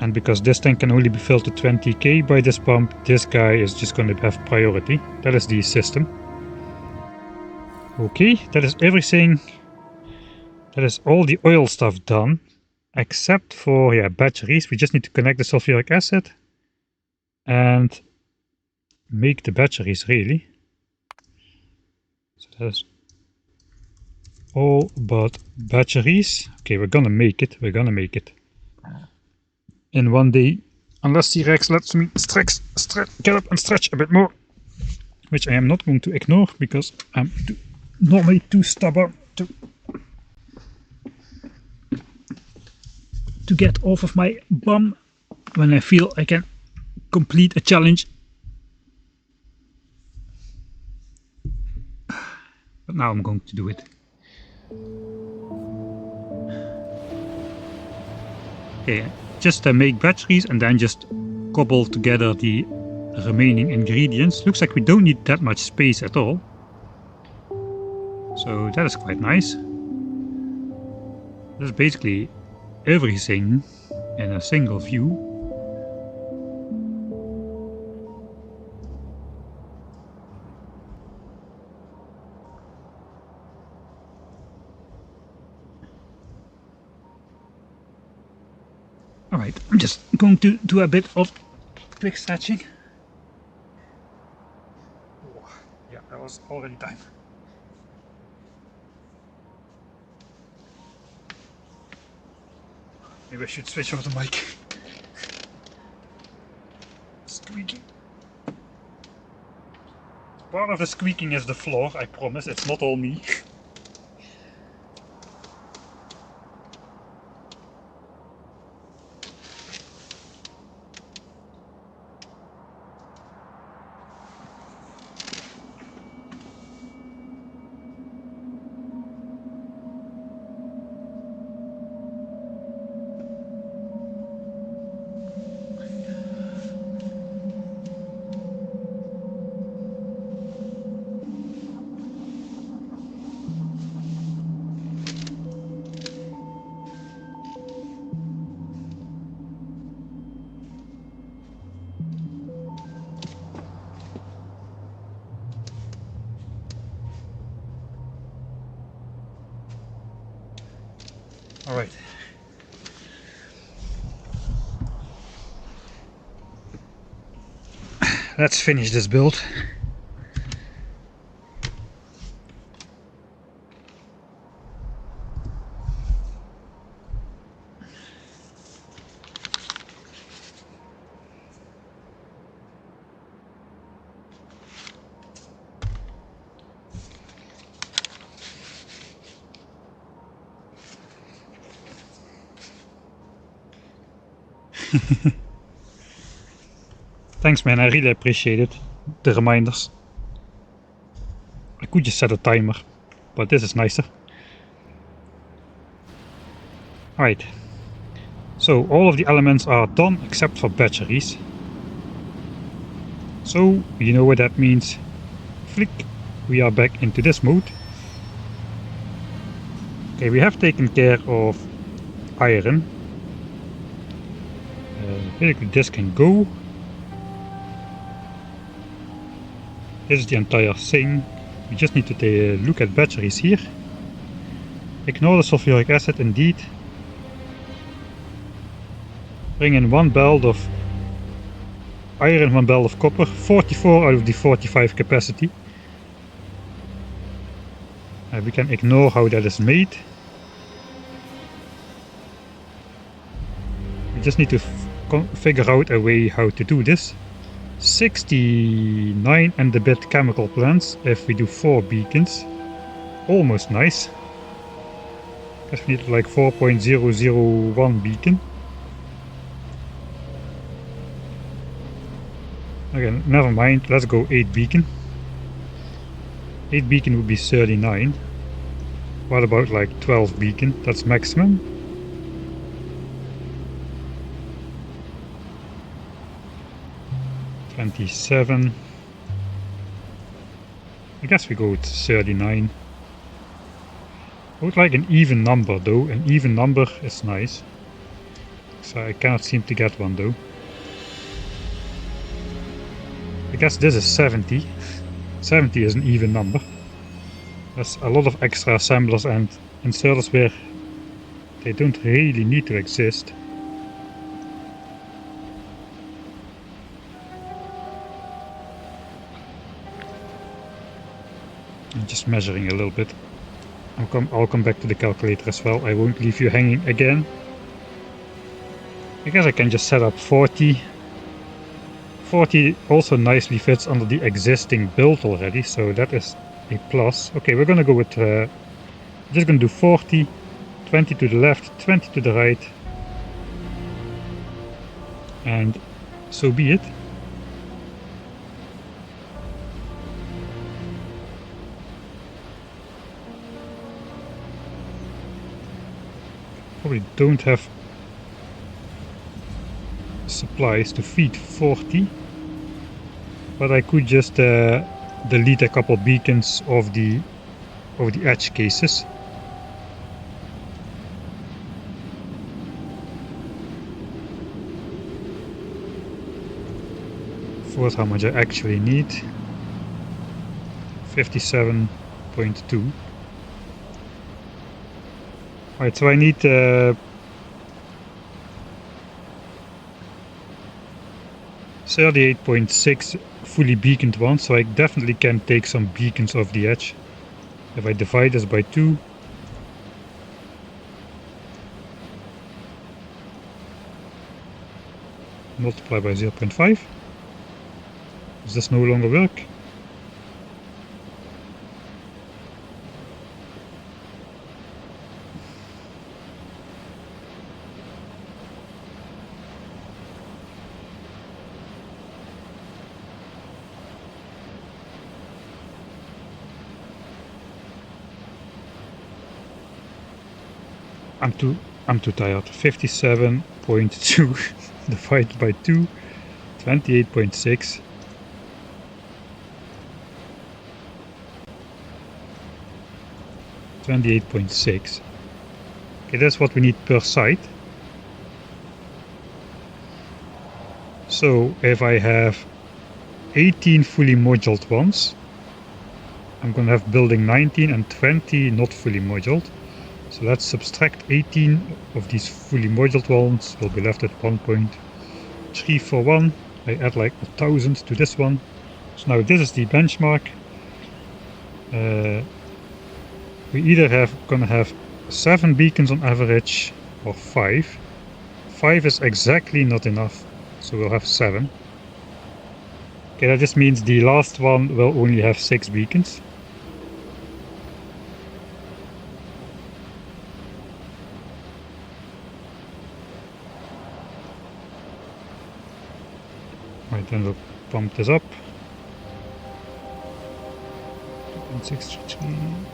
And because this tank can only be filled to 20k by this pump, this guy is just going to have priority. That is the system. Okay, that is everything. That is all the oil stuff done, except for batteries. We just need to connect the sulfuric acid and make the batteries, really. So that is all but batteries. Okay, we're gonna make it. We're gonna make it in one day, unless T-Rex lets me get up and stretch a bit more, which I am not going to ignore because I'm normally too stubborn to get off of my bum when I feel I can complete a challenge. But now I'm going to do it. Okay, just make batteries and then just cobble together the remaining ingredients. Looks like we don't need that much space at all. So that is quite nice. That's basically everything in a single view. Alright, I'm just going to do a bit of quick stretching. Oh, yeah, that was already time. Maybe I should switch off the mic. Squeaking. Part of the squeaking is the floor, I promise, it's not all me. Alright. Let's finish this build. Thanks man, I really appreciate it. The reminders. I could just set a timer, but this is nicer. Alright. So all of the elements are done except for batteries. So you know what that means. Flick. We are back into this mode. Okay, we have taken care of iron. Basically this can go. This is the entire thing. We just need to look at batteries here. Ignore the sulfuric acid indeed. Bring in one belt of iron, 1 belt of copper, 44 out of the 45 capacity. We can ignore how that is made. We just need to figure out a way how to do this. 69 and a bit chemical plants if we do 4 beacons. Almost nice. Guess we need like 4.001 beacon. Again, never mind, let's go 8 beacon. 8 beacon would be 39. What about like 12 beacon? That's maximum. $27. I guess we go with 39. I would like an even number though. An even number is nice. So I cannot seem to get one though. I guess this is 70. 70 is an even number. There's a lot of extra assemblers and inserters where they don't really need to exist. I'm just measuring a little bit. I'll come back to the calculator as well. I won't leave you hanging again. I guess I can just set up 40. 40 also nicely fits under the existing build already, so that is a plus. Okay, we're gonna go with just gonna do 40, 20 to the left, 20 to the right, and so be it. Probably don't have supplies to feed 40, but I could just delete a couple beacons of the edge cases. For how much I actually need. 57.2. Alright, so I need 38.6 fully beaconed ones, so I definitely can take some beacons off the edge. If I divide this by 2, multiply by 0.5, does this no longer work? I'm too tired. 57.2 divided by 2, 28.6. Okay, that's what we need per site. So if I have 18 fully moduled ones, I'm gonna have building 19 and 20 not fully moduled. So let's subtract 18 of these fully moduled ones. We'll be left at 1.341. I add like 1000 to this one. So now this is the benchmark. We either gonna have 7 beacons on average or 5. 5 is exactly not enough, so we'll have 7. Okay, that just means the last one will only have 6 beacons. Right, then we'll pump this up. 2.633.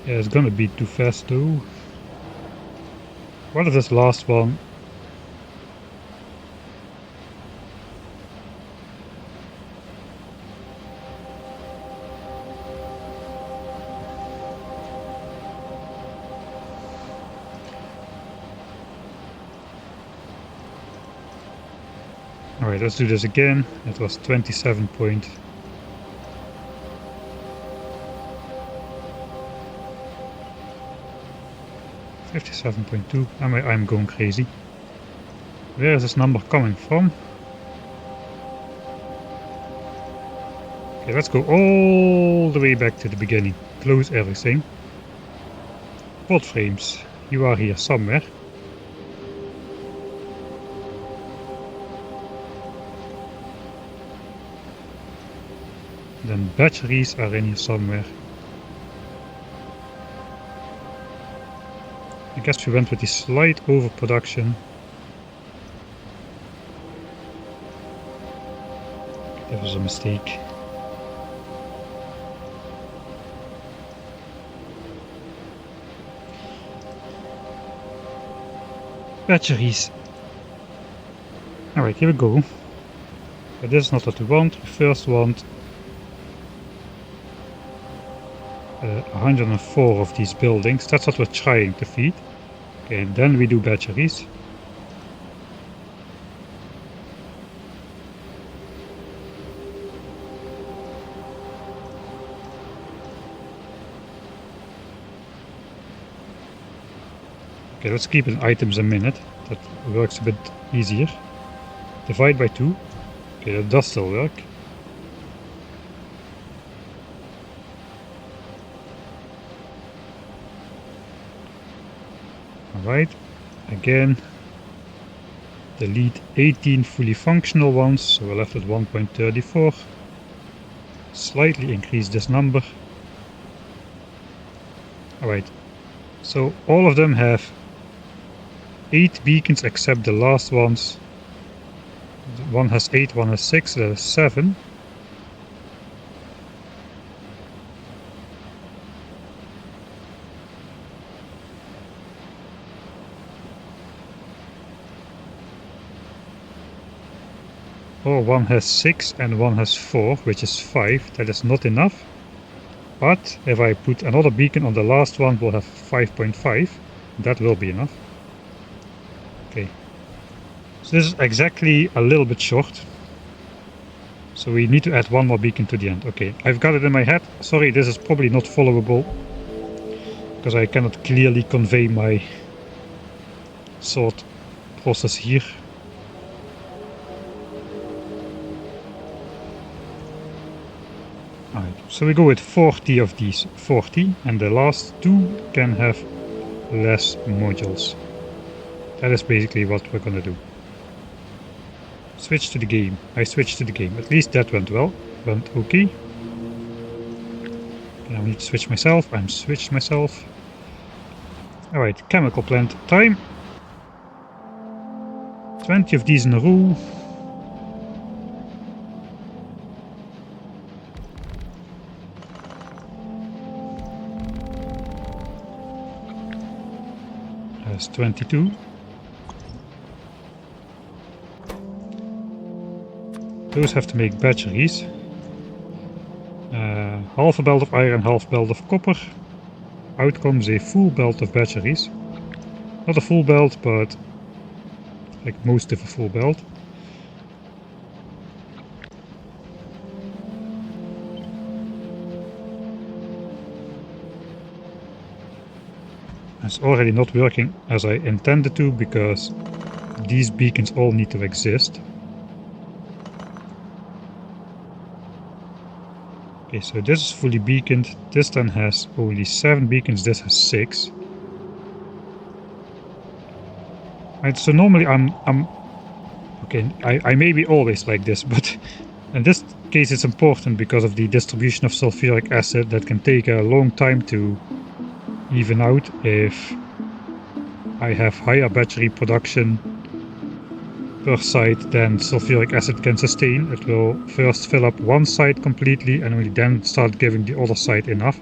Yeah, it's gonna be too fast though. What is this last one? Alright, let's do this again. It was 27 point. $57.2. I'm going crazy. Where is this number coming from? Okay, let's go all the way back to the beginning. Close everything. BOTFRAMES, you are here somewhere. Then batteries are in here somewhere. I guess we went with the slight overproduction. That was a mistake. Batteries. Alright, here we go. But this is not what we want. We first want 104 of these buildings. That's what we're trying to feed. Okay, and then we do batteries. Okay, let's keep in items a minute. That works a bit easier. Divide by 2. Okay, that does still work. Alright, again, delete 18 fully functional ones, so we're left with 1.34. Slightly increase this number. Alright, so all of them have 8 beacons except the last ones. One has 8, one has 6, that is 7. Or one has 6 and one has 4, which is 5. That is not enough. But if I put another beacon on the last one, we'll have 5.5. That will be enough. Okay. So this is exactly a little bit short. So we need to add one more beacon to the end. Okay, I've got it in my head. Sorry, this is probably not followable, because I cannot clearly convey my thought process here. Alright, so we go with 40 of these, 40, and the last 2 can have less modules. That is basically what we're gonna do. Switch to the game. I switched to the game. At least that went well. Went okay. Now I need to switch myself. I'm switched myself. Alright, chemical plant time. 20 of these in a row. That's 22. Those have to make batteries. Half a belt of iron, half belt of copper. Out comes a full belt of batteries. Not a full belt, but like most of a full belt. It's already not working as I intended to, because these beacons all need to exist. Okay, so this is fully beaconed. This then has only 7 beacons, this has 6. Right, so normally I'm okay, I may be always like this, but in this case it's important because of the distribution of sulfuric acid that can take a long time to even out. If I have higher battery production per site than sulfuric acid can sustain, it will first fill up one site completely and only then start giving the other site enough,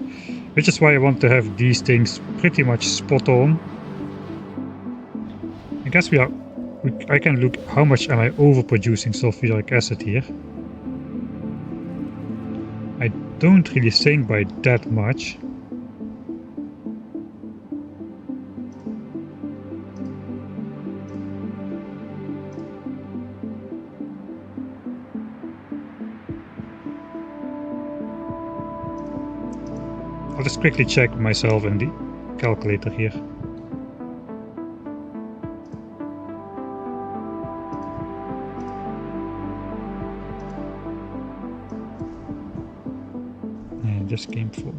which is why I want to have these things pretty much spot on. I guess I can look how much am I overproducing sulfuric acid here. I don't really think by that much. I'll just quickly check myself in the calculator here. Yeah, it just came full.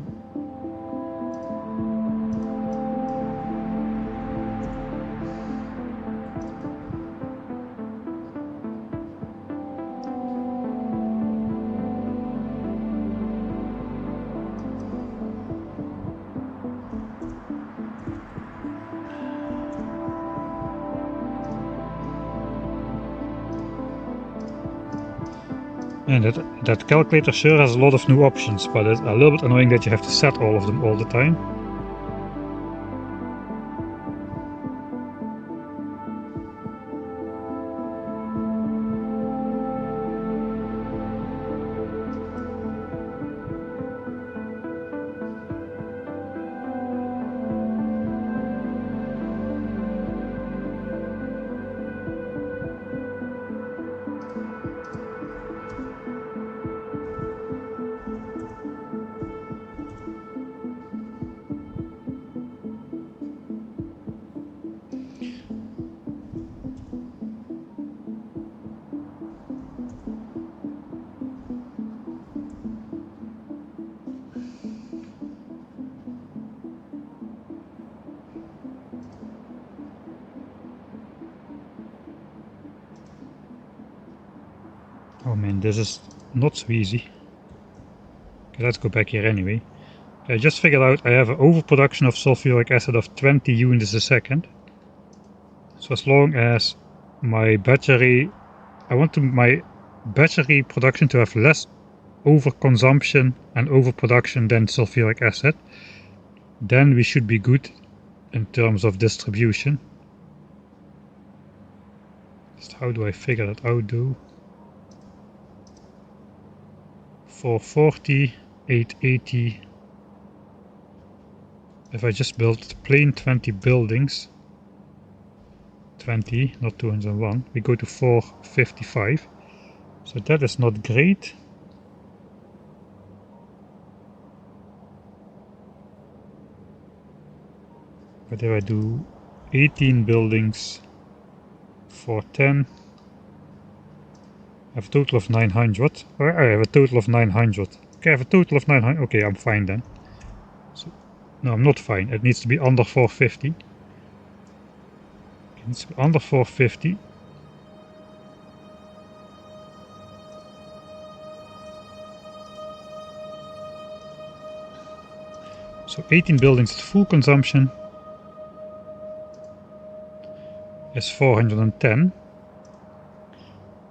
And that calculator sure has a lot of new options, but it's a little bit annoying that you have to set all of them all the time. Oh man, this is not so easy. Okay, let's go back here anyway. I just figured out I have an overproduction of sulfuric acid of 20 units a second. So as long as my battery, I want my battery production to have less overconsumption and overproduction than sulfuric acid, then we should be good in terms of distribution. Just how do I figure that out though? 440, 880. If I just build plain 20 buildings, 20, not 201, we go to 455. So that is not great. But if I do 18 buildings, 410, I have a total of 900. Or I have a total of 900. Okay, I have a total of 900. Okay, I'm fine then. So, no, I'm not fine. It needs to be under 450. It needs to be under 450. So 18 buildings at full consumption is 410.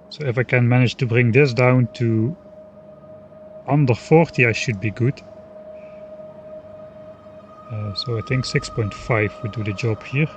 So if I can manage to bring this down to under 40, I should be good. So I think 6.5 would do the job here.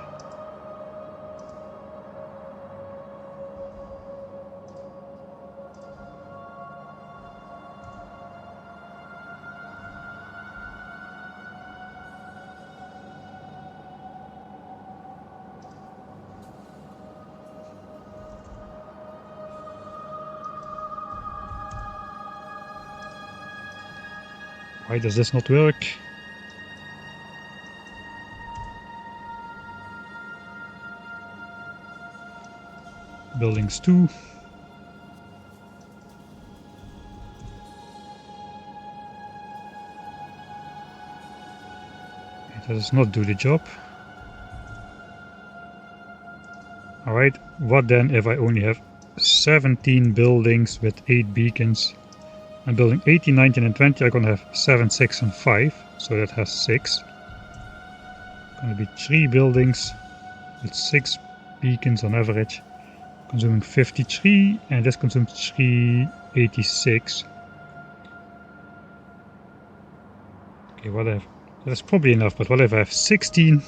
Why does this not work? Buildings 2. That does not do the job. Alright, what then if I only have 17 buildings with 8 beacons? I'm building 18, 19 and 20, I'm gonna have 7, 6 and 5, so that has 6. Gonna be 3 buildings with 6 beacons on average, consuming 53, and this consumes 386. Okay, whatever. That's probably enough, but what if I have 16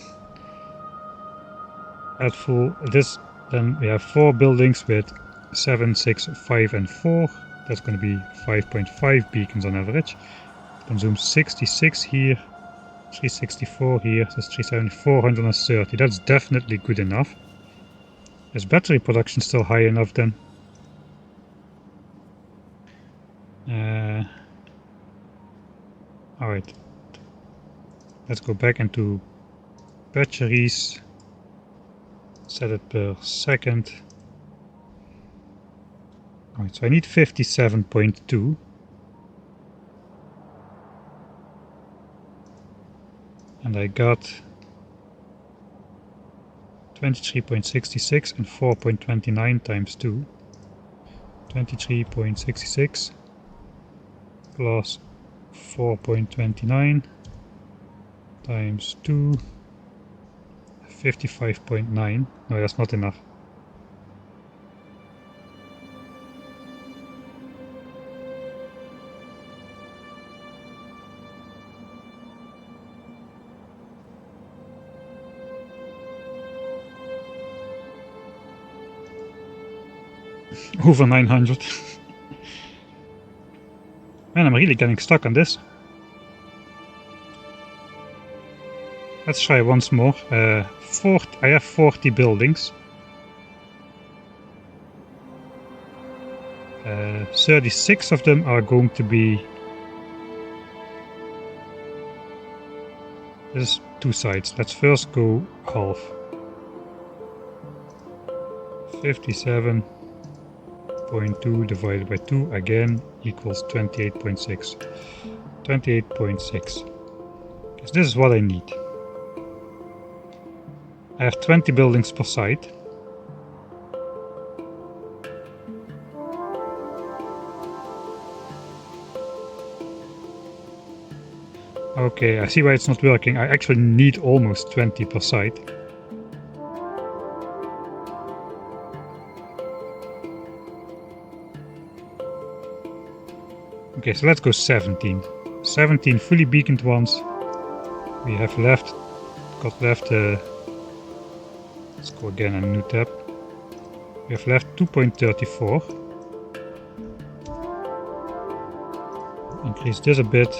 at full? This, then we have 4 buildings with 7, 6, 5 and 4. That's going to be 5.5 beacons on average. Consumes 66 here, 364 here, that's 370, 430. That's definitely good enough. Is battery production still high enough then? Alright. Let's go back into batteries, set it per second. Alright, so I need 57.2. And I got 23.66 and 4.29 times 2. 23.66 plus 4.29 times 2. 55.9. No, that's not enough. Over 900. Man, I'm really getting stuck on this. Let's try once more. I have 40 buildings. 36 of them are going to be... This is 2 sides. Let's first go half. 57.2 divided by 2 again equals 28.6. 28.6. Because this is what I need. I have 20 buildings per site. Okay, I see why it's not working. I actually need almost 20 per site. Okay, so let's go 17. 17 fully beaconed ones. We have left, let's go again in a new tab. We have left 2.34. Increase this a bit.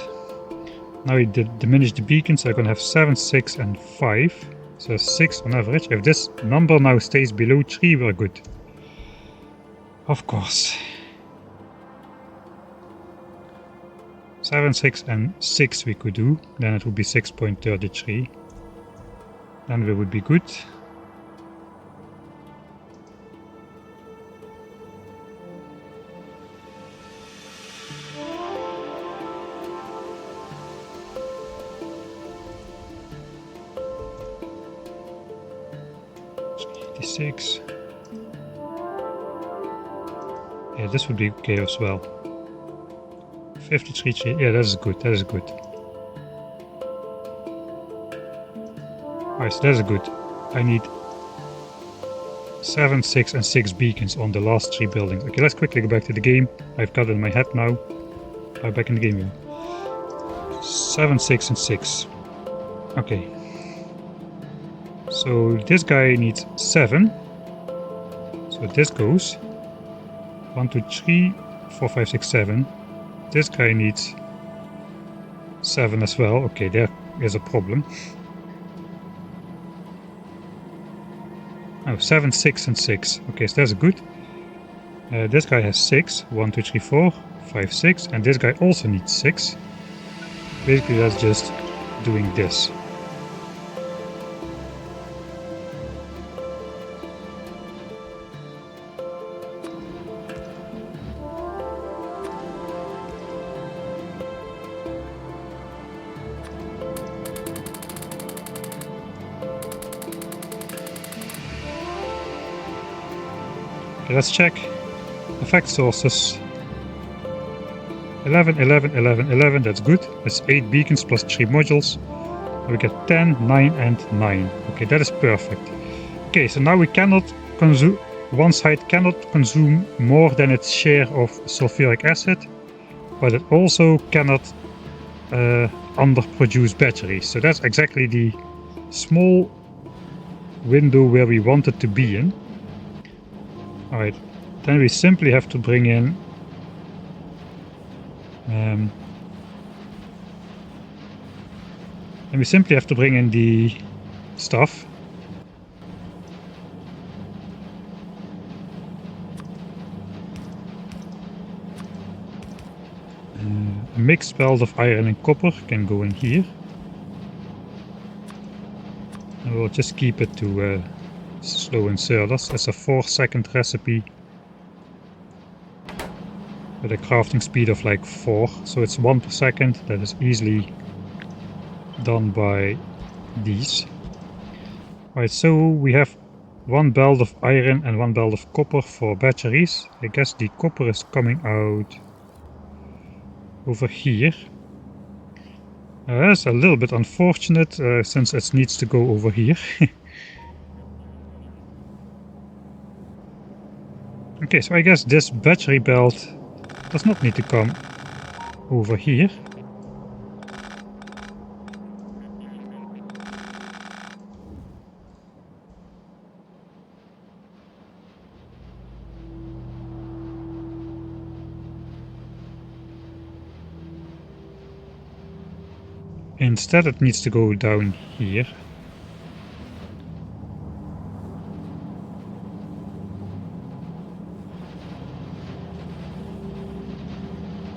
Now we diminish the beacons, so I'm gonna have 7, 6 and 5. So 6 on average. If this number now stays below 3, we're good. Of course. 7, 6 and 6 we could do. Then it would be 6.33. Then we would be good. Six. Yeah, this would be okay as well. 53. Yeah, that is good. That is good. Alright, so that is good. I need 7, 6 and 6 beacons on the last 3 buildings. Okay, let's quickly go back to the game. I've got it in my head now. I'm back in the game here. 7, 6 and 6. Okay. So this guy needs 7. So this goes 1, 2, 3, 4, 5, 6, 7. This guy needs 7 as well. Okay, there is a problem. Oh, 7, 6 and 6. Okay, so that's good. This guy has 6. 1, 2, 3, 4, 5, 6. And this guy also needs 6. Basically, that's just doing this. Okay, let's check. Effect sources. 11, 11, 11, 11, that's good. That's 8 beacons plus 3 modules. We get 10, 9 and 9. Okay, that is perfect. Okay, so now we cannot consume... One site cannot consume more than its share of sulfuric acid, but it also cannot underproduce batteries. So that's exactly the small window where we want it to be in. Alright, then we simply have to bring in the stuff. A mixed weld of iron and copper can go in here. We'll just keep it to slow inserters. It's a 4-second recipe with a crafting speed of like 4, so it's 1 per second. That is easily done by these. Right, so we have 1 belt of iron and 1 belt of copper for batteries. I guess the copper is coming out over here. That's a little bit unfortunate since it needs to go over here. Okay, so I guess this battery belt does not need to come over here. Instead it needs to go down here.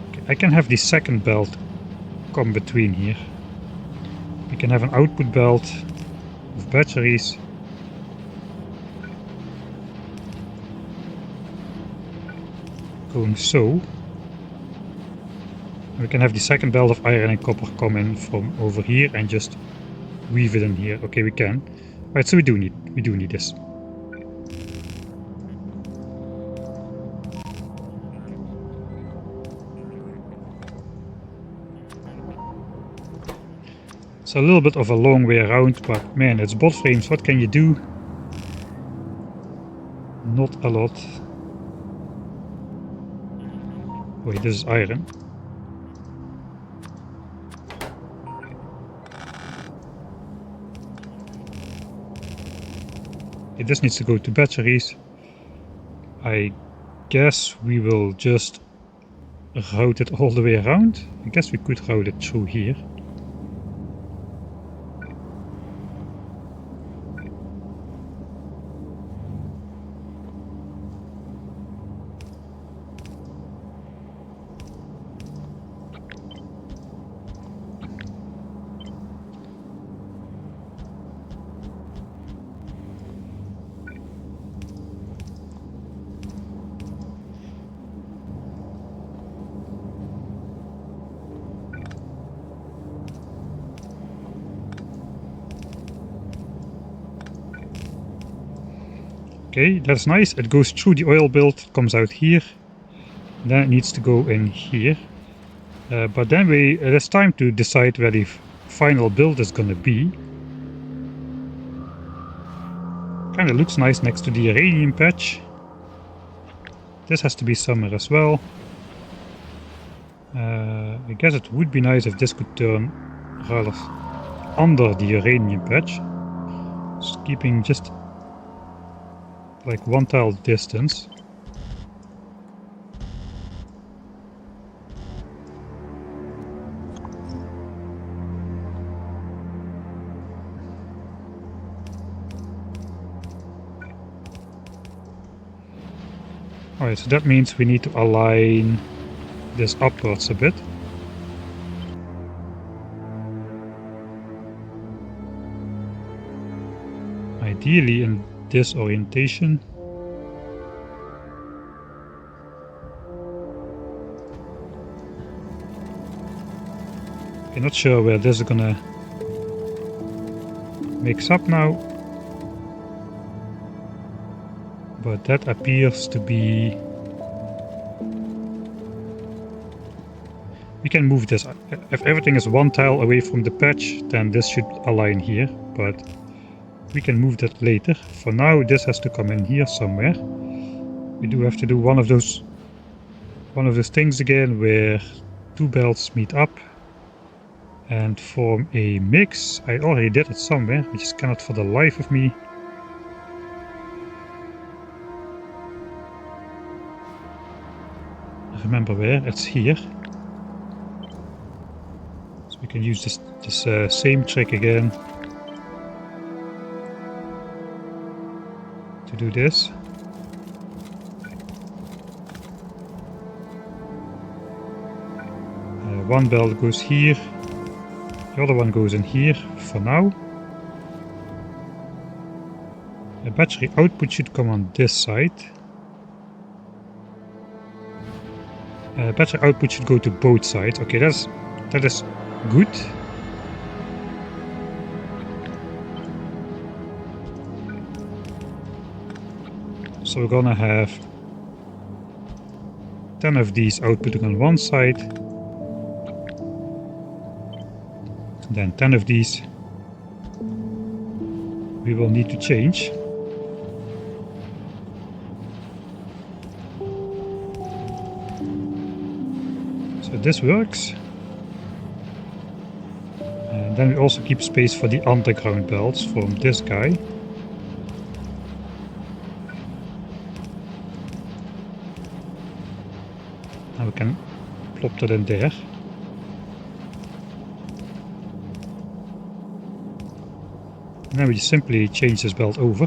Okay, I can have the second belt come between here. We can have an output belt of batteries. Going so. We can have the second belt of iron and copper come in from over here and just weave it in here. Okay, we can. Right, so we do need this. It's a little bit of a long way around, but man, it's BOTFRAMES. What can you do? Not a lot. Wait, this is iron. This needs to go to batteries. I guess we will just route it all the way around. I guess we could route it through here. Okay, that's nice. It goes through the oil build, comes out here. Then it needs to go in here. But then it's time to decide where the final build is gonna be. Kinda looks nice next to the uranium patch. This has to be somewhere as well. I guess it would be nice if this could turn rather under the uranium patch. Just keeping just like 1 tile distance. Alright, so that means we need to align this upwards a bit. Ideally in this orientation. I'm not sure where this is gonna mix up now, but that appears to be... We can move this. If everything is 1 tile away from the patch, then this should align here, but we can move that later. For now, this has to come in here somewhere. We do have to do one of those things again where 2 belts meet up and form a mix. I already did it somewhere, I just cannot for the life of me remember where. It's here. So we can use this same trick again to do this. One belt goes here, the other one goes in here for now. The battery output should come on this side. Battery output should go to both sides. Okay, that is good. So we're gonna have 10 of these outputting on one side, then 10 of these we will need to change. So this works. And then we also keep space for the underground belts from this guy. And we can plop that in there. And then we just simply change this belt over.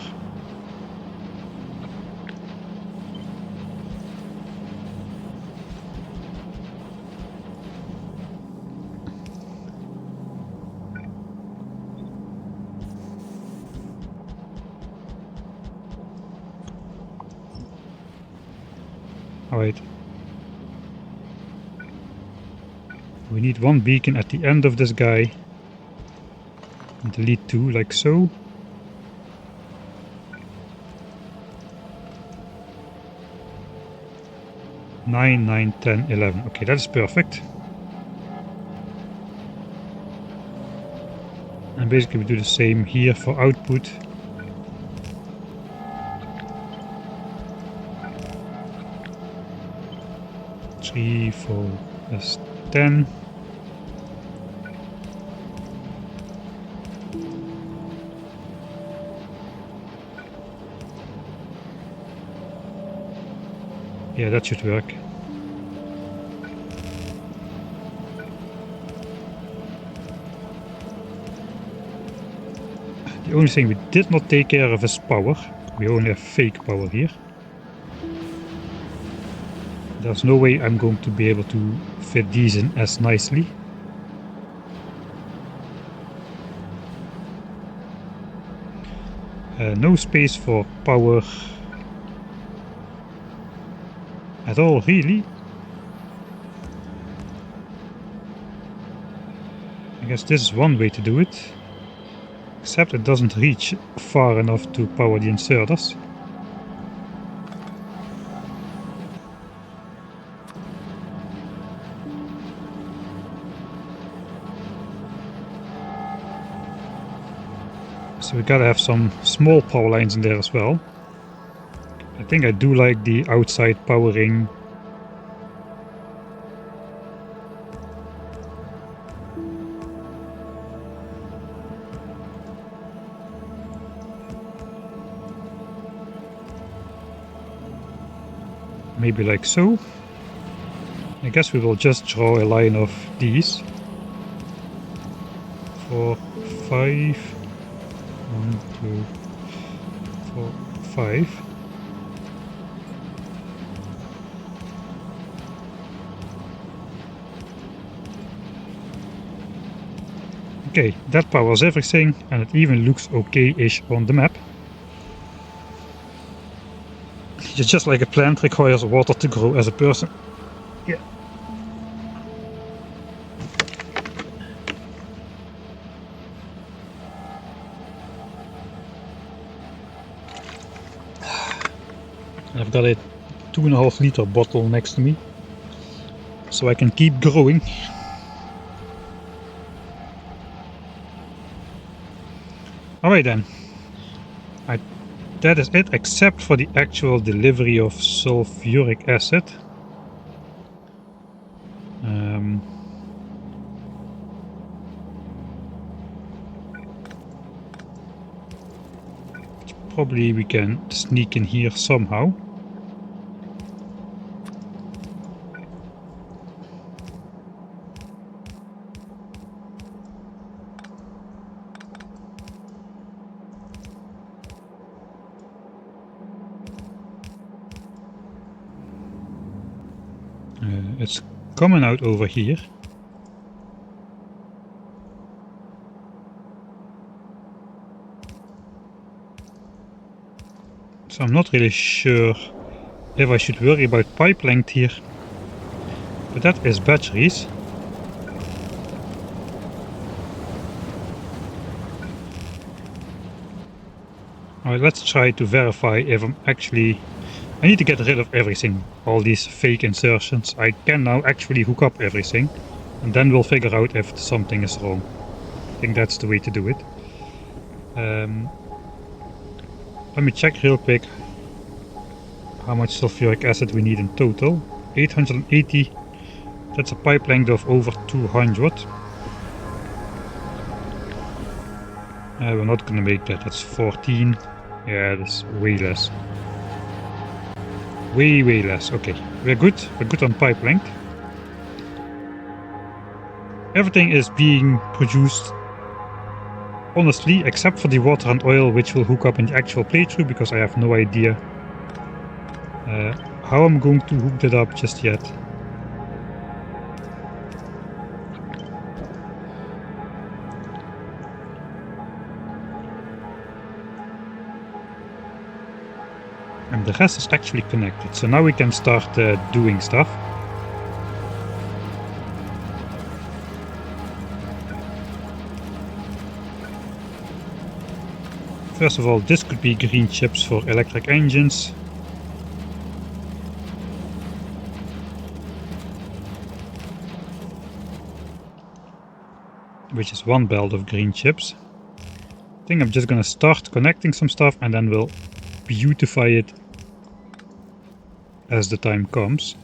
Alright. We need one beacon at the end of this guy. And delete 2 like so. Nine, 9, 10, 11. Okay, that is perfect. And basically we do the same here for output. Three, 4, that's 10. Yeah, that should work. The only thing we did not take care of is power. We only have fake power here. There's no way I'm going to be able to fit these in as nicely. No space for power at all, really. I guess this is one way to do it, except it doesn't reach far enough to power the inserters. So we gotta have some small power lines in there as well. I think I do like the outside powering. Maybe like so. I guess we will just draw a line of these. 4, 5. 1, 2, 4, 5. Okay, that powers everything, and it even looks okay-ish on the map. Just like a plant requires water to grow as a person. Yeah. I've got a 2.5 liter bottle next to me, so I can keep growing. Alright then, that is it except for the actual delivery of sulfuric acid. Probably we can sneak in here somehow. It's coming out over here. So I'm not really sure if I should worry about pipe length here. But that is batteries. Alright, let's try to verify if I'm actually... I need to get rid of everything, all these fake insertions. I can now actually hook up everything, and then we'll figure out if something is wrong. I think that's the way to do it. Let me check real quick how much sulfuric acid we need in total. 880. That's a pipe length of over 200. We're not gonna make that. That's 14. Yeah, that's way less. Way less. Okay, we're good. We're good on pipe length. Everything is being produced honestly, except for the water and oil, which will hook up in the actual playthrough, because I have no idea how I'm going to hook that up just yet. And the rest is actually connected, so now we can start doing stuff. First of all, this could be green chips for electric engines. Which is one belt of green chips. I think I'm just gonna start connecting some stuff and then we'll beautify it as the time comes.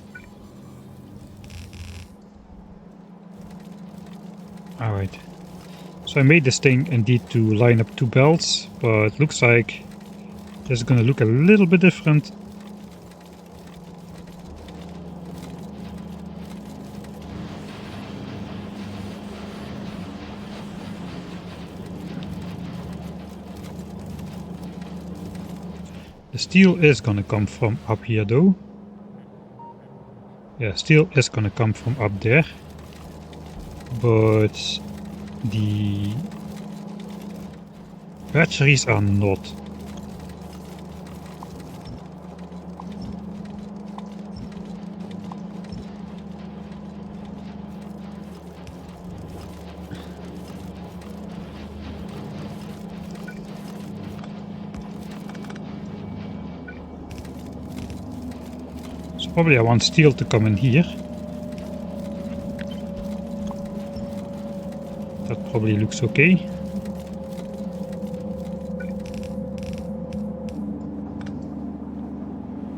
Alright. So I made this thing indeed to line up two belts, but it looks like this is gonna look a little bit different. The steel is gonna come from up here though. Yeah, steel is gonna come from up there. But the batteries are not. So probably I want steel to come in here. That probably looks okay.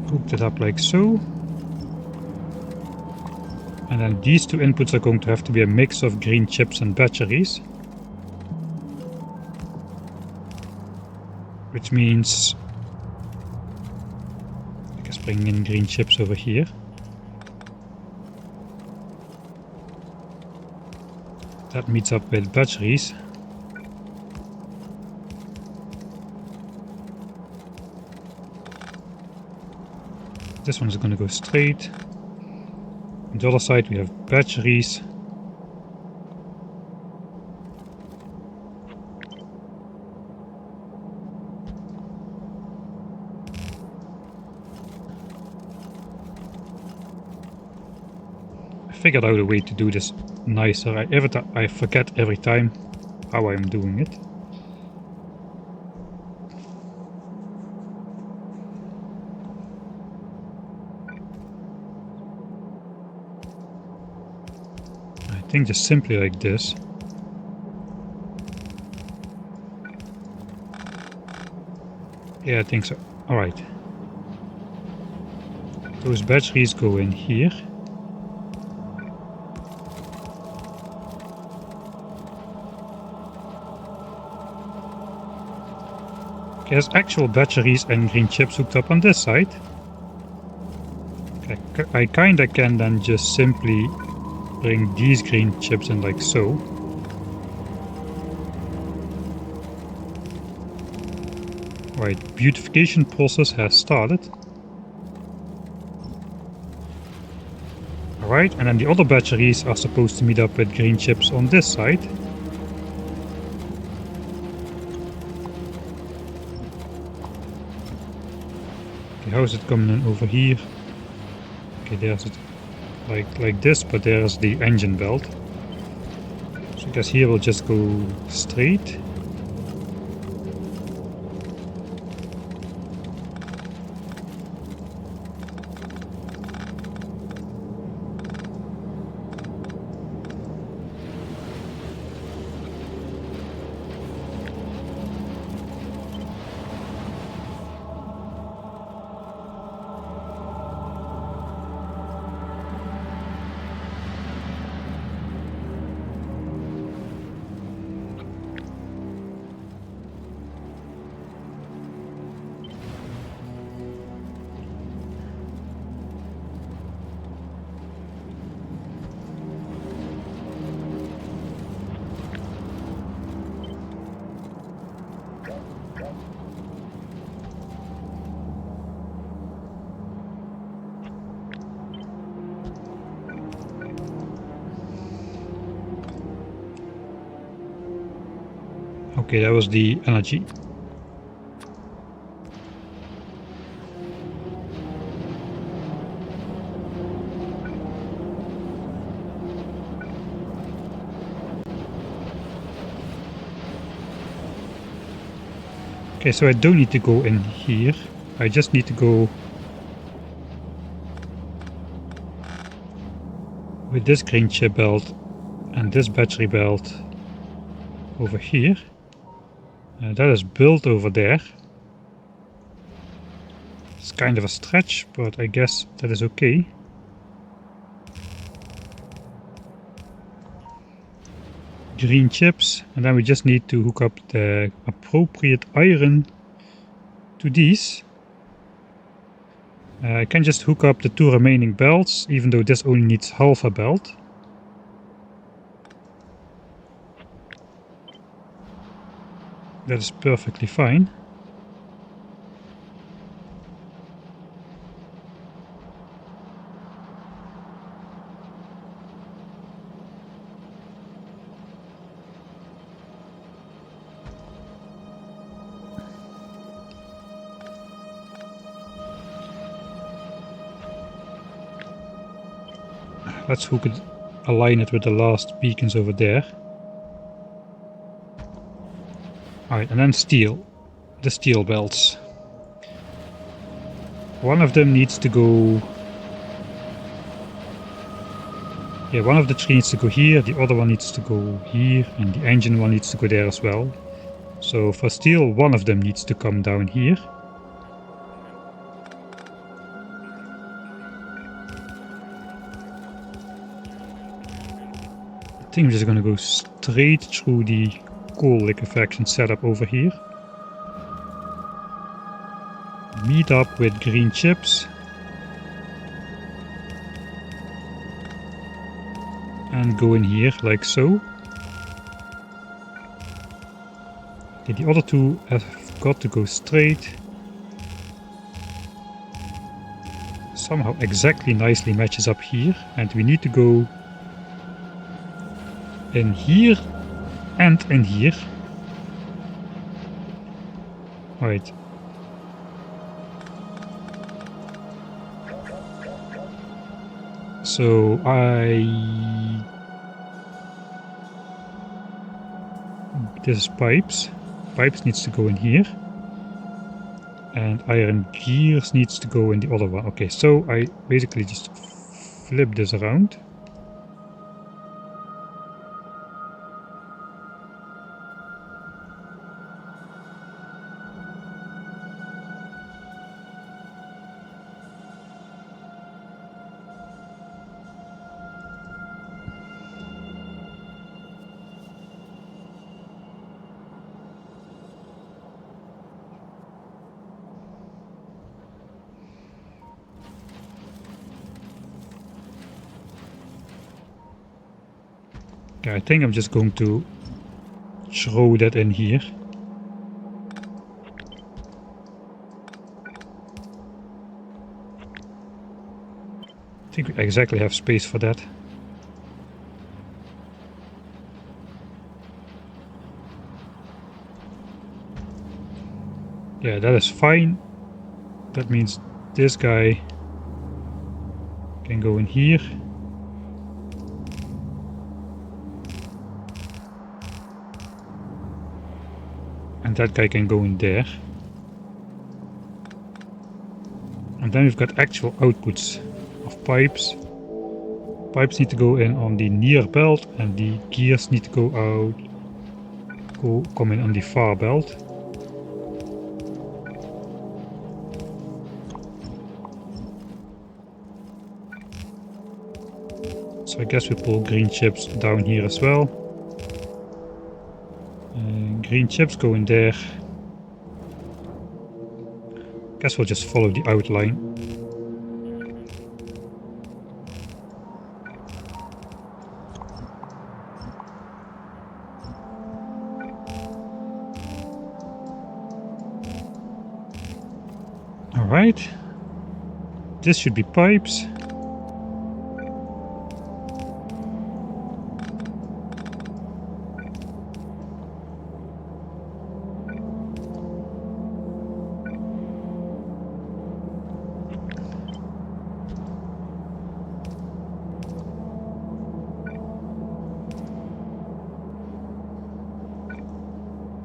Hook it up like so. And then these two inputs are going to have to be a mix of green chips and batteries. Which means I guess bringing in green chips over here. That meets up with batteries. This one is going to go straight. On the other side we have batteries. I figured out a way to do this nicer. I forget every time how I'm doing it. I think just simply like this. Yeah, I think so. Alright. Those batteries go in here. There's actual batteries and green chips hooked up on this side. Okay, I kinda can then just simply bring these green chips in like so. Right, beautification process has started. Alright, and then the other batteries are supposed to meet up with green chips on this side. Okay, how is it coming in over here? Okay, there's it like this, but there's the engine belt. So I guess here we'll just go straight. Okay, that was the energy. Okay, so I don't need to go in here. I just need to go with this green chip belt and this battery belt over here. That is built over there. It's kind of a stretch, but I guess that is okay. Green chips, and then we just need to hook up the appropriate iron to these. I can just hook up the 2 remaining belts, even though this only needs half a belt. That is perfectly fine. Let's hook it, align it with the last beacons over there. Alright, and then steel. The steel belts. One of them needs to go... Yeah, one of the 3 needs to go here, the other one needs to go here, and the engine one needs to go there as well. So for steel, one of them needs to come down here. I think I'm just going to go straight through the coal liquefaction setup over here. Meet up with green chips. And go in here like so. Okay, the other 2 have got to go straight. Somehow exactly nicely matches up here, and we need to go in here and in here. Right. So this is pipes. Pipes needs to go in here. And iron gears needs to go in the other one. Okay, so I basically just flip this around. Okay, I think I'm just going to throw that in here. I think we exactly have space for that. Yeah, that is fine. That means this guy can go in here. And that guy can go in there. And then we've got actual outputs of pipes. Pipes need to go in on the near belt, and the gears need to go out, come in on the far belt. So I guess we pull green chips down here as well. Green chips go in there. Guess we'll just follow the outline. Alright. This should be pipes.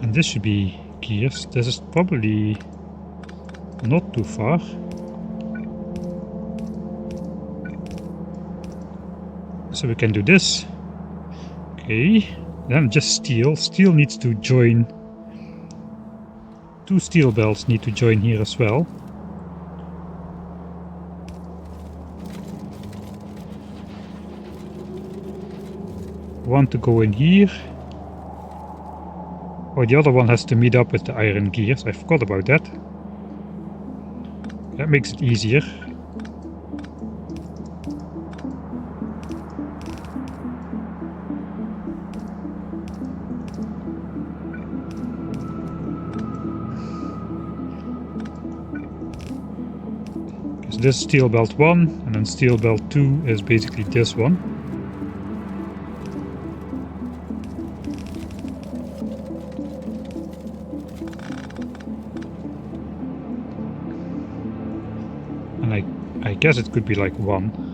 And this should be gears. This is probably not too far. So we can do this. Okay. Then just steel. Steel needs to join. Two steel belts need to join here as well. One to go in here. Or the other one has to meet up with the iron gears. I forgot about that. That makes it easier. So this is steel belt 1, and then steel belt 2 is basically this one. I guess it could be like 1.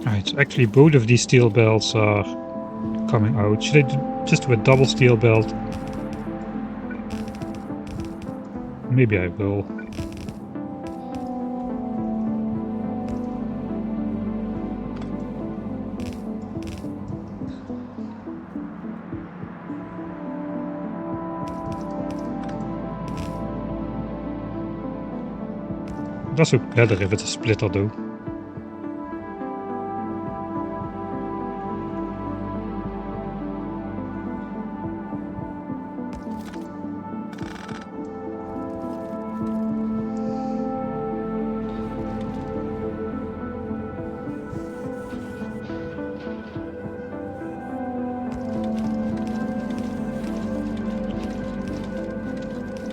Alright, so actually both of these steel belts are coming out. Should I just do a double steel belt? Maybe I will. It does look better if it's a splitter though.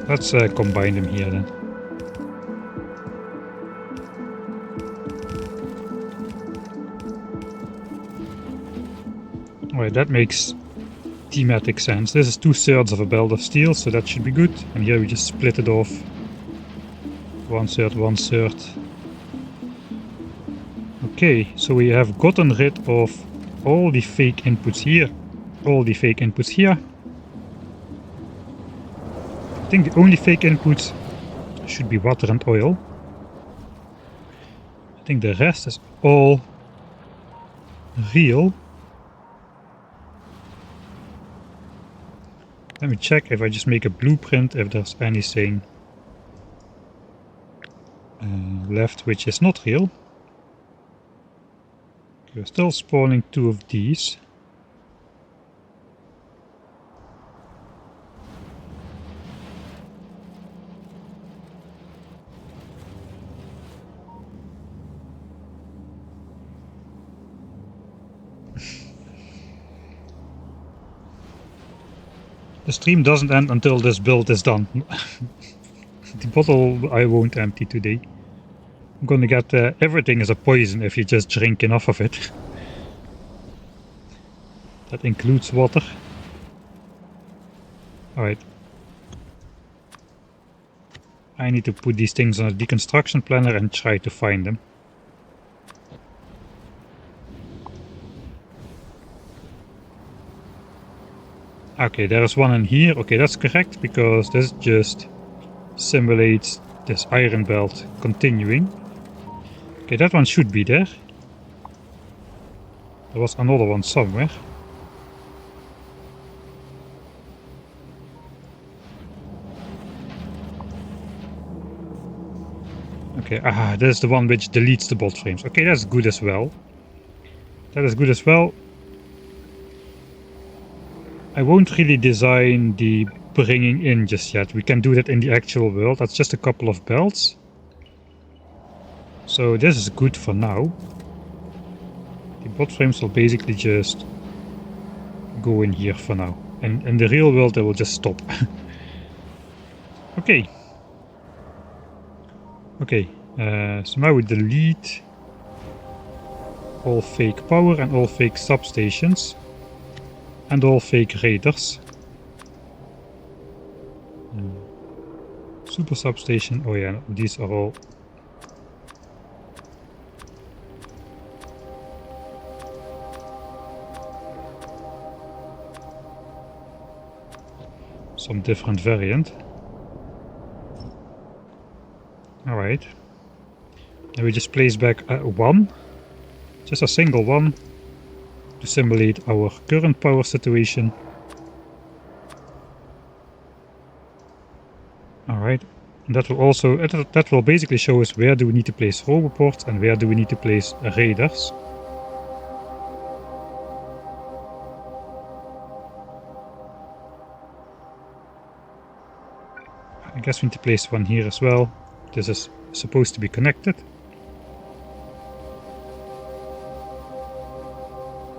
Let's combine them here then. Alright, that makes thematic sense. This is 2/3 of a belt of steel, so that should be good. And here we just split it off. 1/3, 1/3. Okay, so we have gotten rid of all the fake inputs here, all the fake inputs here. I think the only fake inputs should be water and oil. I think the rest is all real. Let me check if I just make a blueprint if there's anything left which is not real. We're still spawning 2 of these. The stream doesn't end until this build is done. The bottle I won't empty today. I'm gonna get everything is a poison if you just drink enough of it. That includes water. Alright. I need to put these things on a deconstruction planner and try to find them. Okay, there's one in here. Okay, that's correct, because this just simulates this iron belt continuing. Okay, that one should be there. There was another one somewhere. Okay, this is the one which deletes the bolt frames. Okay, that's good as well. That is good as well. I won't really design the bringing in just yet. We can do that in the actual world. That's just a couple of belts. So this is good for now. The bolt frames will basically just go in here for now. And in the real world they will just stop. Okay. Okay, so now we delete all fake power and all fake substations. And all fake raiders. Super substation. Oh yeah, these are all. Some different variant. Alright. Then we just place back one. Just a single one. To simulate our current power situation. Alright, and that will also that will basically show us where do we need to place roboports and where do we need to place raiders. I guess we need to place one here as well. This is supposed to be connected.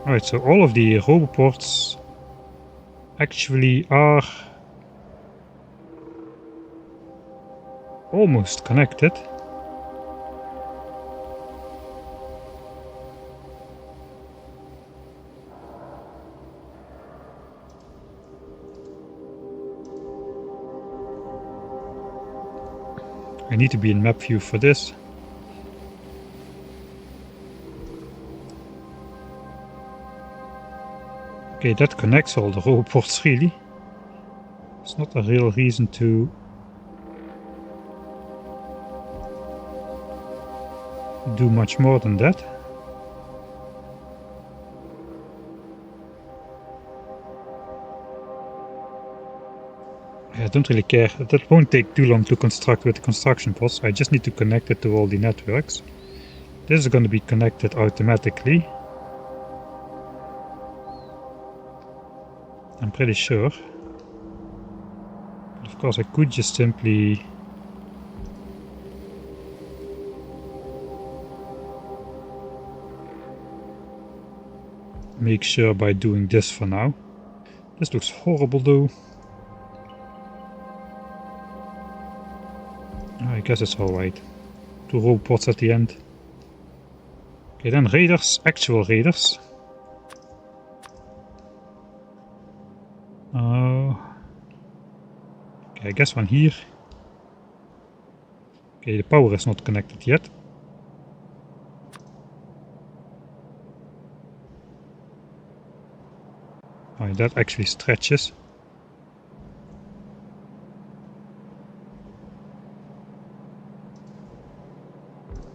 Alright, so all of the roboports actually are almost connected. I need to be in map view for this. Okay, that connects all the roboports really. It's not a real reason to do much more than that. I don't really care. That won't take too long to construct with the construction pods. I just need to connect it to all the networks. This is going to be connected automatically. I'm pretty sure. But of course I could just simply make sure by doing this for now. This looks horrible though. I guess it's alright. 2 robots at the end. Okay, then raiders, actual raiders. Okay, I guess one here. Okay, the power is not connected yet. Oh, that actually stretches.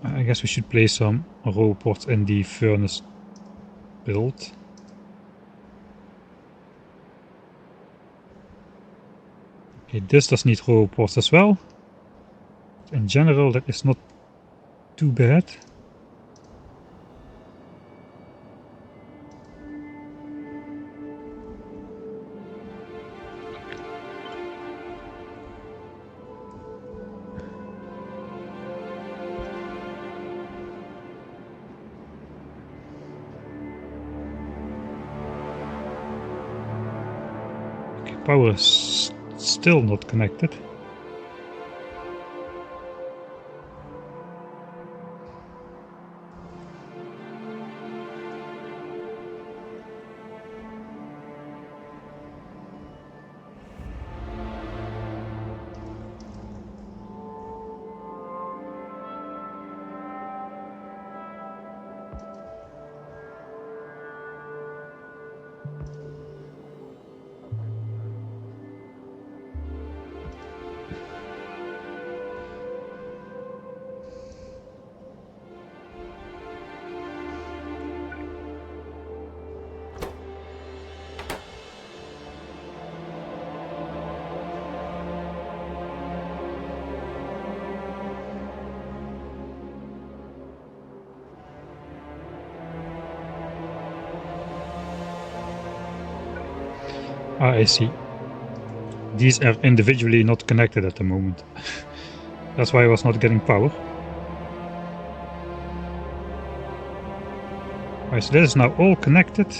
I guess we should place some robots in the furnace build. Okay, this does need robots as well. In general, that is not too bad. power is still not connected. Ah, I see. These are individually not connected at the moment. That's why I was not getting power. Alright, so this is now all connected.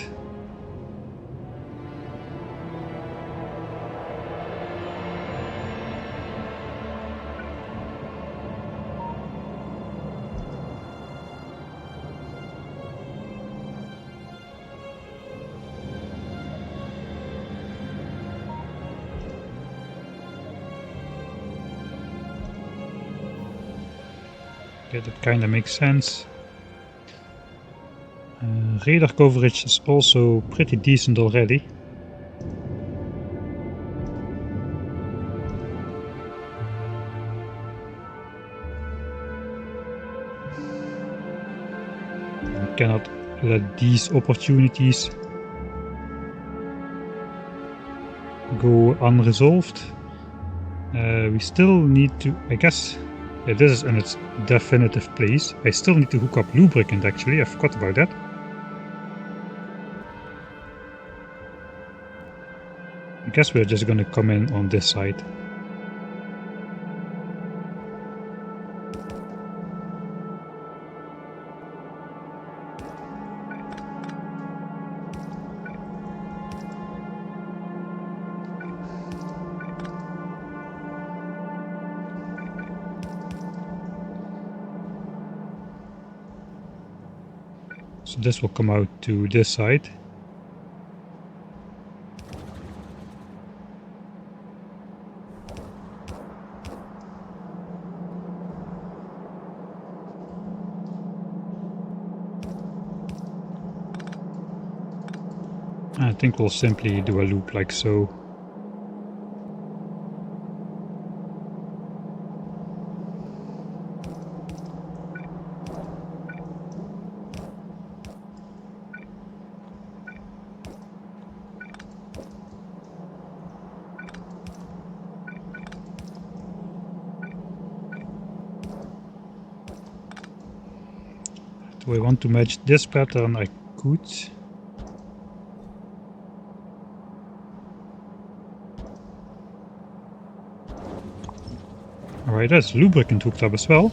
Okay, that kinda makes sense. Radar coverage is also pretty decent already. We cannot let these opportunities go unresolved. We still need to, I guess, yeah, this is in its definitive place. I still need to hook up lubricant actually, I forgot about that. I guess we're just gonna come in on this side. So this will come out to this side. I think we'll simply do a loop like so. Do I want to match this pattern? I could. Alright, there's lubricant hooked up as well.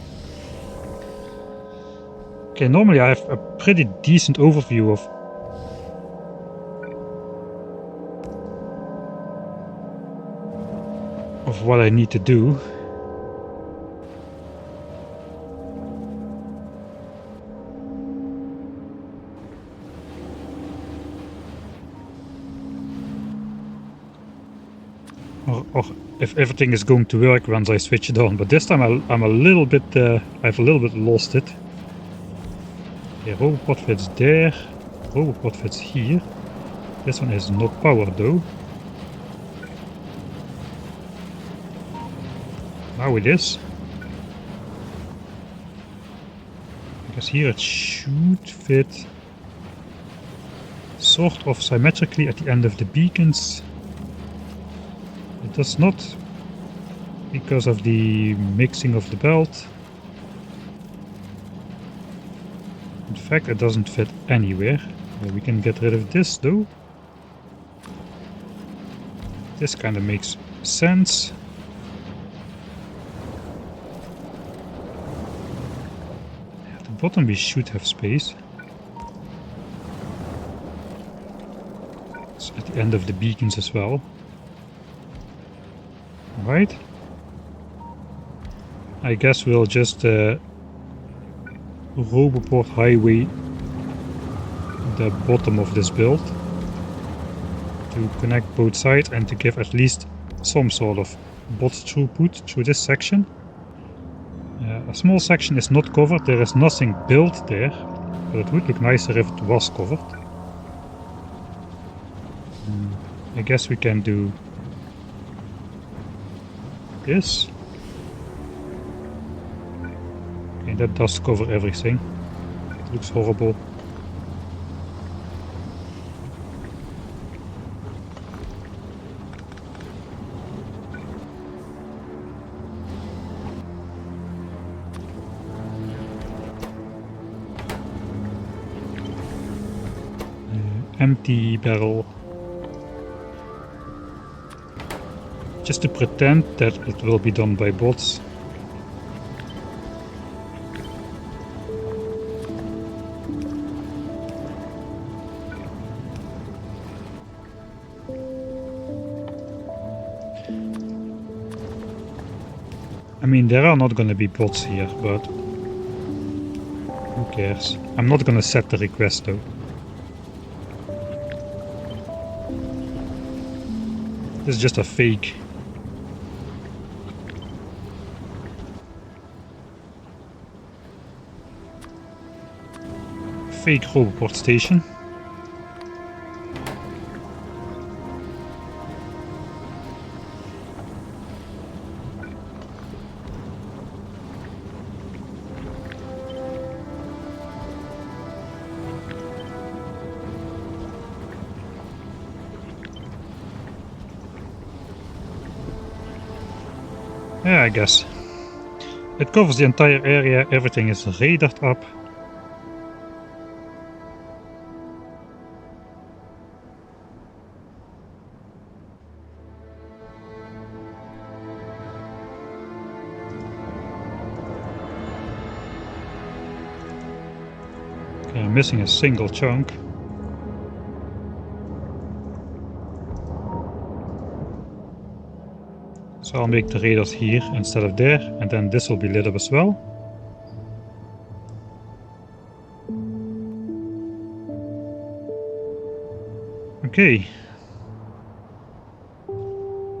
Okay, normally I have a pretty decent overview of what I need to do. Or if everything is going to work once I switch it on, but this time I'm a little bit, I've a little bit lost it. Yeah, roboport fits there, roboport fits here. This one is not powered though. Now it is. Because here it should fit sort of symmetrically at the end of the beacons. It does not, because of the mixing of the belt. In fact, it doesn't fit anywhere. We can get rid of this though. This kind of makes sense. At the bottom we should have space. It's at the end of the beacons as well. Right. I guess we'll just Roboport highway the bottom of this build to connect both sides and to give at least some sort of bot throughput through this section. A small section is not covered, there is nothing built there, but it would look nicer if it was covered. I guess we can do this. And that does cover everything. It looks horrible. Empty barrel. Just to pretend that it will be done by bots. I mean, there are not gonna be bots here, but who cares? I'm not gonna set the request though. This is just a fake. Fake Roboport station. Yeah, I guess. It covers the entire area, everything is radared up. Okay, I'm missing a single chunk. So I'll make the radars here instead of there, and then this will be lit up as well. Okay.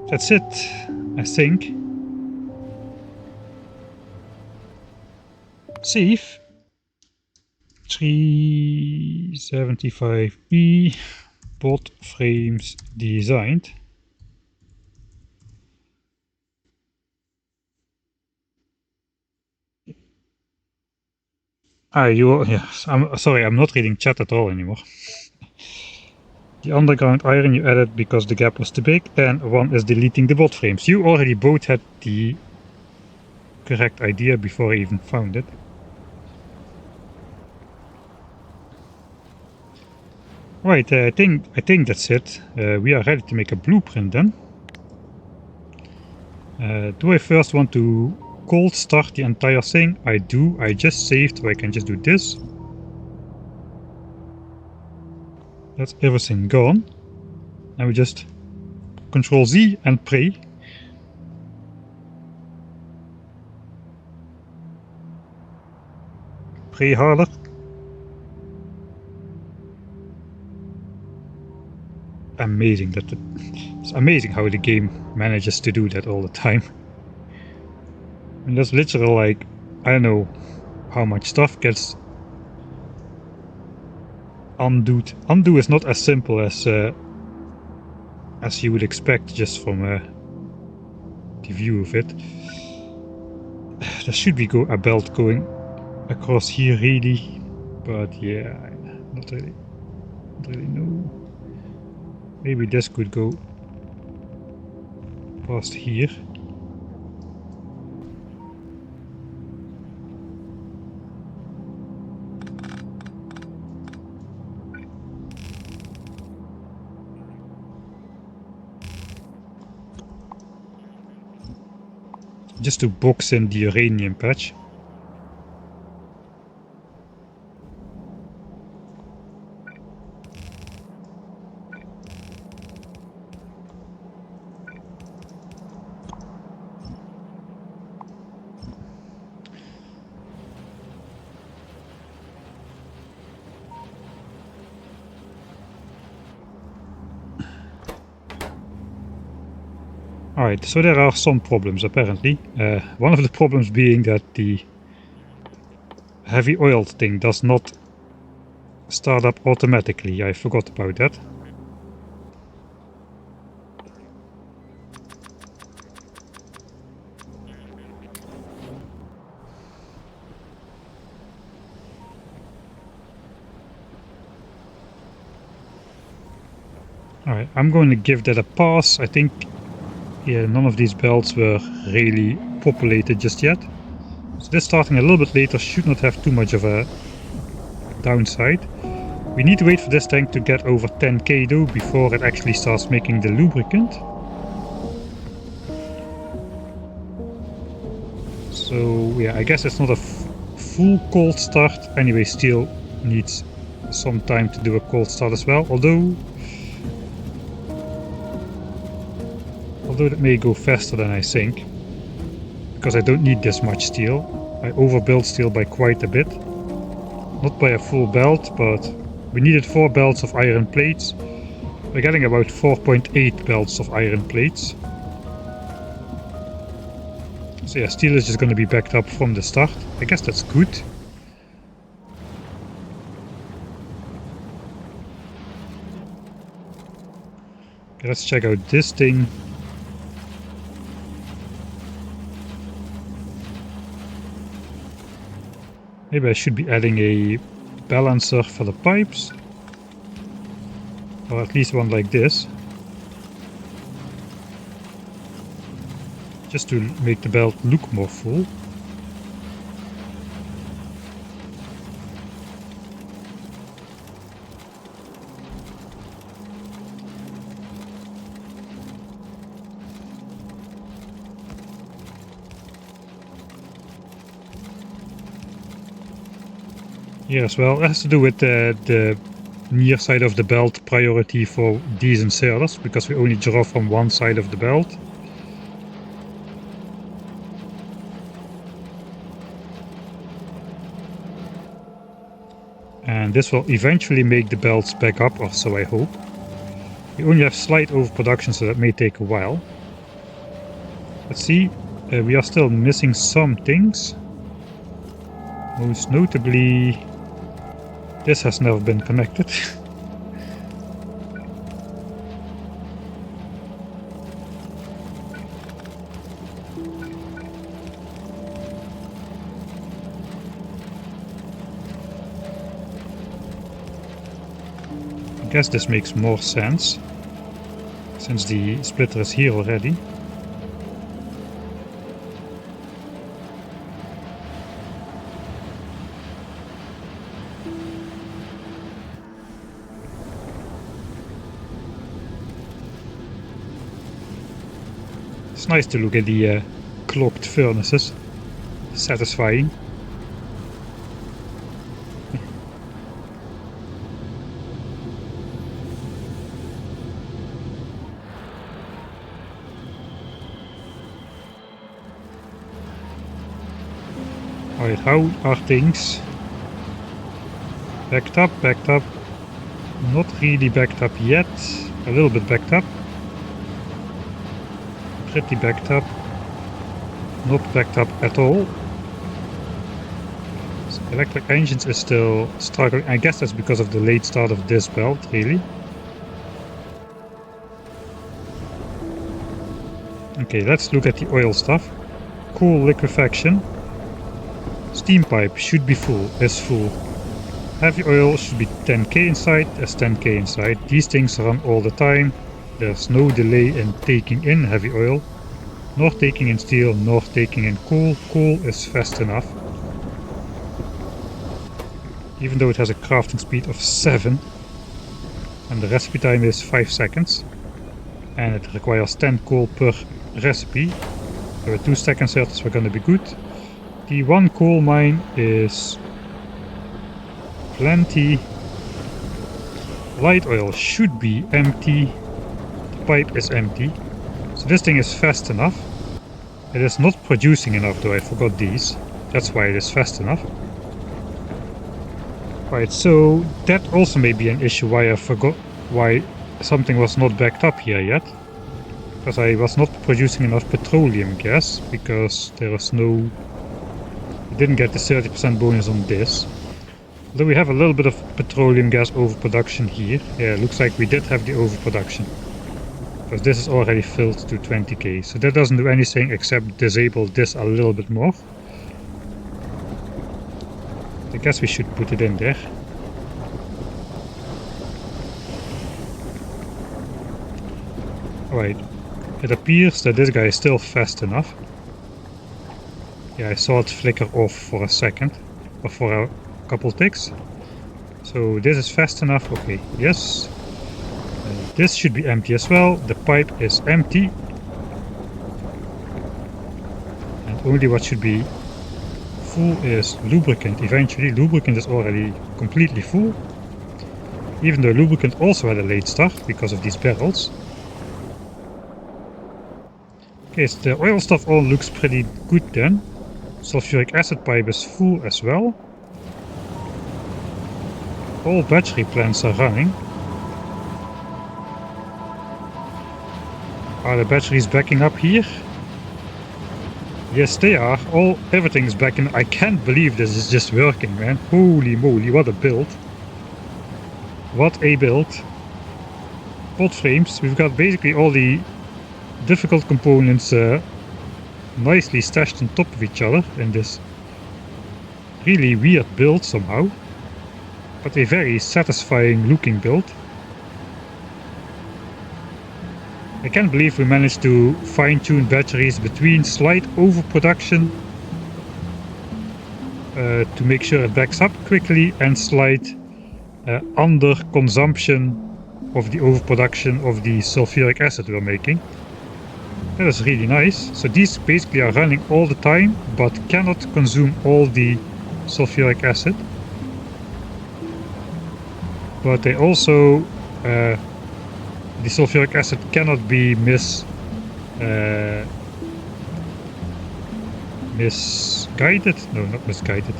That's it, I think. Save. 375B bot frames designed. Yes, I'm sorry, I'm not reading chat at all anymore. The underground iron you added because the gap was too big, and one is deleting the bot frames. You already both had the correct idea before I even found it. Right, I think that's it. We are ready to make a blueprint then. Do I first want to cold start the entire thing? I do. I just saved, so I can just do this. That's everything gone. Now we just Control Z and pray. Pray harder. Amazing that it's amazing how the game manages to do that all the time. And that's literally like, I don't know how much stuff gets undoed. Undo is not as simple as you would expect just from the view of it. There should be a belt going across here really, but yeah, not really no. Maybe this could go past here. Just to box in the uranium patch. Alright, so there are some problems apparently. One of the problems being that the heavy oiled thing does not start up automatically. I forgot about that. Alright, I'm going to give that a pass. I think, yeah, none of these belts were really populated just yet. So this starting a little bit later should not have too much of a downside. We need to wait for this tank to get over 10k though before it actually starts making the lubricant. So yeah, I guess it's not a full cold start. Anyway, steel needs some time to do a cold start as well, although that may go faster than I think, because I don't need this much steel. I overbuilt steel by quite a bit. Not by a full belt, but we needed 4 belts of iron plates. We're getting about 4.8 belts of iron plates. So yeah, steel is just going to be backed up from the start. I guess that's good. Okay, let's check out this thing. Maybe I should be adding a balancer for the pipes. Or at least one like this. Just to make the belt look more full. Yes, well, it has to do with the near side of the belt priority for these inserters, because we only draw from one side of the belt. And this will eventually make the belts back up, or so I hope. We only have slight overproduction, so that may take a while. Let's see, we are still missing some things. Most notably, this has never been connected. I guess this makes more sense, since the splitter is here already. It's nice to look at the clogged furnaces. Satisfying. Alright, how are things? Backed up, backed up. Not really backed up yet. A little bit backed up. Pretty backed up. Not backed up at all. So electric engines is still struggling. I guess that's because of the late start of this belt, really. Okay, let's look at the oil stuff. Cool liquefaction. Steam pipe should be full, is full. Heavy oil should be 10k inside, there's 10k inside. These things run all the time. There's no delay in taking in heavy oil, nor taking in steel, nor taking in coal. Coal is fast enough. Even though it has a crafting speed of 7. And the recipe time is 5 seconds. And it requires 10 coal per recipe. So with 2 stack inserters we're gonna be good. The 1 coal mine is plenty. Light oil should be empty. The pipe is empty. So this thing is fast enough. It is not producing enough though, I forgot these. That's why it is fast enough. Right, so that also may be an issue why I forgot why something was not backed up here yet. because I was not producing enough petroleum gas, because there was no... I didn't get the 30% bonus on this. Although we have a little bit of petroleum gas overproduction here. Yeah, looks like we did have the overproduction. Because this is already filled to 20k. So that doesn't do anything except disable this a little bit more. I guess we should put it in there. Alright. It appears that this guy is still fast enough. Yeah, I saw it flicker off for a second. Or for a couple ticks. So this is fast enough. Okay, yes. This should be empty as well. The pipe is empty. And only what should be full is lubricant. Eventually, lubricant is already completely full. Even though lubricant also had a late start because of these barrels. Okay, so the oil stuff all looks pretty good then. Sulfuric acid pipe is full as well. All battery plants are running. Are the batteries backing up here? Yes, they are. Everything is backing. I can't believe this is just working, man. Holy moly, what a build. What a build. BOTFRAMES. We've got basically all the difficult components nicely stashed on top of each other in this really weird build somehow. But a very satisfying looking build. I can't believe we managed to fine-tune batteries between slight overproduction to make sure it backs up quickly and slight under consumption of the overproduction of the sulfuric acid we're making. That is really nice. So these basically are running all the time but cannot consume all the sulfuric acid. But they also the sulfuric acid cannot be misguided? No, not misguided.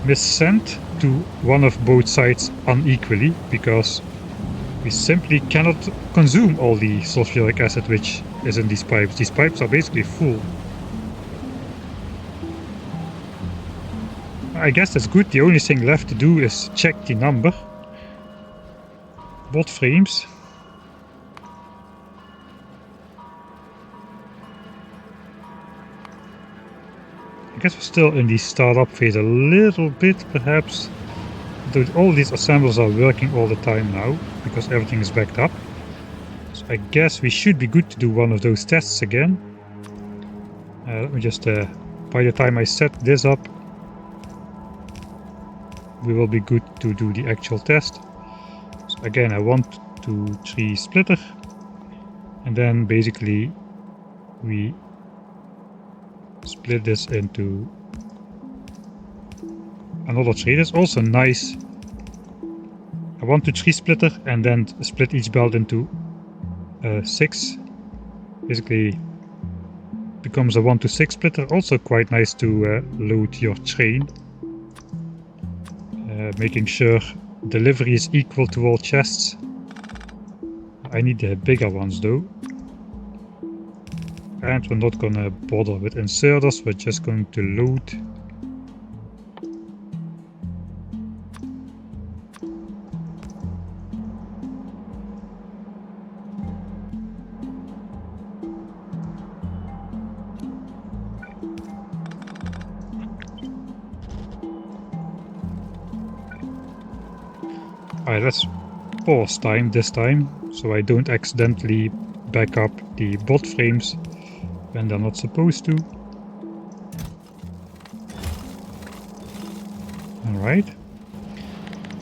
Missent to one of both sides unequally, because we simply cannot consume all the sulfuric acid which is in these pipes. These pipes are basically full. I guess that's good. The only thing left to do is check the number. BOTFRAMES. I guess we're still in the startup phase a little bit, perhaps. Though all these assemblers are working all the time now, because everything is backed up. So I guess we should be good to do one of those tests again. Let me just, by the time I set this up, we will be good to do the actual test. So again, I 1, 2, 3 splitter. And then basically we split this into another 3. That's also nice. A 1, 2, 3 splitter and then split each belt into 6. Basically becomes a 1 to 6 splitter. Also quite nice to load your train. Making sure delivery is equal to all chests. I need the bigger ones though. And we're not gonna bother with inserters, we're just going to load. Alright, let's pause time this time, so I don't accidentally back up the BOTFRAMES when they're not supposed to. Alright.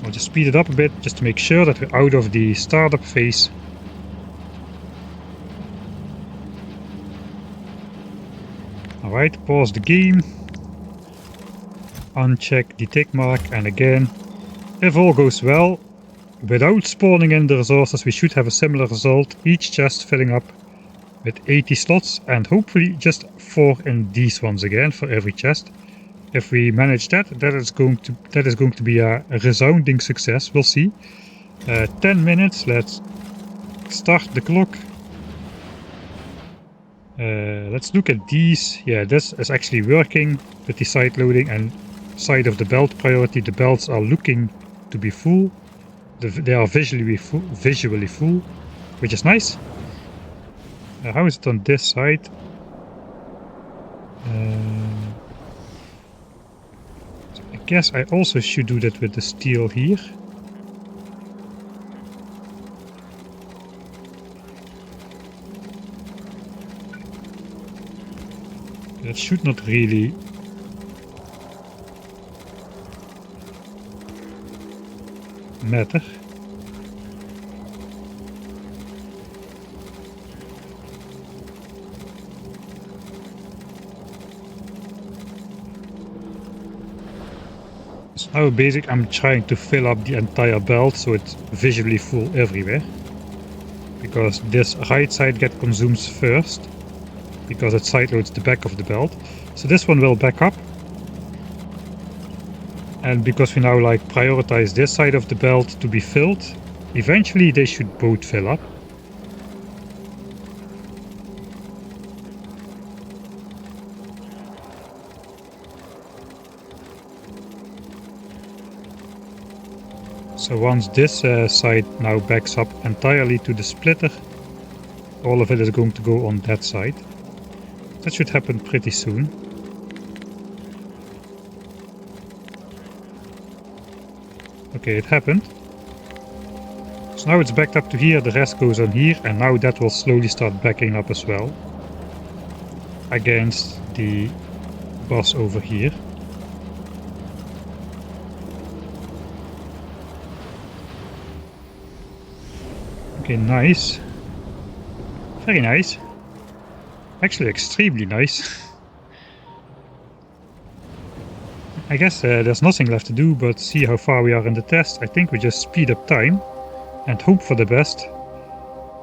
I'll just speed it up a bit just to make sure that we're out of the startup phase. Alright, pause the game. Uncheck the tick mark, and again, if all goes well, without spawning in the resources, we should have a similar result. Each chest filling up with 80 slots, and hopefully just 4 in these ones again for every chest. If we manage that, that is going to be a resounding success. We'll see. 10 minutes. Let's start the clock. Let's look at these. Yeah, this is actually working with the side loading and side of the belt priority. The belts are looking to be full. They are visually full, which is nice. How is it on this side? I guess I also should do that with the steel here. That should not really matter. So now basically I'm trying to fill up the entire belt so it's visually full everywhere. Because this right side gets consumed first. Because it side loads the back of the belt. So this one will back up. And because we now like prioritize this side of the belt to be filled, eventually they should both fill up. So once this side now backs up entirely to the splitter, all of it is going to go on that side. That should happen pretty soon. Okay, it happened. So now it's backed up to here, the rest goes on here, and now that will slowly start backing up as well. Against the boss over here. Okay, nice. Very nice. Actually, extremely nice. I guess there's nothing left to do but see how far we are in the test. I think we just speed up time and hope for the best.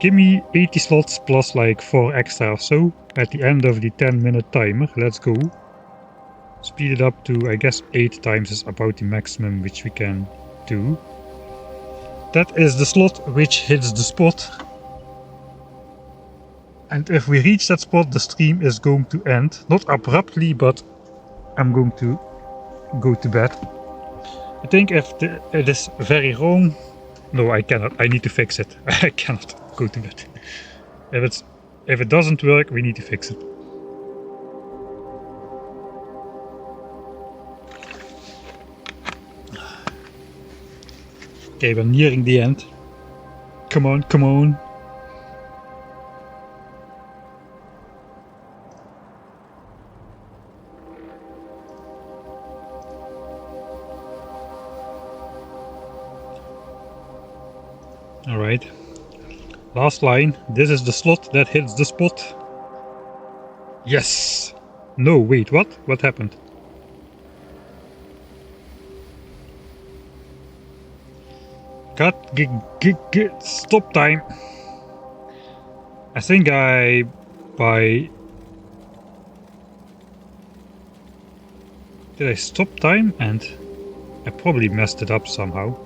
Give me 80 slots plus like 4 extra or so at the end of the 10-minute timer. Let's go. Speed it up to, I guess, 8 times is about the maximum which we can do. That is the slot which hits the spot. And if we reach that spot, the stream is going to end. Not abruptly, but I'm going to go to bed. I think if it is very wrong... No, I cannot. I need to fix it. I cannot go to bed. If it doesn't work, we need to fix it. Okay, we're nearing the end. Come on, come on. Alright. Last line. This is the slot that hits the spot. Yes! No, wait, what? What happened? Cut, stop time. I think did I stop time? And I probably messed it up somehow.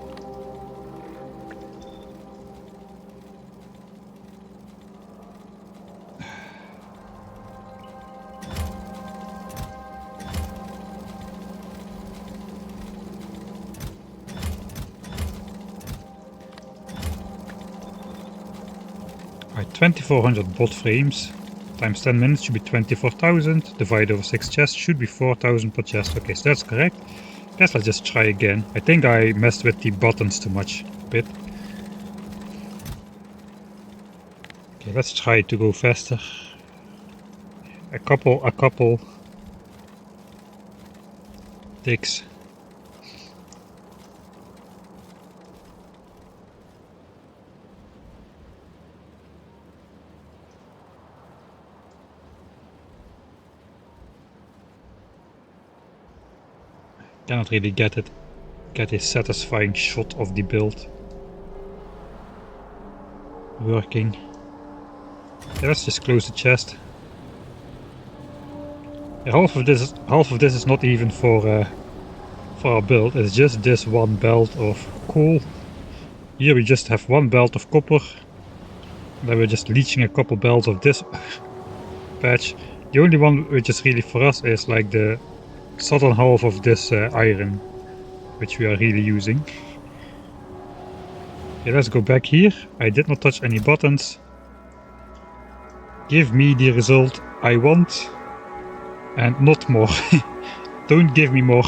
Right, 2400 bot frames times 10 minutes should be 24,000. Divided over 6 chests should be 4,000 per chest. Okay, so that's correct. Guess let's just try again. I think I messed with the buttons too much a bit. Okay, let's try to go faster. A couple takes. Cannot really get a satisfying shot of the build working. Okay, let's just close the chest. Yeah, half of this is not even for our build. It's just this one belt of coal. Here we just have one belt of copper. Then we're just leeching a couple belts of this. patch. The only one which is really for us is like the southern half of this iron, which we are really using. Okay, let's go back here. I did not touch any buttons. Give me the result I want and not more. Don't give me more.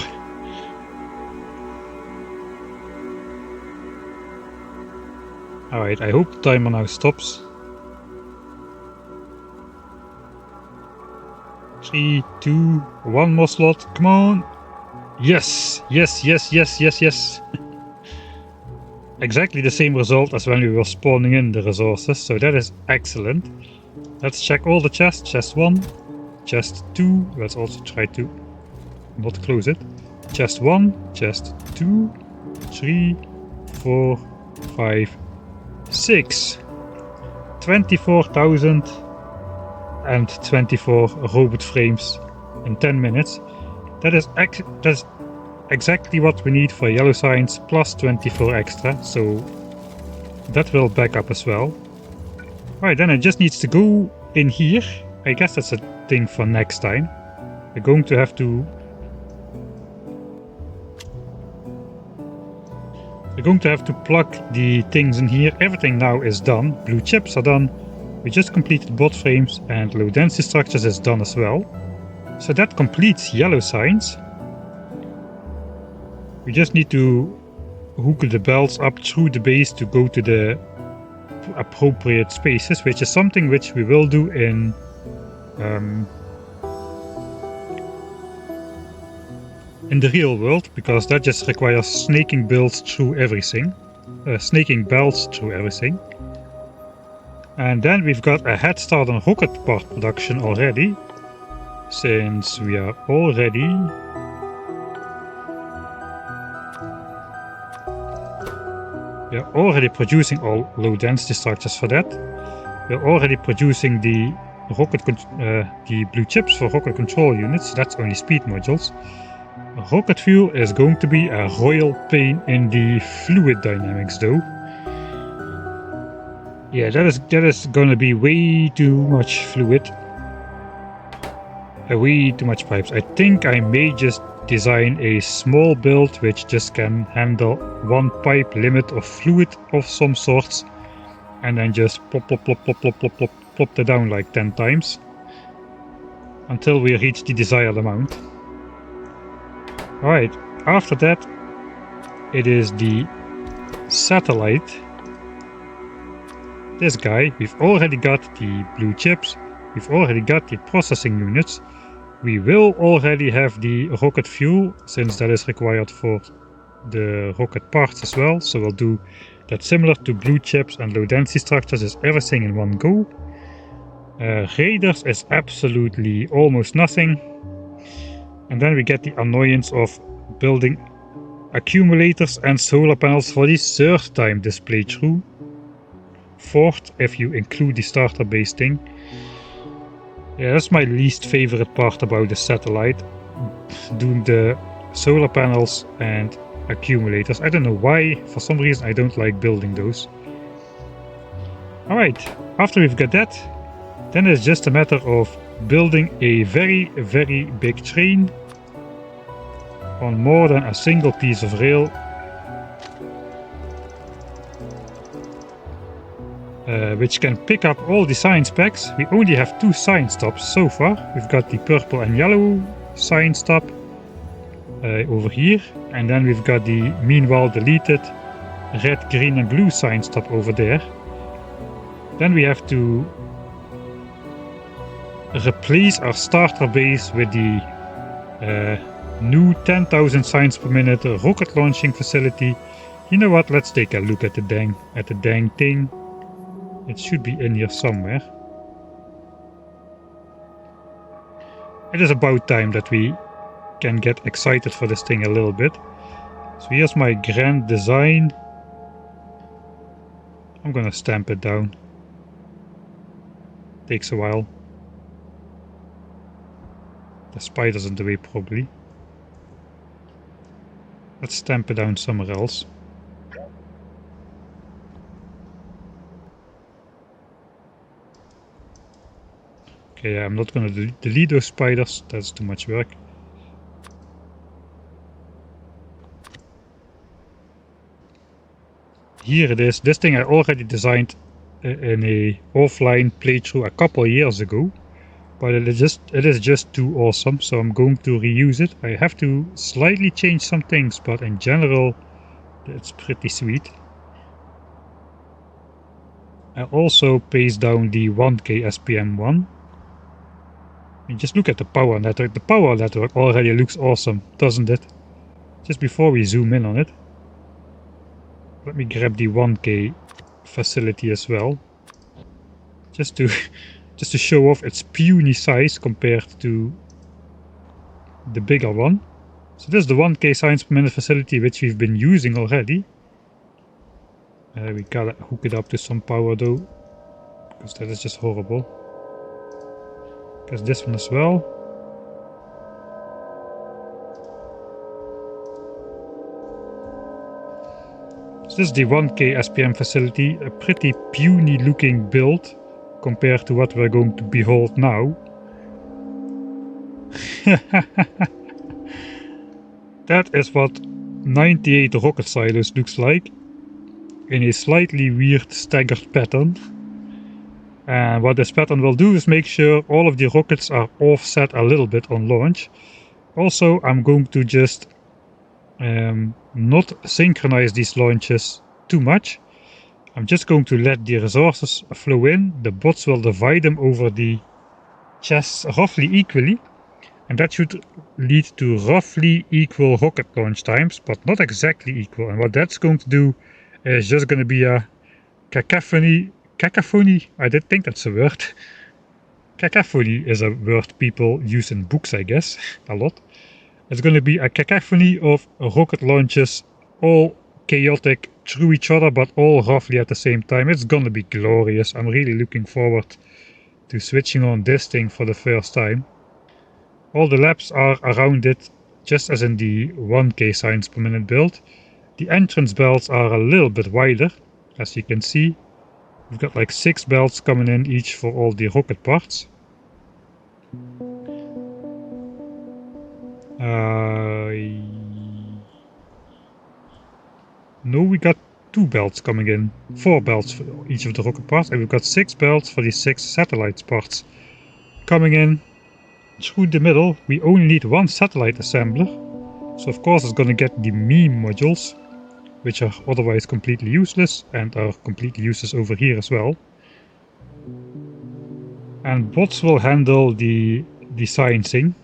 Alright, I hope the timer now stops. 3, 2, 1 more slot, come on! Yes, yes, yes, yes, yes, yes! Exactly the same result as when we were spawning in the resources, so that is excellent. Let's check all the chests. Chest 1, chest 2, let's also try to not close it. Chest 1, chest 2, 3, 4, 5, 6. 24,024 robot frames in 10 minutes. That's exactly what we need for yellow signs plus 24 extra, so that will back up as well. Alright, then it just needs to go in here. I guess that's a thing for next time. We're going to have to plug the things in here. Everything now is done. Blue chips are done. We just completed bot frames, and low density structures is done as well. So that completes yellow signs. We just need to hook the belts up through the base to go to the appropriate spaces, which is something which we will do in the real world, because that just requires snaking belts through everything. And then we've got a head start on rocket part production already, since we are already producing all low density structures for that. We're already producing the blue chips for rocket control units. That's only speed modules. Rocket fuel is going to be a royal pain in the fluid dynamics, though. Yeah, that is gonna be way too much fluid. Way too much pipes. I think I may just design a small build which just can handle one pipe limit of fluid of some sorts, and then just plop that down like 10 times until we reach the desired amount. Alright, after that it is the satellite. This guy, we've already got the blue chips, we've already got the processing units. We will already have the rocket fuel, since that is required for the rocket parts as well. So we'll do that similar to blue chips and low density structures, is everything in one go. Raiders is absolutely almost nothing. And then we get the annoyance of building accumulators and solar panels for the third time this playthrough. Fourth, if you include the starter base thing. Yeah, that's my least favorite part about the satellite. Doing the solar panels and accumulators. I don't know why, for some reason I don't like building those. Alright, after we've got that, then it's just a matter of building a very, very big train on more than a single piece of rail. Which can pick up all the science packs. We only have 2 science stops so far. We've got the purple and yellow science stop over here, and then we've got the meanwhile deleted red, green and blue science stop over there. Then we have to replace our starter base with the new 10,000 science per minute rocket launching facility. You know what, let's take a look at the dang thing. It should be in here somewhere. It is about time that we can get excited for this thing a little bit. So here's my grand design. I'm gonna stamp it down. Takes a while. The spider's in the way probably. Let's stamp it down somewhere else. Okay, I'm not gonna delete those spiders, that's too much work. Here it is. This thing I already designed in a offline playthrough a couple years ago, but it is just too awesome, so I'm going to reuse it. I have to slightly change some things, but in general it's pretty sweet. I also paste down the 1K SPM one. And just look at the power network. The power network already looks awesome, doesn't it? Just before we zoom in on it, let me grab the 1K facility as well, just to show off its puny size compared to the bigger one. So this is the 1K science per minute facility, which we've been using already. We gotta hook it up to some power though, because that is just horrible. Because this one as well. So this is the 1K SPM facility, a pretty puny looking build compared to what we're going to behold now. That is what 98 rocket silos looks like, in a slightly weird staggered pattern. And what this pattern will do is make sure all of the rockets are offset a little bit on launch. Also, I'm going to just not synchronize these launches too much. I'm just going to let the resources flow in. The bots will divide them over the chests roughly equally, and that should lead to roughly equal rocket launch times, but not exactly equal. And what that's going to do is just going to be a cacophony. I did think that's a word. Cacophony is a word people use in books, I guess, a lot. It's going to be a cacophony of rocket launches, all chaotic through each other, but all roughly at the same time. It's going to be glorious. I'm really looking forward to switching on this thing for the first time. All the labs are around it, just as in the 1K science per minute build. The entrance belts are a little bit wider, as you can see. We've got like 6 belts coming in each for all the rocket parts. No, we got 2 belts coming in. 4 belts for each of the rocket parts, and we've got 6 belts for the 6 satellites parts coming in through the middle. We only need 1 satellite assembler, so of course it's gonna get the meme modules, which are otherwise completely useless and are completely useless over here as well. And bots will handle the sciencing.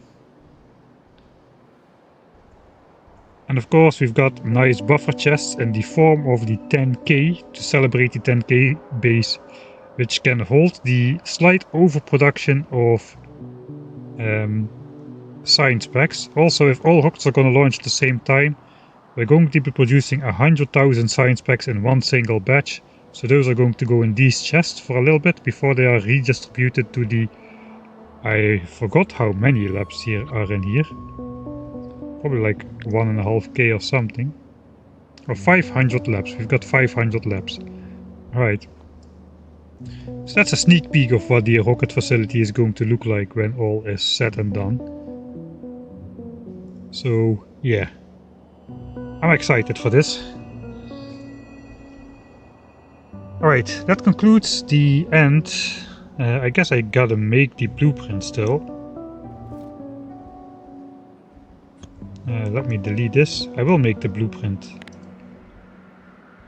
And of course we've got nice buffer chests in the form of the 10K to celebrate the 10K base, which can hold the slight overproduction of science packs. Also, if all rockets are going to launch at the same time, we're going to be producing 100,000 science packs in one single batch. So those are going to go in these chests for a little bit before they are redistributed to the... I forgot how many labs here are in here. Probably like 1.5K or something. Or 500 labs. We've got 500 labs. Right. So that's a sneak peek of what the rocket facility is going to look like when all is said and done. So, yeah. I'm excited for this. Alright, that concludes the end. I guess I gotta make the blueprint still. Let me delete this. I will make the blueprint.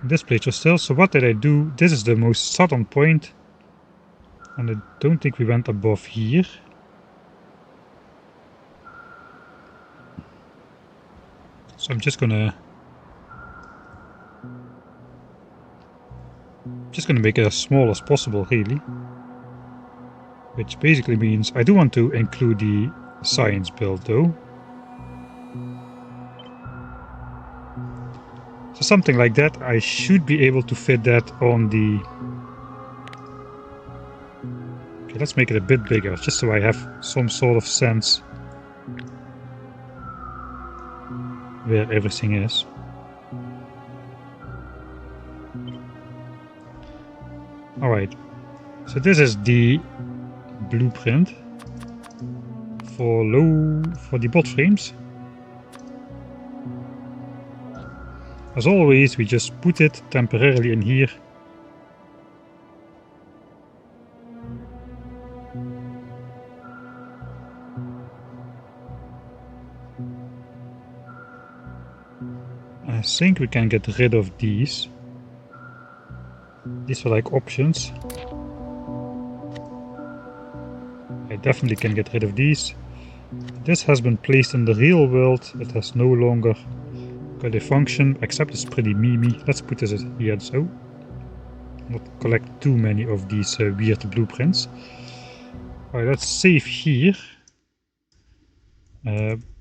This playthrough still. So what did I do? This is the most southern point. And I don't think we went above here. So I'm just gonna make it as small as possible, really. Which basically means I do want to include the science build though. So something like that, I should be able to fit that on the... Okay, let's make it a bit bigger, just so I have some sort of sense where everything is. Alright, so this is the blueprint. for the bot frames. As always, we just put it temporarily in here. I think we can get rid of these. These are like options. I definitely can get rid of these. This has been placed in the real world. It has no longer got a function, except it's pretty memey. Let's put this here so. Not collect too many of these weird blueprints. Alright, let's save here.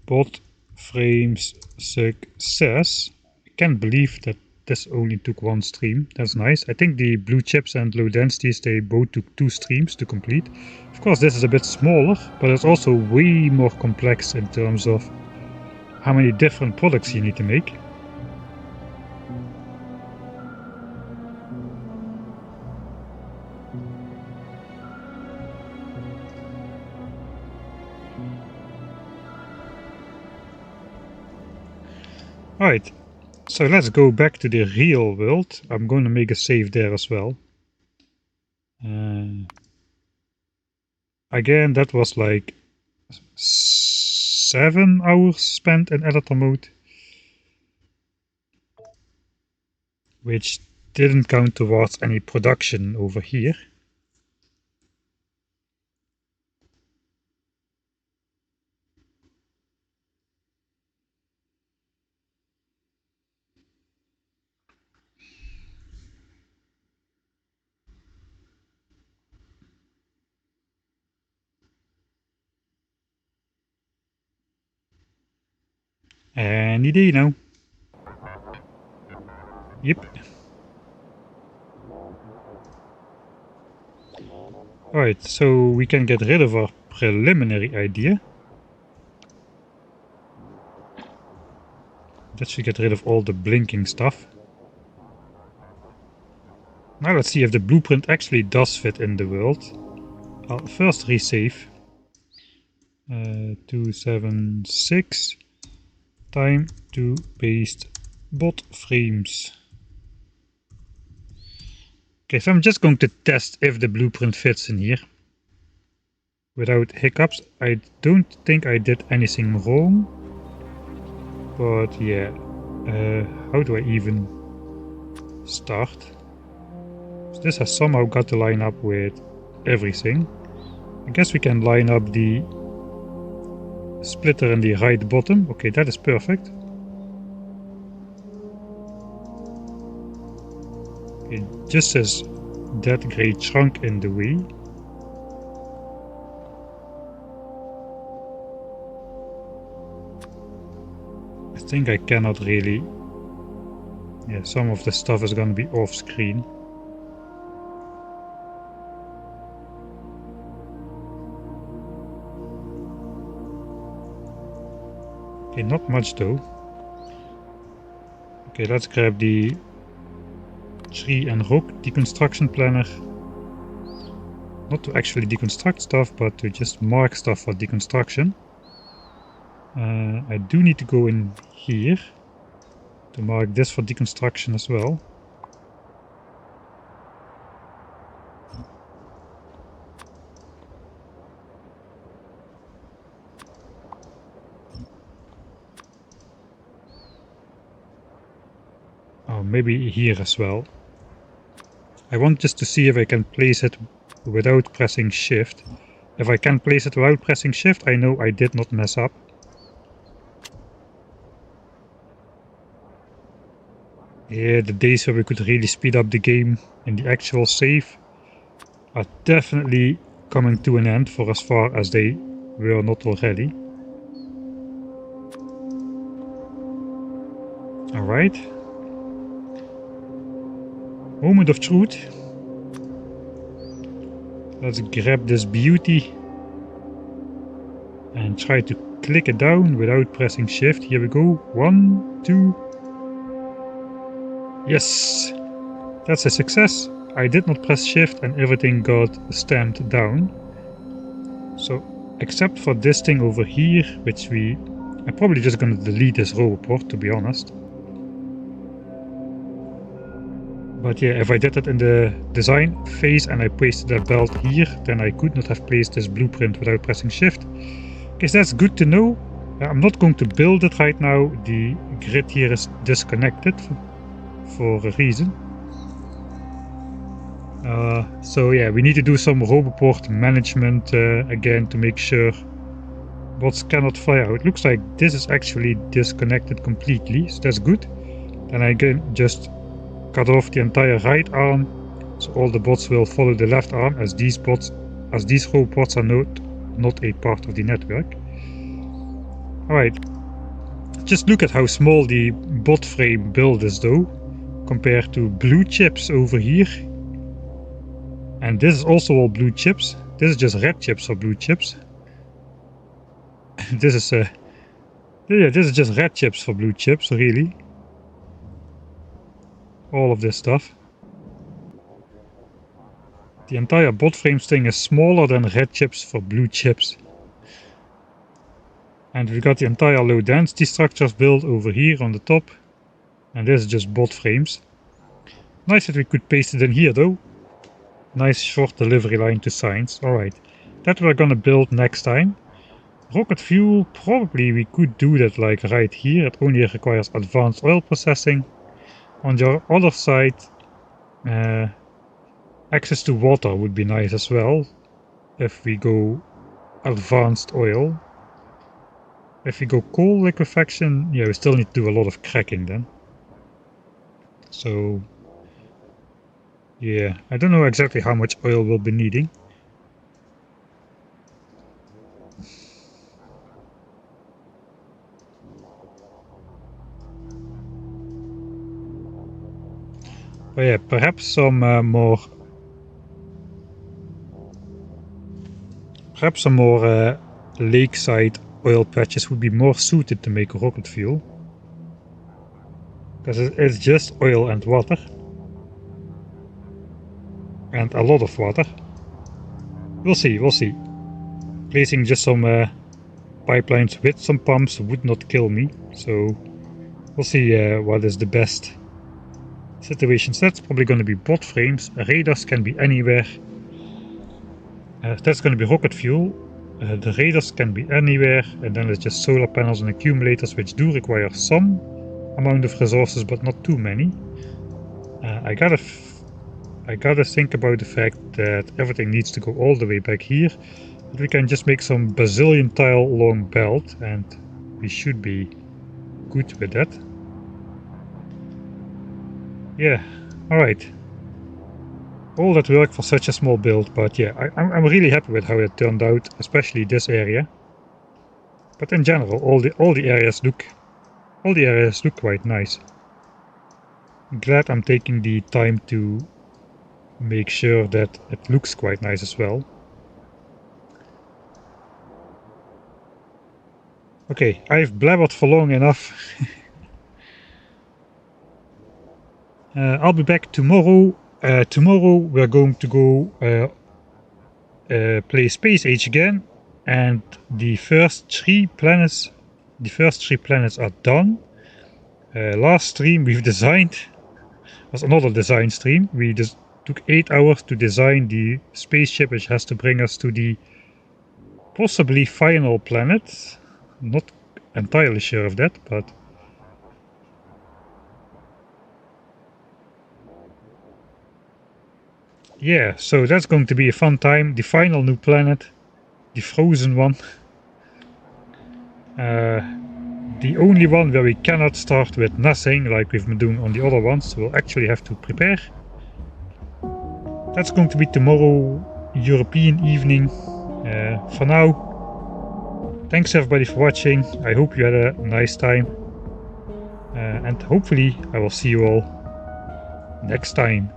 Bot frames success. I can't believe that this only took one stream. That's nice. I think the blue chips and low densities, they both took 2 streams to complete. Of course, this is a bit smaller, but it's also way more complex in terms of how many different products you need to make. Alright, so let's go back to the real world. I'm going to make a save there as well. Again, that was like 7 hours spent in editor mode, which didn't count towards any production over here. Any day now. Yep. Alright, so we can get rid of our preliminary idea. That should get rid of all the blinking stuff. Now let's see if the blueprint actually does fit in the world. I'll first resave. 276. Time to paste bot frames. Okay, so I'm just going to test if the blueprint fits in here without hiccups. I don't think I did anything wrong, but yeah, how do I even start? So this has somehow got to line up with everything. I guess we can line up the splitter in the right bottom. Okay, that is perfect. It just says that gray chunk in the way. I think I cannot really. Yeah, some of the stuff is going to be off screen. Okay, not much though. Okay, let's grab the tree and rock deconstruction planner. Not to actually deconstruct stuff, but to just mark stuff for deconstruction. I do need to go in here to mark this for deconstruction as well. Oh, maybe here as well. I want just to see if I can place it without pressing shift. If I can place it without pressing shift, I know I did not mess up. Yeah, the days where we could really speed up the game in the actual save are definitely coming to an end, for as far as they were not already. Alright. Moment of truth. Let's grab this beauty and try to click it down without pressing shift. Here we go. 1, 2. Yes, that's a success. I did not press shift and everything got stamped down. So except for this thing over here, which I'm probably just going to delete this row report, to be honest. But yeah, if I did it in the design phase and I pasted that belt here, then I could not have placed this blueprint without pressing shift. Okay, so that's good to know. I'm not going to build it right now. The grid here is disconnected for a reason. So yeah, we need to do some row report management again to make sure bots cannot fly out. It looks like this is actually disconnected completely, so that's good. Then I can just cut off the entire right arm, so all the bots will follow the left arm, as these row bots are not a part of the network. Alright, just look at how small the bot frame build is though, compared to blue chips over here. And this is also all blue chips. This is just red chips or blue chips. This is this is just red chips for blue chips, really. All of this stuff. The entire bot frames thing is smaller than red chips for blue chips. And we got the entire low density structures built over here on the top. And this is just bot frames. Nice that we could paste it in here though. Nice short delivery line to science. Alright, that we're gonna build next time. Rocket fuel, probably we could do that like right here. It only requires advanced oil processing. On the other side, access to water would be nice as well. If we go advanced oil. If we go coal liquefaction, yeah, we still need to do a lot of cracking then. So, yeah, I don't know exactly how much oil we'll be needing. But yeah, perhaps some more lakeside oil patches would be more suited to make rocket fuel. Because it's just oil and water. And a lot of water. We'll see, we'll see. Placing just some pipelines with some pumps would not kill me. So we'll see what is the best situation. So that's probably going to be bot frames. Radars can be anywhere. That's going to be rocket fuel. The radars can be anywhere, and then it's just solar panels and accumulators, which do require some amount of resources, but not too many. I gotta think about the fact that everything needs to go all the way back here. But we can just make some bazillion tile long belt, and we should be good with that. Yeah, alright. All that work for such a small build, but yeah, I'm really happy with how it turned out, especially this area. But in general, all the areas look quite nice. I'm glad I'm taking the time to make sure that it looks quite nice as well. Okay, I've blabbered for long enough. I'll be back tomorrow. Tomorrow we're going to go play Space Age again, and the first three planets are done. Last stream we've designed was another design stream. We just took 8 hours to design the spaceship which has to bring us to the possibly final planet. Not entirely sure of that, but yeah, so that's going to be a fun time. The final new planet, the frozen one. The only one where we cannot start with nothing like we've been doing on the other ones. We'll actually have to prepare. That's going to be tomorrow, European evening. For now, thanks everybody for watching. I hope you had a nice time. And hopefully I will see you all next time.